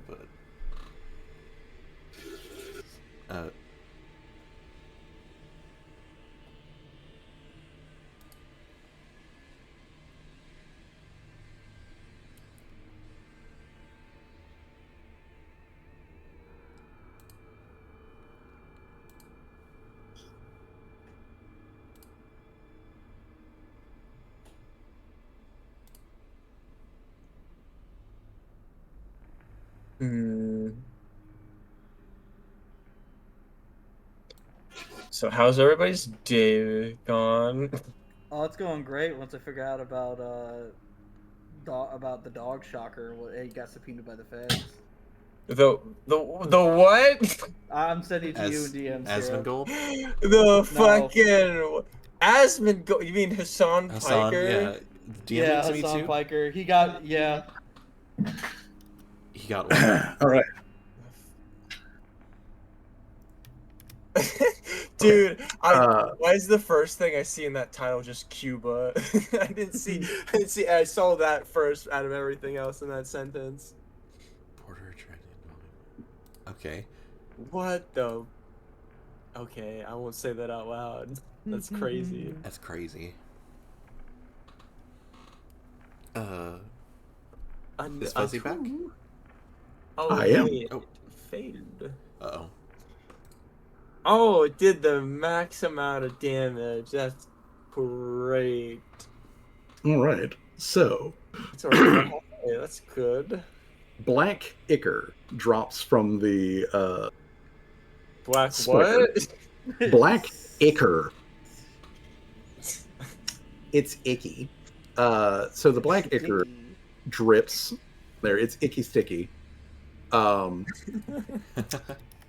So how's everybody's day gone? Oh, it's going great once I figure out about the dog shocker. He got subpoenaed by the feds. The what? I'm sending it to you in DMs. Asmongold? The fucking Asmongold. You mean Hassan Piker? Yeah. Yeah, Hassan Piker. He got He got one. All right. Dude, why is the first thing I see in that title just Cuba? I didn't see. I saw that first out of everything else in that sentence. Porter attracted. Okay. What the? Okay, I won't say that out loud. That's crazy. That's crazy. Is Fuzzy back? Oh, I am. Faded. Uh-oh. Oh, it did the max amount of damage. That's great. All right. So, that's good. Black Ichor drops from the Black spider. what? Black Ichor. It's icky. So the Black Ichor drips there. It's icky sticky. Um,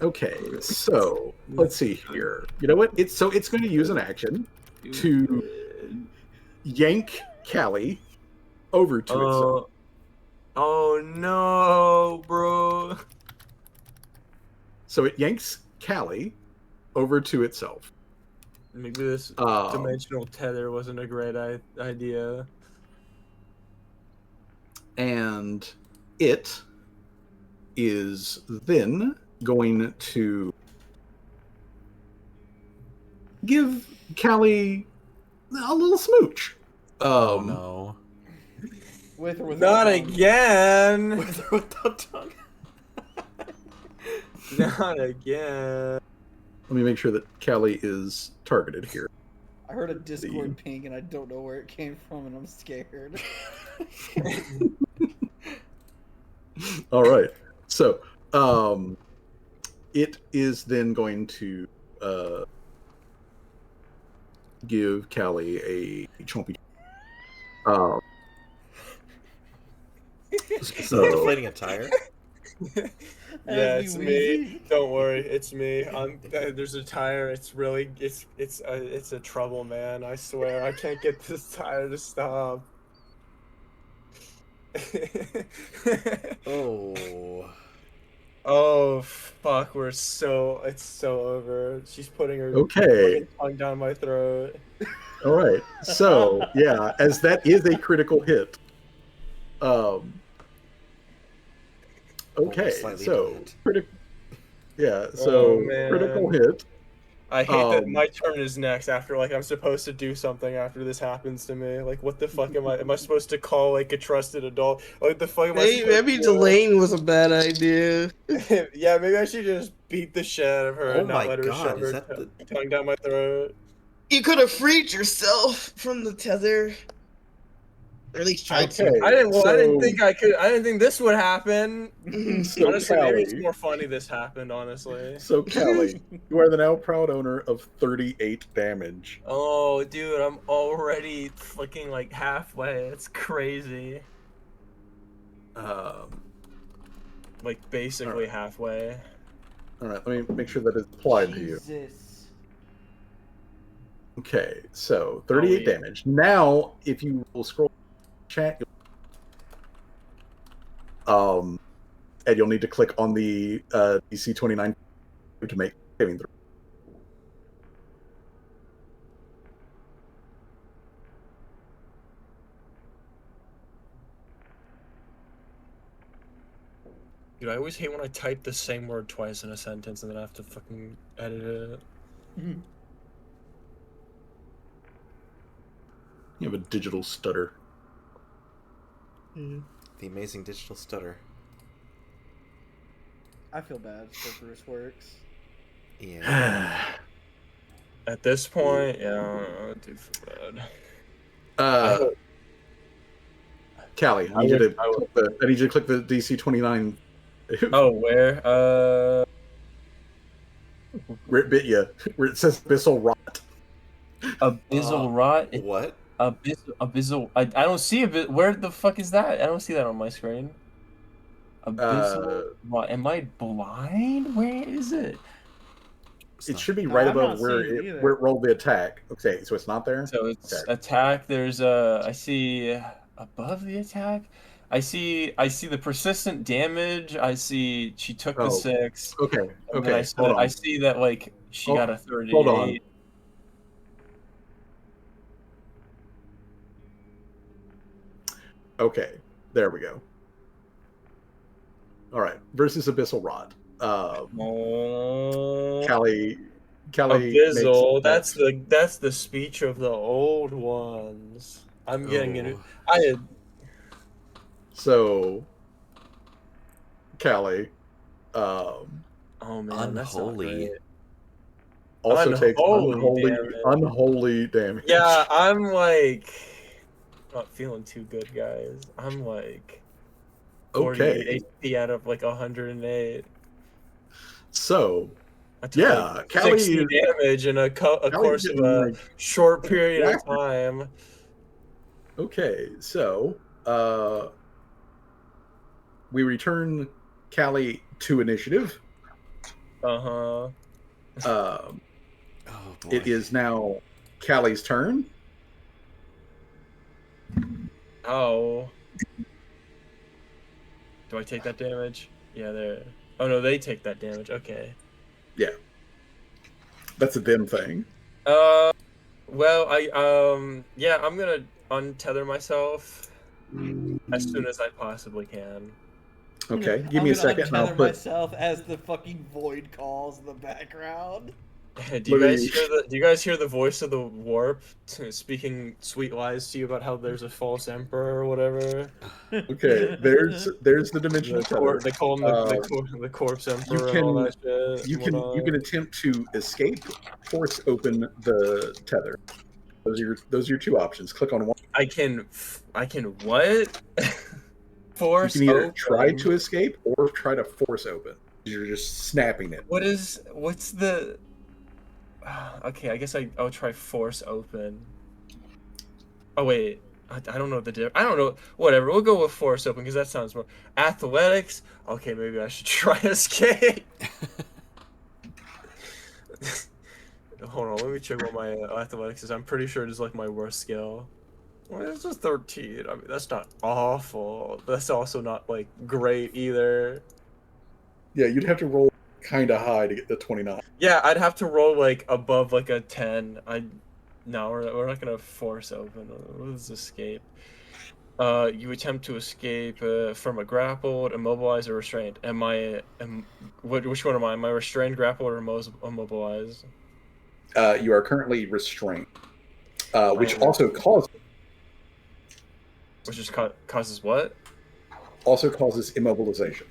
okay, so let's see here. You know what? It's going to use an action to yank Callie over to itself. Oh no, bro. So it yanks Callie over to itself. Maybe this dimensional tether wasn't a great idea. And it is then going to give Callie a little smooch. Oh no. With or without Not tongue? again. With or without tongue? Not again. Let me make sure that Callie is targeted here. I heard a Discord ping and I don't know where it came from and I'm scared. All right. So, it is then going to give Callie a chompy. So Deflating a tire? Yeah, That'd it's be me. wheezy. Don't worry, it's me. There's a tire. It's really it's a trouble, man. I swear, I can't get this tire to stop. Oh. Oh fuck, it's so over. She's putting her Okay. fucking tongue down my throat. All right. So, yeah, as that is a critical hit. Okay. Slightly So, burned. Oh, man. critical hit. I hate that my turn is next after I'm supposed to do something after this happens to me. Like what the fuck am I? Am I supposed to call like a trusted adult? Like the fuck am I? Maybe delaying was a bad idea. Yeah, maybe I should just beat the shit out of her Oh and not my let her God, shove is her that tongue down my throat. You could have freed yourself from the tether. Or at least tried Okay. to. I didn't So- think I could. I didn't think this would happen. So, Honestly, maybe it's Callie, more funny this happened. Honestly. So, Callie, you are the now proud owner of 38 damage. Oh, dude, I'm already fucking like halfway. It's crazy. Like basically halfway. All right, let me make sure that it's applied to you. Jesus. Okay, so 38 yeah. damage. Now, if you will scroll chat, and you'll need to click on the DC 29 to make saving throw. Dude, I always hate when I type the same word twice in a sentence and then I have to fucking edit it. You have a digital stutter. The amazing digital stutter. I feel bad for Bruce Works. Yeah. At this point, yeah, I do feel bad. Callie, I need you to click the DC 29. Oh, where? Where it bit you, where it says Abyssal Rot. Abyssal rot. What? Abyssal. I don't see a bit. Where the fuck is that? I don't see that on my screen. Abyssal rot. Am I blind? Where is it? It should be right I'm above not where seeing it it either. rolled the attack. Okay, so it's not there? So it's Okay. attack. There's a. I see above the attack. I see the persistent damage. I see she took the Oh, 6. Okay, And then okay, I hold on. see that like she Hold- got a 38. hold on. Okay, there we go. All right, versus Abyssal Rot. Callie Abyssal. makes- That's the speech of the old ones. I'm getting it. Oh. I had. So, Callie Oh man, that's not Unholy. great. also takes Unholy damage. unholy damage. Yeah, I'm like not feeling too good, guys. I'm like 48 Okay. HP out of like 108. So, I took yeah, like Callie 60 is- damage in a Callie's course of getting, a like, short period of whacked. time. okay, so we return Callie 2 initiative. Uh-huh. Oh boy. It is now Callie's turn. Oh. Do I take that damage? Yeah, there. Oh no, they take that damage. Okay. Yeah. That's a them thing. Well, yeah, I'm gonna untether myself as soon as I possibly can. Okay, give me a second and I'll untether put... myself as the fucking void calls in the background. Do you guys hear the voice of the warp speaking sweet lies to you about how there's a false emperor or whatever? Okay, there's the dimensional tether. They call him the corpse emperor and all that shit. You can attempt to escape, force open the tether. Those are your 2 options. Click on one. I can what? Force You can either open. try to escape or try to force open. You're just snapping it. What's the? Okay, I guess I'll try force open. Oh wait, I don't know the difference. I don't know. Whatever, we'll go with force open because that sounds more athletics. Okay, maybe I should try escape. Hold on, let me check what my athletics is. I'm pretty sure it is like my worst skill. Well, it's a 13. I mean, that's not awful. That's also not like great either. Yeah, you'd have to roll kind of high to get the 29. Yeah, I'd have to roll like above like a 10. No, we're not gonna force open. Let's escape. You attempt to escape from a grappled, immobilized, or restrained. Which one am I? Am I restrained, grappled, or immobilized? You are currently restrained, which also causes causes what? Also causes immobilization.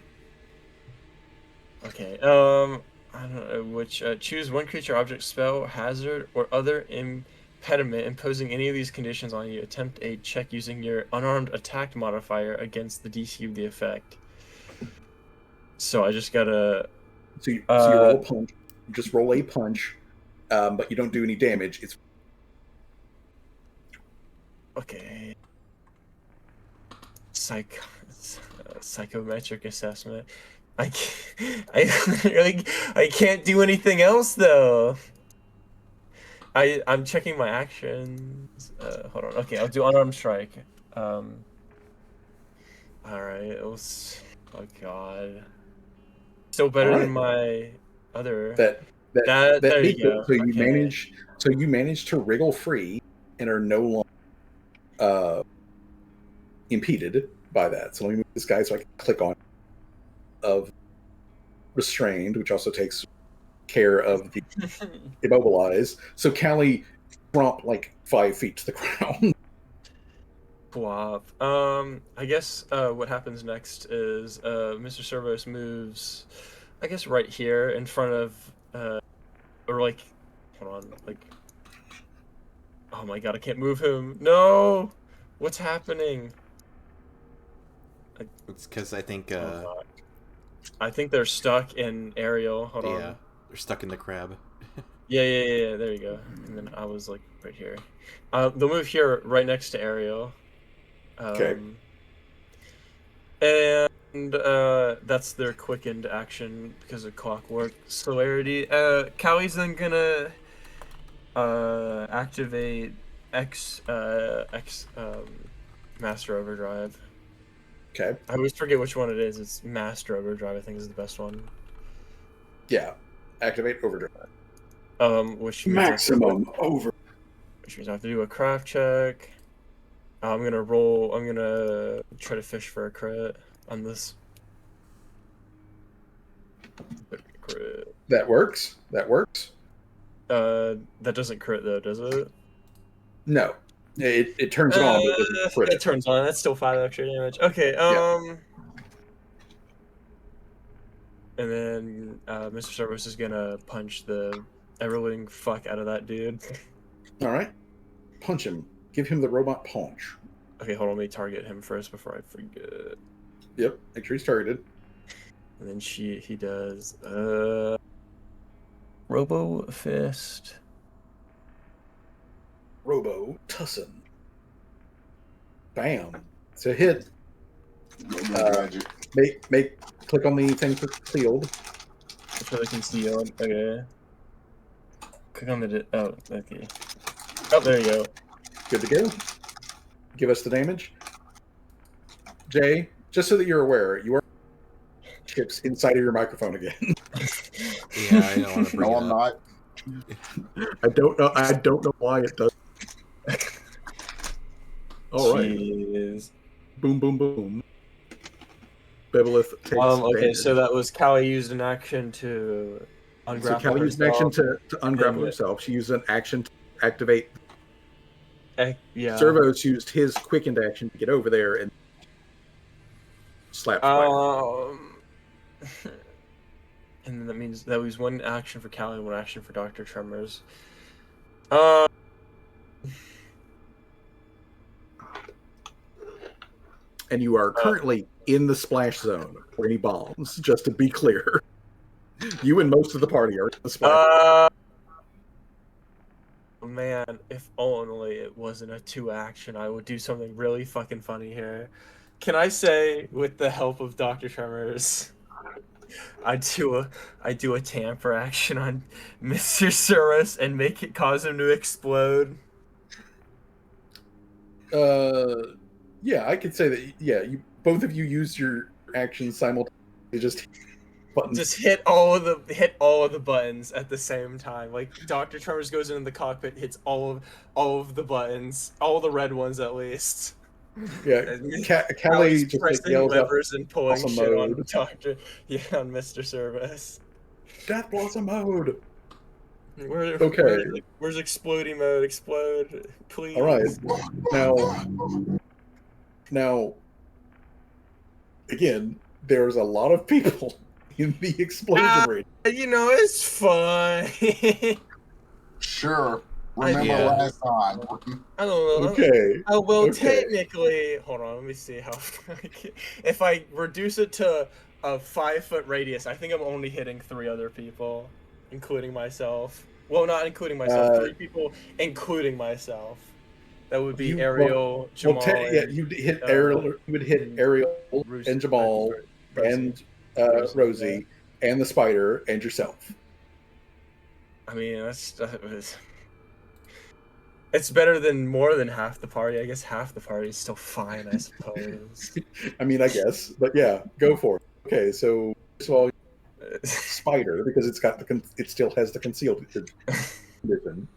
Okay. I don't know. Which choose one creature, object, spell, hazard, or other impediment imposing any of these conditions on you. Attempt a check using your unarmed attack modifier against the DC of the effect. So I just gotta. So you roll a punch. You just roll a punch, but you don't do any damage. It's okay. Psychometric assessment. I can't do anything else though. I'm checking my actions. Hold on. Okay, I'll do unarmed strike. All right. Oh god. Still better than my other. That There you go. So you manage to wriggle free and are no longer impeded by that. So let me move this guy so I can click on of restrained, which also takes care of the immobilize. So Callie dropped like 5 feet to the ground. Guap. I guess what happens next is Mr. Servos moves, I guess right here in front of or like, hold on, like, oh my god, I can't move him. No, what's happening? It's because I think I think they're stuck in Ariel. Hold on. Yeah, they're stuck in the crab. Yeah. There you go. And then I was like right here. They'll move here right next to Ariel. Okay. And that's their quickened action because of clockwork celerity. Callie's then gonna activate X Master Overdrive. Okay. I always forget which one it is. It's Master Overdrive, I think, is the best one. Yeah. Activate Overdrive. Which means Maximum over. Which means I have to do a craft check. I'm gonna try to fish for a crit on this. Crit. That works. That doesn't crit though, does it? No. It turns it on, but it doesn't crit. It turns on. That's still 5 extra damage. Okay. And then Mr. Servos is gonna punch the ever-living fuck out of that dude. All right. Punch him. Give him the robot punch. Okay, hold on. Let me target him first before I forget. Yep. Make sure he's targeted. And then he does Robo Fist. Robo Tussin. Bam. It's a hit. Make click on the thing for sealed. For the concealed. Okay. Click on the. Oh, okay. Oh, there you go. Good to go. Give us the damage. Jay, just so that you're aware, you are chips inside of your microphone again. Yeah, I don't want to bring No, it I'm up. not. I don't know why it does. All right. Jeez. Boom, boom, boom. Bibelith takes Okay, damage. so that was Callie used an action to ungrapple So Callie used an action herself. to ungrapple and- herself. She used an action to activate. Yeah. Servos used his quickened action to get over there and slap fire. And then that means that was one action for Callie, one action for Dr. Tremors. And you are currently in the splash zone for any bombs, just to be clear. You and most of the party are in the splash. Man, if only it wasn't a 2-action, I would do something really fucking funny here. Can I say, with the help of Dr. Tremors, I do a tamper action on Mr. Surus and make it cause him to explode? Yeah, I could say that. Yeah, both of you used your actions simultaneously. Just buttons. Just hit all of the buttons at the same time. Like Dr. Tremors goes into the cockpit, hits all of the buttons, all the red ones at least. Yeah, Callie just like pressing yells out, levers and pulling awesome shit on mode. on Mr. Service. Death Blossom mode. Okay. Where's exploding mode? Explode, please. All right. Now, again, there's a lot of people in the explosion rate. It's fun. Sure. Remember Yeah. last time. I don't know. Okay. Oh well, Okay. technically, hold on. Let me see how. If I reduce it to a 5-foot radius, I think I'm only hitting 3 other people, including myself. Well, not including myself. 3 people, including myself. That would be Ariel, Jamal. You'd hit Ariel. You would hit Ariel and Jamal and Rosie and the spider and yourself. I mean, it's better than more than half the party. I guess half the party is still fine, I suppose. I mean, I guess, but yeah, go for it. Okay, so first of all, spider because it still has the concealed condition.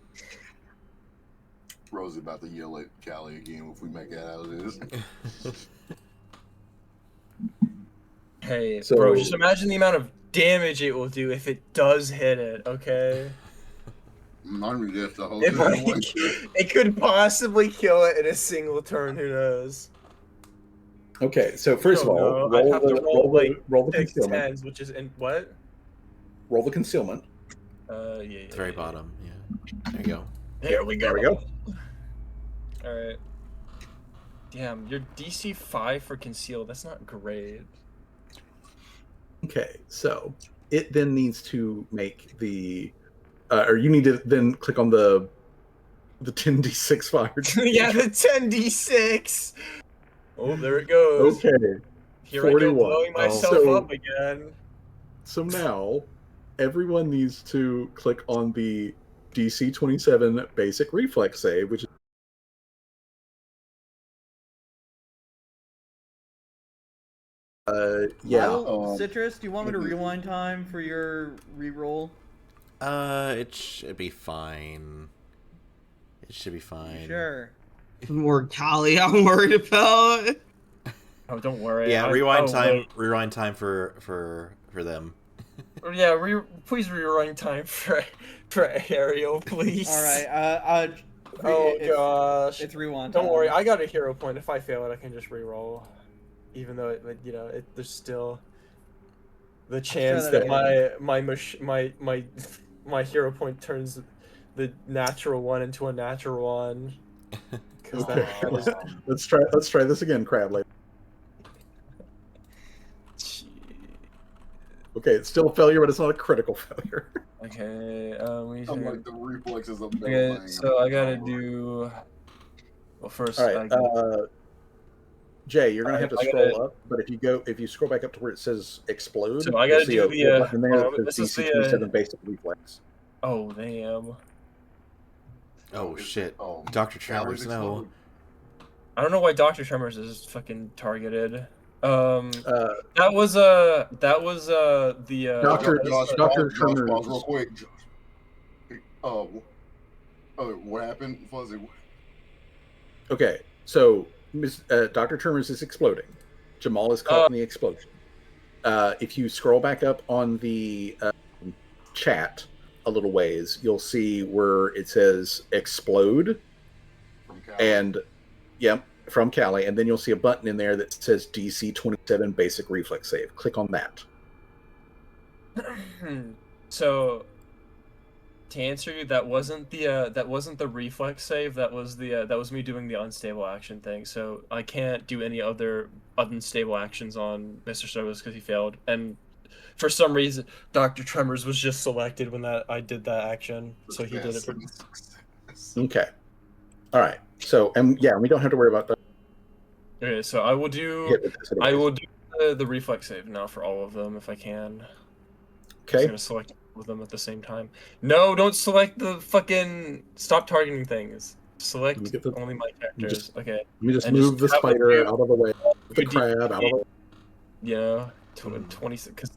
Rosie about to yell at Callie again if we make it out of this. Hey, bro, just imagine the amount of damage it will do if it does hit it, okay? It could possibly kill it in a single turn, who knows? Okay, so first of all, roll the concealment. 10s, which is in what? Roll the concealment. Yeah. Very bottom, yeah. There you go. There we go. There we go. Alright. Damn, you're DC 5 for concealed. That's not great. Okay, so it then needs to make the or you need to then click on the 10d6 fire. Yeah, the 10d6. Oh, there it goes. Okay. Here 41. I go blowing myself up again. So now everyone needs to click on the DC 27 basic reflex save, which is Citrus, do you want me to rewind time for your reroll? It should be fine. It should be fine. Sure. More Callie I'm worried about. Oh, don't worry. Yeah, rewind time for them. Yeah, please rewind time for Ariel, please. All right. Gosh, it's rewind time. Don't worry, I got a hero point. If I fail it, I can just reroll. Even though there's still the chance that my hero point turns the natural 1 into a natural 1. Okay. Let's try this again, Crab Lady. Okay, it's still a failure, but it's not a critical failure. Okay, I'm like the reflexes of okay, so I gotta do. Well, first, all right. Jay, you're gonna have to I scroll gotta- up, but if you scroll back up to where it says explode, So I you'll gotta see do a the, button in there that this is says DC the, 27 basic reflex. Oh damn! Oh shit. Oh, Dr. Callie's Tremors, no. explode. I don't know why Dr. Tremors is fucking targeted. Uh, That was the Dr. Dr. Josh, pause Tremors. real quick. What happened, Fuzzy? Okay, so Dr. Tremors is exploding. Jamal is caught in the explosion. If you scroll back up on the chat a little ways, you'll see where it says explode. From Callie. And, yep, from Callie. And then you'll see a button in there that says DC 27 basic reflex save. Click on that. So, to answer you, that wasn't the reflex save. That was me doing the unstable action thing. So I can't do any other unstable actions on Mr. Service because he failed. And for some reason, Dr. Tremors was just selected when I did that action. So he did it for. Okay. All right. So, and yeah, we don't have to worry about that. Okay, so I will do the reflex save now for all of them if I can. I'm Okay. gonna select all of them at the same time. No, don't select the fucking. Stop targeting things. Select only my characters. Okay. Let me just And move the that would spider do out of the way. The 2D. crab out of the way. Yeah, 20 because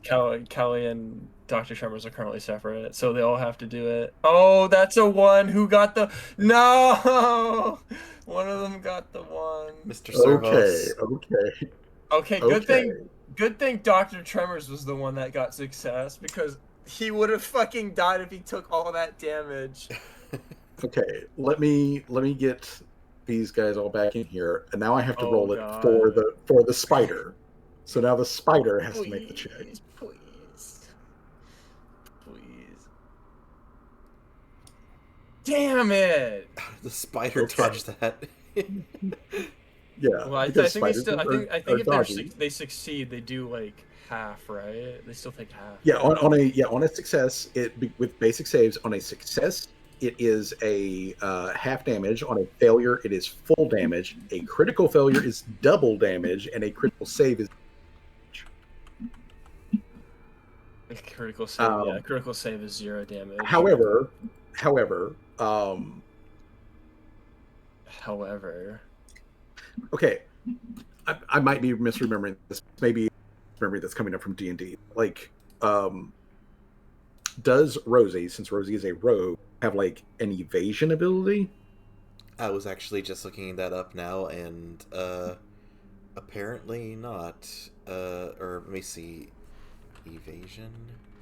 Callie and Dr. Tremors are currently separate, so they all have to do it. Oh, that's a one. Who got the no? One of them got the one. Mr. Servos. Okay. Okay. Good thing Dr. Tremors was the one that got success because he would have fucking died if he took all that damage. Okay. Let me get these guys all back in here, and now I have to Oh, roll it God. for the spider. So now the spider has to make the check. Please. Damn it! The spider dodged that. Yeah. Well, I because think spiders I think are if dodgy. they succeed, they do like half, right? They still take half. Yeah, on a success, with basic saves, on a success, it is a half damage. On a failure, it is full damage. A critical failure is double damage, and a critical save is. Critical save, critical save is 0 damage. However, okay, I might be misremembering this. Maybe memory that's coming up from D&D. Like, does Rosie, since Rosie is a rogue, have like an evasion ability? I was actually just looking that up now, and apparently not. Or let me see. Evasion?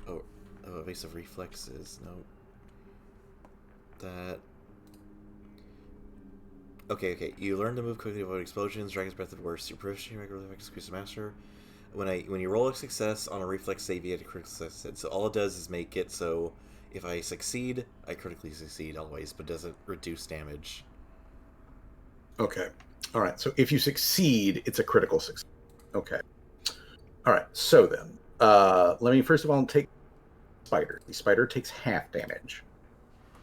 Oh, evasive reflexes. No. That. Okay. You learn to move quickly, avoid explosions, Dragon's Breath at worst. Your proficiency regularly executes the master. When you roll a success on a reflex save, you get a critical success. So all it does is make it so if I succeed, I critically succeed always, but doesn't reduce damage. Okay. All right. So if you succeed, it's a critical success. Okay. All right. So then, let me first of all take spider. The spider takes half damage.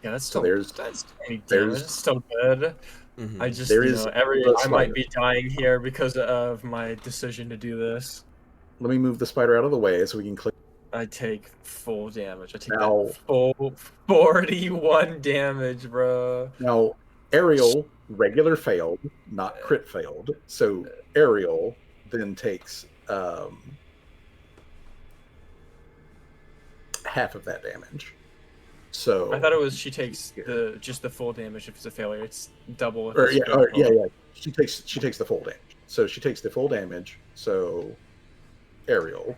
Yeah, that's So still that's still good. Mm-hmm. I just I might be dying here because of my decision to do this. Let me move the spider out of the way so we can click. I take full damage. I take Now- that full 41 damage, bro. Now, Ariel regular failed, not crit failed. So Ariel then takes half of that damage. So I thought it was she takes just the full damage if it's a failure. It's double. If Or, it's yeah, critical. yeah. She takes the full damage. So she takes the full damage. So Ariel,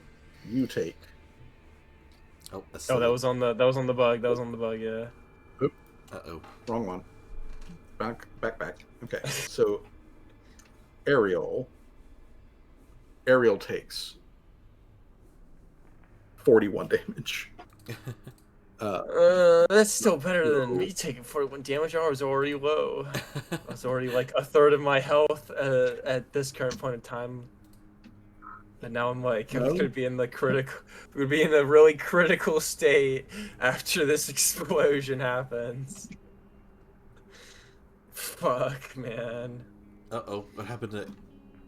you take. Oh, that's Oh, that was on the bug. That was on the bug. Yeah. Uh-oh. Wrong one. Back. Okay. So Ariel takes 41 damage. That's still better than me taking 41 damage. I was already low. I was already like a third of my health at this current point in time. And now I'm like, I'm gonna be in the really critical state after this explosion happens. Fuck, man. Uh-oh. What happened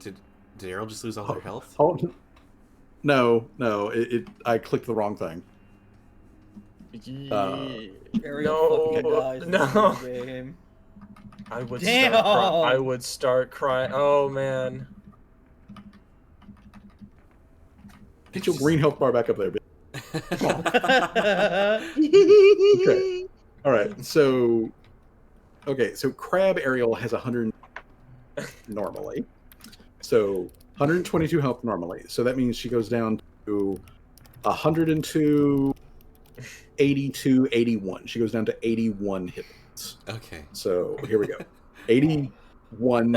to... Did Ariel just lose all their health? No. I clicked the wrong thing. Ariel fucking dies in no. the game. I would Damn! I would start crying. Oh man. Get your green health bar back up there, bitch. Okay. All right. So Crab Ariel has 100 normally. So 122 health normally. So that means she goes down to 102, 82, 81. She goes down to 81 hit points. Okay. So here we go. 81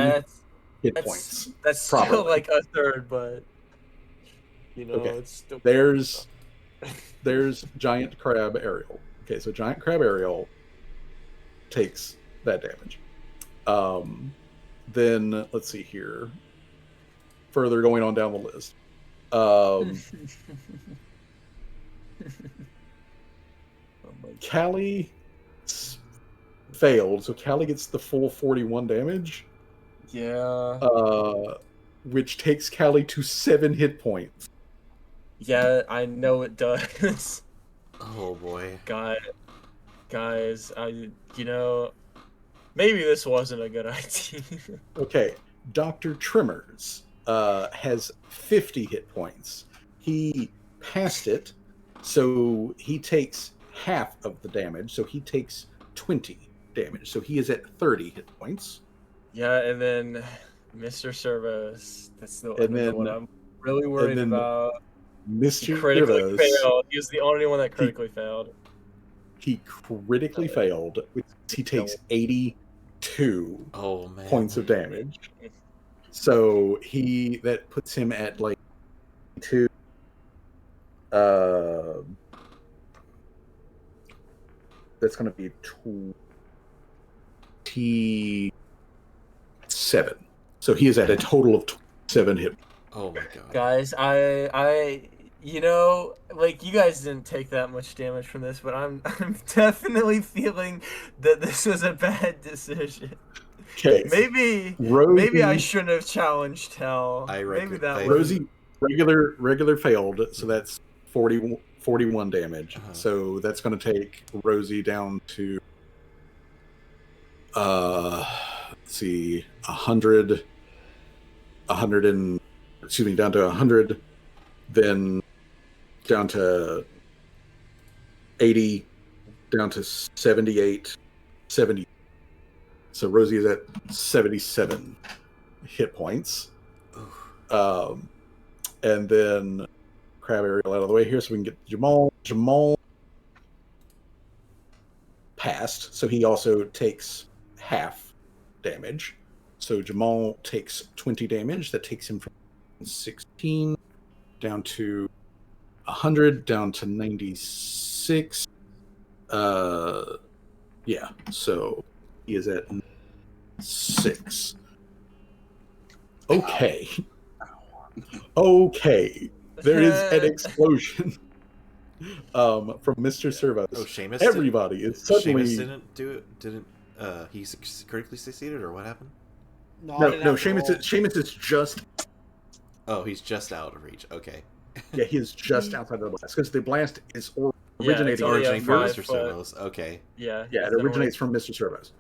hit points. That's still like a third, but okay. it's still There's Giant Crab Ariel. Okay, so Giant Crab Ariel takes that damage. Then let's see here. Further going on down the list. Callie failed, so Callie gets the full 41 damage. Yeah. Which takes Callie to 7 hit points. Yeah, I know it does. Oh boy. Guys, maybe this wasn't a good idea. Okay, Dr. Trimmers has 50 hit points. He passed it, so he takes half of the damage, so he takes 20 damage. So he is at 30 hit points. Yeah, and then Mr. Servos. That's the then, one I'm really worried about. Mr. He critically Servos, failed. He was the only one that critically failed. He critically failed. He takes 82 points of damage. So that puts him at like 2. That's going to be 27. So he is at a total of 27 hit. Oh my god. Guys, you guys didn't take that much damage from this, but I'm definitely feeling that this was a bad decision. Okay. Maybe I shouldn't have challenged Hell. Rosie regular failed, so that's 41 damage. So that's going to take Rosie down to let's see, 100 down to 100, then down to 80, down to 78, 70. So Rosie is at 77 hit points. And then Crab Ariel out of the way here so we can get Jamal. Jamal passed, so he also takes half damage. So Jamal takes 20 damage. That takes him from 16 down to 100, down to 96. Yeah, so he is at 6. Okay. Okay. There is an explosion from Mr. Servos. Oh, Seamus. Everybody is suddenly. Seamus didn't do it. Didn't he critically succeeded, or what happened? No. Seamus is just. Oh, he's just out of reach. Okay. Yeah, he is just outside of the blast because the blast is originating from first. Mr. Servos. Okay. Yeah. Yeah, it originates from Mr. Servos.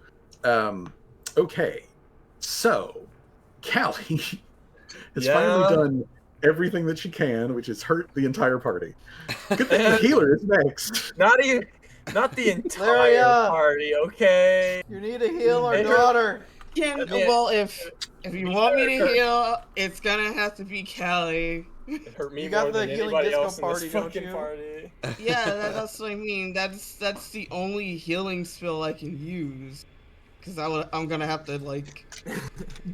Okay, so Callie has finally done everything that she can, which is hurt the entire party. Good thing the healer is next. Not the entire party, okay? You need to heal our daughter. Yeah, well, if you want me to heal, it's gonna have to be Callie. It hurt me You got more the than healing anybody disco else party, in this don't fucking you? party. Yeah, that's what I mean. That's the only healing spell I can use. Because I'm gonna have to like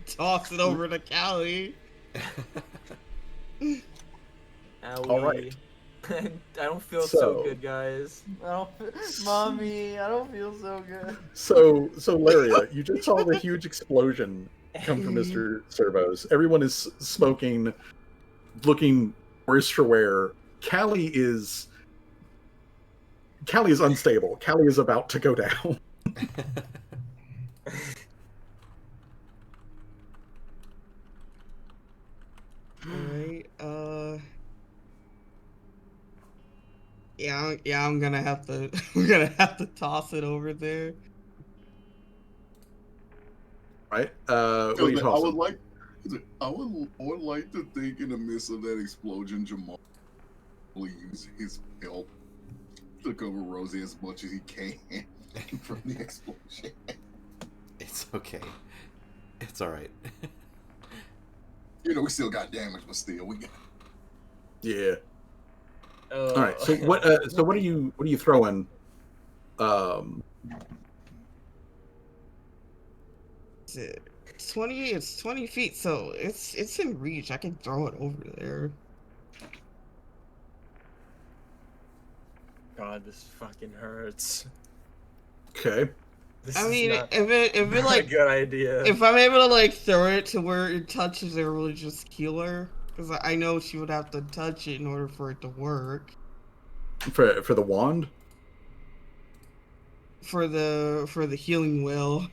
toss it over to Callie. All right. I don't feel so good, guys. Mommy, I don't feel so good. So Laria, you just saw the huge explosion come from Mr. Servos. Everyone is smoking, looking worse for wear. Callie is unstable. Callie is about to go down. Yeah, I'm gonna have to. We're gonna have to toss it over there. Right? What are you I tossing? would like to think in the midst of that explosion, Jamal will use his help to cover Rosie as much as he can from the explosion. It's okay. It's all right. You know, we still got damage, but still, we got. Yeah. All right. So what? So what are you throwing? It's 20. It's 20 feet, so it's in reach. I can throw it over there. God, this fucking hurts. Okay. This I is mean, not, if it not like a good idea. if I'm able to like throw it to where it touches a religious healer, because I know she would have to touch it in order for it to work. For the wand. For the healing will.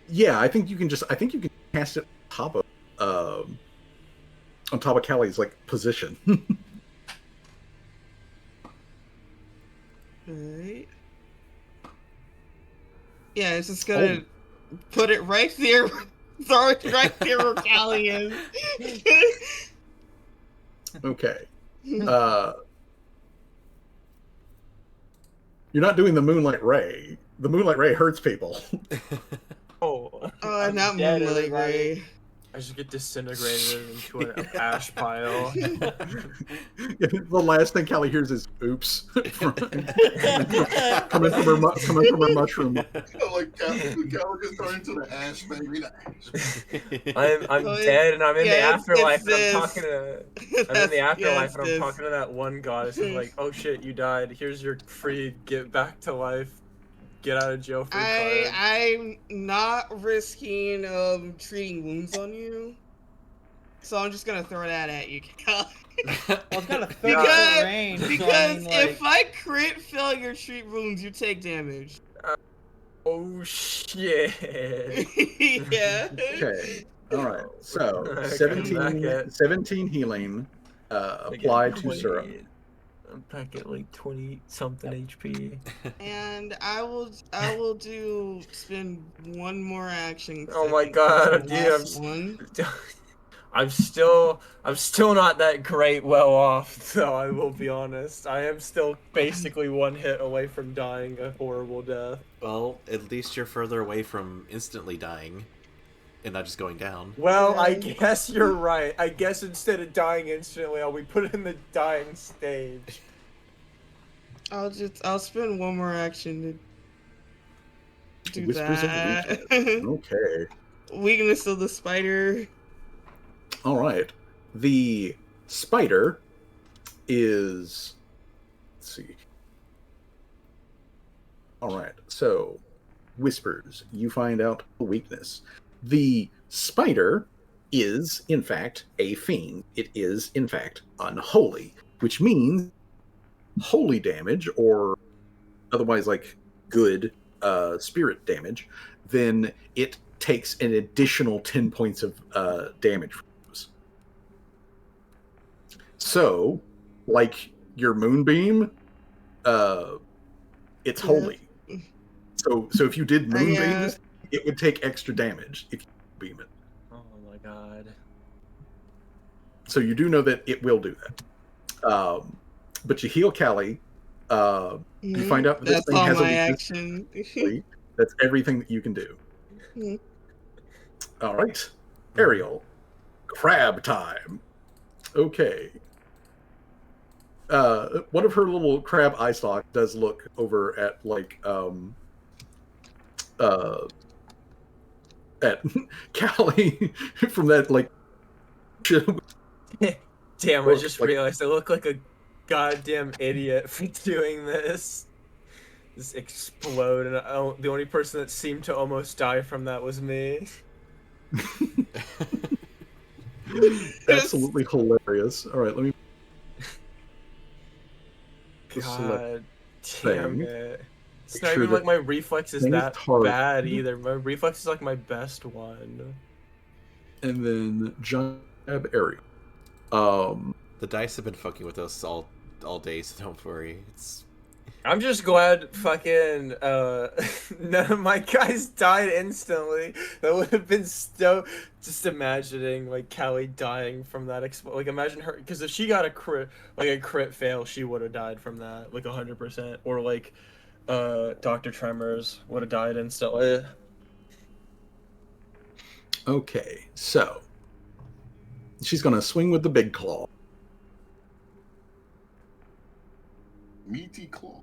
Yeah, I think you can cast it on top of Callie's like position. Right. Yeah, it's just gonna put it right there. Throw it right there where Callie is. Okay. You're not doing the moonlight ray. The moonlight ray hurts people. Oh, Oh, not dead, moonlight everybody. ray. I just get disintegrated into an ash pile. The last thing Callie hears is "oops" coming from her mushroom. Like, Cal just turned into the ash baby. I'm So dead and I'm in the afterlife and I'm this. talking to I'm in the afterlife and I'm this. talking to that one goddess who's like, oh shit, you died. Here's your free get back to life. Get out of jail free card. I'm not risking treating wounds on you. So I'm just gonna throw that at you, Cal. Well, it's got a 30 Because- foot range. so I Because mean, like, if I crit fail your treat wounds, you take damage. Oh shit. Yeah. Okay. All right. So Come 17, back at- 17 healing applied to Sura. I'm back at like 20 something HP. And I will spend one more action. 'cause Oh I my think that's god, the dude, last one. I'm still not that great well off, though, I will be honest. I am still basically one hit away from dying a horrible death. Well, at least you're further away from instantly dying and not just going down. Well, I Yeah. guess you're right. I guess instead of dying instantly, I'll be put in the dying stage. I'll spend one more action to do Whispers of that. Weakness. Okay. Weakness of the spider. All right. The spider is. Let's see. All right. So, whispers. You find out a weakness. The spider is, in fact, a fiend. It is, in fact, unholy, which means holy damage, or otherwise like good spirit damage, then it takes an additional 10 points of damage from those. So, like your moonbeam, it's holy. So if you did moonbeam this, it would take extra damage if you beam it. Oh my god. So you do know that it will do that. But you heal Callie. You find out that this That's thing all has a my weakness. action. That's everything that you can do. Mhm. All right. Ariel. Crab time. Okay. One of her little crab eye stalks does look over at like at Callie from that like Damn, I Look, just like- realized I look like a goddamn idiot for doing this. Just explode, and the only person that seemed to almost die from that was me. absolutely hilarious. All right, let me God thing. damn it. It's not Sure even that like my reflex is thing is that hard. bad either. My reflex is like my best one. and then Giant Area. The dice have been fucking with us all day, so don't worry. I'm just glad fucking none of my guys died instantly. That would have been so. Just imagining like Callie dying from that. Like imagine her, because if she got a crit fail, she would have died from that, like 100%. Or like Dr. Tremors would have died instantly. Okay, so she's gonna swing with the big claw. Meaty claw.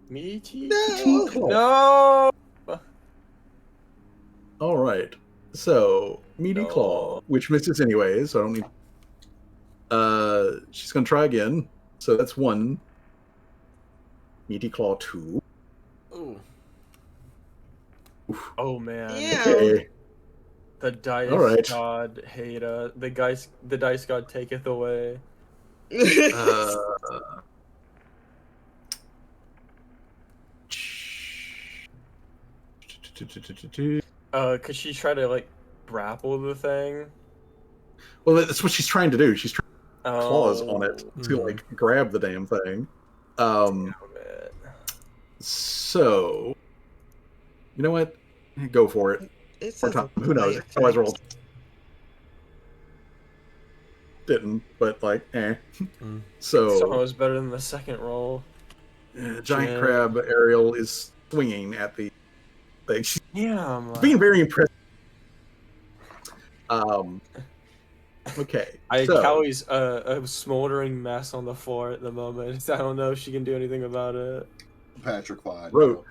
Meaty No! Claw. No. All right. So meaty No. claw, which misses anyway, so I don't need. She's gonna try again. So that's 1. Meaty claw 2. Ooh. Oh man. Yeah. Okay. The dice All right. god hate the dice god taketh away. Uh, Could she try to like grapple the thing? well, that's what she's trying to do. She's trying claws on it to Mhm. like grab the damn thing. Damn it. So, you know what? Go for it. It More says time. a Who knows? play Otherwise, effect. roll. Didn't, but like, eh. Mm. So, Somehow was better than the second roll. giant Yeah. crab Ariel is swinging at the thing. She's Damn. being very impressive. Okay. So, Callie's a smoldering mess on the floor at the moment. I don't know if she can do anything about it. Petrified. Ro-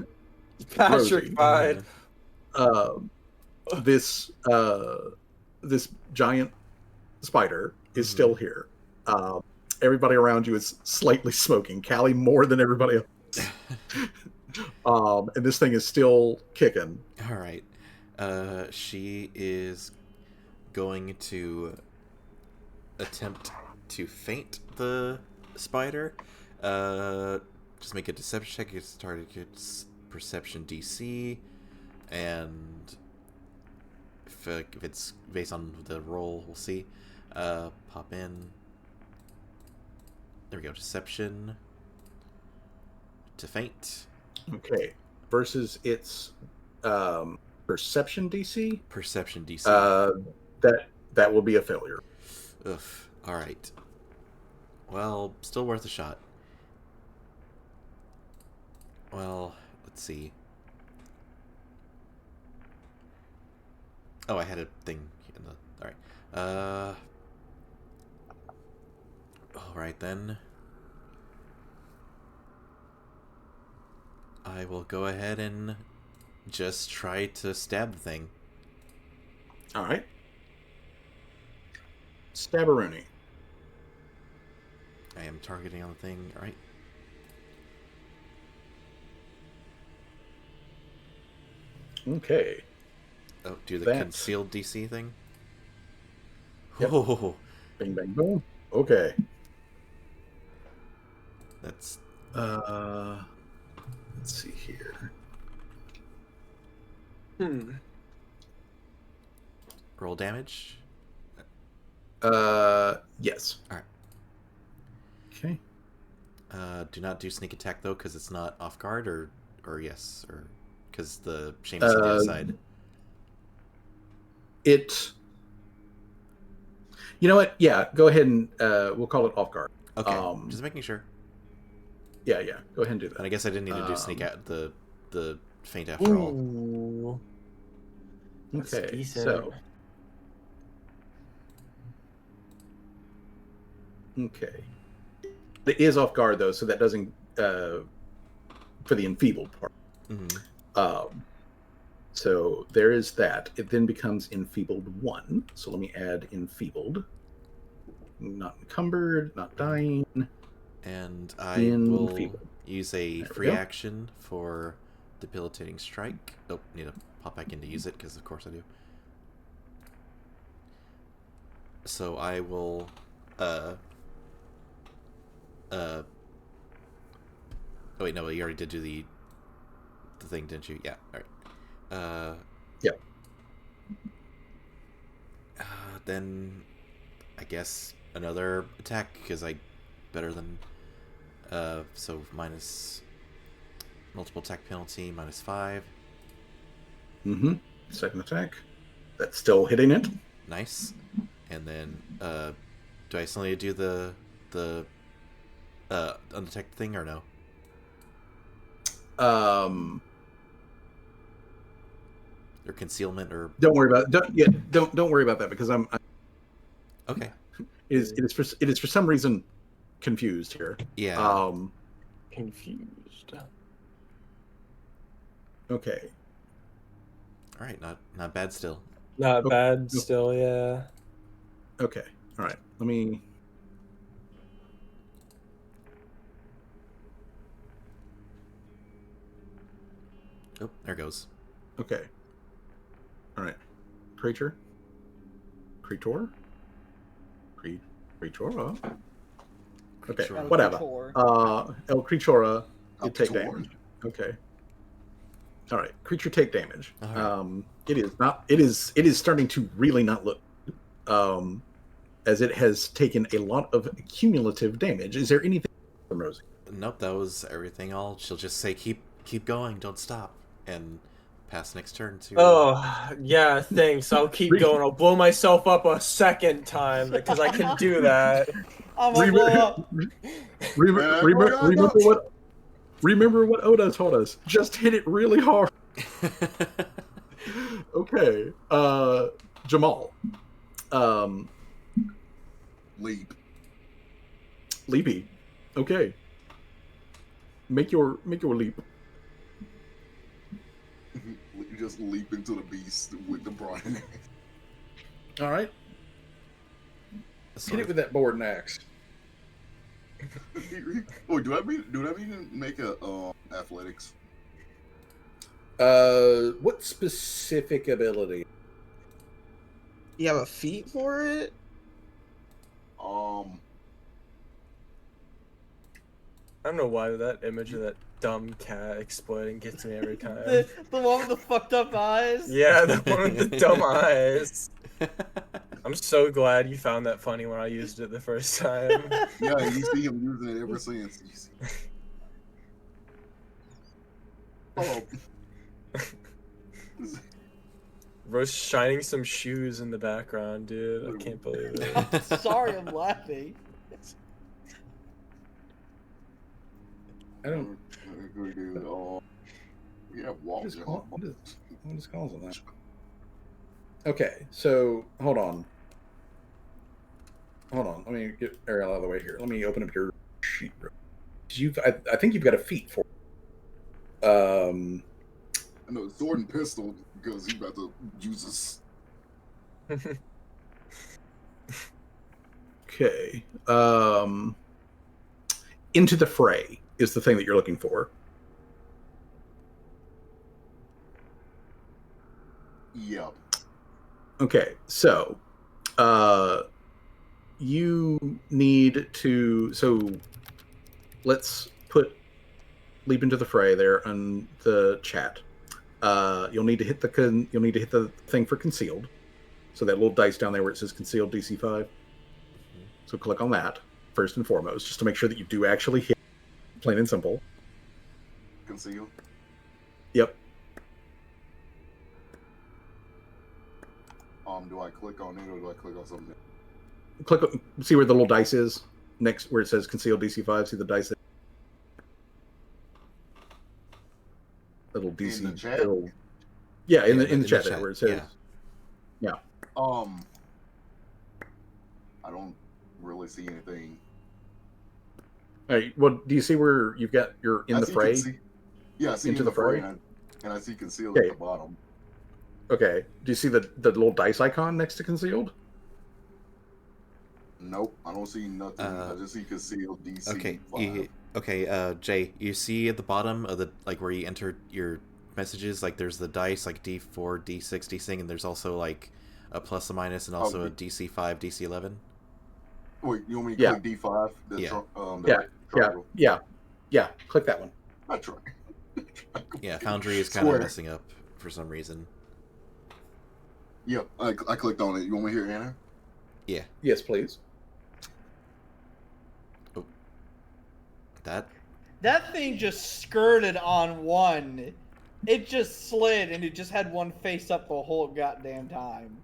Petrified. this giant spider is Mhm. still here. Everybody around you is slightly smoking. Callie more than everybody else. And this thing is still kicking. All right. She is going to attempt to feint the spider. Just make a deception check against the target's perception DC, and if it's based on the roll, we'll see. Pop in. There we go. Deception to feint. Okay. Versus its perception DC. Perception DC. That will be a failure. Ugh. All right. Well, still worth a shot. Well, let's see. Oh, I had a thing in the. All right. All right then. I will go ahead and just try to stab the thing. All right. Stabberoonie. I am targeting on the thing. All right. Okay. Oh, do the That- concealed DC thing. Yep. Oh, Bing, bang, boom. Okay. that's Let's see here. roll damage. Yes. All right. Okay. Do not do sneak attack though, because it's not off guard, or yes, or because the Seamus is on the other side. It. You know what? Yeah, go ahead and we'll call it off guard. Okay, just making sure. Yeah. Go ahead and do And that. I guess I didn't need to do sneak out the feint after all. Ooh. That's Okay, decent. so. Okay. It is off guard though, so that doesn't for the enfeebled part. Mm-hmm. So there is that. It then becomes enfeebled 1. So let me add enfeebled. Not encumbered, not dying. And I will Enfeebled. use a There we free go. action for debilitating strike. Oh, need to pop back in to use it because of course I do. So I will oh wait, no, you already did do the thing, didn't you? Yeah, alright. Yeah. then I guess another attack because I better than so minus multiple attack penalty -5. Mm-hmm. Second attack. That's still hitting it. Nice. And then do I still need to do the undetected thing or no? Or concealment or Don't worry about don't worry about that because I'm okay. It is for some reason confused here. Yeah. Confused. Okay. All right, not bad still. Not Oh, bad no. still, yeah. Okay. All right. Let me. Oh, there goes. Okay. All right. Creature. Creator. Creatura. Okay. Creatura. Whatever. El Creatura. You take Creator. damage. Okay. All right. Creature take damage. All right. It is not. It is starting to really not look. As it has taken a lot of cumulative damage. Is there anything from Rosie? Nope, that was everything. She'll just say keep going, don't stop, and pass next turn to. Oh, yeah, thanks. I'll keep going. I'll blow myself up a second time because I can do that. I'm gonna blow up. Remember what Oda told us. Just hit it really hard. Okay. Jamal. Leap. Leapy. Okay. Make your leap. You just leap into the beast with the brine. All right. Hit it with that board and axe. Oh, do I mean to make a athletics? What specific ability? You have a feat for it? I don't know why that image of that dumb cat exploding gets me every time. The one with the fucked up eyes. Yeah, the one with the dumb eyes. I'm so glad you found that funny when I used it the first time. Yeah, you see him using it ever since. Oh. Rose shining some shoes in the background, dude. I can't believe it. I'm sorry, I'm laughing. I don't. Yeah, Walter. What is calls on that? Okay, so hold on. Let me get Ariel out of the way here. Let me open up your sheet. I think you've got a feat for. I know sword and pistol because he's about to use this. Okay. Into the fray is the thing that you're looking for. Yep. Okay, so you need to. So let's put leap into the fray there on the chat. You'll need to hit the thing for concealed. So that little dice down there where it says concealed DC 5. So click on that first and foremost, just to make sure that you do actually hit. Plain and simple. Conceal. Yep. Do I click on it or do I click on something? See where the little dice is next, where it says concealed DC 5. See the dice. There? Little DC. In the chat? Yeah, in the chat there where it says. Yeah. I don't really see anything. All right. Well, do you see where you've got your in the fray? Yeah, I see into the fray, and I see concealed okay. at the bottom. Okay. Do you see the little dice icon next to concealed? Nope, I don't see nothing. I just see concealed DC. Okay. 5. Jay, you see at the bottom of the where you enter your messages, there's the dice D4, D6, D6, and there's also a plus, a minus, and also a DC 5, DC 11. Wait, you want me to click D5? Yeah. Click that one. I try. Yeah, Foundry is kind of messing up for some reason. Yep, I clicked on it. You want me to hear Anna? Yeah. Yes, please. That. That thing just skirted on one. It just slid and it just had one face up the whole goddamn time.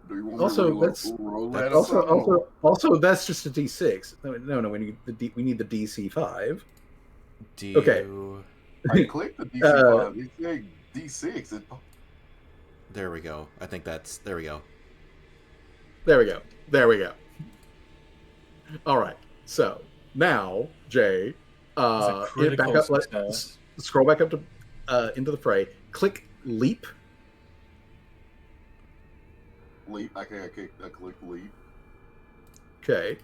Do you want Also, me to that's roll that that's- or something? also that's just a D6. No, we need we need the DC 5. Do Okay. you... I clicked the DC5. It said D6. There we go. I think that's... There we go. There we go. There we go. All right. So now, Jay, back critical up. success. Scroll back up to into the fray. Click leap. Leap. I click leap. Okay.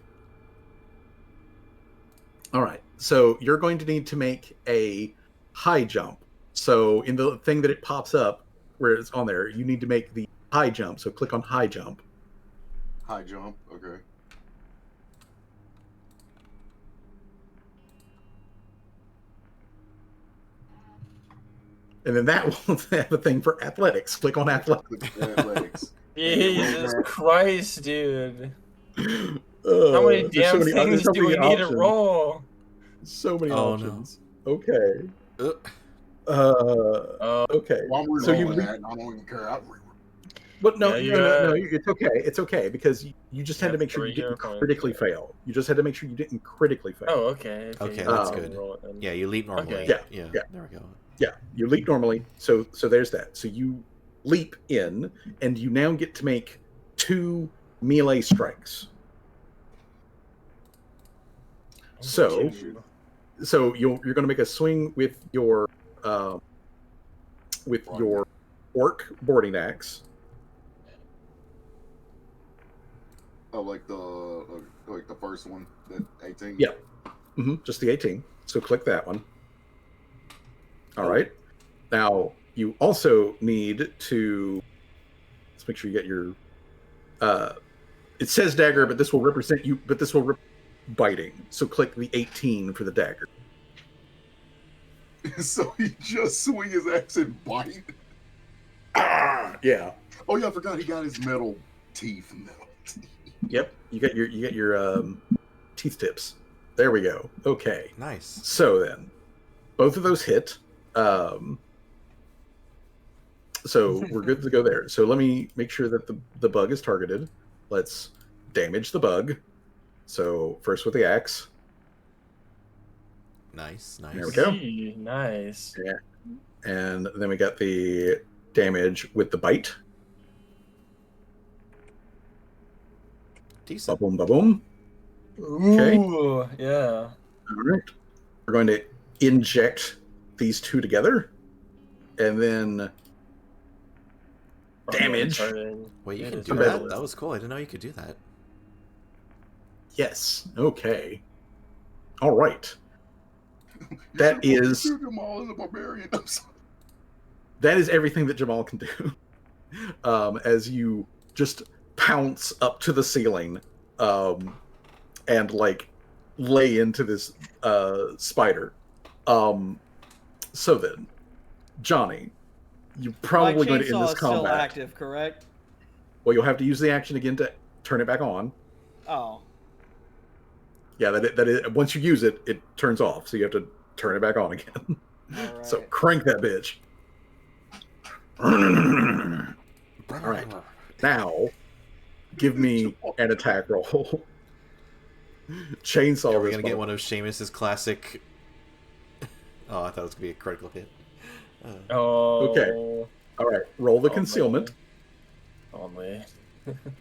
All right. So you're going to need to make a high jump. So in the thing that it pops up where it's on there, you need to make the high jump. So click on high jump. High jump. Okay. And then that will have a thing for athletics. Click on athletics. Athletics. Jesus Christ, dude. How many There's damn many- things there's so do we many need to options. roll? So many Oh, options. Okay. Uh, Okay. Well, I'm So you re-rolling leap. that. I don't even care. But no, Yeah, you no, got- it's okay. It's okay because you just had Yeah, to make sure you 3 didn't hero points. critically fail. You just had to make sure you didn't critically fail. Oh, okay. Okay, that's I'll good. roll it then. yeah, you leap normally. Okay. Yeah, Yeah. yeah. There we go. Yeah, you leap normally. So there's that. So you leap in, and you now get to make 2 melee strikes. So you're going to make a swing with your orc boarding axe. Oh, like the first one, that 18. Yeah. Just the 18. So click that one. All right. Now you also need to let's make sure you get your. It says dagger, but this will represent you. But this will biting. So click the 18 for the dagger. So he just swing his axe and bite. Yeah. Oh yeah, I forgot he got his metal teeth. Yep. You get your teeth tips. There we go. Okay. Nice. So then, both of those hit. So we're good to go there. So let me make sure that the bug is targeted. Let's damage the bug. So first with the axe. Nice. There we go. Gee, nice. Yeah. And then we got the damage with the bite. Decent. Ba-boom, ba-boom. Okay. Ooh, yeah. All right. We're going to inject these two together. And then damage. Wait, you It can is do really- that? That was cool. I didn't know you could do that. Yes. Okay. All right. That is Jamal is a barbarian. that is everything that Jamal can do. As you just pounce up to the ceiling, and like lay into this spider. So then, Johnny, you're probably going to end My this chainsaw is still combat. active, correct? Well, you'll have to use the action again to turn it back on. Oh. Yeah, that is once you use it, it turns off, so you have to turn it back on again. All So right. crank that bitch. All right. Now, give me an attack roll. Chainsaw. Are we this gonna get motherfucker. one of Seamus's classic? Oh, I thought it was gonna be a critical hit. Oh. Okay. All right. Roll the Oh, concealment, man. Only.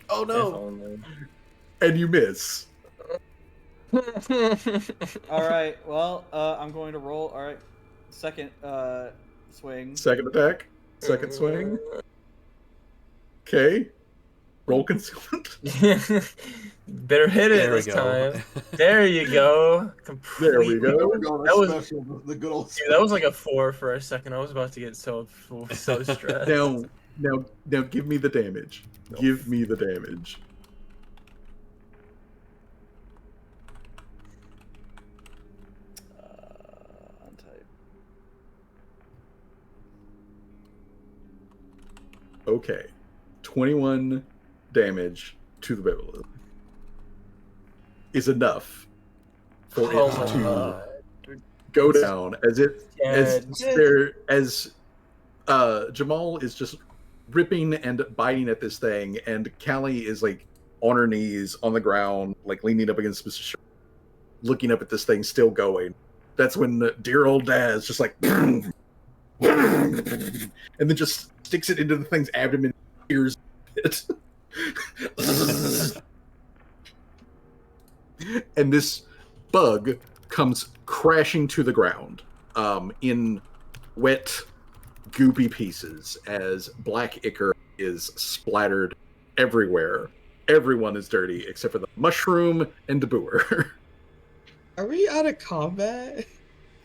Oh If no! only. and you miss. All right. Well, I'm going to roll. All right. Second swing. Second attack. Second swing. Okay. Roll concealment. Better hit it There we this go. time. There you go. There we Completely. go. That was- special. The good old. Dude, that was like a 4 for a second. I was about to get so stressed. Now, give me the damage. Give me the damage. Untype. Okay. 21 damage to the Beverly. is enough for Oh it my to god. go down Dead. as Jamal is just ripping and biting at this thing, and Callie is like on her knees on the ground, like leaning up against Mr. Sherman, looking up at this thing still going. That's when dear old Daz just like and then just sticks it into the thing's abdomen, ears it. And this bug comes crashing to the ground in wet, goopy pieces as black ichor is splattered everywhere. Everyone is dirty except for the mushroom and the booer. Are we out of combat?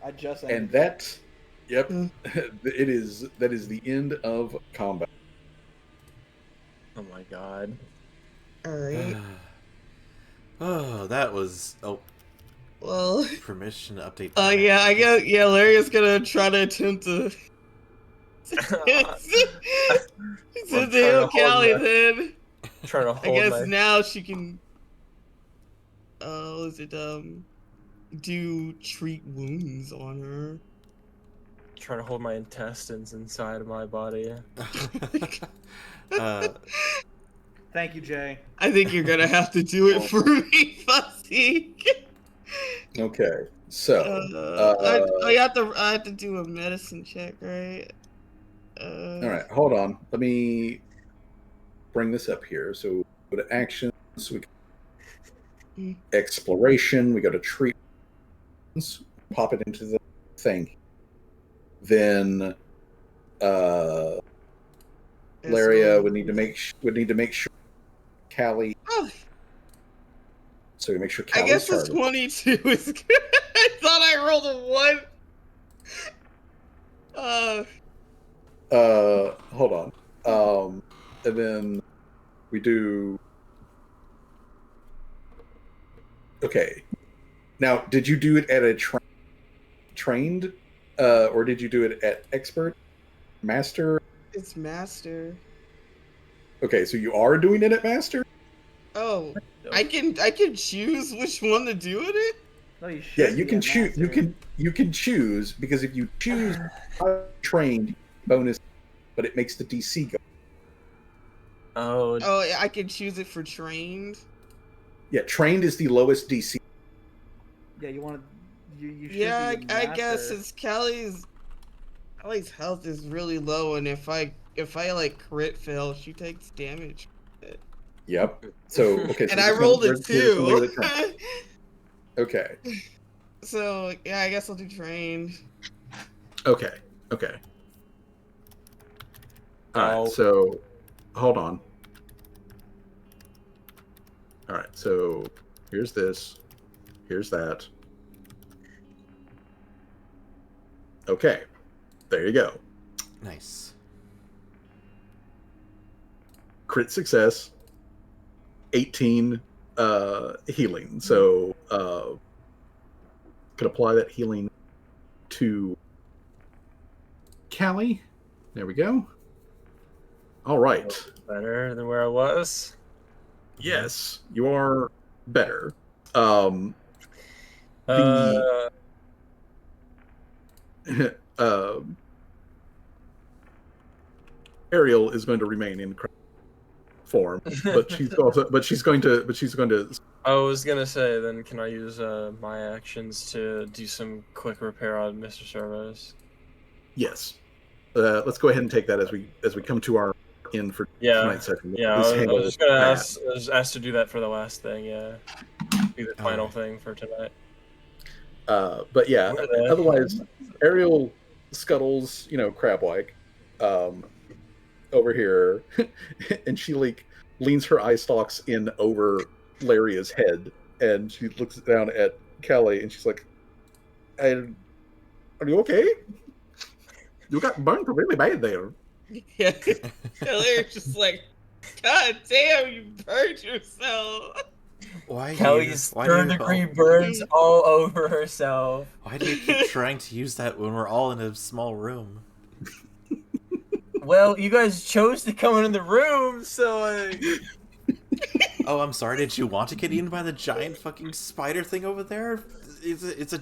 I just And ended. that, yep, Hmm. that is the end of combat. Oh my god. Alright. Oh, that was... Oh, Well, permission to update. yeah, I guess, yeah, Larry's gonna try to attempt to... I'm to trying heal to hold Callie my- then. Trying to I hold guess my... now she can... what is it, do treat wounds on her. Trying to hold my intestines inside of my body. Thank you, Jay. I think you're gonna have to do it for me, Fussy. Okay, so I have to do a medicine check, right? all right, hold on. Let me bring this up here. So go to actions. We exploration. We go to treatments. Pop it into the thing. Then Laria would need to make sure Callie. Oh, So we make sure I Callie's guess this target. 22 is good. I thought I rolled a 1. Hold on. And then we do. Okay. Now, did you do it at a trained, or did you do it at expert, master? It's master. Okay, so you are doing it at master. Oh, I can choose which one to do it No, you should. Yeah, you be can a choose. master. You can choose because if you choose trained bonus, but it makes the DC go. Oh, in. Oh, I can choose it for trained. Yeah, trained is the lowest DC. Yeah, you want to. You should Yeah, be a I guess master. it's Callie's health is really low, and if I like crit fail, she takes damage. Yep. So okay, so And I just rolled we're it just gonna leave it too. at trained. Okay. So yeah, I guess I'll do trained. Okay. Okay. All right. Oh. So, hold on. All right. So, here's this. Here's that. Okay. There you go. Nice. Crit success. 18 healing. So, could apply that healing to Callie. There we go. All right. better than where I was. Yes, you are better. Ariel is going to remain in form, but she's going to. I was gonna say, then can I use my actions to do some quick repair on Mr. Service? Yes. Let's go ahead and take that as we come to our end for tonight's session. Yeah, At least I handle was just gonna that. I was asked to do that for the last thing. Yeah, be the final thing for tonight. But yeah, Where the- otherwise, Ariel scuttles, crab-like, over here, and she leans her eye stalks in over Laria's head, and she looks down at Callie, and she's like, "Are you okay? You got burned really bad there." Yeah, Larry's just like, God damn, you burned yourself. Why Kelly's why do you- third-degree burns all over herself. Why do you keep trying to use that when we're all in a small room? Well, you guys chose to come in the room, so Oh, I'm sorry. Did you want to get eaten by the giant fucking spider thing over there? It's a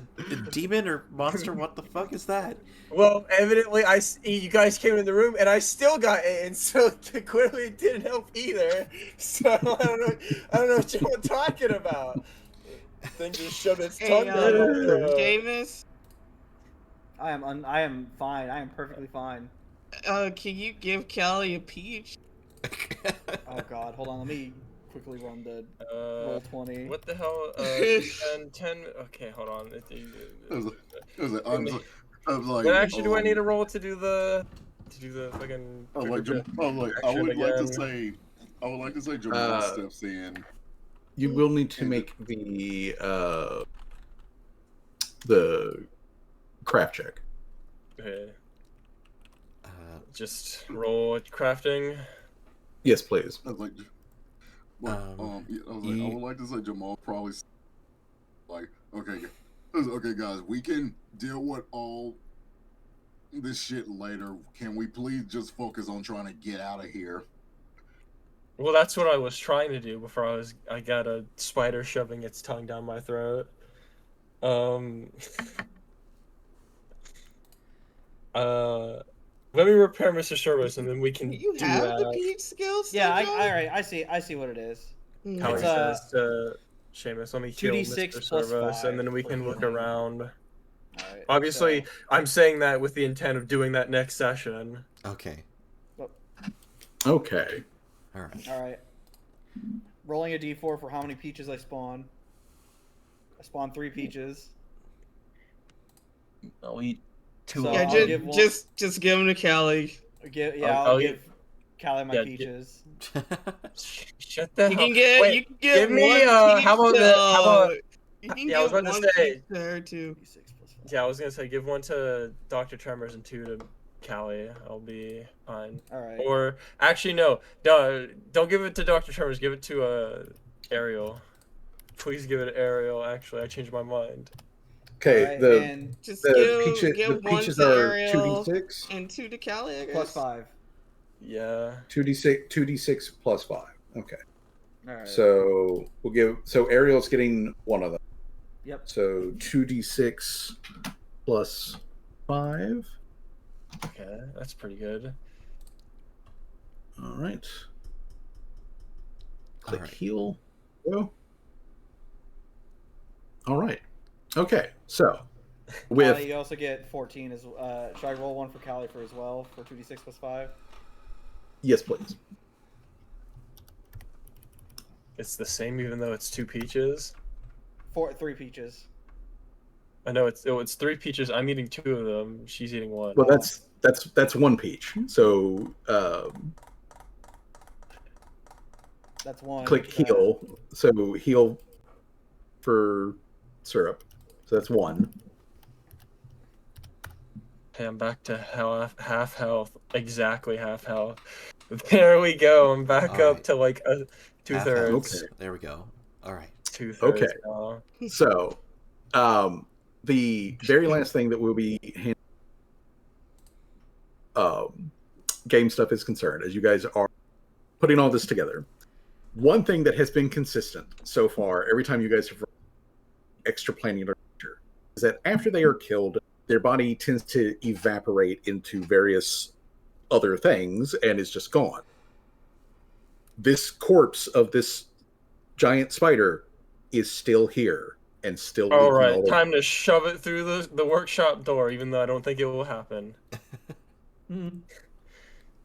demon or monster? What the fuck is that? Well, evidently, you guys came in the room, and I still got eaten, so clearly it didn't help either. So I don't know what you're talking about. Thing just shoved its tongue down my throat. Jameis, I am fine. I am perfectly fine. can you give Callie a peach? Oh god, hold on. Let me quickly run the roll 20. What the hell? 10. Okay, hold on. When actually do I need a roll to do the fucking? I would like to say Jamal steps in. You will need to make the craft check. Okay. Just roll crafting. Yes, please. I was like, I would like to say Jamal probably like, okay, guys, we can deal with all this shit later. Can we please just focus on trying to get out of here? Well, that's what I was trying to do before I got a spider shoving its tongue down my throat. Let me repair Mr. Service, and then we can You do have that. the peach skills? Yeah, John? all right. I see what it is. How It's, he says to Seamus, let me heal 2d6 Mr. plus Service, 5 and then we for can look healing. around. All right. Obviously, so- I'm saying that with the intent of doing that next session. Okay. Okay. All right. All right. Rolling a d4 for how many peaches I spawn. I spawn 3 peaches. I'll eat 2 So of Yeah, them. I'll give one- just give them to Callie. I'll Give Callie my yeah, peaches. Shut the You hell. can get Wait, you can get give me, one peach how about to, the- how about- you can Yeah, I was give about to one say. peach to her too. D6 plus 5. Yeah, I was gonna say give one to Dr. Tremors and 2 to Callie. I'll be fine. All right. Or actually, no, don't give it to Dr. Tremors. Give it to Ariel. Please give it to Ariel. Actually, I changed my mind. Okay. All right, the and Just the give one peaches to are Ariel 2d6. and 2 to Callie, I guess. plus 5. Yeah. 2d6 plus 5. Okay. All right. So Ariel's getting one of them. Yep. So 2d6 plus 5. Okay, that's pretty good. All right. Click right. heal. Go. All right. Okay. So with Callie, you also get 14 as should I roll one for Callie for as well for 2d6 plus 5? yes, please. It's the same, even though it's 2 peaches. 3 peaches. I know it's 3 peaches. I'm eating 2 of them. She's eating 1. Well, that's one peach. So That's 1. click heal. So heal for syrup. So that's 1. Okay, I'm back to half health. Exactly half health. There we go. I'm back All up right. to like a Half 2/3. health. Okay. There we go. All right. 2/3 Okay. now. So the very last thing that we'll be game stuff is concerned, as you guys are putting all this together. One thing that has been consistent so far, every time you guys have extra planning or creature, is that after they are killed, their body tends to evaporate into various other things and is just gone. This corpse of this giant spider is still here and still All leaking right, all over. time to shove it through the workshop door, even though I don't think it will happen.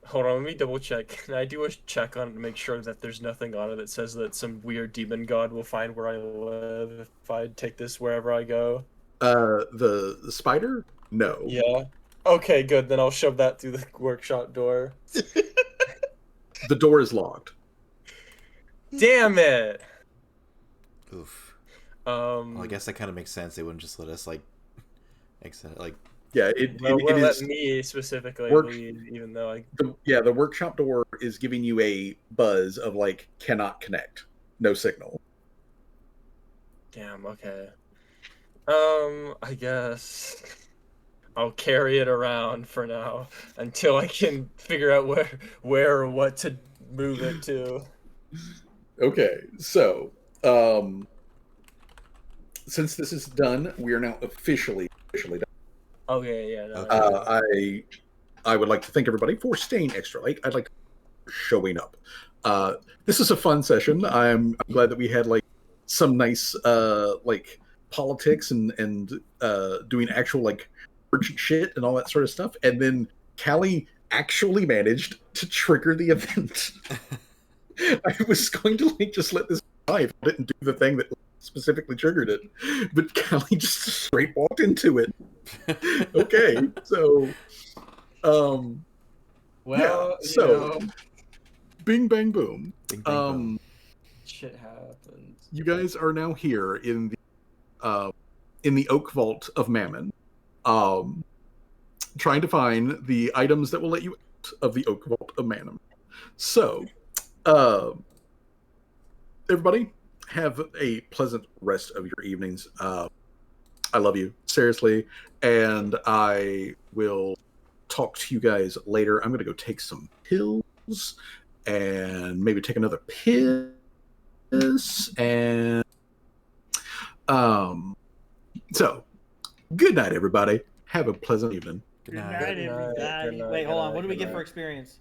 Hold on, let me double check. Can I do a check on it to make sure that there's nothing on it that says that some weird demon god will find where I live if I take this wherever I go? The spider? No. Yeah. Okay, good. Then I'll shove that through the workshop door. The door is locked. Damn it! Oof. Well, I guess that kind of makes sense. They wouldn't just let us exit. Yeah, They it won't is. let me specifically work- leave, even though I. The workshop door is giving you a buzz of cannot connect, no signal. Damn. Okay. I guess I'll carry it around for now until I can figure out where or what to move it to. Okay, so since this is done, we are now officially done. Okay, yeah. No, Okay. I would like to thank everybody for staying extra late. I'd like to for showing up. This is a fun session. I'm glad that we had like some nice like politics and doing actual like urgent shit and all that sort of stuff. And then Callie actually managed to trigger the event. I was going to like just let this die if I didn't do the thing that specifically triggered it, but Callie just straight walked into it. Okay, so Well, yeah, you so know, bing bang boom. Bing, bang, boom. shit happens. You guys are now here in the Oak Vault of Mammon, trying to find the items that will let you out of the Oak Vault of Mammon. So, everybody, have a pleasant rest of your evenings. I love you, seriously, and I will talk to you guys later. I'm going to go take some pills and maybe take another piss, and so good night, everybody. Have a pleasant evening. Good Good night. night, Good night, everybody. good night, Wait, good hold on. night, What do we good get for night. experience?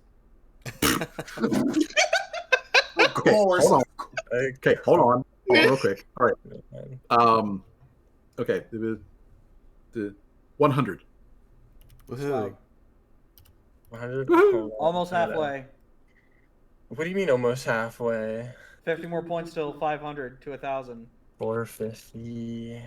Of course. Hold on. Okay, hold on. Hold on real quick. All right. Okay. The 100. Woohoo. 100? Woohoo! Hold on, Almost I gotta- halfway. What do you mean almost halfway? 50 more points till 500 to 1,000. 450.